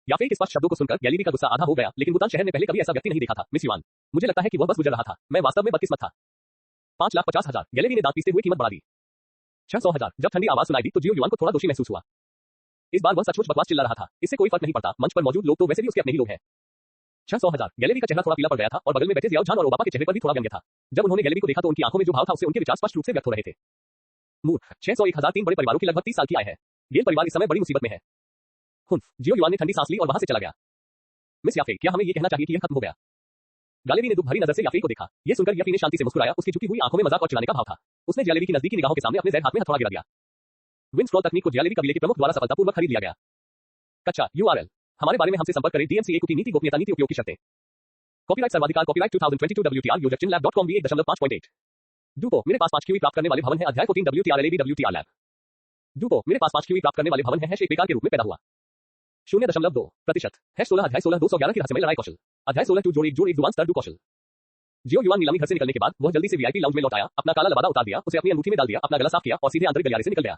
याफे के स्पष्ट शब्दों को सुनकर गैलेबी का गुस्सा आधा हो गया, लेकिन भूटान शहर ने पहले कभी ऐसा व्यक्ति नहीं देखा था। मिस युआन, मुझे लगता है कि वह बस गुजर रहा था। मैं वास्तव में बदकिस्मत था। 5,50,000 गैलेबी ने दांत पीसते हुए कीमत बढ़ा दी। 600,000 जब ठंडी आवाज सुनाई दी तो जियो युआन को थोड़ा दोषी महसूस हुआ। इस बार वह सचमुच बकवास चिल्ला रहा था। इससे कोई फर्क नहीं पड़ता, मंच पर मौजूद लोग तो वैसे भी उसके अपने ही लोग हैं। 600,000 गैलेबी का चेहरा थोड़ा पीला पड़ गया था और बगल में बैठे जियाओ झान और ओबापा के चेहरे पर भी थोड़ा व्यंग्य था। जब उन्होंने गैलेबी को देखा तो उनकी आंखों में जो भाव था उससे उनके विचार स्पष्ट रूप से व्यक्त हो रहे थे। मूर्ख, 601,000 3 बड़े परिवारों की लगभग 30 साल की आय है। गेल परिवार इस समय बड़ी मुसीबत में है। जियो युआन ने ठंडी सांस ली और वहां से चला गया। मिस याफे, क्या हमें ये कहना चाहिए कि यह खत्म हो गया? गालेबी ने दुख भरी नजर से याफे को देखा। यह सुनकर याफे ने शांति से मुस्कुराया। उसकी झुकी हुई आंखों में मजाक और चिढ़ाने का भाव था। उसने जियालेबी की नजदीकी निगाहों के सामने अपने जहर हाथ में हथौड़ा गिरा दिया। विंड स्क्रॉल तकनीक को जियालेबी कबीले के प्रमुख द्वारा सफलतापूर्वक खरीद लिया गया। कच्चा URL हमारे बारे में हमसे संपर्क करें। DMCA कुकी नीति गोपनीयता नीति उपयोग की शर्तें। कॉपीराइट सर्वाधिकार कॉपीराइट 2022 WTR योजक चिनलैब.com V1.5.8 डूपो मेरे पास 5 क्यूबी प्राप्त करने वाले भवन है। अध्याय 14 WTR लैब। डूपो मेरे पास 5 क्यूबी प्राप्त करने वाले भवन है। एक बेकार के रूप में पैदा हुआ। 0.2% 16 अध्याय 16 211 की रहस्यमय लड़ाई कौशल। अध्याय 16 2 जोड़ 1 जुबान स्तर 2 कौशल। जियो युआन नीलामी घर से निकलने के बाद वह जल्दी से वीआईपी लाउंज में लौट आया, अपना काला लबादा उतार दिया, उसे अपनी अंगूठी में डाल दिया, अपना गला साफ किया और सीधे आंतरिक गलियारे से निकल गया।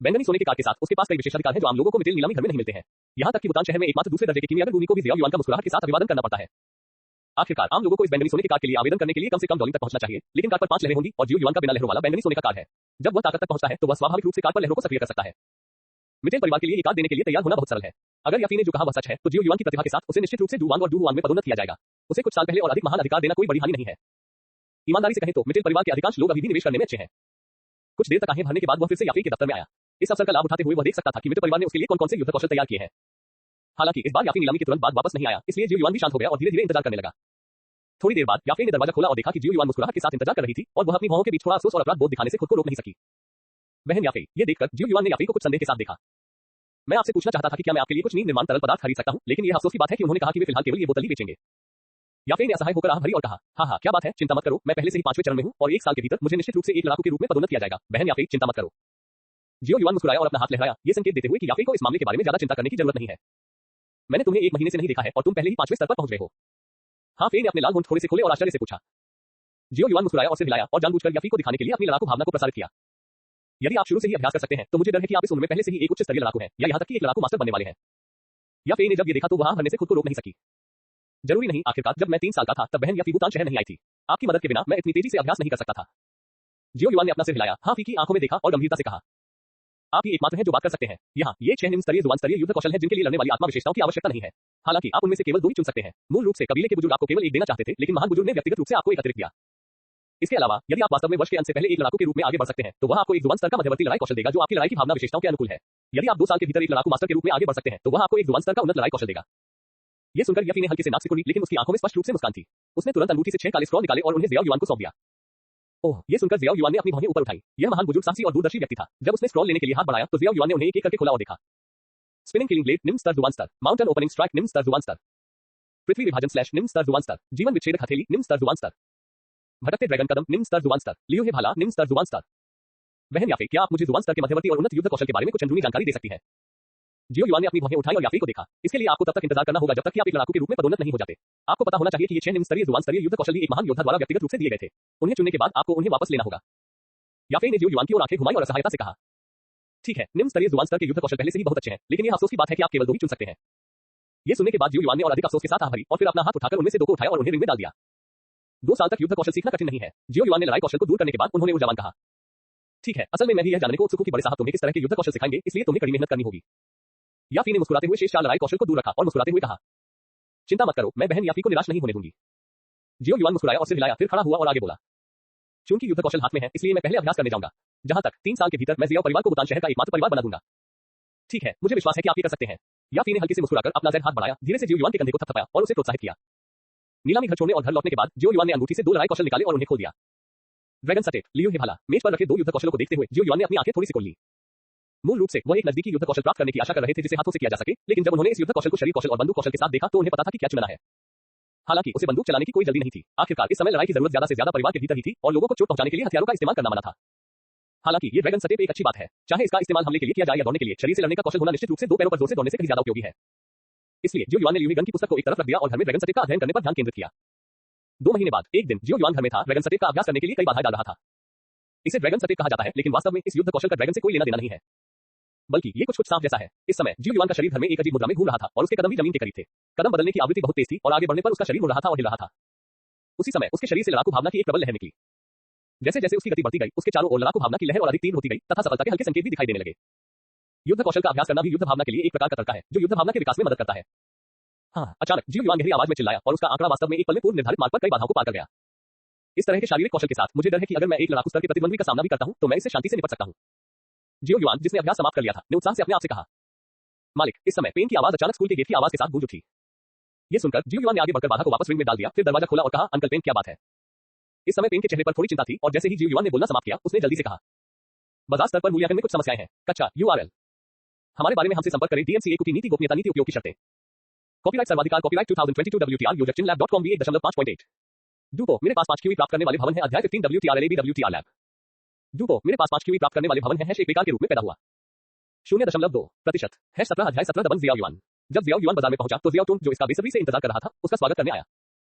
बैंगनी सोने के कार के साथ उसके पास कई विशेषाधिकार हैं जो आम लोगों को मिटेल नीलामी घर में नहीं मिलते हैं। यहाँ तक कि भूटान शहर में एकमात्र दूसरे दर्जे के कीमियागर भूमि को भी जियो युआन का मुस्कुराहट के साथ अभिवादन करना पड़ता है। आखिरकार आम लोगों को इस बैंगनी सोने के कार के लिए आवेदन करने के लिए कम से कम डॉलिंग तक पहुंचना चाहिए, लेकिन कार पर 5 लहरें होंगी और जियो युआन का बिना लहरों वाला बैंगनी सोने का कार है। जब वह ताकत तक पहुंचता है तो वह स्वाभाविक रूप से कार पर लहरों को सक्रिय कर सकता है। मिटेल परिवार के लिए ये कार देने के लिए तैयार होना बहुत सरल है। अगर याफी ने जो कहा वह सच है तो जियो युआन की प्रतिभा के साथ उसे निश्चित रूप से डुवांग और डुहुआन में पदोन्नत किया जाएगा। उसे कुछ साल पहले और अधिक महान अधिकार देना कोई बड़ी हानि नहीं है। ईमानदारी से कहें तो मिटेल परिवार के अधिकांश लोग अभी भी निवेश करने में अच्छे हैं। कुछ देर तक आहें भरने के बाद वह फिर से याफी के दफ्तर में आया। इस अवसर का लाभ उठाते हुए वह देख सकता था कि मिटेल परिवार ने उसके लिए कौन-कौन से युद्ध कौशल तैयार किए हैं। हालांकि इस बार याफी नीलामी के तुरंत बाद वापस नहीं आया, इसलिए जियो युआन भी शांत हो गया और धीरे-धीरे इंतजार करने लगा। थोड़ी देर बाद याफे ने दरवाजा खोला और देखा कि जियो युआन मुस्कुराहट के साथ इंतजार कर रही थी और वह अपनी भौहों के बीच थोड़ा अफसोस और अपराध बोध दिखाने से खुद को रोक नहीं सकी। बहन याफे, ये देखकर जियो युआन ने याफे को कुछ संदेह के साथ देखा। मैं आपसे पूछना चाहता था कि क्या मैं आपके लिए कुछ नींद निर्माण तरल पदार्थ खरीद सकता हूं, लेकिन यह अफसोस की बात है कि उन्होंने कहा कि वे फिलहाल केवल ये बोतल ही बेचेंगे। याफे ने असहाय होकर आह भरी और कहा, हाँ, क्या बात है, चिंता मत करो, मैं पहले से ही 5वें चरण में हूं और 1 साल के भीतर मुझे निश्चित रूप से एक लड़ाकू के रूप में पदोन्नत किया जाएगा। बहन याफे, चिंता मत करो। जियो युआन मुस्कुराया और अपना हाथ लहराया, ये संकेत देते हुए कि याफे को इस मामले के बारे में ज्यादा चिंता करने की जरूरत नहीं है। मैंने तुम्हें 1 महीने से नहीं देखा है और तुम पहले ही 5वें स्तर पर पहुंच गए हो। हाँ, फे ने अपने लाल होंठ थोड़े से खोले और आश्चर्य से पूछा। जियो युआन मुस्कुराया और सिर हिलाया और जानबूझकर याफे को दिखाने के लिए अपनी लड़ाकू भावना को प्रसारित किया। यदि आप शुरू से ही अभ्यास कर सकते हैं तो मुझे डर है कि आप इस उम्र में पहले से ही एक उच्च स्तरीय लड़ाकू हैं या यहां तक कि एक लड़ाकू मास्टर बनने वाले हैं। याफे ने जब ये देखा तो वहां भरने से खुद को रोक नहीं सकी। जरूरी नहीं, आखिरकार जब मैं 3 साल का था तब बहन याफी भूटान शहर नहीं आई थी। आपकी मदद के बिना मैं इतनी तेजी से अभ्यास नहीं कर सकता था। जियो युआन ने अपना सिर हिलाया, हाँ फी की आंखों में देखा और गंभीरता से कहा, आप ही एकमात्र हैं जो बात कर सकते हैं। यहाँ ये 6 निम्न स्तरीय जुबान स्तरीय युद्ध कौशल है जिनके लिए लड़ने वाली आत्मा विशेषताओं की आवश्यकता नहीं है। हालांकि आप उनमें से केवल 2 ही चुन सकते हैं। मूल रूप से कबीले के बुजुर्ग आपको केवल एक देना चाहते थे, लेकिन महान बुजुर्ग ने व्यक्तिगत रूप से आपको एक अतिरिक्त दिया। इसके अलावा यदि आप वास्तव में वर्ष के अंत से पहले एक लड़ाकू के रूप में आगे बढ़ सकते हैं तो वह आपको एक जुबान स्तर का मध्यवर्ती लड़ाई कौशल देगा जो आपकी लड़ाई की भावना विशेषताओं के अनुकूल है। यदि आप 2 साल के भीतर एक लड़ाकू मास्टर के रूप में आगे बढ़ सकते हैं तो वह आपको एक जुबान स्तर का उन्नत लड़ाई कौशल देगा। ये सुनकर याफी ने हल्के से नाक सिकुड़ी, लेकिन उसकी आंखों में स्पष्ट रूप से मुस्कान थी। उसने तुरंत अंगूठी से 6 काले स्क्रॉल निकाले और उन्हें जियाओ युआन को सौंप दिया। ओह, ये सुनकर जियाओ युआन ने अपनी भौहें ऊपर उठाई। यह महान बुजुर्ग साहसी और दूरदर्शी व्यक्ति था। जब उसने स्क्रॉल लेने के लिए हाथ बढ़ाया तो जियाओ युआन ने उन्हें एक-एक करके खोला और देखा। स्पिनिंग किलिंग ब्लेड निम्न स्तर जुबान स्तर, माउंटेन ओपनिंग स्ट्राइक निम्न स्तर जुबान स्तर, पृथ्वी विभाजन स्लैश निम्न स्तर जुबान स्तर, जीवन विच्छेदक हथेली निम्न स्तर जुबान स्तर, भटकते ड्रैगन कदम निम्न स्तर जुबान स्तर, लियो हे भाला निम्न स्तर जुबान स्तर। बहन याफे, क्या आप मुझे जुबान स्तर के मध्यवर्ती और उन्नत युद्ध कौशल के बारे में कुछ अंदरूनी जानकारी दे सकती हैं? जियो युआन ने अपनी भौहें उठाई और याफे को देखा। इसके लिए आपको तब तक इंतजार करना होगा जब तक कि आप एक लड़ाकू के रूप में पदोन्नत नहीं हो जाते। आपको पता होना चाहिए कि ये 6 निम्न स्तरीय जुआन स्तरीय युद्ध कौशल भी एक महान योद्धा द्वारा व्यक्तिगत रूप से दिए गए थे। उन्हें चुनने के बाद आपको उन्हें वापस लेना होगा। याफे ने जियो युआन की ओर आंखें घुमाई और असहायता से कहा, ठीक है, निम्न स्तरीय जुआन स्तर के युद्ध कौशल पहले से ही बहुत अच्छे हैं, लेकिन यह अफसोस की बात है कि आप केवल 2 ही चुन सकते हैं। ये सुनने के बाद जियो युआन ने और अधिक अफसोस के साथ आह भरी और फिर अपना हाथ उठाकर उनमें से 2 को उठाया और उन्हें रिंग में डाल दिया। 2 साल तक युद्ध कौशल सीखना कठिन नहीं है। जियो युआन ने लड़ाई कौशल को दूर करने के बाद उन्होंने उस जवान कहा, ठीक है, असल में मैं भी यह जानने को उत्सुक हूं कि बड़े साहब तुम्हें किस तरह के युद्ध कौशल सिखाएंगे, इसलिए तुम्हें कड़ी मेहनत करनी होगी। याफी ने मुस्कुराते हुए शेष 4 लड़ाई कौशल को दूर रखा और मुस्कुराते हुए कहा, चिंता मत करो, मैं बहन याफी को निराश नहीं होने दूंगी। जियो युआन मुस्कुराया और सिर हिलाया, फिर खड़ा हुआ और आगे बोला, चूंकि युद्ध कौशल हाथ में है, इसलिए मैं पहले अभ्यास करने जाऊंगा। जहां तक 3 साल के भीतर मैं जियाओ परिवार को बुतान शहर का एकमात्र परिवार बना दूंगा। ठीक है, मुझे विश्वास है कि आप ये कर सकते हैं। याफी ने हल्के से मुस्कुराकर अपना ज़ेड हाथ बढ़ाया, धीरे से जियो युआन के कंधे को थपथपाया और उसे प्रोत्साहित किया। नीलामी घर छोड़ने और घर लौटने के बाद जियो युआन ने अंगूठी से 2 लड़ाई कौशल निकाले और उन्हें खोल दिया। ड्रैगन सटेट, लियो हे भाला, मेज पर रखे 2 युद्ध कौशलों को देखते हुए जियो युआन ने अपनी आंखें थोड़ी सी खोल ली। मूल रूप से वह एक नजदीकी युद्ध कौशल प्राप्त करने की आशा कर रहे थे जिसे हाथों से किया जा सके, लेकिन जब उन्होंने इस युद्ध कौशल को शरीर कौशल और बंदूक कौशल के साथ देखा तो उन्हें पता था कि क्या चुनना है। हालांकि उसे बंदूक चलाने की कोई जल्दी नहीं थी। आखिरकार इस समय लड़ाई की जरूरत ज्यादा से ज्यादा परिवार के भीतर ही थी और लोगों को चोट पहुंचाने के लिए हथियारों का इस्तेमाल करना मना था। हालांकि ये ड्रैगन सटेप एक अच्छी बात है, चाहे इसका इस्तेमाल हमले के लिए किया जाए या दौड़ने के लिए, शरीर से लड़ने का कौशल होना निश्चित रूप से 2 पैरों पर जोर से दौड़ने से कहीं ज्यादा उपयोगी है। इसलिए जियो युआन ने लियू गन की पुस्तक को एक तरफ रख दिया और घर में ड्रैगन सटेप का अध्ययन करने पर ध्यान केंद्रित किया। 2 महीने बाद एक दिन जियो युआन घर में था। ड्रैगन सटेप का अभ्यास करने के लिए कई बाधाएं डाल रहा था। इसे ड्रैगन सटेप कहा जाता है, लेकिन वास्तव में इस युद्ध कौशल का ड्रैगन से कोई लेना देना नहीं है, बल्कि ये कुछ सांप जैसा है। इस समय जियो युआन का शरीर घर में एक अजीब मुद्रा में घूम रहा था और उसके कदम भी जमीन के करीब थे। कदम बदलने की आवृत्ति बहुत तेज थी और आगे बढ़ने पर उसका शरीर मुड़ रहा था और हिल रहा था। उसी समय उसके शरीर से लड़ाकू भावना की एक प्रबल लहर निकली। जैसे जैसे उसकी गति बढ़ती गई, उसके चारों ओर लड़ाकू भावना की लहर और अधिक तीव्र होती गई तथा सफलता के हल्के संकेत भी दिखाई देने लगे। युद्ध कौशल का अभ्यास करना भी युद्ध भावना के लिए एक प्रकार का तरीका है जो युद्ध भावना के विकास में मदद करता है। हाँ, अचानक जियो युआन गहरी आवाज में चिल्लाया और उसका आंकड़ा वास्तव में एक पल में पूर्व निर्धारित मार्ग पर कई बाधाओं को पार कर गया। इस तरह के शारीरिक कौशल के साथ मुझे डर है कि अगर मैं एक लड़ाकू स्तर के प्रतिद्वंदी का सामना भी करता हूं तो मैं इससे शांति से निपट सकता हूं। जियो युआन, जिसने अभ्यास समाप्त कर लिया था, ने उत्साह से अपने आप से कहा, मालिक। इस समय पेन की आवाज अचानक स्कूल के गेट की आवाज के साथ गूंज उठी। ये सुनकर जियो युआन ने आगे बढ़कर बाधा को वापस रिंग में डाल दिया, फिर दरवाजा खोला और कहा, अंकल पेन, क्या बात है? इस समय पेन के चेहरे पर थोड़ी चिंता थी और जैसे ही जियो युआन ने बोलना समाप्त किया, उसने जल्दी से कहा, बाजार स्तर पर मूल्यांकन में कुछ समस्याएं हैं। कच्चा URL, हमारे बारे में हमसे संपर्क करें। DMCA की नीति, गोपनीयता नीति, उपयोग की शर्तें, कॉपीराइट सर्वाधिकार, कॉपीराइट 2022 WTR यूजर chinlab.com भी 1.5.8। डूपो, मेरे पास 5 QE प्राप्त करने वाले भवन है। अध्याय 15 WTR लैब। डूपो, मेरे पास 5 QE प्राप्त करने वाले भवन है। एक बेकार के रूप में पैदा हुआ। 0.2% है 17 अध्याय 17 दबन जियाओ युआन। जब जियाओ युआन बाजार में पहुंचा तो जियाओ टोंग, जो इसका बेसब्री से इंतजार कर रहा था, उसका स्वागत करने आया।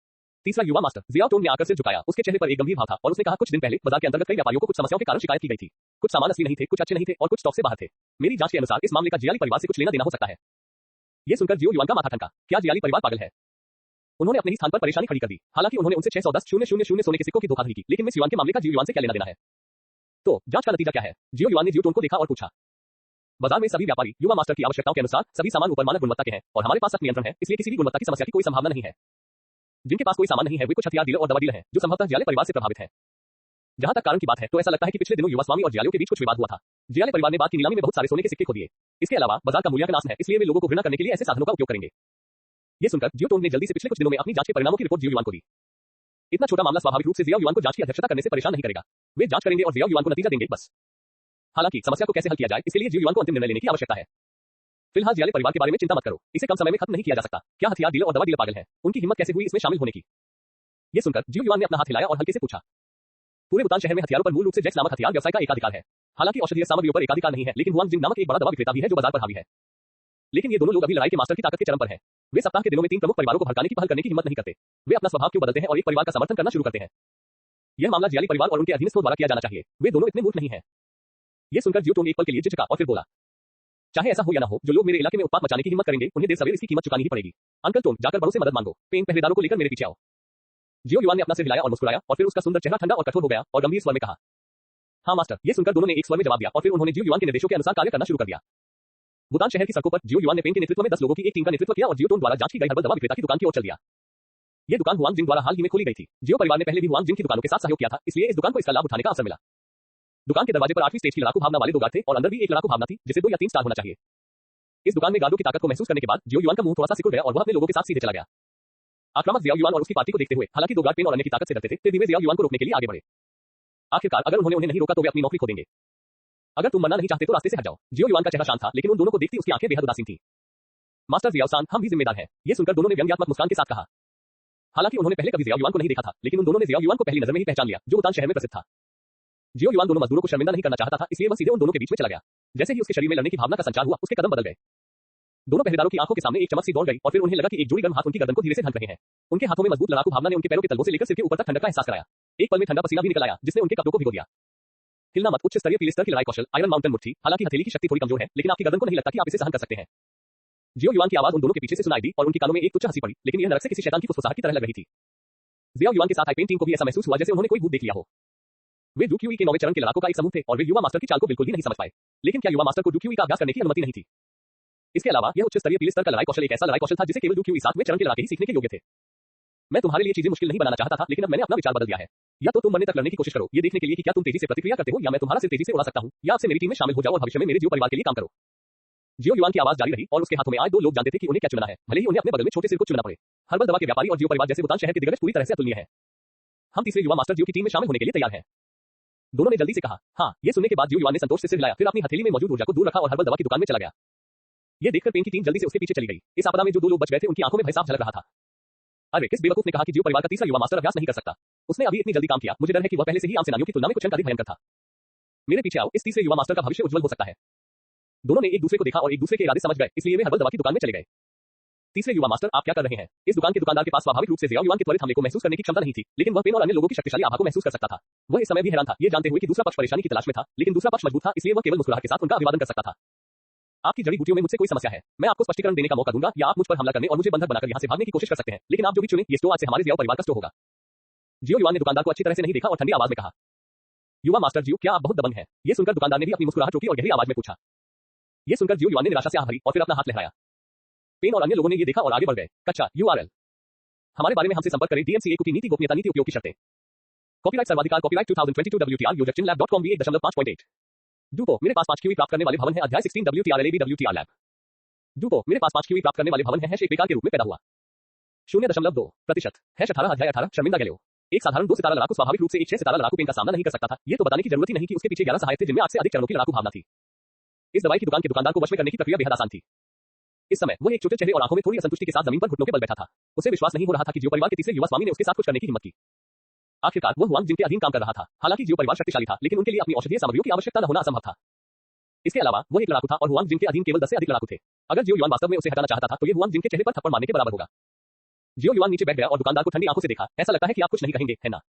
तीसरा युवा मास्टर जियाओ टोंग ने आकर सिर झुकाया। उसके चेहरे पर एक गंभीर भाव था और उसने कहा, कुछ दिन पहले बाजार के अंतर्गत कई व्यापारियों को कुछ समस्याओं के कारण शिकायत की गई थी। कुछ सामान असली नहीं थे, कुछ अच्छे नहीं थे और कुछ स्टॉक से बाहर थे। मेरी जांच के अनुसार इस मामले का जियाली परिवार से कुछ लेना देना हो सकता है। ये सुनकर जियो युआन का माथा ठनका। क्या जियाली परिवार पागल है? उन्होंने अपने ही स्थान पर परेशानी खड़ी कर दी। हालांकि उन्होंने उनसे 610,000 सोने के सिक्कों की धोखाधड़ी की, लेकिन मिस युआन के मामले का जियो युआन से क्या लेना देना है? तो जांच का नतीजा क्या है? जियो युआन ने जियो टोन को देखा और पूछा, बाजार में सभी व्यापारी युवा मास्टर की आवश्यकताओं के अनुसार सभी सामान ऊपर मानक गुणवत्ता के हैं और हमारे पास सख्त नियंत्रण है, इसलिए किसी भी गुणवत्ता की समस्या की कोई संभावना नहीं है। जिनके पास कोई सामान नहीं है वे कुछ हथियार डीलर और दवा डीलर हैं जो संभवतः जियाले परिवार से प्रभावित हैं। जहां तक कारण की बात है तो ऐसा लगता है कि पिछले दिनों युवा स्वामी और जियालियों के बीच कुछ विवाद हुआ था। जियाले परिवार ने बाद की नीलामी में बहुत सारे सोने के सिक्के खो दिए। इसके अलावा बाजार का मूल्यांकन आसान है, इसलिए वे लोगों को घृणा करने के लिए ऐसे साधनों का उपयोग करेंगे। ये सुनकर जियो टोंग ने जल्दी से पिछले कुछ दिनों में अपनी जांच के परिणामों की रिपोर्ट जियो युआन को दी। इतना छोटा मामला स्वाभाविक रूप से जियाओ युआन को जांच की अध्यक्षता करने से परेशान नहीं करेगा। वे जांच करेंगे और जियाओ युआन को नतीजा देंगे, बस। हालांकि समस्या को कैसे हल किया जाए इसके लिए जियो युआन को अंतिम निर्णय लेने की आवश्यकता है। फिलहाल जियाले परिवार के बारे में चिंता मत करो, इसे कम समय में खत्म नहीं किया जा सकता। क्या हथियार डीलर और दवा डीलर पागल हैं? उनकी हिम्मत कैसे हुई इसमें शामिल होने की? ये सुनकर जियो युआन ने अपना हाथ हिलाया और हल्के से पूछा, पूरे बुतान शहर में हथियारों पर मूल रूप से जैक्स नामक हथियार व्यवसाय का एकाधिकार है। हालांकि औषधीय सामग्रियों पर एकाधिकार नहीं है, लेकिन हुआंग जिंग नामक एक बड़ा दवा विक्रेता भी है जो बाजार पर हावी है। लेकिन ये दोनों लोग अभी लड़ाई के मास्टर की ताकत के चरम पर हैं। वे सप्ताह के दिनों में 3 प्रमुख परिवारों को भड़काने की पहल करने की हिम्मत नहीं करते। वे अपना स्वभाव क्यों बदलते हैं और एक परिवार का समर्थन करना शुरू करते हैं? यह मामला जियाली परिवार और उनके अधीनस्थों द्वारा किया जाना चाहिए। वे दोनों इतने मूर्ख नहीं हैं। ये सुनकर जियो टोंग एक पल के लिए झिझका और फिर बोला, चाहे ऐसा हो या ना हो, जो लोग मेरे इलाके में उत्पात मचाने की हिम्मत करेंगे उन्हें देर सवेर इसकी कीमत चुकानी ही पड़ेगी। अंकल टोंग, जाकर बड़ों से मदद मांगो। पेन, पहरेदारों को लेकर मेरे पीछे आओ। जियो युआन ने अपना सिर हिलाया और मुस्कुराया और फिर उसका सुंदर चेहरा ठंडा और कठोर हो गया और गंभीर स्वर में कहा, हाँ मास्टर। ये सुनकर दोनों ने एक स्वर में जवाब दिया और फिर उन्होंने जियो युआन के निर्देशों के अनुसार कार्य करना शुरू कर दिया। बुतान शहर की सड़कों पर जियो युआन ने पेन के नेतृत्व में 10 लोगों की एक टीम का नेतृत्व किया और जियो टोंग द्वारा जांच की गई हर्बल दवा विक्रेता की दुकान की ओर चल दिया। ये दुकान हुआंग जिंग द्वारा हाल ही में खोली गई थी। जियो परिवार ने पहले भी हुआंग जिंग की दुकानों के साथ सहयोग किया था, इसलिए इस दुकान को इसका लाभ उठाने का अवसर मिला। दुकान के दरवाजे पर 8वीं स्टेज की लड़ाकू भावना वाले 2 गार्ड थे और अंदर भी एक लड़ाकू भावना थी जिसे 2 या 3 स्टार होना चाहिए। इस दुकान में गार्डों की ताकत को महसूस करने के बाद जियो युआन का मुंह थोड़ा सा सिकुड़ गया और वह अपने लोगों के साथ सीधे चला गया। आक्रामक जियाओ युआन और उसकी पार्टी को देखते हुए, हालांकि 2 गार्ड पेन और अन्य की ताकत से डरते थे, फिर भी वे जियाओ युआन को रोकने के लिए आगे बढ़े। आखिरकार अगर उन्होंने नहीं रोका तो वे अपनी नौकरी खो देंगे। अगर तुम मरना नहीं चाहते तो रास्ते से हट जाओ। जियो युआन का चेहरा शांत था, लेकिन उन दोनों को देखती उसकी आंखें बेहद उदासीन थीं। मास्टर जियाओ सान, हम भी जिम्मेदार हैं। ये सुनकर दोनों ने व्यंग्यात्मक मुस्कान के साथ कहा। हालांकि उन्होंने पहले कभी जियाओ युआन को नहीं देखा था, लेकिन उन दोनों ने जियाओ युआन को पहली नजर में ही पहचान लिया, जो बुतान शहर में प्रसिद्ध था। जियो युआन दोनों मजदूरों को शर्मिंदा नहीं करना चाहता था, इसलिए वह सीधे उन दोनों के बीच में चला गया। जैसे ही उसके शरीर में लड़ने की भावना का संचार हुआ, उसके कदम बदल गए। दोनों पहरेदारों की आंखों के सामने एक चमक सी दौड़ गई और फिर उन्हें लगा कि एक जोड़ी गर्म हाथ उनकी गर्दन को धीरे से ढक रहे हैं। उनके हाथों में मजबूत लड़ाकू भावना ने उनके पैरों के तलवों से लेकर सिर के ऊपर तक ठंडक का एहसास कराया। एक पल में ठंडा पसीना भी निकल आया जिसने उनके कपड़ों को भिगो दिया। हिलना मत। उच्च स्तरीय पीले स्तर की लड़ाई कौशल, आयरन माउंटेन मुट्ठी। हालांकि हथेली की शक्ति थोड़ी कमजोर है, लेकिन आपकी गर्दन को नहीं लगता कि आप इसे सहन कर सकते हैं। जियो युआन की आवाज उन दोनों के पीछे से सुनाई दी और उनकी कानों में एक तुच्छ हंसी पड़ी, लेकिन यह नरक से किसी शैतान की फुसफुसाहट की तरह लग रही थी। जियो युआन के साथ आईपेन टीम को भी ऐसा महसूस हुआ जैसे उन्होंने कोई भूत देख लिया हो। वे डूक्यूई के 9वें चरण के लड़ाकों का एक समूह थे और वे युवा मास्टर की चाल को बिल्कुल भी नहीं समझ पाए। लेकिन क्या युवा मास्टर को डूक्यूई का अभ्यास करने की अनुमति नहीं थी? इसके अलावा यह उच्च स्तरीय पीले स्तर का लड़ाई कौशल एक ऐसा लड़ाई कौशल था जिसे केवल डूक्यूई 7वें चरण के लड़ाके ही सीखने के योग्य थे। मैं तुम्हारे लिए चीजें मुश्किल नहीं बनाना चाहता था, लेकिन अब मैंने अपना विचार बदल दिया है। या तो तुम मरने तक लड़ने की कोशिश करो, ये देखने के लिए कि क्या तुम तेजी से प्रतिक्रिया करते हो, या मैं तुम्हारा सिर तेजी से उड़ा सकता हूं, या आपसे मेरी टीम में शामिल हो जाओ और भविष्य में मेरे जियो परिवार के लिए काम करो। जियो युआन की आवाज जारी रही और उसके हाथों में आए दो लोग जानते थे कि उन्हें क्या चुनना है, भले ही उन्हें अपने बगल में छोटे सिर को चुनना पड़े। हर्बल दवा के व्यापारी और जियो परिवार जैसे भूतान शहर के दिग्गज पूरी तरह से अतुलनीय है। हम तीसरे युवा मास्टर जियो की टीम में शामिल होने के लिए तैयार हैं। दोनों ने जल्दी से कहा। हाँ। ये सुनने के बाद जियो युआन ने संतोष से सिर हिलाया, फिर अपनी हथेली में मौजूद ऊर्जा को दूर रखा और हर्बल दवा की दुकान में चला गया। ये देखकर पेन की टीम जल्दी से उसके पीछे चली गई। इस आपदा में जो दो लोग बच गए थे उनकी आंखों में भय साफ झलक रहा था। अरे किस बेवकूफ ने कहा कि जियो परिवार का तीसरा युवा मास्टर अभ्यास नहीं कर सकता? उसने अभी इतनी जल्दी काम किया, मुझे डर है कि वह पहले से ही आम सेनानियों की तुलना में कुछ अंक अधिक भयंकर था। मेरे पीछे आओ, इस तीसरे युवा मास्टर का भविष्य उज्जवल हो सकता है। दोनों ने एक दूसरे को देखा और एक दूसरे के इरादे समझ गए, इसलिए वे हर्बल दवा की दुकान में चले गए। तीसरे युवा मास्टर, आप क्या कर रहे हैं? इस दुकान के दुकानदार के पास स्वाभाविक रूप से जियो युआन के त्वरित हमले को महसूस करने की क्षमता नहीं थी, लेकिन वह पेन और अन्य लोगों की शक्तिशाली आभा को महसूस कर सकता था। वह इस समय भी हैरान था, ये जानते हुए कि दूसरा पक्ष परेशानी की तलाश में था, लेकिन दूसरा पक्ष मजबूत था, इसलिए वह केवल मुस्कुराहट के साथ उनका अभिवादन कर सकता था। आपकी जड़ी बूटियों में मुझसे कोई समस्या है, मैं आपको स्पष्टीकरण देने का मौका दूंगा, या आप मुझ पर हमला करने और मुझे बंधक बनाकर यहां से भागने की कोशिश कर सकते हैं, लेकिन आप जो भी चुने, ये स्टोर आज से हमारे जियो परिवार का स्टोर होगा। जियो युआन ने दुकानदार को अच्छी तरह से नहीं देखा और ठंडी आवाज में कहा, युवा मास्टर जियो, क्या आप बहुत दबंग हैं? ये सुनकर दुकानदार ने भी अपनी मुस्कुराहट रोकी और गहरी आवाज में पूछा। ये सुनकर जियो युआन ने निराशा से आह भरी और फिर अपना हाथ लहराया। पेन और अन्य लोगों ने ये देखा और आगे बढ़ गए। कच्चा URL, हमारे बारे में हमसे संपर्क करें। DMCA कुकी नीति गोपनीयता नीति उपयोग की शर्तें। कॉपीराइट सर्वाधिकार कॉपीराइट 2022 WTR यूजर चिन लैब .com V 1.5.8। डूपो, मेरे पास 5 QE प्राप्त करने वाले भवन है। अध्याय 16 WTR लैब। डूपो, मेरे पास 5 QE प्राप्त करने वाले भवन है। एक बेकार के रूप में पैदा हुआ। 0.2% है। 18 अध्याय 18 शर्मिंदा गैलियो। एक साधारण 2 सितारा लड़ाकू स्वाभाविक रूप से एक 6 सितारा लड़ाकू पेन का सामना नहीं कर सकता था। ये तो बताने की जरूरत ही नहीं कि उसके पीछे 11 सहायक थे जिनमें 8 से अधिक चरणों की लड़ाकू भावना थी। इस दवाई की दुकान के दुकानदार को वश में करने की प्रक्रिया बेहद आसान थी। इस समय वह एक छोटे चेहरे और आंखों में थोड़ी असंतुष्टि के साथ जमीन पर घुटनों के बल बैठा था। उसे विश्वास नहीं हो रहा था कि जियो परिवार के तीसरे युवा स्वामी ने उसके साथ कुछ करने की हिम्मत की। आखिरकार वह हुआंग जिंग के अधीन काम कर रहा था। हालांकि जियो परिवार शक्तिशाली था, लेकिन उनके लिए अपनी औषधीय सामग्रियों की आवश्यकता न होना असंभव था। इसके अलावा वह एक लड़ाकू था और हुआंग जिंग के अधीन केवल 10 से अधिक लड़ाकू थे। अगर जियो युआन वास्तव में उसे हटाना चाहता था तो ये हुआंग जिंग के चेहरे पर थप्पड़ मारने के बराबर होगा। जियो युआन नीचे बैठ गया और दुकानदार को ठंडी आंखों से देखा। ऐसा लगता है कि आप कुछ नहीं कहेंगे, है ना?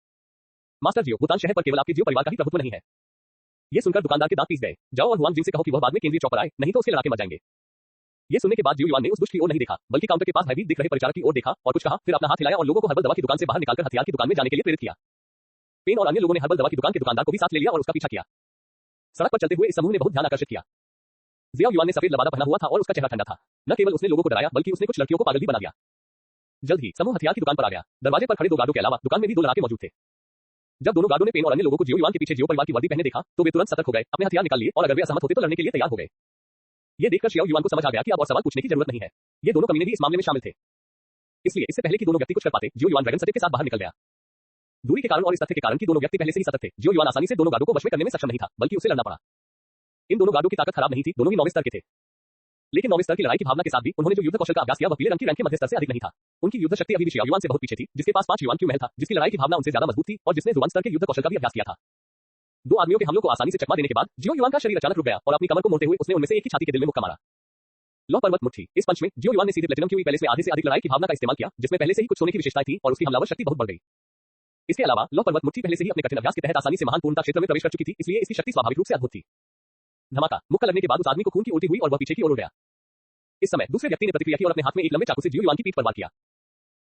मास्टर जियो, भूतान शहर पर केवल आपके जियो परिवार का ही प्रभुत्व नहीं है। ये सुनकर दुकानदार के दांत पीस गए। जाओ और हुआंग जिंग से कहो कि वह बाद में केंद्रीय चौक पर आए, नहीं तो उसके लड़ाके मर जाएंगे। ये सुनने के बाद जियो युआन ने उस दुष्ट की ओर नहीं देखा, बल्कि काउंटर के पास भयभीत दिख रहे परिचारक की ओर देखा और कुछ कहा, फिर अपना हाथ हिलाया और लोगों को हर्बल दवा की दुकान से बाहर निकालकर हथियार की दुकान में जाने के लिए प्रेरित किया। पेन और अन्य लोगों ने हर्बल दवा की दुकान के दुकानदार को भी साथ ले लिया और उसका पीछा किया। सड़क पर चलते हुए इस समूह ने बहुत ध्यान आकर्षित किया। जियो युआन ने सफेद लबादा पहना हुआ था और उसका चेहरा ठंडा था। न केवल उसने लोगों को डराया, बल्कि उसने कुछ लड़कियों को पागल भी बना दिया। जल्द ही समूह हथियार की दुकान पर आ गया। दरवाजे पर खड़े 2 गार्डों के अलावा दुकान में भी 2 लड़ाके मौजूद थे। जब दोनों गार्डों ने पेन और अन्य लोगों को जियो युआन के पीछे जियो परिवार की वर्दी पहने देखा तो वे तुरंत सतर्क हो गए, अपने हथियार निकाल लिए और अगर वे असहमत होते तो लड़ने के लिए तैयार हो गए। ये देखकर जियो युआन को समझ आ गया कि अब और सवाल पूछने की जरूरत नहीं है। ये दोनों कमीने भी इस मामले में शामिल थे। इसलिए इससे पहले कि दोनों व्यक्ति कुछ कर पाते, जियो युआन ड्रैगन सटिक के साथ बाहर निकल गया। दूरी के कारण और इस तथ्य के कारण कि दोनों व्यक्ति पहले से ही सतर्क थे, जियो युआन आसानी से दोनों गार्डों को वश में करने में सक्षम नहीं था, बल्कि उसे लड़ना पड़ा। इन दोनों गार्डों की ताकत खराब नहीं थी, दोनों ही 9वें स्तर के थे। लेकिन 9वें स्तर की लड़ाई की भावना के साथ भी उन्होंने जो युद्ध कौशल का अभ्यास किया वह पीले रंग के मध्य स्तर से अधिक नहीं था। उनकी युद्ध शक्ति अभी भी जियो युआन से बहुत पीछे थी, जिसके पास 5 युआन क्यू महल था, जिसकी लड़ाई की भावना उनसे ज्यादा मजबूत थी और जिसने जुआन स्तर के युद्ध कौशल का भी अभ्यास किया था। 2 आदमियों के हमलों को आसानी से चकमा देने के बाद जियो युआन का शरीर अचानक रुक गया और अपनी कमर को मोड़ते हुए उसने उनमें से एक की छाती के दिल में मुक्का मारा। लौ पर्वत मुट्ठी। इस पंच में जियो युआन ने सीधे प्लेटिनम क्यूई पैलेस में आधे से अधिक लड़ाई की भावना का इस्तेमाल किया, जिसमें पहले से ही कुछ सोने की विशेषताएं थी और उसकी हमलावर शक्ति बहुत बढ़ गई। इसके अलावा लौ पर्वत मुट्ठी पहले से ही अपने कठिन अभ्यास के तहत आसानी से महान पूर्णता क्षेत्र में प्रवेश कर चुकी थी, इसलिए इसकी शक्ति स्वाभाविक रूप से अद्भुत थी। धमाका। मुक्का लगने के बाद उस आदमी को खून की उल्टी हुई और वह पीछे की ओर उड़ गया। इस समय दूसरे व्यक्ति ने प्रतिक्रिया की और अपने हाथ में एक लंबे चाकू से जियो युआन की पीठ पर वार किया।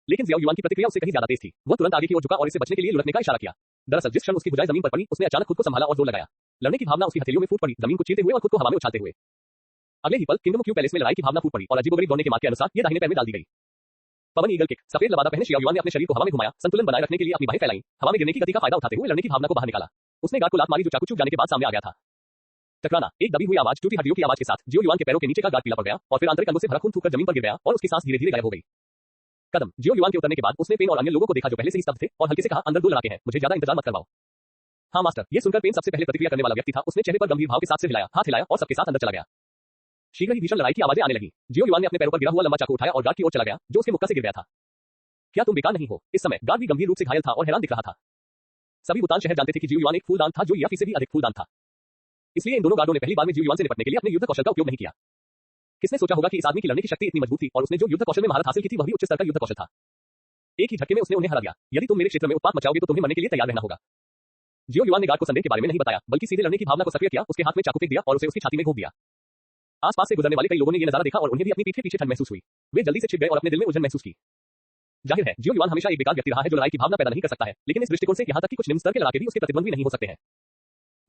लेकिन जियो युआन की प्रतिक्रिया उससे कहीं ज्यादा तेज थी। वह तुरंत आगे की ओर झुका और इसे बचने के लिए लुढ़कने का इशारा किया। दरअसल जिस क्षण उसकी भुजाएं जमीन पर पड़ी, उसने अचानक खुद को संभाला और जोर लगाया। लड़ने की भावना उसकी हथेलियों में फूट पड़ी, जमीन को चीरते हुए और खुद को हवा में उछालते हुए। अगले ही पल किंगडम क्यू पैलेस में लड़ाई की भावना फूट पड़ी और अजीबोगरीब दौड़ने के मार्ग के अनुसार ये दाहिने पैर में डाल दी गई। पवन ईगल किक। सफेद लबादा पहने जियो युआन ने अपने शरीर को हवा में घुमाया, संतुलन बनाए रखने के लिए अपनी बाहें फैलाई, हवा में गिरने की गति का फायदा उठाते हुए लड़ने की भावना को बाहर निकाला। उसने गार्ड को लात मारी जो चाकू चूक जाने के बाद सामने आ गया था। टकराना। एक दबी हुई आवाज, टूटी हड्डियों की आवाज के साथ जियो युआन के पैरों के नीचे का गार्ड पीला पड़ गया और फिर आंतरिक अंगों से भरा खून थूककर जमीन पर गिर गया और उसकी सांस धीरे-धीरे गायब हो गई। कदम। जियो युआन के उतरने के बाद उसने पेन और अन्य लोगों को देखा जो पहले से ही स्तब्ध थे और हल्के से कहा, अंदर 2 लड़ाके हैं, मुझे ज्यादा इंतजार मत करवाओ। हाँ मास्टर। ये सुनकर पेन सबसे पहले प्रतिक्रिया करने वाला व्यक्ति था। उसने चेहरे पर गंभीर भाव के साथ सिर हिलाया, हाथ हिलाया और सबके साथ अंदर चला गया। शीघ्र ही भीषण लड़ाई की आवाजें आने लगी। जियो युआन ने अपने पैरों पर गिरा हुआ लंबा चाकू उठाया और गार्ड की ओर चला गया जो उसके मुक्का से गिर गया था। क्या तुम बेकार नहीं हो? इस समय गार्ड भी गंभीर रूप से घायल था और हैरान दिख रहा था। सभी भूतान शहर जानते थे कि जियो युआन एक फूलदान था जो याफी से भी अधिक फूलदान था। इसलिए इन दोनों गार्डों ने पहली बार में जियो युआन से निपटने के लिए अपने युद्ध कौशल का उपयोग नहीं किया। किसने सोचा होगा कि इस आदमी की लड़ने की शक्ति इतनी मजबूत थी और उसने जो युद्ध कौशल में महारत हासिल की थी वह भी उच्च स्तर का युद्ध कौशल था। एक ही झटके में उसने उन्हें हरा दिया। यदि तुम मेरे क्षेत्र में उत्पात मचाओगे तो तुम्हें मरने के लिए तैयार रहना होगा। जियो युआन ने गार्ड को संदेह के बारे में नहीं बताया, बल्कि सीधे लड़ने की भावना को सक्रिय किया, उसके हाथ में चाकू फेंक दिया और उसे उसकी छाती में घोंप दिया। आसपास से गुजरने वाले कई लोगों ने यह नजारा देखा और उन्हें भी अपनी पीठ के पीछे ठंड महसूस हुई। वे जल्दी से छिप गए और अपने दिल में उलझन महसूस की। जाहिर है, जियो युआन हमेशा एक बेकार व्यक्ति रहा है जो लड़ाई की भावना पैदा नहीं कर सकता है, लेकिन इस दृष्टिकोण से यहाँ तक कि कुछ निम्न स्तर के लड़ाके भी उसके प्रतिद्वंदी नहीं हो सकते हैं।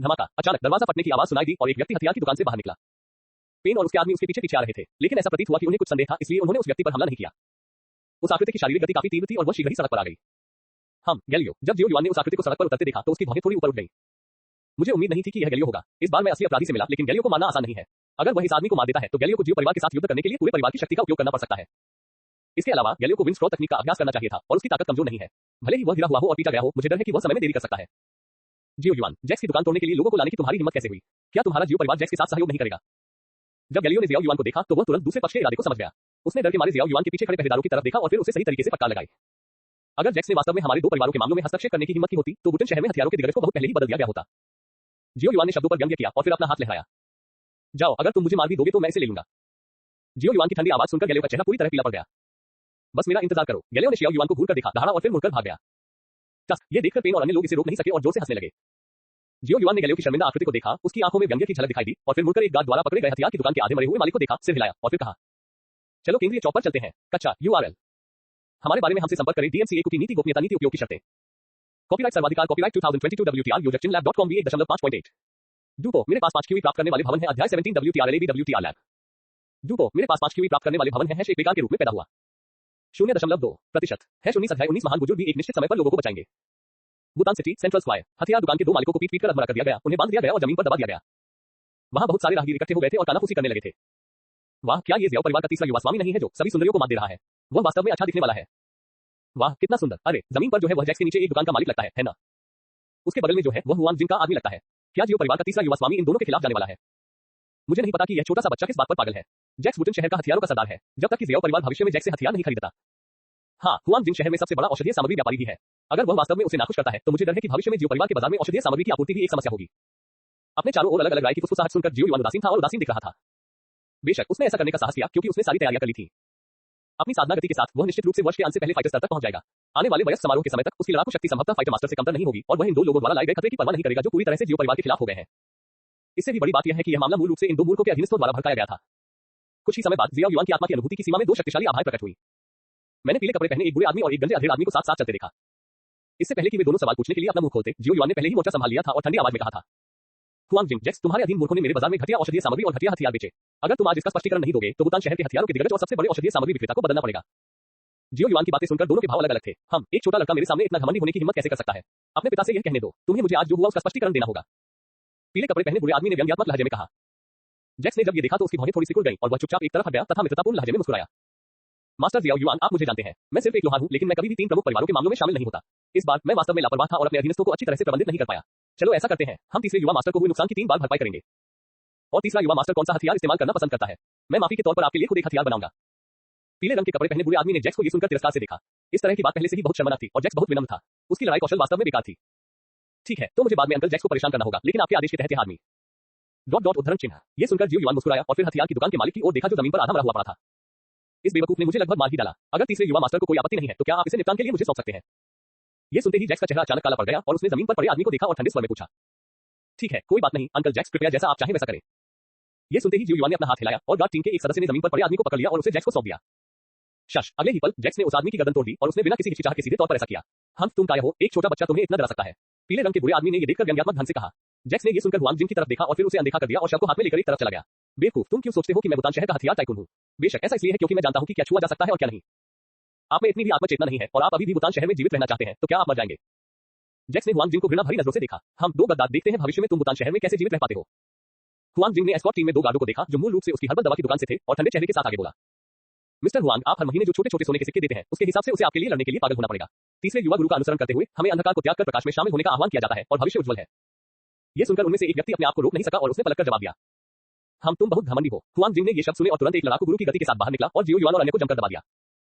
धमाका! अचानक दरवाजा फटने की आवाज सुनाई दी और एक व्यक्ति हथियार की दुकान से बाहर निकला। पेन और उसके आदमी उसके पीछे पीछे आ रहे थे, लेकिन ऐसा प्रतीत हुआ कि उन्हें कुछ संदेह था, इसलिए उन्होंने उस व्यक्ति पर हमला नहीं किया। उस आकृति की शारीरिक गति काफी तीव्र थी और वह शीघ्र ही सड़क पर आ गई। गैलियो, जब जियो युआन ने उस आकृति को सड़क पर उतरते देखा तो उसकी भौहें थोड़ी ऊपर उठ गई। मुझे उम्मीद नहीं थी कि यह गैलियो होगा। इस बार मैं असली अपराधी से मिला, लेकिन गैलियो को मारना आसान नहीं है। अगर वह इस आदमी को मार देता है तो गैलियो को जियो परिवार के साथ युद्ध करने के लिए पूरे परिवार की शक्ति का उपयोग करना पड़ सकता है। इसके अलावा गैलियो को विंड स्क्रॉल तकनीक का अभ्यास करना चाहिए था और उसकी ताकत कमजोर नहीं है। भले ही वह गिरा हुआ हो और पीटा गया हो, मुझे डर है कि वह समय में देरी कर सकता है। जियो युआन, जैक्स की दुकान तोड़ने के लिए लोगों को लाने की तुम्हारी हिम्मत कैसे हुई? क्या तुम्हारा जियो परिवार जैक्स के साथ सहयोग नहीं करेगा? जब गैलियो ने जियाओ युआन को देखा तो वह तुरंत दूसरे पक्ष के इरादे को समझ गया। उसने डर के मारे जियाओ युआन के पीछे खड़े पहरेदारों की तरफ देखा और फिर उसे सही तरीके से फटकार लगाई। अगर जैक्स ने वास्तव में हमारे दो परिवारों के मामलों में हस्तक्षेप करने की हिम्मत की होती तो बुटन शहर में हथियारों के दिग्गज को बहुत पहले ही बदल दिया गया होता। जियो युआन ने शब्दों पर व्यंग्य किया और फिर अपना हाथ लहराया। जाओ, अगर तुम मुझे मार भी दोगे तो मैं इसे ले लूंगा। जियो युआन की ठंडी आवाज सुनकर गैलियो का चेहरा पूरी तरह पीला पड़ गया। बस मेरा इंतजार करो। गैलियो ने शियाओ युआन को घूरकर देखा, दहाड़ा और फिर मुड़कर भाग गया। ये देखकर पेन और अन्य लोग इसे रोक नहीं सके और जोर से हंसने लगे। जियो युआन ने गैलियो की शर्मिंदा आकृति को देखा, उसकी आंखों में व्यंग्य की झलक दिखाई दी और फिर मुड़कर एक गार्ड द्वारा पकड़े गए हथियार की दुकान के आधे मरे हुए मालिक को देखा, सिर हिलाया और फिर कहा, चलो केंद्रीय चौक पर चलते हैं। कच्चा URL हमारे बारे में हमसे संपर्क करें। DMCA की नीति गोपनीयता नीति उपयोग की शर्तें। कॉपीराइट सर्वाधिकार कॉपीराइट 2022 WTR यूजर चिनलैब.com V1.5.8 डूपो मेरे पास 5 QE प्राप्त करने वाले भवन है। अध्याय 17 WTR LAB WTR लैब। डूपो मेरे पास 5 QE प्राप्त करने वाले भवन है। एक बेकार के रूप में पैदा हुआ 0.2% 19 अध्याय 19 महान बुजुर्ग भी एक निश्चित समय पर लोगों को बचाएंगे। भूटान सिटी सेंट्रल स्क्वायर हथियार दुकान के दो मालिकों को पीट कर अधमरा कर दिया गया, उन्हें बांध दिया गया और जमीन पर दबा दिया गया। वहां बहुत सारे राहगीर इकट्ठे हो गए थे और कानाफूसी करने लगे थे। वाह, क्या ये जियाओ परिवार का तीसरा युवा स्वामी नहीं है जो सभी सुंदरियों को मात दे रहा है? वह वास्तव में अच्छा दिखने वाला है। वाह, कितना सुंदर। अरे, जमीन पर जो है वह जैक्स के नीचे एक दुकान का मालिक लगता है ना? उसके बगल में जो है वह हुआंग जिन का आदमी लगता है। क्या जियो परिवार का तीसरा युवा स्वामी इन दोनों के खिलाफ जाने वाला है? मुझे नहीं पता कि यह छोटा सा बच्चा किस बात पर पागल है। जैक्स वुटन शहर का हथियारों का सरदार है, जब तक कि जियाओ परिवार भविष्य में जैक्स से हथियार नहीं खरीदता। हाँ, हुआंग जिन शहर में सबसे बड़ा औषधीय सामग्री व्यापारी भी है। अगर वह वास्तव में उसे नाखुश करता है तो मुझे डर है कि भविष्य में जियो परिवार के बाजार में औषधीय सामग्री की आपूर्ति भी एक समस्या होगी। अपने चारों ओर अलग अलग राय की फुसफुसाहट सुनकर जियो युआन उदासीन था और उदासीन दिख रहा था। बेशक उसने ऐसा करने का साहस किया क्योंकि उसने सारी तैयारियां कर ली थी। अपनी साधना गति के साथ वह निश्चित रूप से वर्ष के अंत से पहले फाइटर स्तर तक पहुंच जाएगा। आने वाले वयस्क समारोह के समय तक उसकी लड़ाकू शक्ति संभवतः फाइटर मास्टर से कमतर नहीं होगी और वह इन दो लोगों द्वारा लाए गए खतरे की परवाह नहीं करेगा जो पूरी तरह से जियो परिवार के खिलाफ हो गए हैं। इससे भी बड़ी बात यह है कि यह मामला मूल रूप से इन दो मूर्खों के अधीनस्थों द्वारा भड़काया गया था। कुछ ही समय बाद जियाओ युआन की आत्मा की अनुभूति की सीमा में दो शक्तिशाली आभाएं प्रकट हुई। मैंने पीले कपड़े पहने एक बुरे आदमी और एक गंजे अधेड़ आदमी को साथ साथ चलते देखा। इससे पहले कि वे दोनों सवाल पूछने के लिए अपना मुंह खोलते, जियो युआन ने पहले ही मोर्चा संभाल लिया था और ठंडी आवाज में कहा था, हुआंग जिन, जैक्स तुम्हारे अधीन मूर्खों ने मेरे बाजार में घटिया औषधीय सामग्री और घटिया हथियार बेचे। अगर तुम आज इसका स्पष्टीकरण नहीं दोगे तो भूटान शहर के हथियारों के दिग्गज और सबसे बड़े औषधीय सामग्री विक्रेता को बदलना पड़ेगा। जियो युआन की बातें सुनकर दोनों के भाव अलग अलग थे। एक छोटा लड़का मेरे सामने इतना घमंडी होने की हिम्मत कैसे कर सकता है? अपने पिता से यह कहने दो, तुम्हें मुझे आज जो हुआ उसका स्पष्टीकरण देना होगा। पीले कपड़े पहने बुरे आदमी ने व्यंग्यात्मक लहजे में कहा। जैक्स ने जब ये देखा तो उसकी भौहें थोड़ी सिकुड़ गईं और वह चुपचाप एक तरफ हट गया तथा मित्रतापूर्ण लहजे में मुस्कुराया। मास्टर जियाओ युआन, आप मुझे जानते हैं, मैं सिर्फ एक लोहार हूं, लेकिन मैं कभी भी 3 प्रमुख परिवारों के मामलों में शामिल नहीं होता। इस बार मैं वास्तव में लापरवाह था और अपने अधीनस्थों को अच्छी तरह से प्रबंधित नहीं कर पाया। चलो ऐसा करते हैं, हम तीसरे युवा मास्टर को हुए नुकसान की 3 बार भरपाई करेंगे। और तीसरा युवा मास्टर कौन सा हथियार इस्तेमाल करना पसंद करता है? मैं माफी के तौर पर आपके लिए खुद एक हथियार बनाऊंगा। पीले रंग के कपड़े पहने बुरे आदमी ने जैक्स को ये सुनकर तिरस्कार से देखा। इस तरह की बात पहले से ही बहुत शर्मनाक थी और जैक्स बहुत विनम्र था। उसकी लड़ाई कौशल वास्तव में बेकार थी। ठीक है, तो मुझे बाद में अंकल जैक्स को परेशान करना होगा, लेकिन आपके आदेश के तहत यह आदमी उद्धरण चिन्ह। ये सुनकर जियो युआन मुस्कुराया और फिर हथियार की दुकान के मालिक की ओर देखा जो जमीन पर आधा मरा हुआ पड़ा था। इस बेवकूफ ने मुझे लगभग मार ही डाला। अगर तीसरे युवा मास्टर को कोई आपत्ति नहीं है तो क्या आप इसे निपटान के लिए मुझे सौंप सकते हैं? ये सुनते ही जैक्स का चेहरा अचानक काला पड़ गया और उसने जमीन पर पड़े आदमी को देखा और ठंडे स्वर में पूछा, ठीक है, कोई बात नहीं अंकल जैक्स, कृपया जैसा आप चाहें वैसा करें। ये सुनते ही जियो युआन ने अपना हाथ हिलाया और गार्ड टीम के एक सदस्य ने जमीन पर पड़े आदमी को पकड़ लिया और उसे जैक्स को सौंप दिया। शश, अगले ही पल जैक्स ने उस आदमी की गर्दन तोड़ दी और उसने बिना किसी हिचकिचाहट के सीधे तौर पर ऐसा किया। तुम क्या हो? एक छोटा बच्चा तुम्हें इतना डरा सकता है? पीले रंग के बुरे आदमी ने ये देखकर व्यंग्यात्मक ढंग से कहा। जैक्स ने ये सुनकर हुआंग जिन की तरफ देखा और फिर उसे अनदेखा कर दिया और शव को हाथ में लेकर एक तरफ चला गया। बेवकूफ, तुम क्यों सोचते हो कि मैं भूटान शहर का हथियार टाइकून हूं? बेशक ऐसा इसलिए है क्योंकि मैं जानता हूं कि क्या छुआ जा सकता है और क्या नहीं। आप में इतनी भी आत्मचेतना नहीं है और आप अभी भी भूटान शहर में जीवित रहना चाहते हैं, तो क्या आप मर जाएंगे? जैक्स ने हुआंग जिन को घृणा भरी नजरों से देखा। हम दो गद्दार, देखते हैं भविष्य में तुम भूटान शहर में कैसे जीवित रह पाते हो। हुआंग जिन ने एस्कॉर्ट टीम में 2 गार्डों को देखा जो मूल रूप से उसकी हर्बल दवा की दुकान से थे और ठंडे चेहरे के साथ आगे बोला, मिस्टर हुआंग, आप हर महीने जो छोटे छोटे सोने के सिक्के देते हैं उसके हिसाब से उसे आपके लिए लड़ने के लिए पागल होना पड़ेगा। तीसरे युवा गुरु का अनुसरण करते हुए हमें अंधकार को त्याग कर प्रकाश में शामिल होने का आह्वान किया जाता है और भविष्य उज्जवल है। ये सुनकर उनमें से एक व्यक्ति अपने आप को रोक नहीं सका और उसने पलटकर जवाब दिया, तुम बहुत घमंडी हो। हुआंग जिन ने ये शब्द सुने और तुरंत एक लड़ाकू गुरु की गति के साथ बाहर निकला और जियो युआन और अन्य को जमकर दबा दिया।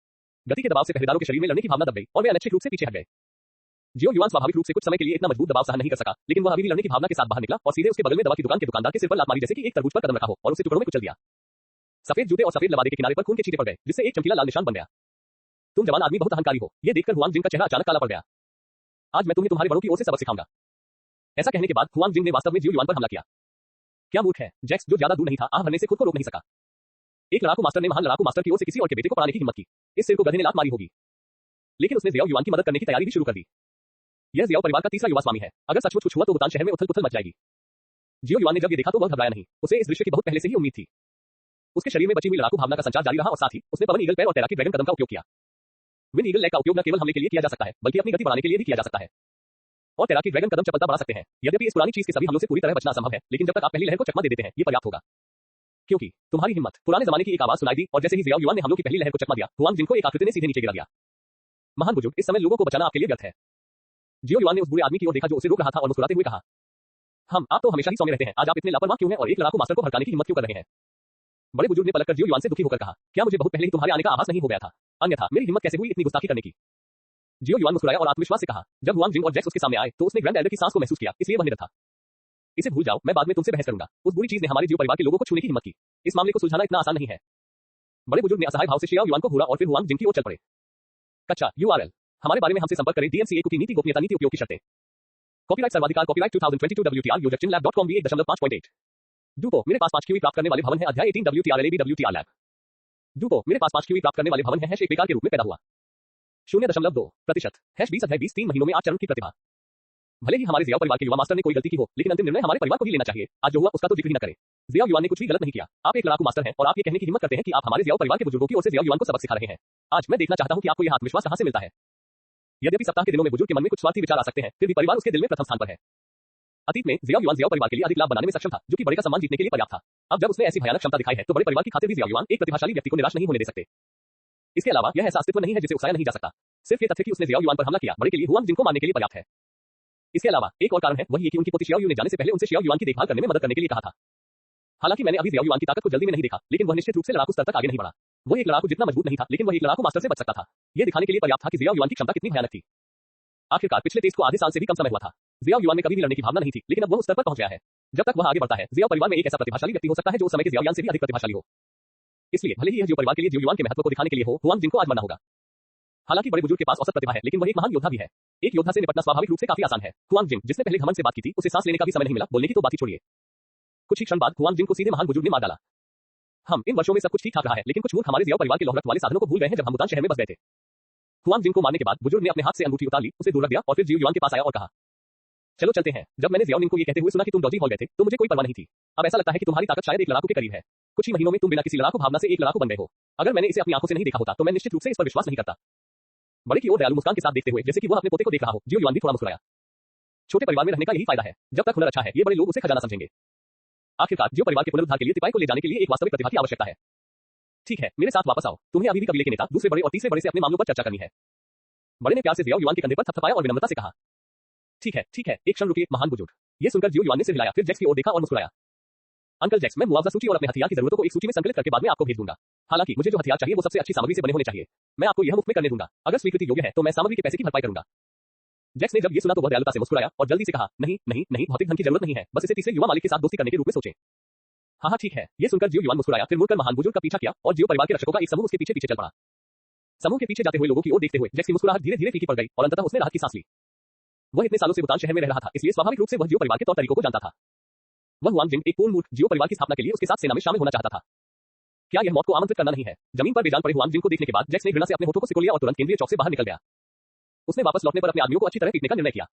गति के दबाव से पहरेदारों के शरीर में लड़ने की भावना दब गई और वे अनिच्छित रूप से पीछे हट गए। जियो युआन स्वाभाविक रूप से कुछ समय के लिए इतना मजबूत दबाव सहन नहीं कर सका, लेकिन वह अभी भी लड़ने की भावना के साथ बाहर निकला और सीधे उसके बगल में दवा की दुकान के दुकानदार के सिर पर लात मारी जैसे कि एक तरबूज पर कदम रखा हो और उसे टुकड़ों में कुचल दिया। सफेद जूते और सफेद लबादे के किनारे पर खून के छींटे पड़ गए, जिससे एक चमकीला लाल निशान बन गया। तुम जवान आदमी बहुत अहंकारी हो। ये देखकर हुआंग जिंग का चेहरा अचानक काला पड़ गया। आज मैं तुम्हें तुम्हारे बड़ों की ओर से सबक सिखाऊंगा। ऐसा कहने के बाद हुआंग जिंग ने वास्तव में जियो युआन पर हमला किया। क्या मूर्ख है जैक्स, जो ज्यादा दूर नहीं था, आह भरने से खुद को रोक नहीं सका। एक लड़ाकू मास्टर ने महान लड़ाकू मास्टर की ओर से किसी और के बेटे को पढ़ाने की हिम्मत की। इस सिर को गधे ने लात मारी होगी, लेकिन उसने जियाओ युआन की मदद करने की तैयारी भी शुरू कर दी। यह जियाओ परिवार का तीसरा युवा स्वामी है। अगर सचमुच कुछ हुआ तो वुतान शहर में उथल-पुथल मच जाएगी। जियो युआन ने जब ये देखा तो वह घबराया नहीं। उसे इस दृश्य की बहुत पहले से ही उम्मीद थी। उसके शरीर में बची हुई लड़ाकू भावना का संचार जारी रहा और साथ ही उसने पवन ईगल पैर और तैराकी ड्रैगन कदम का उपयोग किया। विंड ईगल लेग का उपयोग न केवल हमले के लिए किया जा सकता है, बल्कि अपनी गति बढ़ाने के लिए भी किया जा सकता है। और तैराकी ड्रैगन कदम चपलता बढ़ा सकते हैं। यद्यपि इस पुरानी चीज के सभी हमलों से पूरी तरह बचना असंभव है, लेकिन जब तक आप पहली लहर को चकमा दे देते हैं, ये पर्याप्त होगा। क्योंकि तुम्हारी हिम्मत। पुराने जमाने की एक आवाज सुनाई दी और जैसे ही जियाओ युआन ने हमलों की पहली लहर को चकमा दिया, हुआंग जिंग को एक आकृति ने सीधे नीचे गिरा दिया। महान बुजुर्ग, इस समय लोगों को बचाना आपके लिए व्यर्थ है। जियो युआन ने उस बुरे आदमी की ओर देखा जो उसे रोक रहा था और मुस्कुराते हुए कहा, आप तो हमेशा ही सौम्य रहते हैं, आज आप इतने लापरवाह क्यों हैं और एक लड़ाकू मास्टर को भड़काने की हिम्मत क्यों कर रहे हैं? बड़े बुजुर्ग ने पलटकर जियो युआन से दुखी होकर कहा, क्या मुझे बहुत पहले ही तुम्हारे आने का आभास नहीं हो गया था? अन्यथा मेरी हिम्मत कैसे हुई इतनी गुस्ताखी करने की? जियो युआन मुस्कुराया और आत्मविश्वास से कहा, जब हुआंग जिंग और जैक्स उसके सामने आए तो उसने ग्रैंड एल्डर की सांस को महसूस किया, इसलिए वह निडर था। इसे भूल जाओ, मैं बाद में तुमसे बहस करूंगा। उस बुरी चीज ने हमारे जियो परिवार के लोगों को छूने की हिम्मत की। इस मामले को सुलझाना इतना आसान नहीं है। बड़े बुजुर्ग ने असहाय भाव से जियाओ युआन को घूरा और फिर हुआंग जिंग की ओर चल पड़े। कच्चा URL हमारे बारे में हमसे संपर्क करें। DMCA की नीति गोपनीयता नीति उपयोग की शर्तें। कॉपीराइट सर्वाधिकार कॉपीराइट 2022 WTR यूजर chinlab.com भी 1.5.8। डूपो मेरे पास 5 QE प्राप्त करने वाले भवन है। अध्याय 18 WTR लैब। डूपो मेरे पास 5 QE प्राप्त करने वाले भवन है। एक बेकार के रूप में पैदा हुआ। 0.2% 20 अध्याय 20 3 महीनों में 8 चरण की प्रतिभा। भले ही हमारे जियाओ परिवार के युवा मास्टर ने कोई गलती की हो, लेकिन अंतिम निर्णय हमारे परिवार को ही लेना चाहिए। आज जो हुआ उसका तो जिक्र ही न करें। जियाओ युआन ने कुछ भी गलत नहीं किया। आप एक लड़ाकू मास्टर हैं और आप ये कहने की हिम्मत करते हैं कि आप हमारे जियाओ परिवार के बुजुर्गों की ओर से जियाओ युआन को सबक सिखा रहे हैं। आज मैं देखना चाहता हूं कि आपको यह आत्मविश्वास कहां से मिलता है। यद्यपि सप्ताह के दिनों में बुजुर्ग के मन में कुछ स्वार्थी विचार आ सकते हैं, फिर भी परिवार उसके दिल में प्रथम स्थान पर है। अतीत में जियाओ युआन जियाओ परिवार के लिए अधिक लाभ बनाने में सक्षम था, जो कि बड़े का सम्मान जीतने के लिए पर्याप्त था। अब जब उसने ऐसी भयानक क्षमता दिखाई है, तो बड़े परिवार की खातिर भी जियाओ युआन एक प्रतिभाशाली व्यक्ति को निराश नहीं होने दे सकते। इसके अलावा यह ऐसा अस्तित्व नहीं है जिसे उकसाया नहीं जा सकता। सिर्फ ये तथ्य कि उसने जियाओ युआन पर हमला किया बड़े के लिए हुआंग जिंग को मारने के लिए पर्याप्त है। इसके अलावा एक और कारण है, वही ये कि उनकी पोती जियाओ यू ने जाने से पहले उनसे जियाओ युआन की देखभाल करने में मदद करने के लिए कहा था। हालांकि मैंने अभी जियाओ युआन की ताकत को जल्दी में नहीं देखा, लेकिन वह निश्चित रूप से लड़ाकू स्तर तक आगे नहीं बढ़ा। वह एक लड़ाकू जितना मजबूत नहीं था, लेकिन वह एक लड़ाकू मास्टर से बच सकता था। यह दिखाने के लिए पर्याप्त था कि जियाओ युआन की क्षमता कितनी भयानक थी। आखिरकार पिछले टेस्ट को आधे साल से भी कम समय हुआ था। जियाओ युआन में कभी भी लड़ने की भावना नहीं थी, लेकिन अब वह उस स्तर पर पहुंच गया है। जब तक वह आगे बढ़ता है, जियाओ परिवार में एक ऐसा प्रतिभाशाली व्यक्ति हो सकता है जो उस समय के जियाओ युआन से भी अधिक प्रतिभाशाली हो। इसलिए भले ही यह जियो परिवार के लिए जियो युआन के महत्व को दिखाने के लिए हो, हुआंग जिंग को आज मरना होगा। हालांकि बड़े बुजुर्ग के पास औसत प्रतिभा है, लेकिन वह एक महान योद्धा भी है। एक योद्धा से निपटना स्वाभाविक रूप से काफी आसान है। हुआंग जिंग, जिसने पहले घमंड से बात की थी, उसे सांस लेने का भी समय नहीं मिला, बोलने की तो बात ही छोड़िए। कुछ ही क्षण बाद हुआंग जिंग को सीधे महान बुजुर्ग ने मार डाला। इन वर्षों में सब कुछ ठीक ठाक रहा है, लेकिन कुछ मूर्ख हमारे जियाओ परिवार के लोहरट वाले साधनों को भूल गए हैं जब हम वुतान शहर में बस गए थे। हुआंग जिंग को मारने के बाद बुजुर्ग ने अपने हाथ से अंगूठी उतार ली, उसे दूर रख दिया और फिर जियो युआन के पास आया और कहा, चलो चलते हैं। जब मैंने जियाओ निंग को ये कहते हुए सुना कि तुम डॉजी हॉल गए थे, तो मुझे कोई परवाह नहीं थी। अब ऐसा लगता है कि तुम्हारी ताकत शायद एक लड़ाकू के करीब है। कुछ ही महीनों में तुम बिना किसी लड़ाकू भावना से एक लड़ाकू बन गए हो। अगर मैंने इसे अपनी आंखों से नहीं देखा होता तो मैं निश्चित रूप से इस पर विश्वास नहीं करता। बड़े की ओर दयालु मुस्कान के साथ देखते हुए, जैसे कि वह अपने पोते को देख रहा हो, जियो युआन भी थोड़ा मुस्कुराया। छोटे परिवार में रहने का यही फायदा है। जब तक हुनर अच्छा है, ये बड़े लोग उसे खजाना समझेंगे। आखिरकार जियो परिवार के पुनरुद्धार के लिए तिपाई को ले जाने के लिए एक वास्तविक प्रतिभा की आवश्यकता है। ठीक है, मेरे साथ वापस आओ। तुम्हें अभी भी कबीले के नेता, दूसरे बड़े और तीसरे बड़े से अपने मामलों पर चर्चा करनी है। बड़े ने प्यार से जियाओ युआन के कंधे पर थपथपाया और विनम्रता से कहा, ठीक है, एक क्षण रुकिए महान बुजुर्ग। ये सुनकर जियो युआन ने सिर हिलाया, फिर जैक्स की ओर देखा और मुस्कुराया। अंकल जैक्स, मैं मुआवजा सूची और अपने हथियार की जरूरतों को एक सूची में संकलित करके बाद में आपको भेज दूंगा। हालांकि मुझे जो हथियार चाहिए वो सबसे अच्छी सामग्री से बने होने चाहिए। मैं आपको यह मुफ्त में करने दूंगा। अगर स्वीकृति योग्य है तो मैं सामग्री के पैसे की भरपाई करूंगा। जैक्स ने जब ये सुना तो वह दयालुता से मुस्कुराया और जल्दी से कहा, नहीं, भौतिक धन की जरूरत नहीं है, बस इसे तीसरे युवा मालिक के साथ दोस्ती करने के रूप में सोचें। हाँ, ठीक है। ये सुनकर जियो युआन मुस्कुराया, फिर मुड़कर महान बुजुर्ग का पीछा किया और जियो परिवार के रक्षकों का एक समूह उसके पीछे चल पड़ा। समूह के पीछे जाते हुए लोगों की ओर देखते हुए जैक्स की मुस्कुराहट धीरे-धीरे फीकी पड़ गई और अंततः उसने राहत की सांस ली। वह इतने सालों से वुतान शहर में रह रहा था, इसलिए स्वाभाविक रूप से वह जियो परिवार के तौर तरीकों को जानता था। वह हुआंग जिंग, एक पूर्ण मूर्ख, जियो परिवार की स्थापना के लिए उसके साथ सेना में शामिल होना चाहता था। क्या यह मौत को आमंत्रित करना नहीं है? जमीन पर बेजान पड़े हुआंग जिंग को देखने के बाद जैक्स ने घृणा से अपने होठों को सिकोड़ लिया और तुरंत केंद्रीय चौक से बाहर निकल गया। उसने वापस लौटने पर अपने आदमियों को अच्छी तरह पीटने का निर्णय किया।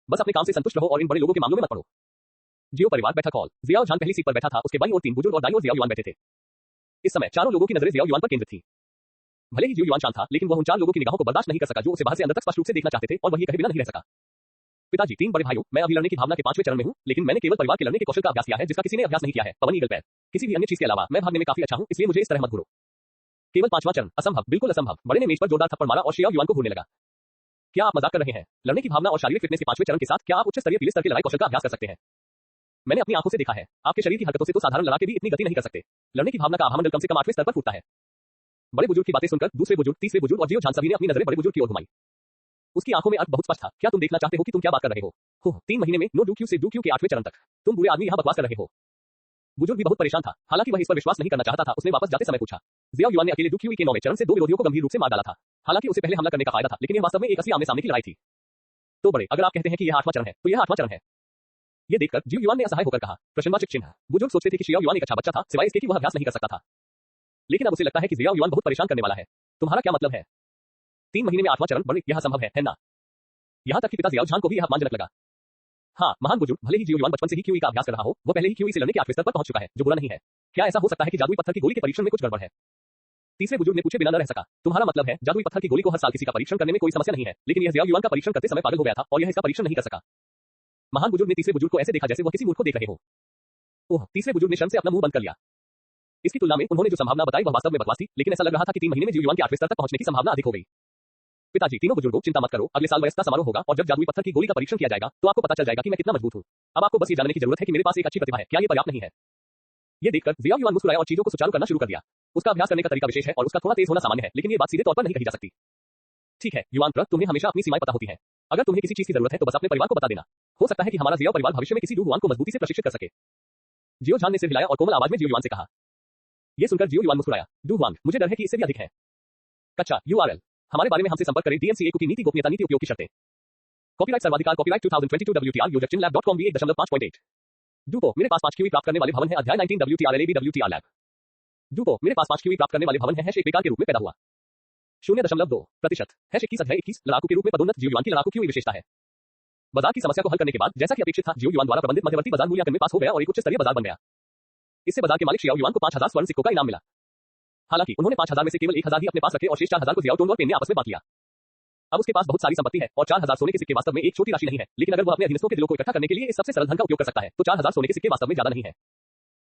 बस अपने काम से संतुष्ट रहो और इन बड़े लोगों के मामलों में मत पड़ो। जियो परिवार बैठक हॉल। जियाओ झान पहली सीट पर बैठा था, उसके बाईं ओर 3 बुजुर्ग और दाईं ओर जियाओ युआन बैठे थे। इस समय चारों लोगों की नजरें जियाओ युआन पर केंद्रित थी। भले ही जियो युआन शांत था, लेकिन वह उन 4 लोगों की निगाहों को बर्दाश्त नहीं कर सका जो उसे बाहर से अंदर तक स्पष्ट रूप से देखना चाहते थे और वह ये कहे बिना नहीं रह सका। पिताजी, 3 बड़े भाइयों, मैं अभी लड़ने की भावना के 5वें चरण में हूं, लेकिन मैंने केवल परिवार के लड़ने के कौशल का अभ्यास किया है जिसका किसी ने अभ्यास नहीं किया है, पवन ईगल पैर। किसी भी अन्य चीज के अलावा मैं भागने में काफी अच्छा हूं, इसलिए मुझे इस तरह मत घूरो। केवल 5वां चरण, असंभव, बिल्कुल असंभव। बड़े ने मेज पर जोरदार थप्पड़ मारा और जियाओ युआन को घूरने लगा। क्या आप मजाक कर रहे हैं? लड़ने की भावना और शारीरिक फिटनेस के 5वें चरण के साथ क्या आप उच्च स्तरीय पीले स्तर के लड़ाई कौशल का अभ्यास कर सकते हैं? मैंने अपनी आंखों से देखा है, आपके शरीर की हरकतों से तो साधारण लड़ाके भी इतनी गति नहीं कर सकते। लड़ने की भावना का आभामंडल कम से कम 8वें स्तर पर फूटता है। बड़े बुजुर्ग की बातें सुनकर दूसरे बुजुर्ग, तीसरे बुजुर्ग और जियो झान सभी ने अपनी नजरें बड़े बुजुर्ग की ओर घुमाई। उसकी आंखों में अर्थ बहुत स्पष्ट था। क्या तुम देखना चाहते हो कि तुम क्या बात कर रहे हो? 3 महीने में नो डू क्यू से डू क्यू के 8वें चरण तक तुम बुरे आदमी यहां बकवास कर रहे हो। बुजुर्ग भी बहुत परेशान था। हालांकि वह इस पर विश्वास नहीं करना चाहता था। उसने वापस जाते समय पूछा। जियाओ युआन ने अकेले डू क्यूई के 9वें चरण से 2 विरोधियों को गंभीर रूप से मार डाला था। हालांकि उसे पहले हमला करने का फायदा था, लेकिन यह वास्तव में एक असली आमने सामने की लड़ाई थी। तो बड़े, अगर आप कहते हैं कि यह 8वां चरण है, तो यह 8वां चरण है। ये देखकर जियाओ युआन ने असहाय होकर कहा। प्रश्नवाचक चिन्ह। बुजुर्ग सोचते थे कि जियाओ युआन एक अच्छा बच्चा था, सिवाय इसके कि वह अभ्यास नहीं कर सकता था। लेकिन अब उसे लगता है कि जियाओ युआन बहुत परेशान करने वाला है। तुम्हारा क्या मतलब है? 3 महीने में 8वां चरण? बड़े, यह असंभव है ना? यहाँ तक कि पिता जियाओ झान को भी यह अपमानजनक लगा। हाँ, महान बुजुर्ग, भले ही जियाओ युआन बचपन से ही क्यूई का अभ्यास कर रहा हो, वो पहले ही क्यूई से लड़ने के 8वें स्तर पर पहुंच चुका है, जो बुरा नहीं है। क्या ऐसा हो सकता है कि जादुई पत्थर की गोली के परीक्षण में कुछ गड़बड़ है? तीसरे बुजुर्ग ने पूछे बिना न रह सका। तुम्हारा मतलब है जादुई पत्थर की गोली को हर साल किसी का परीक्षण करने में कोई समस्या नहीं है, लेकिन यह जियाओ युआन का परीक्षण करते समय पागल हो गया था और यह इसका परीक्षण नहीं कर सका। महान बुजुर्ग ने तीसरे बुजुर्ग को ऐसे देखा जैसे वह किसी मूर्ख को देख रहे हो। ओह, तीसरे बुजुर्ग ने शर्म से अपना मुंह बंद कर लिया। इसकी तुलना में उन्होंने जो संभावना बताई वह वास्तव में बकवास थी, लेकिन ऐसा लग रहा था कि 3 महीने में जियाओ युआन के 8वें स्तर तक पहुंचने की संभावना अधिक हो गई। पिताजी, तीनों बुजुर्गों, चिंता मत करो, अगले साल वयस्कता समारोह होगा और जब जादुई पत्थर की गोली का परीक्षण किया जाएगा तो आपको पता चल जाएगा कि मैं कितना मजबूत हूं। अब आपको बस ये जानने की जरूरत है कि मेरे पास एक अच्छी प्रतिभा है, क्या ये पर्याप्त नहीं है? ये देखकर जियाओ युआन मुस्कुराया और चीजों को सुचारू करना शुरू कर दिया। उसका अभ्यास करने का तरीका विशेष है और उसका थोड़ा तेज होना सामान्य है, लेकिन ये बात सीधे तौर पर नहीं कही जा सकती। ठीक है युआन प्र, तुम्हें हमेशा अपनी सीमाएं पता होती हैं। अगर तुम्हें किसी चीज की जरूरत है तो बस अपने परिवार को बता देना। हो सकता है कि हमारा जियाओ परिवार भविष्य में किसी डू हुआन को मजबूती से प्रशिक्षित कर सके। जियाओ झान ने सिर हिलाया और कोमल आवाज में जियाओ युआन से कहा। ये सुनकर जियाओ युआन मुस्कुराया। डू हुआन, मुझे डर है कि इससे भी अधिक है। कच्चा URL, हमारे बारे में हमसे संपर्क करें। DMCA की नीति गोपनीयता नीति उपयोग की शर्तें। कॉपीराइट सर्वाधिकार कॉपीराइट 2022 WTR योजक चिन्ह lab.com भी 1.5.8। डूपो, मेरे पास 5 क्यूई प्राप्त करने वाले भवन है। अध्याय 19 WTR लैब। डूपो, मेरे पास 5 क्यूई प्राप्त करने वाले भवन है। एक बेकार के रूप में पैदा हुआ। 0.2%। 21 अध्याय 21 लड़ाकू के रूप में पदोन्नत जियाओ युआन की लड़ाकू क्यूई विशेषता है। बाजार की समस्या को हल करने के बाद जैसा कि अपेक्षित था जियाओ युआन द्वारा प्रबंधित मध्यवर्ती बाजार मूल्यांकन में पास हो गया और एक उच्च स्तरीय बाजार बन गया। इससे बाजार के मालिक जियाओ युआन को 5000 स्वर्ण सिक्कों का इनाम मिला। हालांकि उन्होंने 5000 में से केवल 1000 ही अपने पास रखे और शेष 4000 को जियाओ टोन और पेन ने आपस में बांट लिया। अब उसके पास बहुत सारी संपत्ति है और 4000 सोने के सिक्के वास्तव में एक छोटी राशि नहीं है, लेकिन अगर वह अपने अधीनस्थों के दिलों को इकट्ठा करने के लिए इस सबसे सरल धन का उपयोग कर सकता है तो 4000 सोने के सिक्के वास्तव में ज्यादा नहीं है।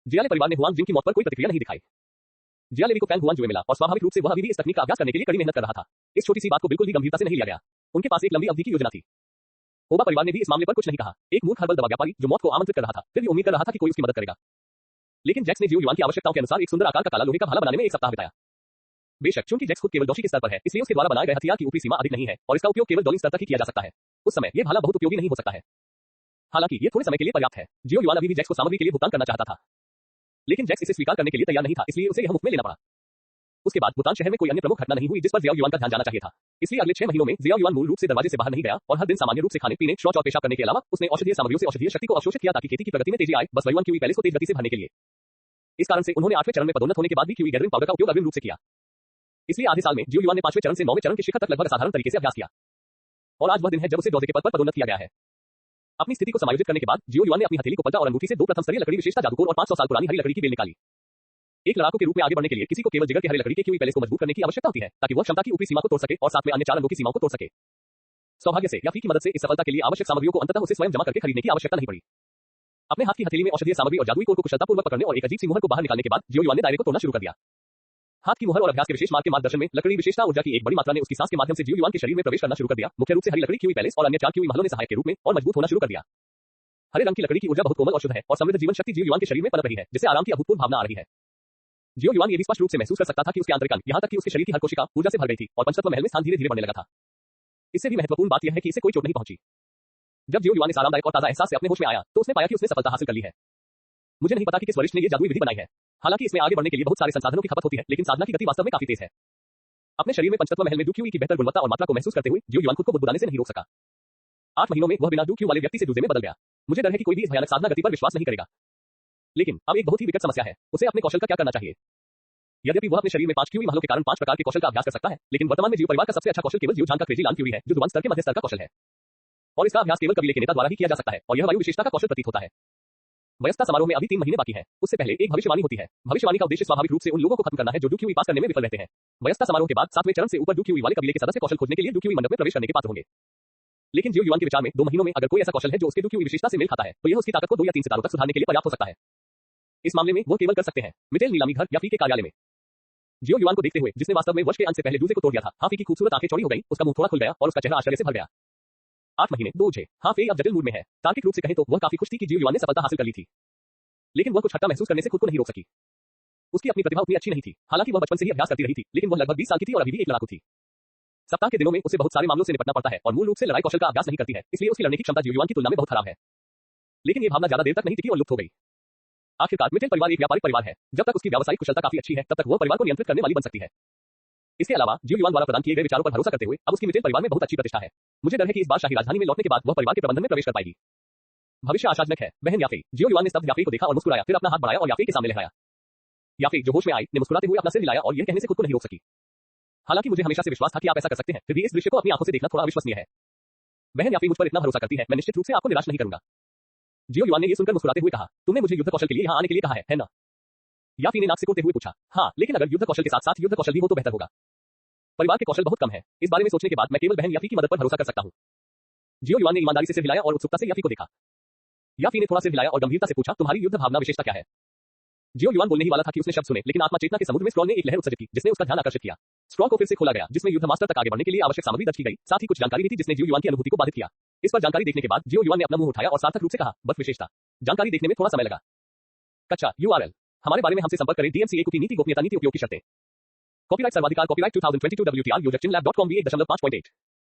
जियाले परिवार ने हुआंग जिंग की मौत पर कोई प्रतिक्रिया नहीं दिखाई। जियालेवी को फैंग हुआन जुए मिला और स्वाभाविक रूप से वह अभी भी इस तकनीक का अभ्यास करने के लिए कड़ी मेहनत कर रहा था। इस छोटी सी बात को बिल्कुल भी गंभीरता से नहीं लिया गया। उनके पास एक लंबी अवधि की योजना थी। ओबा परिवार ने भी इस मामले पर कुछ नहीं कहा। एक मूर्ख हर्बल दवा व्यापारी जो मौत को आमंत्रित कर रहा था, फिर भी उम्मीद कर रहा था कि कोई उसकी मदद करेगा। लेकिन जैक्स ने जियाओ युआन की आवश्यकताओं के अनुसार एक सुंदर आकार का काला लोहे का भाला बनाने में 1 सप्ताह बिताया। बेशक चूंकि जैक्स खुद केवल डॉशी के स्तर पर है, इसलिए उसके द्वारा बनाए गए हथियार की ऊपरी सीमा अधिक नहीं है और इसका उपयोग केवल डॉलिंग स्तर तक ही किया जा सकता है। उस समय यह भाला बहुत उपयोगी नहीं हो सकता है। हालांकि ये थोड़े समय के लिए पर्याप्त है। जियाओ युआन अभी भी जैक्स को सामग्री के लिए भुगतान करना चाहता था, लेकिन जैक्स इसे स्वीकार करने के लिए तैयार नहीं था, इसलिए उसे यह मुफ्त में लेना पड़ा। उसके बाद भूटान शहर में कोई अन्य प्रमुख घटना नहीं हुई जिस पर जियाओ युआन का ध्यान जाना चाहिए था। इसलिए अगले 6 महीनों में जियाओ युआन मूल रूप से दरवाजे से बाहर नहीं गया और हर दिन सामान्य रूप से खाने पीने, शौच और पेशाब करने के अलावा उसने औषधीय सामग्रियों से औषधीय शक्ति को अवशोषित किया ताकि खेती की प्रगति में तेजी आए। बस वयुआन क्यूई पैलेस को तेज गति से भरने के लिए। इस कारण से उन्होंने 8वें चरण में पदोन्नत होने के बाद भी क्यूई गैदरिंग पाउडर का उपयोग अग्रिम रूप से किया। इसलिए आधे साल में जियाओ युआन ने 5वें चरण से 9वें चरण के शिखर तक लगभग असाधारण तरीके से अभ्यास किया। और आज वह दिन है जब उसे डोजे के पद पर पदोन्नत किया गया है। अपनी स्थिति को समायोजित करने के बाद जियाओ युआन ने अपनी हथेली को पलटा और अंगूठी से 2 प्रथम स्तरीय लकड़ी विशेषता जादूकोर और 500 साल पुरानी हरी लकड़ी की बेल निकाली। एक लड़ाकू के रूप में आगे बढ़ने के लिए किसी को केवल जिगर के हरे लकड़ी के क्यूई पैलेस को मजबूत करने की आवश्यकता होती है ताकि वह क्षमता की ऊपरी सीमा को तोड़ सके और साथ में अन्य 4 अंगों की सीमाओं को तोड़ सके। सौभाग्य से या फी की मदद से इस सफलता के लिए आवश्यक सामग्रियों को अंततः उसे स्वयं जमा करके खरीदने की आवश्यकता नहीं पड़ी। अपने हाथ की हथेली में औषधीय सामग्री और जादुई कोर को कुशलतापूर्वक पकड़ने और एक अजीब सी मुहर को बाहर निकालने के बाद जियाओ युआन ने दायरे को तोड़ना शुरू कर दिया। हाथ की मुहर और अभ्यास के विशेष मार्ग के मार्गदर्शन में लकड़ी विशेषता ऊर्जा की एक बड़ी मात्रा ने उसकी सांस के माध्यम से जियाओ युआन के शरीर में प्रवेश करना शुरू कर दिया। मुख्य रूप से हरी लकड़ी क्यूई पैलेस और अन्य 4 क्यूई महलों ने सहायक के रूप में और मजबूत होना शुरू कर दिया। हरे रंग की लकड़ी की ऊर्जा बहुत कोमल और शुद्ध है और समृद्ध जीवन शक्ति जियाओ युआन के शरीर में पनप रही है, जिससे आराम की अभूतपूर्व भावना आ रही है। जियाओ युआन ये भी स्पष्ट रूप से महसूस कर सकता था कि उसके आंतरिक अंग, यहाँ तक कि उसके शरीर की हर कोशिका ऊर्जा से भर गई थी और पंचतत्व महल में स्थान धीरे धीरे बढ़ने लगा था। इससे भी महत्वपूर्ण बात यह है कि इसे कोई चोट नहीं पहुंची। जब जियाओ युआन इस आरामदायक और ताजा एहसास से अपने होश में आया तो उसने पाया कि उसने सफलता हासिल कर ली है। मुझे नहीं पता कि किस वरिष्ठ ने ये जादुई विधि बनाई है। हालांकि इसमें आगे बढ़ने के लिए बहुत सारे संसाधनों की खपत होती है, लेकिन साधना की गति वास्तव में काफी तेज है। अपने शरीर में पंचतत्व महल में डू क्यूई की बेहतर गुणवत्ता और मात्रा को महसूस करते हुए जियाओ युआन खुद को बुदबुदाने से नहीं रोक सका। 8 महीनों में वह बिना डू क्यू वाले व्यक्ति से जूझे में बदल गया। मुझे डर है कि कोई भी इस भयानक साधना गति पर विश्वास नहीं करेगा। लेकिन अब एक बहुत ही विकट समस्या है, उसे अपने कौशल का क्या करना चाहिए। यद्यपि वह अपने शरीर में 5 क्यूई महलों के कारण 5 प्रकार के कौशल का अभ्यास कर सकता है, लेकिन वर्तमान में जियाओ परिवार का सबसे अच्छा कौशल केवल जियाओ झान का क्रेजी लान क्यूई है, जो जुबान स्तर के मध्य स्तर का कौशल है और इसका अभ्यास केवल कबीले के नेता द्वारा ही किया जा सकता है और यह वायु विशेषता का कौशल प्रतीत होता है। वयस्कता समारोह में अभी 3 महीने बाकी है। उससे पहले एक भविष्यवाणी होती है। भविष्यवाणी का उद्देश्य स्वाभाविक रूप से उन लोगों को खत्म करना है जो डू क्यूई पास करने में विफल रहते हैं। वयस्कता समारोह के बाद 7वें चरण से ऊपर डू क्यूई वाले कबीले के सदस्य कौशल खोजने के लिए डू क्यूई मंडप में प्रवेश करने के पात्र होंगे। लेकिन जियाओ युआन के विचार में 2 महीनों में अगर कोई ऐसा कौशल है जो उसके डू क्यूई विशेषता से मेल खाता है तो यह उसकी ताकत को 2 या 3 सितारों तक सुधारने के लिए पर्याप्त हो सकता है। इस मामले में वो केवल कर सकते हैं मिटेल नीलामी घर या फी के कार्यालय में। जियाओ युआन को देखते हुए, जिसने वास्तव में वर्ष के अंत से पहले डूजे को तोड़ दिया था, हाफी की खूबसूरत आंखें चौड़ी हो गई, उसका मुंह थोड़ा खुल गया और उसका चेहरा आश्चर्य से भर गया। 8 महीने 2 उझे। हाफी अब जटिल मूड में है। तार्किक रूप से कहें तो वह काफी खुश थी कि जियाओ युआन ने सफलता हासिल कर ली थी, लेकिन वह कुछ खट्टा महसूस करने से खुद को नहीं रोक सकी। उसकी अपनी प्रतिभा उतनी अच्छी नहीं थी। हालांकि वह बचपन से ही अभ्यास करती रही थी, लेकिन वह लगभग 20 साल की थी और अभी भी एक लड़ाकू थी। सप्ताह के दिनों में उसे बहुत सारे मामलों से निपटना पड़ता है और मूल रूप से लड़ाई कौशल का अभ्यास नहीं करती है, इसलिए उसकी लड़ने की क्षमता जियाओ युआन की तुलना में बहुत खराब है। लेकिन ये भावना ज्यादा देर तक नहीं टिकी और लुप्त हो गई। आखिरकार मिटेल परिवार एक व्यापारिक परिवार है। जब तक उसकी व्यावसायिक कुशलता काफी अच्छी है तब तक वह परिवार को नियंत्रित करने वाली बन सकती है। इसके अलावा जियो युआन द्वारा प्रदान किए गए विचारों पर भरोसा करते हुए अब उसकी मिटेल परिवार में बहुत अच्छी प्रतिष्ठा है। मुझे डर है कि इस बार शाही राजधानी में लौटने के बाद वह परिवार के प्रबंधन में प्रवेश कर पाएगी। भविष्य आशाजनक है। बहन याफे। जियो युआन ने स्तब्ध याफे को देखा और मुस्कुराया, फिर अपना हाथ बढ़ाया और याफे के सामने लहराया। याफे जो होश में आई ने मुस्कुराते हुए अपना सिर हिलाया और यह कहने से खुद को नहीं रोक सकी, हालांकि मुझे हमेशा से विश्वास था कि आप ऐसा कर सकते हैं, फिर भी इस दृश्य को अपनी आंखों से देखना थोड़ा अविश्वसनीय है। बहन याफे मुझ पर इतना भरोसा करती है, मैं निश्चित रूप से आपको निराश नहीं करूंगा। जियो युआन ने यह सुनकर मुस्कुराते हुए कहा, तुमने मुझे युद्ध कौशल के लिए यहाँ आने के लिए कहा है ना? याफी ने नाक सिकोड़ते हुए पूछा, हाँ, लेकिन अगर युद्ध कौशल के साथ साथ युद्ध कौशल भी हो तो बेहतर होगा। परिवार के कौशल बहुत कम है। इस बारे में सोचने के बाद मैं केवल बहन याफी की मदद पर भरोसा कर सकता हूँ। जियो युआन ने ईमानदारी से सिर हिलाया और उत्सुकता से याफी को देखा। याफी ने थोड़ा सिर हिलाया और गंभीरता से पूछा, तुम्हारी युद्ध भावना विशेषता क्या है? जियो युआन बोलने ही वाला था कि उसने शब्द सुने, लेकिन आत्मा चेतना के समुद्र में स्क्रॉल ने एक लहर उत्सर्जित की जिसने उसका ध्यान आकर्षित किया। स्क्रॉल को फिर से खोला गया जिसमें युद्ध मास्टर तक आगे बढ़ने के लिए आवश्यक सामग्री दर्ज की गई, साथ ही कुछ जानकारी भी थी जिसने जियो युआन की अनुभूति को बाधित किया। इस पर जानकारी देखने के बाद जियो युआन ने अपना मुंह उठाया और सार्थक रूप से कहा, बर्फ विशेषता। जानकारी देखने में थोड़ा समय लगा। कच्चा URL हमारे बारे में हमसे संपर्क करें। DMCA की नीति गोपनीयता नीति उपयोग की शर्तें। कॉपीराइट सर्वाधिकार copyright 2022 WTR user chinlab.com V1.5.8।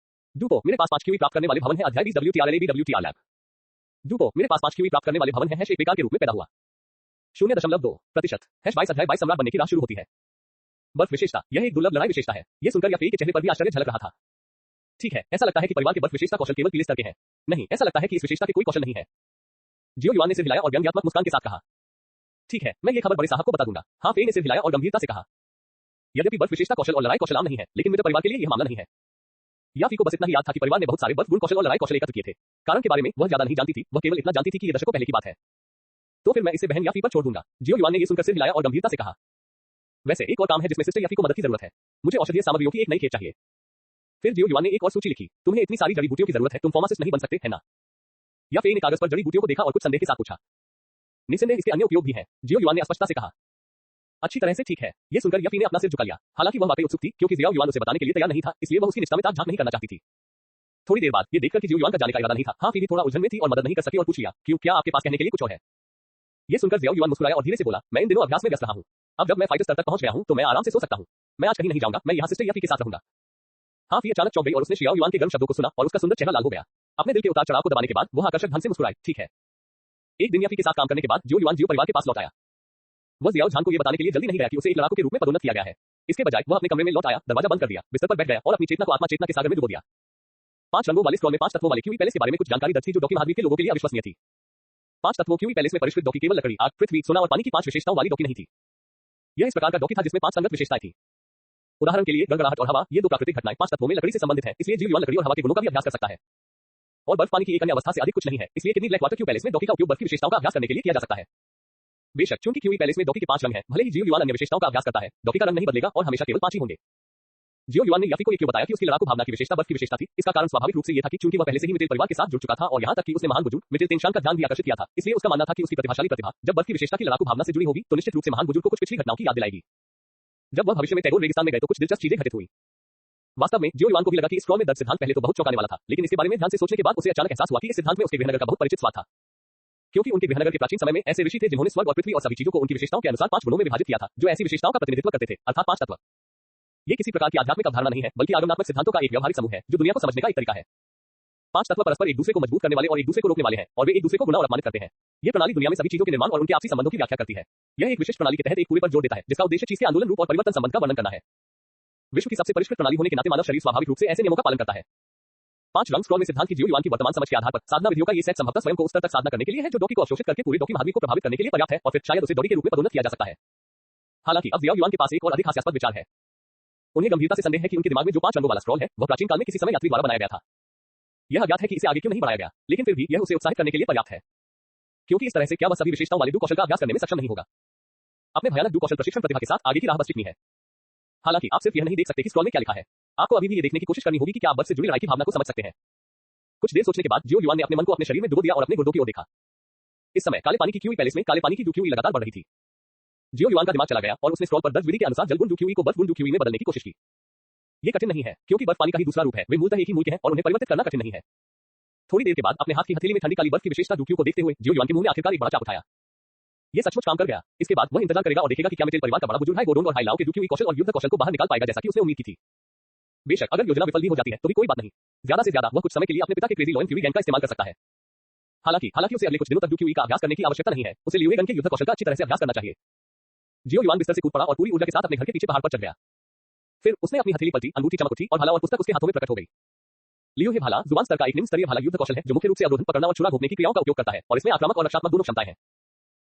डूपो मेरे पास 5 QE प्राप्त करने वाले भवन है। अध्याय 20 WTR लैब। डूपो मेरे पास 5 QE प्राप्त करने वाले भवन है। एक बेकार के रूप में पैदा हुआ। 0.2% 22 अध्याय 22 सम्राट बनने की राह शुरू होती है। बर्फ विशेषता यह एक दुर्लभ लड़ाई विशेषता है। यह सुनकर याफे के चेहरे पर भी आश्चर्य झलक रहा था। ठीक है, ऐसा लगता है कि परिवार के बर्फ विशेषता कौशल केवल पीले स्तर के हैं। नहीं, ऐसा लगता है कि इस विशेषता के कोई कौशल नहीं है। जियो युआन ने सिर हिलाया और व्यंग्यात्मक मुस्कान के साथ कहा, ठीक है, मैं ये खबर बड़े साहब को बता दूंगा। हाँ, फे ने सिर हिलाया और गंभीरता से कहा, यद्यपि बर्फ विशेषता कौशल और लड़ाई कौशल आम नहीं है, लेकिन मेरे परिवार के लिए यह मामला नहीं है। याफी को बस इतना ही याद था कि परिवार ने बहुत सारे बर्फ गुण कौशल और लड़ाई कौशल एकत्र किए थे। कारण के बारे में वह ज्यादा नहीं जानती थी, वह केवल इतना जानती थी कि यह दशकों पहले की बात है। तो फिर मैं इसे बहन याफी पर छोड़ दूंगा। जियो युआन ने यह सुनकर सिर हिलाया और गंभीरता से कहा, वैसे एक और काम है जिसमें सिस्टर याफी को मदद की जरूरत है। मुझे औषधीय सामग्रियों की एक नई खेत चाहिए। फिर जियो युआन ने एक और सूची लिखी, तुम्हें इतनी सारी जड़ी बूटियों की जरूरत है, तुम फार्मासिस्ट नहीं बन सकते, है ना? याफे ने कागज पर जड़ी बूटियों को देखा और कुछ संदेह के साथ पूछा, निसंदेह इसके अन्य उपयोग भी हैं। जियो युआन ने स्पष्टता से कहा, अच्छी तरह से ठीक है। यह सुनकर याफी ने अपना सिर झुका लिया। हालांकि वह वाकई उत्सुक थी क्योंकि जियो युआन उसे बताने के लिए तैयार नहीं था, इसलिए वह उसकी निष्ठा में ताक झांक नहीं करना चाहती थी। थोड़ी देर बाद ये देखकर कि जियो युआन का जाने का इरादा नहीं था, हाँ, फिर थोड़ा उलझन में थी और मदद नहीं कर सकी और पूछ लिया, क्यों, क्या आपके पास कहने के लिए कुछ और है? ये सुनकर जियो युआन मुस्कुराया और धीरे से बोला, मैं इन दिनों अभ्यास में व्यस्त रहा हूं। अब जब मैं फाइटर स्तर तक पहुंच गया हूं तो मैं आराम से सो सकता हूं। मैं आज कहीं नहीं जाऊंगा, मैं यहां सिस्टर याफी के साथ रहूंगा। हाँ, फिर अचानक चौंक गई और उसने जियो युआन के गर्म शब्दों को सुना और उसका सुंदर चेहरा लाल हो गया। अपने दिल के उतार चढ़ाव को दबाने के बाद वह आकर्षक ढंग से मुस्कुराई, ठीक है। एक दिन याफी के साथ काम करने के बाद जियो युआन जियो परिवार के पास लौट आया। वह जियाओ झान को यह बताने के लिए जल्दी नहीं गया कि उसे एक लड़ाकू के रूप में पदोन्नत किया गया है। इसके बजाय वह अपने कमरे में लौट आया, दरवाजा बंद कर दिया, बिस्तर पर बैठ गया और अपनी चेतना को आत्मा चेतना के सागर में डुबो दिया। 5 रंगों वाले स्क्रॉल में 5 तत्वों वाले QE पैलेस के बारे में कुछ जानकारी दर्ज थी जो डॉकी महाद्वीप के लोगों के लिए अविश्वसनीय थी। 5 तत्वों QE पैलेस में परिष्कृत डॉकी केवल लकड़ी, आग, पृथ्वी, सोना और पानी की 5 विशेषताओं वाली डॉकी नहीं थी। यह इस प्रकार का डॉकी था जिसमें 5 संगत विशेषताएं थी। उदाहरण के लिए गड़गड़ाहट और हवा, ये दो प्राकृतिक घटनाएं 5 तत्वों में लकड़ी से संबंधित है, इसलिए जियो युआन लकड़ी और हवा के गुणों का भी अभ्यास कर सकता है। और बर्फ पानी की एक अन्य अवस्था से अधिक कुछ नहीं है, इसलिए kidney black water QE palace में डॉकी का उपयोग बर्फ की विशेषताओं का अभ्यास करने के लिए किया जा सकता है। बेशक चूंकि QE पैलेस में डॉकी के 5 रंग हैं, भले ही जियो युआन अन्य विशेषताओं का अभ्यास करता है, डॉकी का रंग नहीं बदलेगा और हमेशा केवल 5 ही होंगे। जियो युआन ने याफी को ये क्यों बताया कि उसकी लड़ाकू भावना की विशेषता बर्फ की विशेषता थी? इसका कारण स्वाभाविक रूप से ये था कि चूंकि वह पहले से ही मिटेल परिवार के साथ जुड़ चुका था और यहाँ तक कि उसने महान बुजुर्ग मिटेल तेंगशान का ध्यान भी आकर्षित किया था, इसलिए उसका मानना था कि उसकी प्रतिभाशाली प्रतिभा जब बर्फ की विशेषता की लड़ाकू भावना से जुड़ी होगी तो निश्चित रूप से महान बुजुर्ग को कुछ पिछली घटनाओं की याद दिलाएगी। जब वह भविष्य में टैगोर रेगिस्तान में गए तो कुछ दिलचस्प चीजें घटित हुई। वास्तव में जियो युआन को भी लगा कि स्क्रॉल में दर्ज सिद्धांत पहले तो बहुत चौंकाने वाला था, लेकिन इसके बारे में ध्यान से सोचने के बाद उसे अचानक एहसास हुआ कि इस सिद्धांत में उसके गृहनगर का बहुत परिचित स्वाद था। क्योंकि उनके गृहनगर के प्राचीन समय में ऐसे ऋषि थे जिन्होंने स्वर्ग और पृथ्वी और सभी चीजों को उनकी विशेषताओं के अनुसार 5 गुणों में विभाजित किया था, जो ऐसी विशेषताओं का प्रतिनिधित्व करते थे, अर्थात 5 तत्व। ये किसी प्रकार की आध्यात्मिक अवधारणा नहीं है, बल्कि आगमनात्मक सिद्धांतों का एक व्यवहारिक समूह है जो दुनिया को समझने का एक तरीका है। 5 तत्व परस्पर एक दूसरे को मजबूत करने वाले और एक दूसरे को रोकने वाले हैं और वे एक दूसरे को गुणा और अपमानित करते हैं। ये प्रणाली दुनिया में सभी चीजों के निर्माण और उनके आपसी संबंधों की व्याख्या करती है। यह एक विशिष्ट प्रणाली के तहत एक पूरे पर जोर देता है जिसका उद्देश्य चीज के आंदोलन रूप और परिवर्तन संबंध का वर्णन करना है। विश्व की सबसे परिष्कृत प्रणाली होने के नाते मानव शरीर स्वाभाविक रूप से ऐसे नियमों का पालन करता है। 5 रंग स्क्रॉल में सिद्धांत की जियो युआन की वर्तमान समझ के आधार पर साधना विधियों का ये सेट संभवतः स्वयं को उस स्तर तक साधना करने के लिए है जो डॉकी को अवशोषित करके पूरे डॉकी महाद्वीप को प्रभावित करने के लिए पर्याप्त है और फिर शायद उसे डॉकी के रूप में पदोन्नत किया जा सकता है। हालांकि अब जियो युआन के पास एक और अधिक हास्यास्पद विचार है। उन्हें गंभीरता से संदेह है कि उनके दिमाग में जो 5 रंगों वाला स्क्रॉल है वह प्राचीन काल में किसी समय यात्री द्वारा बनाया गया था। यह अज्ञात है कि इसे आगे क्यों नहीं बढ़ाया गया, लेकिन फिर भी यह उसे उत्साहित करने के लिए पर्याप्त है। क्योंकि इस तरह से क्या वह सभी विशेषताओं वाले डू कौशल का अभ्यास करने में सक्षम नहीं होगा। अपने भयानक डू कौशल प्रशिक्षण प्रतिभा के साथ आगे की राह बस चिकनी है। हालांकि आप सिर्फ यह नहीं देख सकते कि स्क्रॉल में क्या लिखा है, आपको अभी भी ये देखने की कोशिश करनी होगी कि क्या आप बर्फ से जुड़ी लड़ाई की भावना को समझ सकते हैं। कुछ देर सोचने के बाद जियो युआन ने अपने मन को अपने शरीर में डुबो दिया और अपने गुर्दों की ओर देखा। इस समय काले पानी की QE पैलेस में काले पानी की डू QE लगातार बढ़ रही थी। जियो युआन का दिमाग चला गया और उसने स्क्रॉल पर दर्ज विधि के अनुसार जल गुण डू QE को बर्फ गुण डू QE में बदलने की कोशिश की। ये कठिन नहीं है क्योंकि बर्फ पानी का ही दूसरा रूप है, वे मूलतः एक ही मूल के हैं और उन्हें परिवर्तित करना कठिन नहीं है। थोड़ी देर के बाद अपने हाथ की हथेली में ठंडी काली बर्फ की विशेषता डू QE को देखते हुए जियो युआन के मुंह में आखिरकार एक बड़ा चाप उठाया। ये सचमुच काम कर गया। इसके बाद वह इंतजार करेगा और देखेगा कि क्या मिटेल परिवार का बड़ा बुजुर्ग है गोडोंग और हाइलाओ के डू QE कौशल और युद्ध कौशल को बाहर निकाल पाएगा जैसा कि उसने उम्मीद की थी। बेशक अगर योजना विफल भी हो जाती है तो भी कोई बात नहीं, ज्यादा से ज्यादा वह कुछ समय के लिए अपने पिता के क्रेजी लॉयन QE गैंग का इस्तेमाल कर सकता है। हालांकि उसे अगले कुछ दिनों तक डूक्यूई का अभ्यास करने की आवश्यकता नहीं है। उसे लियुएगन के युद्ध कौशल का अच्छी तरह से अभ्यास करना चाहिए। जियो युआन बिस्तर से कूद पड़ा और पूरी ऊर्जा के साथ अपने घर के पीछे पहाड़ पर चढ़ गया। फिर उसने अपनी हथेली पलटी, अंगूठी चमक उठी और भाला और पुस्तक उसके हाथों में प्रकट हो गई। लियू हे भाला जुबान स्तर का एक निम्न स्तरीय भाला युद्ध कौशल है जो मुख्य रूप से अवरोधन, पकड़ना और छुरा घोंपने की क्रियाओं का उपयोग करता है और इसमें आक्रामक और रक्षात्मक दोनों क्षमताएं हैं।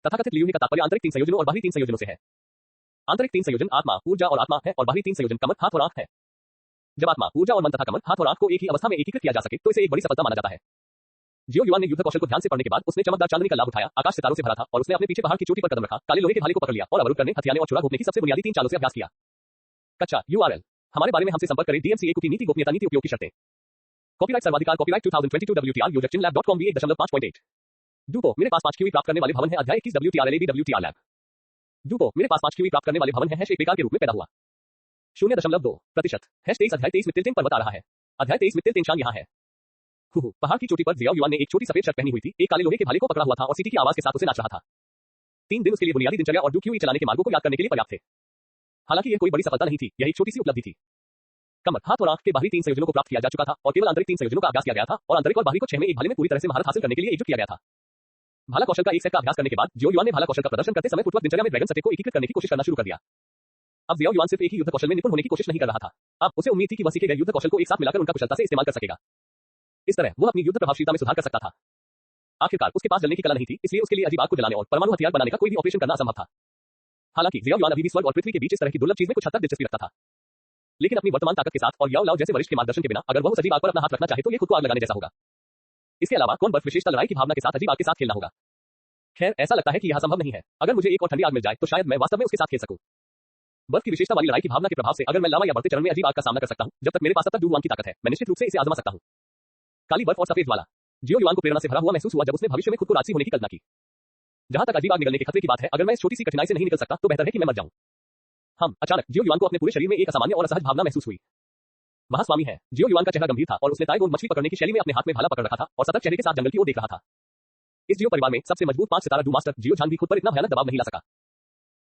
तथाकथित लियू हे का तात्पर्य आंतरिक 3 संयोजनों और बाहरी 3 संयोजनों से है। आंतरिक 3 संयोजन आत्मा, ऊर्जा और आत्मा है और बाहरी 3 संयोजन कमर, हाथ और आंख है। जब आत्मा, ऊर्जा और मन तथा कमर, हाथ और आंख को एक ही अवस्था में एकीकृत किया जा सके तो इसे एक बड़ी सफलता माना जाता है। जियो युआन ने युद्ध कौशल को ध्यान से पढ़ने के बाद उसने चमकदार चांदनी का लाभ उठाया, आकाश सितारों से भरा था और उसने अपने पीछे पहाड़ की चोटी पर कदम रखा, काले लोहे के भाले को पकड़ लिया और अवरुद्ध करने, हथियाने और छुरा घोंपने की सबसे बुनियादी 3 चालों से अभ्यास किया। कच्चा URL हमारे बारे में हमसे संपर्क करें। DMCA की नीति, गोपनीयता नीति, उपयोग की शर्तें। कॉपीराइट सर्वाधिकार कॉपीराइट 2022 WTR यूजर chinlab.com भी 1.5.8। डूपो मेरे पास 5 QE प्राप्त करने वाले भवन है। अध्याय 21 WTR लैब। डूपो मेरे पास 5 QE प्राप्त करने वाले भवन है। एक बेकार के रूप में पैदा हुआ। 0.2% 23 अध्याय 23 में तिलतेंग पर्वत आ रहा है। अध्याय 23 में तिलतेंग यहाँ है। पहाड़ की चोटी पर जियाओ युआन ने एक छोटी सफेद शर्ट पहनी हुई थी, एक काले लोहे के भाले को पकड़ा हुआ था और सीटी की आवाज के साथ उसे नाच रहा था। 3 दिन उसके लिए बुनियादी दिनचर्या और डूक्यूई चलाने के मार्गों को याद करने के लिए पर्याप्त थे। हालांकि यह कोई बड़ी सफलता नहीं थी, यह एक छोटी सी उपलब्धि थी। कमर, हाथ और आंख के बाहरी 3 संयोजनों को प्राप्त किया जा चुका था और केवल आंतरिक 3 संयोजनों का अभ्यास किया गया था और आंतरिक और बाहरी को 6 में एक भाले में पूरी तरह से महारत हासिल करने के लिए एकजुट किया गया था। भाला कौशल का एक सेट का अभ्यास करने के बाद जियो युआन ने भाला कौशल का प्रदर्शन करते समय फुटवर्क दिनचर्या में ड्रैगन सटे को एकीकृत करने की कोशिश करना शुरू कर दिया। अब जियो युआन सिर्फ एक ही युद्ध कौशल में निपुण होने की कोशिश नहीं कर रहा था। अब उसे उम्मीद थी कि वह सीखे गए युद्ध कौशल को एक साथ मिलाकर उनका कुशलता से इस्तेमाल कर सकेगा। इस तरह वह अपनी युद्ध प्रभावशीलता में सुधार कर सकता था। आखिरकार उसके पास जलने की कला नहीं थी, इसलिए उसके लिए अजीब आग को जलाने और परमाणु हथियार बनाने का कोई भी ऑपरेशन करना असंभव था। हालांकि जियाओ युआन अभी भी स्वर्ग और पृथ्वी के बीच इस तरह की दुर्लभ चीज में कुछ हद तक दिलचस्पी रखता था। लेकिन अपनी वर्तमान ताकत के साथ और याओ लाओ जैसे वरिष्ठ के मार्गदर्शन के बिना अगर वह उस अजीब आग पर अपना हाथ रखना चाहे तो यह खुद को आग लगाने जैसा होगा। इसके अलावा कौन बर्फ विशेषता लड़ाई की भावना के साथ अजीब आग के साथ खेलना होगा। खैर, ऐसा लगता है कि यह संभव नहीं है। अगर मुझे एक और ठंडी आग मिल जाए तो शायद मैं वास्तव में उसके साथ खेल सकूं। बर्फ की विशेषता वाली लड़ाई की भावना के प्रभाव से अगर मैं लावा या बढ़ते चरण में अजीब आग का सामना कर सकता हूं, जब तक मेरे पास तब तक डू युआन की ताकत है, मैं निश्चित रूप से इसे आजमा सकता हूं। काली बर्फ और सफेद ज्वाला। जियो युआन को प्रेरणा से भरा हुआ महसूस हुआ जब उसने भविष्य में खुद को राजसी होने की कल्पना की। जहां तक अजीब आग निकलने के खतरे की बात है, अगर मैं इस छोटी सी कठिनाई से नहीं निकल सकता तो बेहतर है कि मैं मर जाऊं। अचानक जियो युआन को अपने पूरे शरीर में एक असामान्य और असहज भावना महसूस हुई। महास्वामी है। जियो युआन का चेहरा गंभीर था और उसने ताइगोंग मछली पकड़ने की शैली में अपने हाथ में भाला पकड़ रखा था और सतर्क चेहरे के साथ जंगल की ओर देख रहा था। इस जियो परिवार में सबसे मजबूत 5 सितारा डू मास्टर जियो झान भी खुद पर इतना भयानक दबाव नहीं ला सका।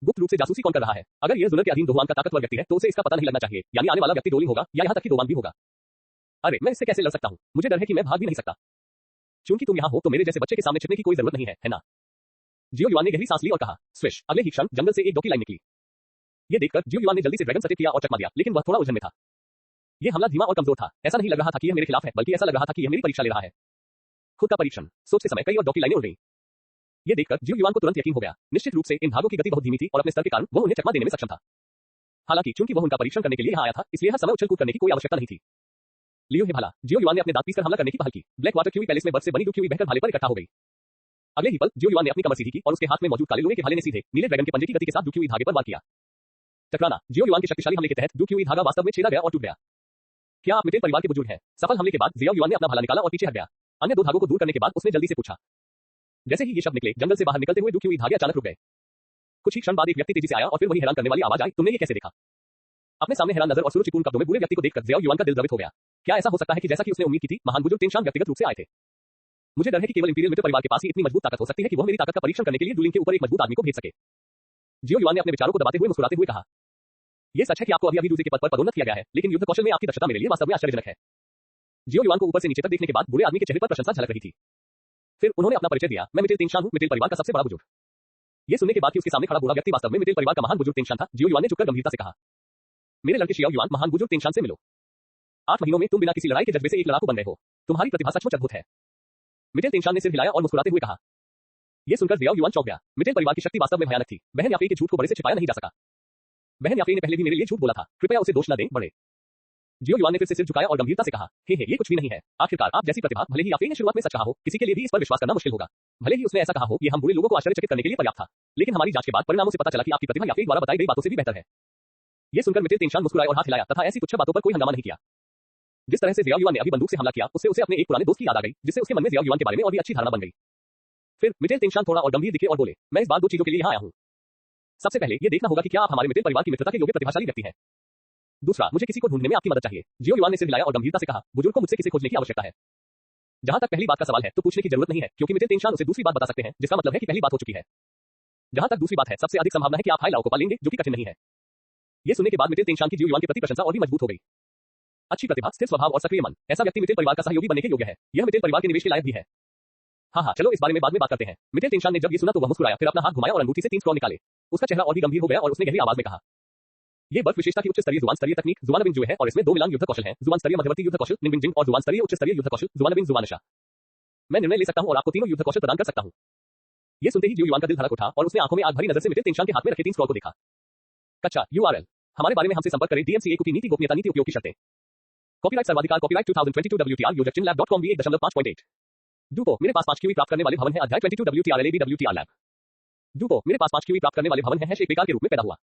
गुप्त रूप से जासूसी कौन कर रहा है? अगर यह जुनर के अधीन दोवान का ताकतवर व्यक्ति है तो उसे इसका पता नहीं लगना चाहिए, यानी आने वाला व्यक्ति डोलिंग होगा या यहां तक कि दोवान भी होगा। अरे मैं इससे कैसे लड़ सकता हूं? मुझे डर है कि मैं भाग भी नहीं सकता। क्योंकि तुम यहां हो तो मेरे जैसे बच्चे के सामने छिपने की कोई जरूरत नहीं है ना? जियो युआन ने गहरी सांस ली और कहा, स्विश। अगले ही क्षण जंगल से एक डॉकी लाइन निकली। ये देखकर जियो युआन ने जल्दी से ड्रैगन सटे किया और चकमा दिया, लेकिन वह थोड़ा उलझन में था। यह हमला धीमा और कमजोर था। ऐसा नहीं लग रहा था कि यह मेरे खिलाफ है, बल्कि ऐसा लग रहा था कि यह मेरी परीक्षा ले रहा है। खुद का परीक्षण। सोचते समय कई और डॉकी लाइनें उड़ गईं। ये देखकर जियो युआन को तुरंत यकीन हो गया। निश्चित रूप से इन भागों की गति बहुत धीमी थी और अपने स्तर के कारण वह उन्हें चकमा देने में सक्षम था। हालांकि चूंकि वह उनका परीक्षण करने के लिए यहां आया था, इसलिए हर समय उछल कूद करने की कोई आवश्यकता नहीं थी। लियो हे भाला। जियो युआन ने अपने दांत पीसकर हमला करने की पहल की। ब्लैक वाटर क्यूई पैलेस में बर्फ से बनी डू क्यूई बहकर भाले पर इकट्ठा हो गई। अगले ही पल जियो युआन ने अपनी कमर सीधी की और उसके हाथ में मौजूद काले लोहे के भाले ने सीधे नीले ड्रैगन के पंजे की गति के साथ डू क्यूई धागे पर वार किया। टकराना। जियो युआन के शक्तिशाली हमले के तहत डू क्यूई धागा वास्तव में छेदा गया और टूट गया। क्या आप मिटेल परिवार के बुजुर्ग हैं? सफल हमले के बाद जियो युआन ने अपना भाला निकाला और पीछे हट गया। अन्य 2 धागों को दूर करने के बाद उसने जल्दी से पूछा। जैसे ही ये शब्द निकले, जंगल से बाहर निकलते हुए डू क्यूई धागे अचानक रुक गए। कुछ ही क्षण बाद एक व्यक्ति तेजी से आया और फिर वही हैरान करने वाली आवाज आई, तुमने ये कैसे देखा? अपने सामने हैरान नजर और सुरुचिपूर्ण कपड़ों में बुरे व्यक्ति को देखकर जियो युआन का दिल द्रवित हो गया। क्या ऐसा हो सकता है कि जैसा कि उसने उम्मीद की थी, महान बुजुर्ग तेंशान व्यक्तिगत रूप से आए थे? मुझे डर है कि केवल इंपीरियल मित्र परिवार के पास ही इतनी मजबूत ताकत हो सकती है कि वह मेरी ताकत का परीक्षण करने के लिए डुलिंग के ऊपर एक मजबूत आदमी को भेज सके। जियो युआन ने अपने विचारों को दबाते हुए मुस्कुराते हुए कहा, यह सच है कि आपको अभी डूजे के पद पर पदोन्नत किया गया है, लेकिन युद्ध कौशल में आपकी दक्षता मेरे लिए वास्तव में आश्चर्यजनक है। जियो युआन को ऊपर से नीचे तक देखने के बाद बूढ़े आदमी के चेहरे पर प्रशंसा झलक रही थी। फिर उन्होंने अपना परिचय दिया, मैं मिटेल तेंशान हूं, मिटेल परिवार का सबसे बड़ा बुजुर्ग। ये सुनने के बाद कि उसके सामने खड़ा बूढ़ा व्यक्ति वास्तव में मिटेल परिवार का महान बुजुर्ग तेंशान था, जियो युआन ने झुककर गंभीरता से कहा, मेरे लड़के शियाओ युआन, महान बुजुर्ग तेंशान से मिलो। 8 महीनों में तुम बिना किसी लड़ाई के जज्बे से एक लड़ाकू बन गए हो। तुम्हारी प्रतिभा सचमुच अद्भुत है। मिटेल तेंशान ने सिर हिलाया और मुस्कुराते हुए कहा। यह सुनकर जियाओ युआन चौंक गया। मिटेल परिवार की शक्ति वास्तव में भयानक थी। बहन याफे के झूठ को बड़े से छिपाया नहीं जा सका। बहन याफे ने पहले भी मेरे लिए झूठ बोला था, कृपया उसे दोष न दें, बड़े। जियो युआन ने फिर से सिर झुकाया और गंभीरता से कहा, हे ये कुछ भी नहीं है। आखिरकार आप जैसी प्रतिभा भले ही याफे ने शुरुआत में सच कहा हो, किसी के लिए भी इस पर विश्वास करना मुश्किल होगा। भले ही उसने ऐसा कहा हो कि हम बुरे लोगों को आश्चर्यचकित करने के लिए पर्याप्त था, लेकिन हमारी जांच के बाद परिणामों से पता चला कि आपकी प्रतिभा याफे द्वारा बताई गई बातों से भी बेहतर है। ये सुनकर मिटेल तेंशान मुस्कुराए और हाथ हिलाया तथा ऐसी तुच्छ बातों पर कोई हंगामा नहीं किया। जिस तरह से जियाओ युआन ने अभी बंदूक से हमला किया, उससे उसे अपने एक पुराने दोस्त की याद आ गई, जिससे उसके मन में जियाओ युआन के बारे में और भी अच्छी धारणा बन गई। फिर मिटेल तेंशान थोड़ा और गंभीर दिखे और बोले, मैं इस बार 2 चीजों के लिए यहाँ आया हूँ। सबसे पहले ये देखना होगा कि क्या आप हमारे मिटेल परिवार की मित्रता के योग्य प्रतिभाशाली व्यक्ति हैं। दूसरा, मुझे किसी को ढूंढने में आपकी मदद चाहिए। जियो युआन ने सिर हिलाया और गंभीरता से कहा, बुजुर्ग को मुझसे किसे खोजने की आवश्यकता है? जहां तक पहली बात का सवाल है तो पूछने की जरूरत नहीं है, क्योंकि मिटेल तेंशान उसे दूसरी बात बता सकते हैं, जिसका मतलब है कि पहली बात हो चुकी है। जहां तक दूसरी बात है, सबसे अधिक संभावना है कि आप हाई लाओ को पालेंगे, जो कि कठिन नहीं है। ये सुनने के बाद मिटेल तेंशान की जियो युआन के प्रति प्रशंसा और भी मजबूत हो गई। अच्छी प्रतिभा, स्थिर स्वभाव और सक्रिय मन, ऐसा व्यक्ति मिटेल परिवार का सहयोगी बनने के योग्य है। यह मिटेल परिवार के निवेश के लायक भी है। हाँ, चलो इस बारे में बाद में बात करते हैं। मिचेल टेंशान ने जब ये सुना तो वह मुस्कुराया, फिर अपना हाथ घुमाया और अंगूठी से 3 स्क्रॉल निकाले। उसका चेहरा और भी गंभीर हो गया और उसने गहरी आवाज में कहा, ये बर्फ विशेषता की उच्च स्तरीय जुबान स्तरीय तकनीक जुबानबिन जुए है और इसमें 2 मिलान युद्ध कौशल हैं, जुबान स्तरीय मध्यवर्ती युद्ध कौशल निंबिन जिंग और जुबान स्तरीय उच्च स्तरीय युद्ध कौशल जुबानबिन जुबानशा। मैं निर्णय ले सकता हूं और आपको तीनों युद्ध कौशल प्रदान कर सकता हूं। ये सुनते ही जियो युआन का दिल धड़क उठा और उसने आंखों में आग भरी नजर से मिचेल टेंशान के हाथ में रखे 3 स्क्रॉल को देखा। कच्चा URL हमारे बारे में हमसे संपर्क करें DMCA की नीति गोपनीयता नीति उपयोग की शर्तें। कॉपीराइट सर्वाधिकार कॉपीराइट 2022 WTR योजक चिनलैब.com V1.5.8 डूपो मेरे पास 5 क्यूई प्राप्त करने वाले भवन है अध्याय 22 WTR LAD WTR लैब। डूपो मेरे पास 5 क्यूई प्राप्त करने वाले भवन है एक बेकार के रूप में पैदा हुआ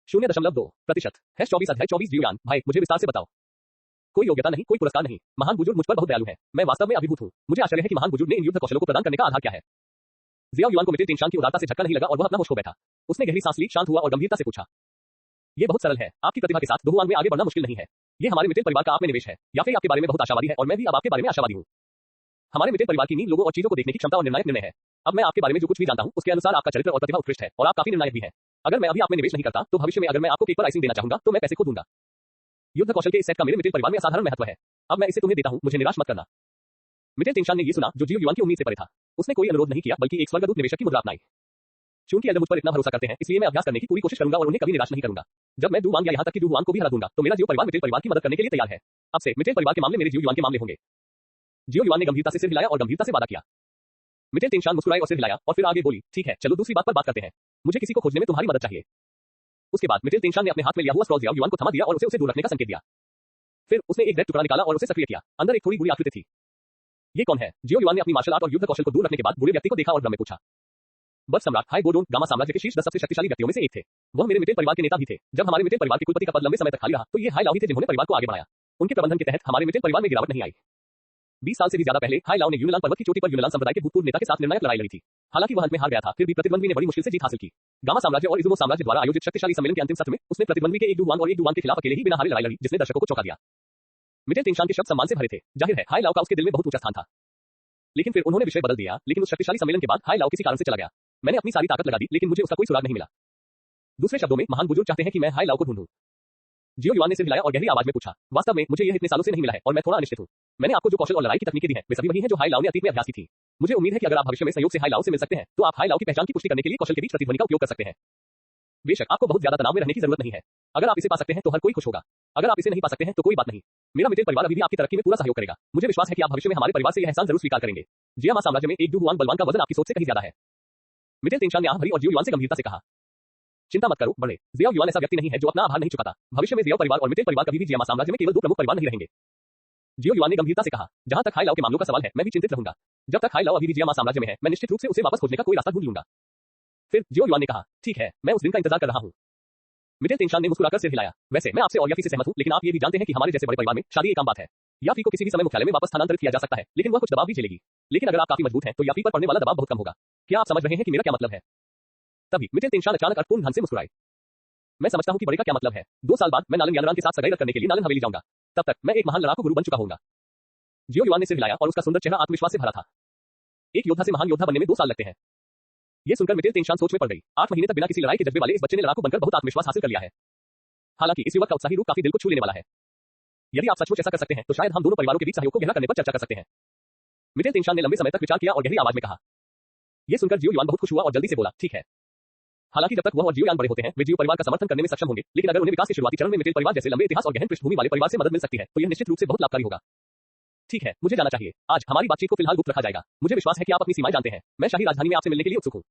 0.2% 24 अध्याय 24 जियो यान भाई मुझे विस्तार से बताओ। कोई योग्यता नहीं, कोई पुरस्कार नहीं। महान बुजुर्ग मुझ पर बहुत दयालु है। मैं वास्तव में अभिभूत हूं। मुझे आश्चर्य है कि महान बुजुर्ग ने इन युद्ध कौशलों को प्रदान करने का आधार क्या है। जियाओ युआन को मिचेल टेंशान की उदारता से झटका नहीं लगा और वह अपना होश खो बैठा। उसने गहरी सांस ली, शांत हुआ और गंभीरता से पूछा, ये बहुत सरल है। आपकी प्रतिभा के साथ दोहुआन में आगे बढ़ना मुश्किल नहीं है। ये हमारे मिचेल परिवार का आप में निवेश है। या फिर आपके बारे में बहुत आशावादी है और मैं भी अब आपके बारे में आशावादी हूं। हमारे मिचेल परिवार की नींव लोगों और चीजों को देखने की क्षमता और निर्णायक निर्णय है। अब मैं आपके बारे में जो कुछ भी जानता हूं उसके अनुसार आपका चरित्र और प्रतिभा उत्कृष्ट है और आप काफी निर्णायक भी हैं। अगर मैं अभी आप में निवेश नहीं करता तो भविष्य में अगर मैं आपको केक पर आइसिंग देना चाहूंगा तो मैं पैसे खो दूंगा। युद्ध कौशल के इस सेट का मेरे मिचेल परिवार में असाधारण महत्व है। अब मैं इसे तुम्हें देता हूं, मुझे निराश मत करना। मिचेल टेंशान ने ये सुना जो जियो युआन की उम्मीद से परे था। उसने कोई अनुरोध नहीं किया बल्कि एक स्वर्गदूत निवेशक की मुद्रा अपनाई। चूंकि एल्डर मुझ पर इतना भरोसा करते हैं इसलिए मैं अभ्यास करने की पूरी कोशिश करूंगा और उन्हें कभी निराश नहीं करूंगा। जब मैं डू वांग या यहां तक कि डू वांग को भी हरा दूंगा तो मेरा जियो परिवार मिचेल परिवार की मदद करने के लिए तैयार है। अब से मिचेल परिवार के मामले मेरे जियो युआन के मामले होंगे। जियो युआन ने गंभीरता से सिर हिलाया और गंभीरता से वादा किया। मिचेल टेंशान मुस्कुराए और सिर हिलाया और फिर आगे बोली, ठीक है चलो दूसरी बात पर बात करते हैं। मुझे किसी को खोजने में तुम्हारी मदद चाहिए। उसके बाद मिचेल टेंशान ने अपने हाथ में लिया हुआ स्क्रॉल जियाओ युआन को थमा दिया और उसे दूर रखने का संकेत दिया। फिर उसने एक रेड टुकड़ा निकाला और उसे सक्रिय किया। अंदर एक थोड़ी बुरी आकृति थी। ये कौन है? जियो युआन ने अपनी मार्शल आर्ट और युद्ध कौशल को दूर रखने के बाद बुरे व्यक्ति को देखा और भ्रम में पूछा। बर्फ सम्राट हाई गोडोन गामा साम्राज्य के शीर्ष 10 सबसे शक्तिशाली व्यक्तियों में से एक थे। वह मेरे मिचेल परिवार के नेता भी थे। जब हमारे मिचेल परिवार के कुलपति का पद लंबे समय तक खाली रहा तो ये हाई लाओ ही थे जिन्होंने परिवार को आगे बढ़ाया। उनके प्रबंधन के तहत हमारे मिचेल परिवार में गिरावट नहीं आई। 20 साल से भी ज्यादा पहले हाई लाओ ने यूनान पर्वत की चोटी पर यूनान संप्रदाय के भूतपूर्व नेता के साथ निर्णायक लड़ाई लड़ी थी। हालांकि वह अंत में हार गया था, फिर भी प्रतिद्वंद्वी ने बड़ी मुश्किल से जीत हासिल की। गामा साम्राज्य और इजुमो साम्राज्य द्वारा आयोजित शक्तिशाली सम्मेलन के अंतिम सत्र में उसने प्रतिद्वंद्वी के एक डू वांग और एक डू वांग के खिलाफ अकेले ही बिना हारे लड़ाई लड़ी जिसने दर्शकों को चौंका दिया। मिचेल टेंशान के शब्द सम्मान से भरे थे। जाहिर है हाई लाओ का उसके दिल में बहुत ऊंचा स्थान था। लेकिन फिर उन्होंने विषय बदल दिया। लेकिन उस शक्तिशाली सम्मेलन के बाद हाई लाओ किसी कारण से चला गया। मैंने अपनी सारी ताकत लगा दी लेकिन मुझे उसका कोई सुराग नहीं मिला। दूसरे शब्दों में महान बुजुर्ग चाहते हैं कि मैं हाई लाओ को ढूंढूं। जियो युआन ने सिर हिलाया और गहरी आवाज में पूछा, वास्तव में मुझे यह इतने सालों से नहीं मिला है और मैं थोड़ा अनिश्चित हूं। मैंने आपको जो कौशल और लड़ाई की तकनीकें दी हैं वे सभी वही हैं जो हाई लाओ ने अतीत में अभ्यास की थी। मुझे उम्मीद है कि अगर आप भविष्य में सहयोग से हाई लाओ से मिल सकते हैं तो आप हाई लाओ की पहचान की पुष्टि करने के लिए कौशल के बीच प्रतिध्वनि का उपयोग कर सकते हैं। बेशक आपको बहुत ज्यादा तनाव में रहने की जरूरत नहीं है। अगर आप इसे पा सकते हैं तो हर कोई खुश होगा। अगर आप इसे नहीं पा सकते हैं तो कोई बात नहीं। मेरा मिचेल परिवार अभी भी आपकी तरक्की में पूरा सहयोग करेगा। मुझे विश्वास है कि आप भविष्य में हमारे परिवार से यह एहसान जरूर स्वीकार करेंगे। जियामा साम्राज्य में एक डू वांग बलवान का वजन आपकी सोच से कहीं ज्यादा है। मिचेल टेंशान ने आंख भरी और जियो युआन से गंभीरता से कहा, चिंता मत करो बड़े। जियाओ युआन ऐसा व्यक्ति नहीं है जो अपना आभार नहीं चुकाता। भविष्य में जियाओ परिवार और मिचेल परिवार कभी भी जियामा साम्राज्य में केवल 2 प्रमुख परिवार नहीं रहेंगे। जियो युआन ने गंभीरता से कहा, जहां तक हाई लाओ के मामलों का सवाल है मैं भी चिंतित रहूंगा। जब तक हाई लाओ अभी भी जियामा साम्राज्य में है मैं निश्चित रूप से उसे वापस खोजने का कोई रास्ता ढूंढ लूंगा। फिर जियो युआन ने कहा, ठीक है मैं उस दिन का इंतजार कर रहा हूं। मिचेल टेंशान ने मुस्कुराकर सिर हिलाया। वैसे मैं आपसे और याफी से सहमत हूं लेकिन आप ये भी जानते हैं कि हमारे जैसे बड़े परिवार में शादी एक आम बात है। याफी को किसी भी समय मुख्यालय में वापस स्थानांतरित किया जा सकता है लेकिन वह कुछ दबाव भी झेलेगी। लेकिन अगर आप काफी मजबूत हैं तो याफी पर पड़ने वाला दबाव बहुत कम होगा। क्या आप समझ रहे हैं कि मेरा क्या मतलब है? तभी मिचेल टेंशान अचानक अर्थपूर्ण ढंग से मुस्कुराए। मैं समझता हूं कि बड़े का क्या मतलब है। 2 साल बाद मैं नालन यानरान के साथ सगाई करने के लिए नालन हवेली जाऊंगा। तब तक मैं एक महान लड़ाकू गुरु बन चुका होऊंगा। जियो युआन ने सिर हिलाया और उसका सुंदर चेहरा आत्मविश्वास से भरा था। एक योद्धा से महान योद्धा बनने में 2 साल लगते हैं। ये सुनकर मिचेल टेंशान सोच में पड़ गई। 8 महीने तक बिना किसी लड़ाई के जज्बे वाले इस बच्चे ने लड़ाकू बनकर बहुत आत्मविश्वास हासिल कर लिया है। हालांकि इस युवक का उत्साही रूप काफी दिल को छू लेने वाला है। यदि आप सचमुच ऐसा कर सकते हैं तो शायद हम दोनों परिवारों के बीच सहयोग को गहरा करने पर चर्चा कर सकते हैं। मिचेल टेंशान ने लंबे समय तक विचार किया और गहरी आवाज में कहा। ये सुनकर जियो युआन बहुत खुश हुआ और जल्दी से बोला, ठीक है। हालांकि जब तक वह और जियो यान बड़े होते हैं वे जियो परिवार का समर्थन करने में सक्षम होंगे। लेकिन अगर उन्हें विकास के शुरुआती चरण में मिचेल परिवार जैसे लंबे इतिहास और गहन पृष्ठभूमि वाले परिवार से मदद मिल सकती है तो यह निश्चित रूप से बहुत लाभकारी होगा। ठीक है मुझे जाना चाहिए। आज हमारी बातचीत को फिलहाल गुप्त रखा जाएगा। मुझे विश्वास है कि आप अपनी सीमाएं जानते हैं। मैं शाही राजधानी में आपसे मिलने के लिए उत्सुक हूं।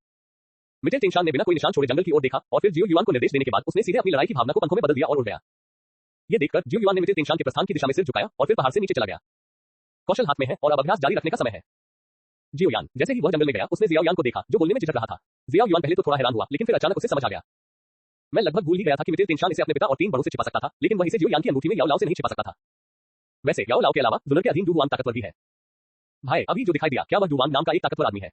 मिचेल टेंशान ने बिना कोई निशान छोड़े जंगल की ओर देखा और फिर जियो युआन को निर्देश देने के बाद उसने सीधे अपनी लड़ाई की भावना को पंखों में बदल दिया और उड़ गया। ये देखकर जियो युआन ने मिचेल टेंशान के प्रस्थान की दिशा में सिर झुकाया और फिर पहाड़ से नीचे चला गया। कौशल हाथ में है और अब अभ्यास जारी रखने का समय है। जियो यान जैसे ही वह जंगल में गया उसने जियाओ यान को देखा जो बोलने में झिझक रहा था। जियाओ युआन पहले तो थोड़ा हैरान हुआ लेकिन फिर अचानक उसे समझ आ गया। मैं लगभग भूल ही गया था कि मिचेल टेंशान इसे अपने पिता और 3 बड़ों से छिपा सकता था लेकिन वह इसे जियो यान की अंगूठी में याओ लाओ से नहीं छिपा सकता था। वैसे याओ लाओ के अलावा जुनर के अधीन डू वांग ताकतवर भी है। भाई अभी जो दिखाई दिया क्या वह डू वांग नाम का एक ताकतवर आदमी है?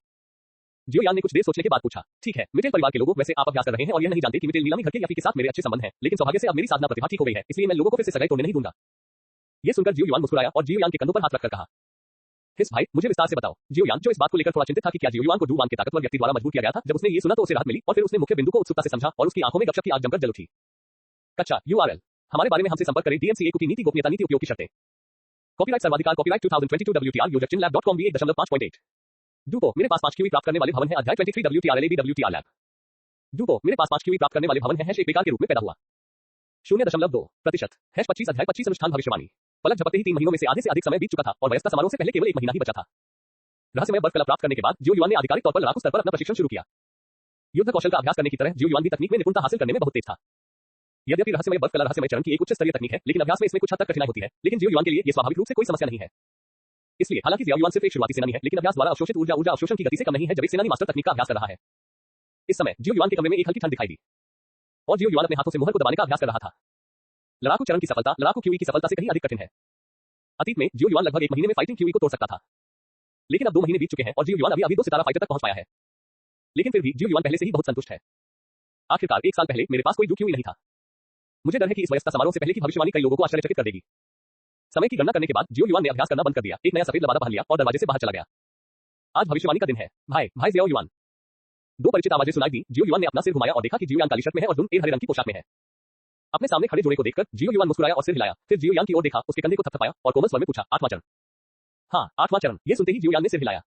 जियो यान ने कुछ देर सोचने के बाद पूछा। ठीक है मिचेल परिवार के लोगों वैसे आप अभ्यास कर रहे हैं और यह नहीं जानते कि मिचेल नीलामी घर के याफी के साथ मेरे अच्छे संबंध हैं लेकिन सौभाग्य से अब मेरी साधना प्रतिभा ठीक हो गई है इसलिए मैं लोगों को फिर से सगाई तोड़ने नहीं दूंगा। ये सुनकर जियो युआन मुस्कुराया और जियो यान के कंधों पर हाथ रखकर कहा, हिस भाई मुझे विस्तार से बताओ। जियो यान जो इस बात को लेकर थोड़ा चिंतित था कि क्या जियो युआन को डू वांग के ताकतवर व्यक्ति द्वारा मजबूर किया गया था। जब उसने ये सुना तो उसे राहत मिली और फिर उसने मुख्य बिंदु को उत्सुकता से समझा और उसकी आंखों में गपशप की आग जमकर जल उठी। कच्चा URL हमारे बारे में हमसे संपर्क करें DMCA की नीति गोपनीयता नीति उपयोग की शर्तें। कॉपीराइट सर्वाधिकार कॉपीराइट 2022 WTR योजक चिनलैब.com V1.5.8 डूपो मेरे पास 5 क्यूई प्राप्त करने वाले भवन है अध्याय 23 WTRLAB लैब। डूपो मेरे पास 5 क्यूई प्राप्त करने वाले भवन है एक बेकार के रूप में पैदा हुआ 0.2% हैश 25 अध्याय 25 अनुष्ठान भविष्यवाणी। पलक झपकते ही 3 महीनों में से आधे से अधिक समय बीत चुका था और वयस्कता समारोह से पहले केवल 1 महीना ही बचा था। रहस्यमय बर्फ कला प्राप्त करने के बाद जियो युआन ने आधिकारिक तौर पर लड़ाकू स्तर पर अपना प्रशिक्षण शुरू किया। युद्ध कौशल का अभ्यास करने की तरह जियो युआन भी तकनीक में निपुणता हासिल करने में बहुत तेज था। यद्यपि रहस्यमय बर्फ कला रहस्यमय चरण की एक उच्च स्तरीय तकनीक है, लेकिन अभ्यास में इसमें कुछ हद तक कठिनाई होती है, लेकिन जियो युआन के लिए ये स्वाभाविक रूप से कोई समस्या नहीं है। इसलिए हालांकि जियो युआन सिर्फ एक शुरुआती सेनानी है, लेकिन अभ्यास द्वारा अवशोषित ऊर्जा अवशोषण की गति से कम नहीं है जब एक सेनानी मास्टर तकनीक का अभ्यास कर रहा है। इस समय जियो युआन के कमरे में एक हल्की ठंड दिखाई दी और जियो युआन अपने हाथों से मोहर को दबाने का अभ्यास कर रहा था। लड़ाकू चरण की सफलता लड़ाकू क्यूई की सफलता से कहीं अधिक कठिन है। अतीत में जियो युआन लगभग 1 महीने में फाइटिंग क्यूई को तोड़ सकता था, लेकिन अब 2 महीने बीत चुके हैं और जियो युआन अभी 2 सितारा फाइटर तक पहुंच पाया है। लेकिन फिर भी जियो युआन पहले से ही बहुत संतुष्ट है। आखिरकार 1 साल पहले मेरे पास कोई क्यूई नहीं था। मुझे डर है कि इस वयस्कता समारोह से पहले की भविष्यवाणी कई लोगों को आश्चर्यचकित कर देगी। समय की गणना करने के बाद जियो युआन ने अभ्यास करना बंद कर दिया, एक नया सफेद लबादा पहन लिया और दरवाजे से बाहर चला गया। आज भविष्यवाणी का दिन है। भाई जियो युआन। 2 परिचित आवाजें सुनाई दी। जियो युआन ने अपना सिर घुमाया और देखा कि जियो यान काली शर्ट में है और जुन हरे रंग की पोशाक में है। अपने सामने खड़े जोड़े को देखकर जियो युआन मुस्कुराया और सिर हिलाया, फिर जियो यान की ओर देखा, उसके कंधे को थपथपाया और कोमल स्वर में पूछा, 8वां चरण? हाँ, 8वां चरण। ये सुनते ही जियो यान ने सिर हिलाया।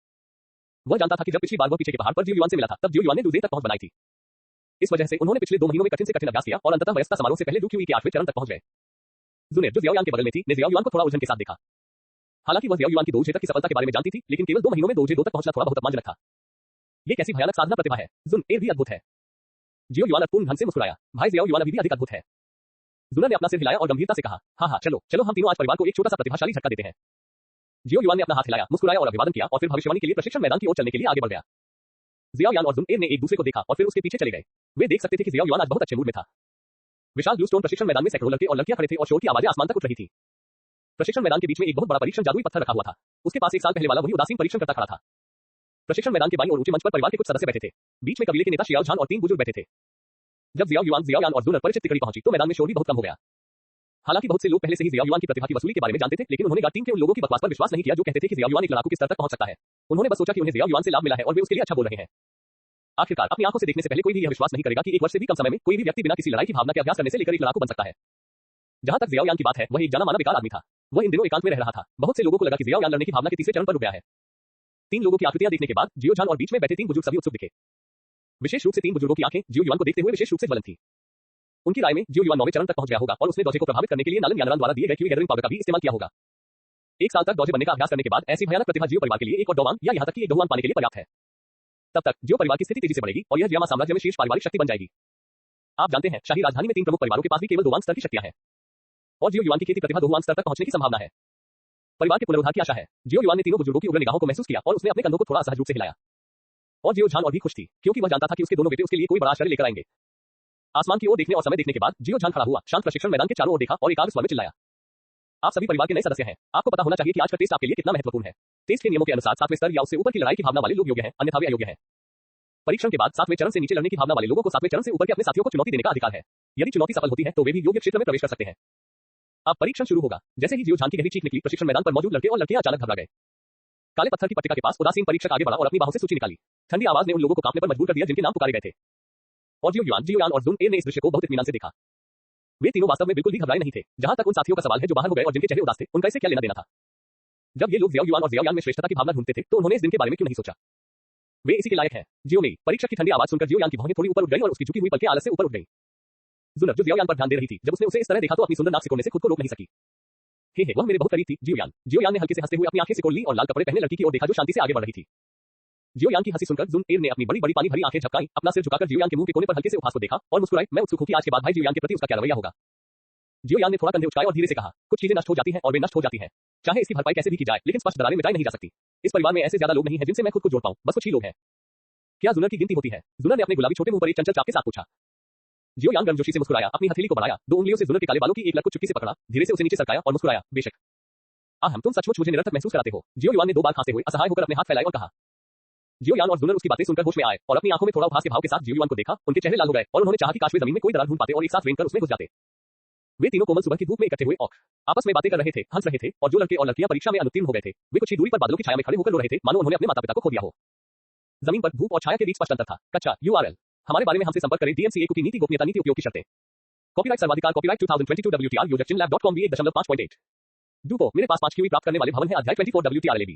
वह जानता था कि जब पिछली बार वह पीछे के पहाड़ पर जियो युआन से मिला था, तब जियो युआन ने डूजे तक पहुंच बनाई थी। इस वजह से उन्होंने पिछले 2 महीनों में कठिन से कठिन अभ्यास किया और अंततः वयस्कता समारोह से पहले डू क्यूई के 8वें चरण तक पहुंच गए। जुनेर जो जियो यान के बगल में थी, ने जियो युआन को थोड़ा उलझन के साथ देखा। हालांकि वह जियो युआन की 2 तक की सफलता के बारे में जानती थी, लेकिन केवल 2 महीनों में 2 तक पहुंचना थोड़ा बहुत अपमानजनक था। ये कैसी भयानक साधना प्रतिभा है। जुन भी अद्भुत है। जियो युआन अपूर्ण ढंग से मुस्कुराया। भाई जियो युआन अभी भी अधिक अद्भुत है। जुनर ने अपना सिर हिलाया और गंभीरता से कहा, हाँ चलो हम तीनों आज परिवार को एक छोटा सा प्रतिभाशाली झटका देते हैं। जियो युआन ने अपना हाथ हिलाया, मुस्कुराया और अभिवादन किया और फिर भविष्यवाणी के लिए प्रशिक्षण मैदान की ओर चलने के लिए आगे बढ़ गया। जियो यान और जुन ने एक दूसरे को देखा और फिर उसके पीछे चले गए। वे देख सकते थे कि जियो युआन आज बहुत अच्छे मूड में था। विशाल ब्लू स्टोन प्रशिक्षण मैदान में सैकड़ों लड़के और लड़कियां खड़े थे और शोर की आवाजें आसमान तक उठ रही थी। प्रशिक्षण मैदान के बीच में एक बहुत बड़ा परीक्षण जादुई पत्थर रखा हुआ था। उसके पास 1 साल पहले वाला वही उदासीन परीक्षण करता खड़ा था। प्रशिक्षण मैदान के बाईं ओर ऊंचे मंच पर परिवार के कुछ सदस्य बैठे थे। बीच में कबीले के नेता शियाओ झान और 3 बुजुर्ग बैठे थे। जब जियो यान और जुनर परिचित तिकड़ी पहुंची तो मैदान में शोर भी बहुत कम हो गया। हालांकि बहुत से लोग पहले से ही जियो युआन की प्रतिभा की वसूली के बारे में जानते थे, लेकिन उन्होंने टीम के उन लोगों की बकवास पर विश्वास नहीं किया जो कहते थे कि जियो युआन एक लड़ाकू के स्तर तक पहुंच सकता है। उन्होंने बस सोचा कि उन्हें जियो युआन से लाभ मिला है और वे उसके लिए अच्छा बोल रहे हैं। आखिरकार अपनी आंखों से देखने से पहले कोई भी यह विश्वास नहीं करेगा कि 1 वर्ष से भी कम समय में कोई भी व्यक्ति बिना किसी लड़ाई की भावना के अभ्यास करने से लेकर एक लड़ाकू बन सकता है। जहां तक जियो यान की बात है, वह एक जाना माना बेकार आदमी था। वह इन दिनों एकांत में रह रहा था। बहुत से लोगों को लगा कि जियो यान लड़ने की भावना के तीसरे चरण पर रुक गया है। 3 लोगों की आकृतियां देखने के बाद जियो झान और बीच में बैठे 3 बुजुर्ग सभी उत्सुक दिखे। विशेष रूप से 3 बुजुर्गों की आंखें जियो युआन को देखते हुए विशेष रूप से ज्वलंत थी। उनकी राय में जियो युआन 9वें चरण तक पहुंच गया होगा और उसने डोजे को प्रभावित करने के लिए नालन यानरान द्वारा दिए गए क्यूई गैदरिंग पाउडर का भी इस्तेमाल किया होगा। 1 साल तक डोजे बनने का अभ्यास करने के बाद ऐसी भयानक प्रतिभा जियो परिवार के लिए एक और डोवान या यहां तक कि एक डोवान पाने के लिए पर्याप्त है। तब तक जियो परिवार की स्थिति तेजी से बढ़ेगी और यह जियामा साम्राज्य में शीर्ष पारिवारिक शक्ति बन जाएगी। आप जानते हैं, शाही राजधानी में 3 प्रमुख परिवारों के पास भी केवल डोवान स्तर की शक्तियां हैं और जियो युआन की खेती प्रतिभा डोवान स्तर तक पहुंचने की संभावना है। परिवार के पुनरुद्धार की आशा है। जियो युआन ने तीनों बुजुर्गों की उग्र निगाहों को महसूस किया और उसने अपने कंधों को थोड़ा असहज रूप से हिलाया। और जियो झान और भी खुश थी, क्योंकि वह जानता था कि उसके दोनों बेटे उसके लिए कोई बड़ा आश्चर्य लेकर आएंगे। आसमान की ओर देखने और समय देखने के बाद जियो झान खड़ा हुआ, शांत प्रशिक्षण मैदान के चारों ओर देखा और एकाग्र स्वर में चिल्लाया, आप सभी परिवार के नए सदस्य हैं। आपको पता होना चाहिए कि आज का टेस्ट आपके लिए कितना महत्वपूर्ण है। टेस्ट के नियमों के अनुसार 7वें स्तर या उससे ऊपर की लड़ाई की भावना वाले लोग योग्य हैं, अन्यथा वे अयोग्य हैं। परीक्षण के बाद 7वें चरण से नीचे लड़ने की भावना वाले लोगों को 7वें चरण से ऊपर के अपने साथियों को चुनौती देने का अधिकार है। यदि चुनौती सफल होती है तो वे भी योग्य क्षेत्र में प्रवेश कर सकते हैं। अब परीक्षण शुरू होगा। जैसे ही जियो झान की गहरी चीख निकली, प्रशिक्षण मैदान पर मौजूद लड़के और लड़कियां अचानक घबरा गए। काले पत्थर की पट्टिका के पास उदासीन परीक्षक आगे बढ़ा और अपनी बाहों से सूची निकाली। ठंडी आवाज ने उन लोगों को कांपने पर मजबूर कर दिया जिनके नाम पुकारे गए थे। और जियो यान और जुन ने इस दृश्य को बहुत इत्मीनान से देखा। वे तीनों वास्तव में बिल्कुल भी घबराए नहीं थे। जहां तक उन साथियों का सवाल है जो बाहर हो गए और जिनके चेहरे उदास थे, उनका इससे क्या लेना देना था। जब ये लोग जियो युआन और जियो यान में श्रेष्ठता की भावना ढूंढते थे तो उन्होंने इस दिन के बारे में क्यों नहीं सोचा। वे इसी के लायक हैं। जियो ने परीक्षक की ठंडी आवाज सुनकर जियो यान की भौहें थोड़ी ऊपर उठ गई और उसकी झुकी हुई पलकें आलस से ऊपर उठ गई। जुनर जो जियो यान पर ध्यान दे रही थी, जब उसने उसे इस तरह देखा तो अपनी सुंदर नाक सिकोड़ने से खुद को रोक नहीं सकी। हे वह मेरे बहुत करीब थी। जियो यान ने हल्के से हंसते हुए अपनी आंखें सिकोड़ ली और लाल कपड़े पहने लड़की की ओर देखा जो शांति से आगे बढ़ रही थी। जियो यान की हंसी सुनकर जुन ने अपनी बड़ी बड़ी पानी भरी आंखें झपकाई, अपना सिर झुकाकर जियो यान के मुंह के कोने पर हल्के से उपहास को देखा और मुस्कुराई। मैं उत्सुक हूं कि आज के बाद भाई जियो यान के प्रति उसका क्या रवैया होगा। जियो यान ने थोड़ा कंधे उचकाए और धीरे से कहा, कुछ चीजें नष्ट हो जाती हैं और वे नष्ट हो जाती हैं, चाहे इसकी भरपाई कैसे भी की जाए, लेकिन स्पष्ट दरारें मिटाई नहीं जा सकती। इस परिवार में ऐसे ज्यादा लोग नहीं हैं जिनसे मैं खुद को जोड़ पाऊं, बस कुछ ही लोग हैं। क्या जुनर की गिनती होती है? जुनर ने अपने गुलाबी छोटे मुंह पर एक चंचल चाप के साथ पूछा। जियो यान गर्मजोशी से मुस्कुराया, अपनी हथेली को बढ़ाया, 2 उंगलियों से जुनर के काले बालों की एक लट को चुटकी से पकड़ा, धीरे से उसे नीचे सरकाया और मुस्कुराया, बेशक। हम तुम सचमुच मुझे निरर्थक महसूस कराते हो। जियो युआन ने 2 बार खांसते हुए असहाय होकर अपने हाथ फैलाए और कहा। जियो यान और जुनर उसकी बातें सुनकर होश में आए और अपनी आंखों में थोड़ा उपहास के भाव के साथ जियो युआन को देखा। उनके चेहरे लाल हो गए और उन्होंने चाहा कि काश वे जमीन में कोई दरार ढूंढ पाते और एक साथ रेंग कर उसमें घुस जाते। वे तीनों कोमल सुबह की धूप में इकट्ठे हुए और आपस में बातें कर रहे थे, हंस रहे थे और जो लड़के और लड़कियां परीक्षा में अनुत्तीर्ण हो गए थे, वे कुछ ही दूरी पर बादलों की छाया में खड़े होकर रो रहे थे, मानो उन्होंने अपने माता-पिता को खो दिया हो। जमीन पर धूप और छाया के बीच स्पष्ट अंतर था। कच्चा URL हमारे बारे में हमसे संपर्क करें। DMCA की नीति गोपनीयता नीति उपयोग की शर्तें। कॉपीराइट सर्वाधिकार कॉपीराइट 2022 WTR योजक चिन्ह lab.com V1.5.8। डूपो मेरे पास 5 क्यूई प्राप्त करने वाले भवन है अध्याय 24 WTRLAB।